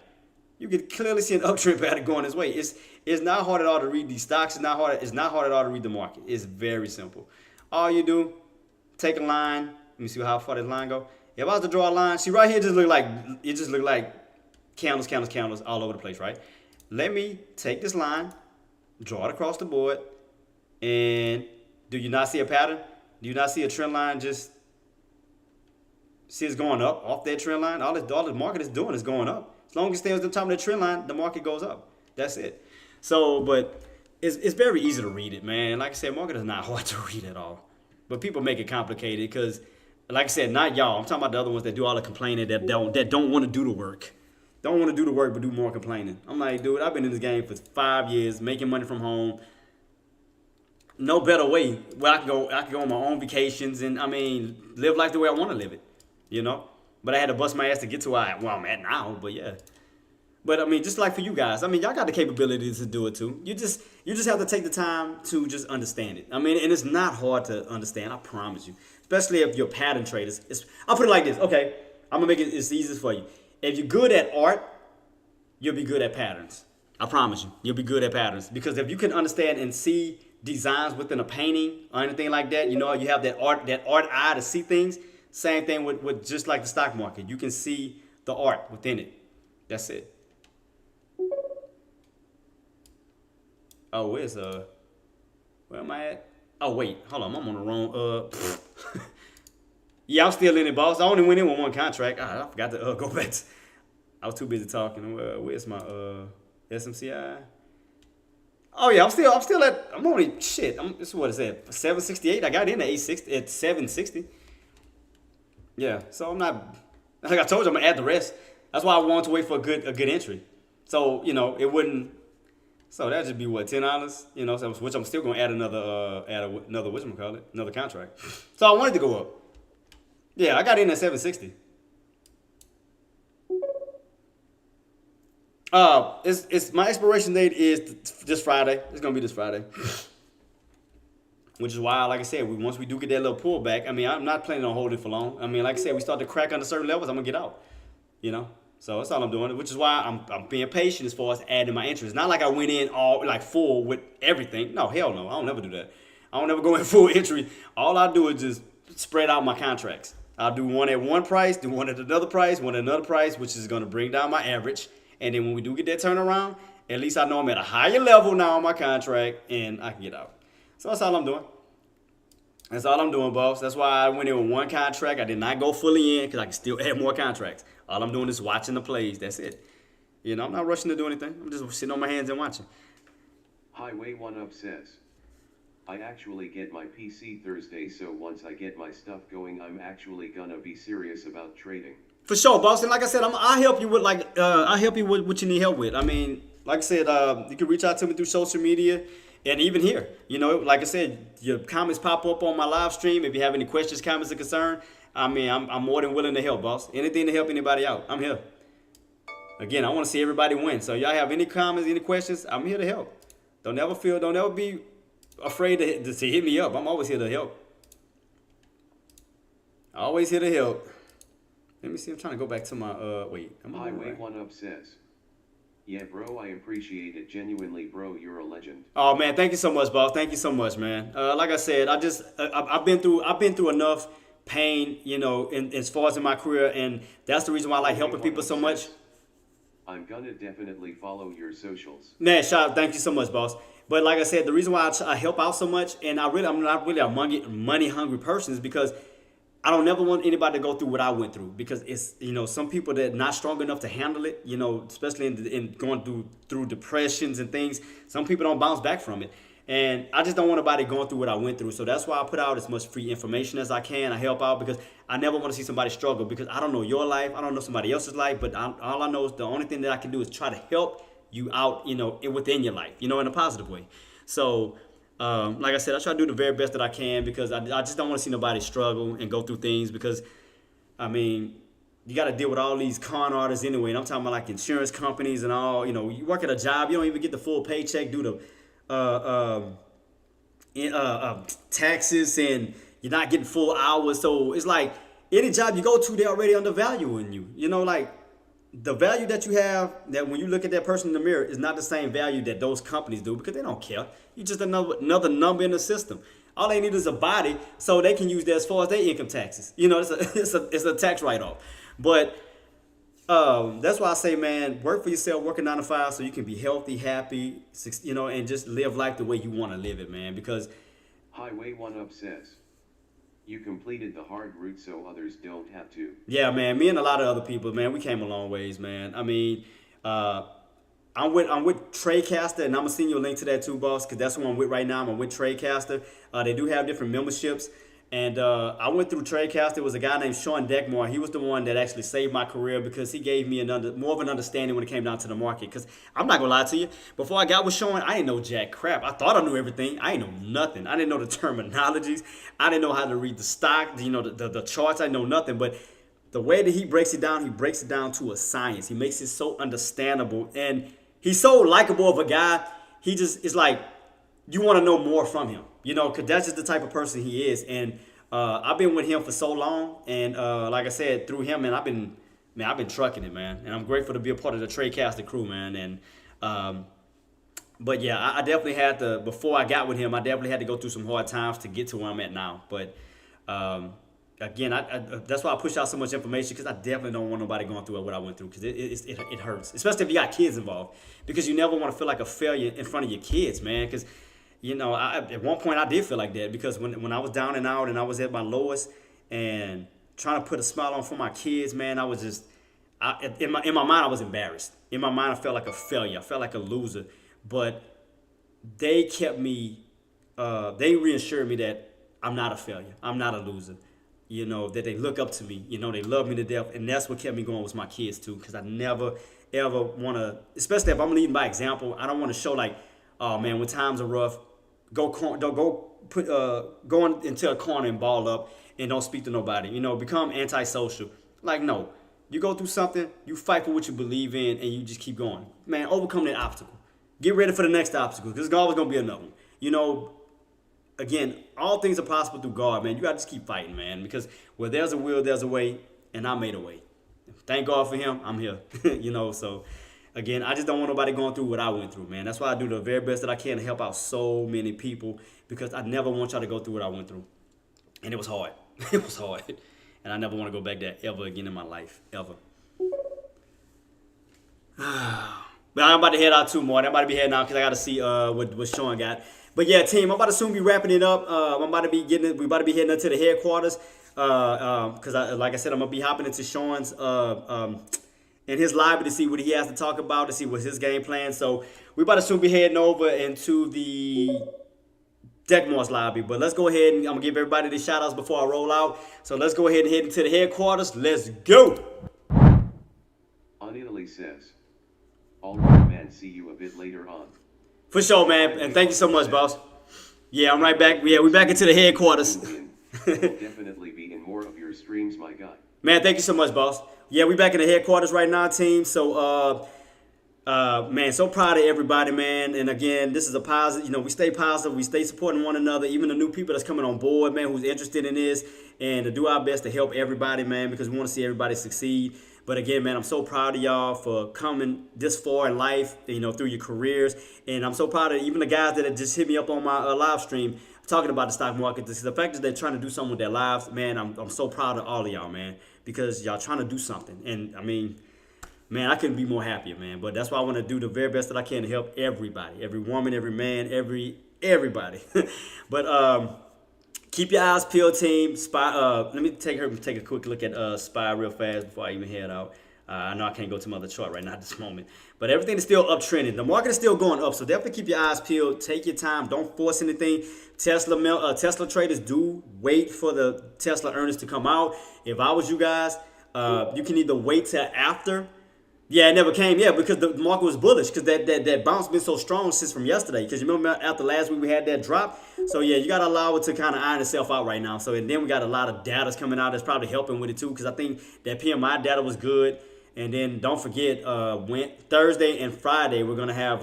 You can clearly see an uptrend pattern going this way. It's not hard at all to read these stocks. It's not hard at all to read the market. It's very simple. All you do, take a line. Let me see how far that line go. If I was to draw a line, see right here, it just look like candles all over the place, right? Let me take this line, draw it across the board, and do you not see a pattern? Do you not see a trend line just see it's going up off that trend line? All the market is doing is going up. As long as it stays at the top of the trend line, the market goes up. That's it. So, but it's very easy to read it, man. Like I said, market is not hard to read at all. But people make it complicated because like I said, not y'all. I'm talking about the other ones that do all the complaining that don't want to do the work. Don't want to do the work but do more complaining. I'm like, dude, I've been in this game for 5 years, making money from home. No better way where I can go on my own vacations and I mean live life the way I want to live it, you know. But I had to bust my ass to get to where I'm at now. But yeah, but I mean, just like for you guys, I mean, y'all got the capability to do it too. You just have to take the time to just understand it. I mean, and it's not hard to understand. I promise you, especially if you're pattern traders. I'll put it like this. Okay, I'm gonna make it as easy for you. If you're good at art, you'll be good at patterns. I promise you, you'll be good at patterns because if you can understand and see designs within a painting or anything like that, you know, you have that art eye to see things. Same thing with just like the stock market. You can see the art within it. That's it. Oh, where am I at? Oh wait, hold on, I'm on the wrong yeah, I'm still in it, boss. I only went in with one contract. I forgot to go back. I was too busy talking. Where's my SMCI? Oh yeah, I'm only shit. This is what it said. 768. I got in at 860 at 760. Yeah, so I'm not. Like I told you, I'm gonna add the rest. That's why I wanted to wait for a good entry. So you know it wouldn't. So that'd just be what, $10, you know. So which I'm still gonna add another whatchamacallit, another contract. So I wanted to go up. Yeah, I got in at 760. It's my expiration date is this Friday. It's gonna be this Friday. Which is why, like I said, once we do get that little pullback, I mean, I'm not planning on holding for long. I mean, like I said, we start to crack under certain levels, I'm gonna get out. You know, so that's all I'm doing. Which is why I'm being patient as far as adding my interest. Not like I went in all like full with everything. No, hell no, I don't never do that. I don't ever go in full entry. All I do is just spread out my contracts. I'll do one at one price, do one at another price, one at another price, which is gonna bring down my average. And then when we do get that turnaround, at least I know I'm at a higher level now on my contract and I can get out. So that's all I'm doing. That's all I'm doing, boss. That's why I went in with one contract. I did not go fully in because I can still add more contracts. All I'm doing is watching the plays. That's it. You know, I'm not rushing to do anything. I'm just sitting on my hands and watching. Highway 1 Up says, I actually get my PC Thursday, so once I get my stuff going, I'm actually gonna be serious about trading. For sure, boss. And like I said, I'll help you with I'll help you with what you need help with. I mean, like I said, you can reach out to me through social media and even here. You know, like I said, your comments pop up on my live stream. If you have any questions, comments, or concern, I mean, I'm more than willing to help, boss. Anything to help anybody out, I'm here. Again, I want to see everybody win. So y'all have any comments, any questions, I'm here to help. Don't ever be afraid to hit me up. I'm always here to help. Always here to help. Let me see. I'm trying to go back to my wait. Highway 1 Up says, yeah, bro, I appreciate it. Genuinely, bro, you're a legend. Oh man, thank you so much, boss. Thank you so much, man. Like I said, I've been through enough pain, you know, as far as in my career, and that's the reason why I like helping people so much. I'm gonna definitely follow your socials. Man, shout out, thank you so much, boss. But like I said, the reason why I help out so much, and I'm not really a money hungry person, is because I don't never want anybody to go through what I went through, because it's, you know, some people that are not strong enough to handle it, you know, especially in going through depressions and things. Some people don't bounce back from it. And I just don't want nobody going through what I went through. So that's why I put out as much free information as I can. I help out because I never want to see somebody struggle, because I don't know your life. I don't know somebody else's life. But all I know is the only thing that I can do is try to help you out, you know, within your life, you know, in a positive way. So like I said, I try to do the very best that I can, because I just don't want to see nobody struggle and go through things, because, I mean, you got to deal with all these con artists anyway. And I'm talking about like insurance companies and all. You know, you work at a job, you don't even get the full paycheck due to taxes, and you're not getting full hours. So it's like any job you go to, they're already undervaluing you. You know, like the value that you have, that when you look at that person in the mirror, is not the same value that those companies do, because they don't care. You're just another number in the system. All they need is a body so they can use that as far as their income taxes. You know, it's a tax write-off. But that's why I say, man, work for yourself, work a 9 to 5 so you can be healthy, happy, you know, and just live life the way you want to live it, man. Because Highway 1 Up says, you completed the hard route so others don't have to. Yeah, man, me and a lot of other people, man, we came a long ways, man. I mean, I'm with Tradecaster, and I'm gonna send you a link to that too, boss, because that's who I'm with right now. I'm with Tradecaster. They do have different memberships, And I went through TradeCast. There was a guy named Sean Deckmore. He was the one that actually saved my career because he gave me more of an understanding when it came down to the market. Because I'm not going to lie to you. Before I got with Sean, I didn't know jack crap. I thought I knew everything. I didn't know nothing. I didn't know the terminologies. I didn't know how to read the stock, the charts. I know nothing. But the way that he breaks it down to a science. He makes it so understandable. And he's so likable of a guy. He just is like, you want to know more from him, because that's just the type of person he is. And I've been with him for so long, and like I said, through him, and I've been trucking it, man. And I'm grateful to be a part of the TradeCaster crew, man. And but yeah, I definitely had to. Before I got with him, I definitely had to go through some hard times to get to where I'm at now. But again, that's why I push out so much information, because I definitely don't want nobody going through what I went through, because it hurts, especially if you got kids involved, because you never want to feel like a failure in front of your kids, man. Because at one point I did feel like that, because when I was down and out and I was at my lowest and trying to put a smile on for my kids, man, I was just, in my mind I was embarrassed. In my mind I felt like a failure. I felt like a loser. But they kept me, they reassured me that I'm not a failure. I'm not a loser. That they look up to me. They love me to death. And that's what kept me going with my kids too, because I never, ever want to, especially if I'm leading by example, I don't want to show like, oh man, when times are rough, go into a corner and ball up and don't speak to nobody. Become antisocial. Like, no, you go through something, you fight for what you believe in, and you just keep going. Man, overcome that obstacle. Get ready for the next obstacle, because there's always gonna be another one. Again, all things are possible through God, man. You gotta just keep fighting, man, because where there's a will, there's a way, and I made a way. Thank God for him. I'm here. So. Again, I just don't want nobody going through what I went through, man. That's why I do the very best that I can to help out so many people, because I never want y'all to go through what I went through. And it was hard. It was hard. And I never want to go back there ever again in my life. Ever. But I'm about to head out too, more. I'm about to be heading out because I got to see what Sean got. But yeah, team, I'm about to soon be wrapping it up. We about to be heading up to the headquarters. Because like I said, I'm going to be hopping into Sean's in his library to see what he has to talk about, to see what's his game plan. So we about to soon be heading over into the Deckmore's library. But let's go ahead and I'm going to give everybody the shout outs before I roll out. So let's go ahead and head into the headquarters. Let's go. On Italy says, all right, man, see you a bit later on. For sure, man. And thank you so much, boss. Yeah, I'm right back. Yeah, we're back into the headquarters. We'll definitely be in more of your streams, my guy. Man, thank you so much, boss. Yeah, we back in the headquarters right now, team. So, man, so proud of everybody, man. And again, this is a positive. We stay positive. We stay supporting one another. Even the new people that's coming on board, man, who's interested in this, and to do our best to help everybody, man, because we want to see everybody succeed. But again, man, I'm so proud of y'all for coming this far in life, through your careers. And I'm so proud of even the guys that just hit me up on my live stream talking about the stock market. The fact that they're trying to do something with their lives, man, I'm so proud of all of y'all, man, because y'all trying to do something. And I mean, man, I couldn't be more happier, man. But that's why I want to do the very best that I can to help everybody, every woman, every man, everybody. But keep your eyes peeled, team. Spy. Let me take a quick look at Spy real fast before I even head out. I know I can't go to my other chart right now at this moment. But everything is still uptrending. The market is still going up, so definitely keep your eyes peeled. Take your time. Don't force anything. Tesla traders do wait for the Tesla earnings to come out. If I was you guys, you can either wait till after. Yeah, it never came. Yeah, because the market was bullish, because that bounce been so strong since from yesterday. Because you remember after last week we had that drop. So yeah, you got to allow it to kind of iron itself out right now. So and then we got a lot of data's coming out that's probably helping with it too, because I think that PMI data was good. And then don't forget, Thursday and Friday we're gonna have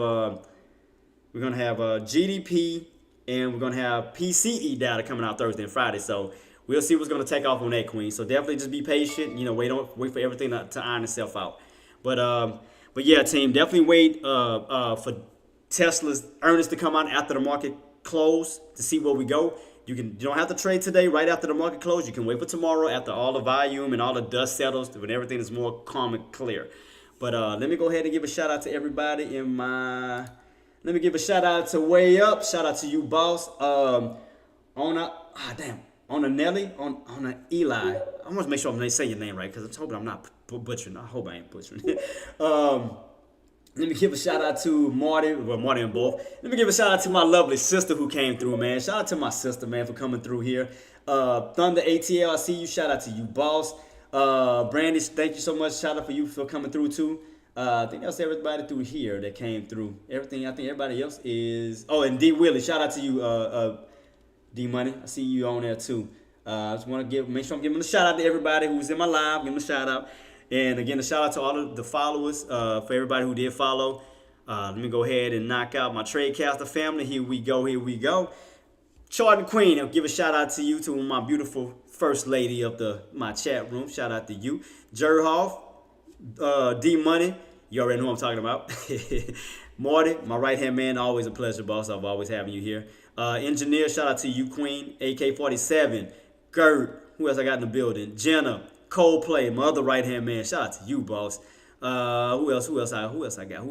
GDP, and we're gonna have PCE data coming out Thursday and Friday. So we'll see what's gonna take off on that, Queen. So definitely just be patient. Wait for everything to iron itself out. But yeah, team, definitely wait for Tesla's earnings to come out after the market close to see where we go. You don't have to trade today right after the market close. You can wait for tomorrow after all the volume and all the dust settles, when everything is more calm and clear. But let me go ahead and give a shout out to everybody in my. Let me give a shout out to Way Up. Shout out to you, boss. On a Nelly, on a Eli. I want to make sure I'm saying your name right, because I'm hoping I'm not butchering. I hope I ain't butchering it. Let me give a shout out to Marty, well, Marty and both. Let me give a shout out to my lovely sister who came through, man. Shout out to my sister, man, for coming through here. Thunder ATL, I see you. Shout out to you, boss. Brandy, thank you so much. Shout out for you for coming through too. I think that's everybody through here that came through. Everything, I think everybody else is. Oh, and D Willie, shout out to you, D Money. I see you on there too. I just want to make sure I'm giving a shout out to everybody who's in my live. Give them a shout out. And again, a shout out to all of the followers, for everybody who did follow. Let me go ahead and knock out my Tradecaster family. Here we go, here we go. Jordan Queen, I'll give a shout out to you, to my beautiful first lady of my chat room. Shout out to you. Jerhoff, D Money, you already know who I'm talking about. Marty, my right hand man, always a pleasure, boss. I've always having you here. Engineer, shout out to you, Queen. AK-47, Gert, who else I got in the building? Jenna, Coldplay, my other right hand man. Shout out to you, boss. Who else I got?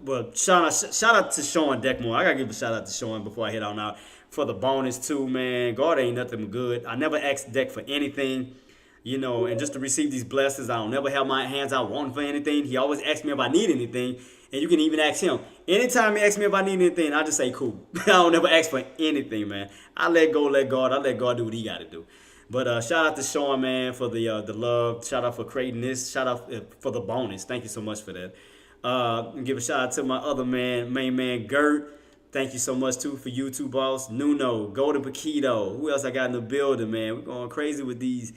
Well, shout out to Sean Deckmore. I gotta give a shout out to Sean before I head on out for the bonus too, man. God ain't nothing but good. I never asked Deck for anything, and just to receive these blessings, I don't never have my hands out wanting for anything. He always asks me if I need anything, and you can even ask him. Anytime he asks me if I need anything, I just say cool. I don't never ask for anything, man. I let go, let God. I let God do what He gotta do. But shout out to Sean, man, for the love. Shout out for creating this. Shout out for the bonus. Thank you so much for that. And give a shout out to my other man, main man, Gert. Thank you so much, too, for you two, boss. Nuno, Golden Paquito. Who else I got in the building, man? We're going crazy with these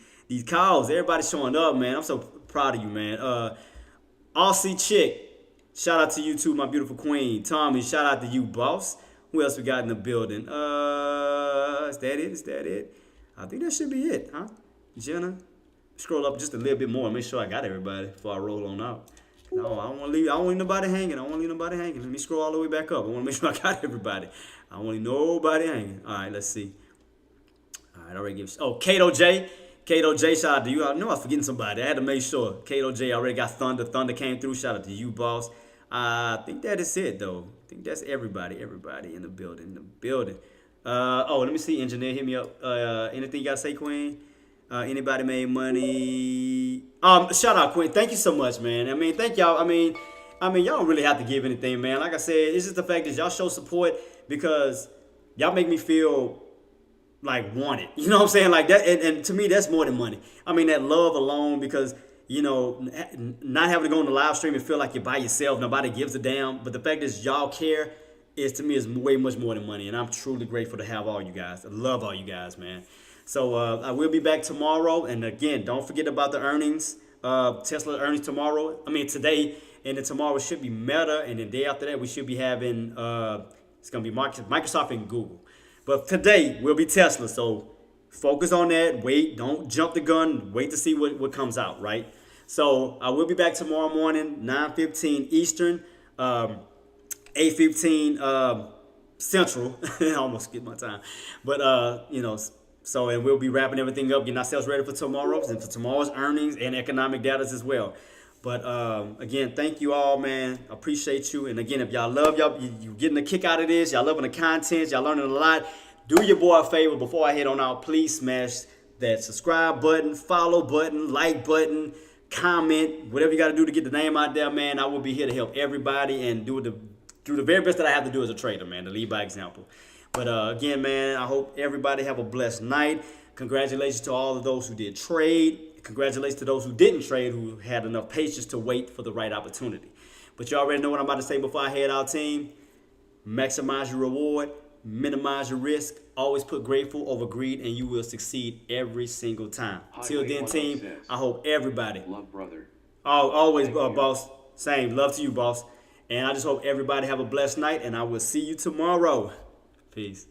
calls. Everybody showing up, man. I'm so proud of you, man. Aussie Chick. Shout out to you, too, my beautiful queen. Tommy, shout out to you, boss. Who else we got in the building? Is that it? I think that should be it, huh? Jenna, scroll up just a little bit more and make sure I got everybody before I roll on out. No, I don't want to leave nobody hanging. Let me scroll all the way back up. I want to make sure I got everybody. I don't want to leave nobody hanging. All right, let's see. All right, already give. Oh, Kato J. Shout out to you. I know I was forgetting somebody. I had to make sure. Kato J already got Thunder. Thunder came through. Shout out to you, boss. I think that is it, though. I think that's everybody in the building. Let me see. Engineer, hit me up. Anything you got to say, Queen? Anybody made money? Shout out, Queen. Thank you so much, man. I mean, thank y'all. I mean, y'all don't really have to give anything, man. Like I said, it's just the fact that y'all show support because y'all make me feel like wanted. You know what I'm saying? Like that, and to me, that's more than money. I mean, that love alone, because not having to go on the live stream and feel like you're by yourself, nobody gives a damn. But the fact is, y'all care. To me is way much more than money, and I'm truly grateful to have all you guys. I love all you guys, man. So I will be back tomorrow, and again, don't forget about the earnings. Tesla earnings today, and then tomorrow should be Meta, and the day after that we should be having it's gonna be Microsoft and Google. But today will be Tesla, so focus on that. Wait, don't jump the gun. Wait to see what comes out, right? So I will be back tomorrow morning, 9:15 Eastern. 8:15 Central. I almost skipped my time. But, and we'll be wrapping everything up, getting ourselves ready for tomorrow's earnings and economic data as well. But, again, thank you all, man. I appreciate you. And, again, if y'all love you getting a kick out of this, y'all loving the content, y'all learning a lot, do your boy a favor before I head on out. Please smash that subscribe button, follow button, like button, comment, whatever you got to do to get the name out there, man. I will be here to help everybody and do the very best that I have to do as a trader, man, to lead by example. But again, man, I hope everybody have a blessed night. Congratulations to all of those who did trade. Congratulations to those who didn't trade, who had enough patience to wait for the right opportunity. But you already know what I'm about to say before I head out, team. Maximize your reward, minimize your risk, always put grateful over greed, and you will succeed every single time. Till then, team, I hope everybody. Love, brother. Always, boss. Same. Love to you, boss. And I just hope everybody have a blessed night, and I will see you tomorrow. Peace.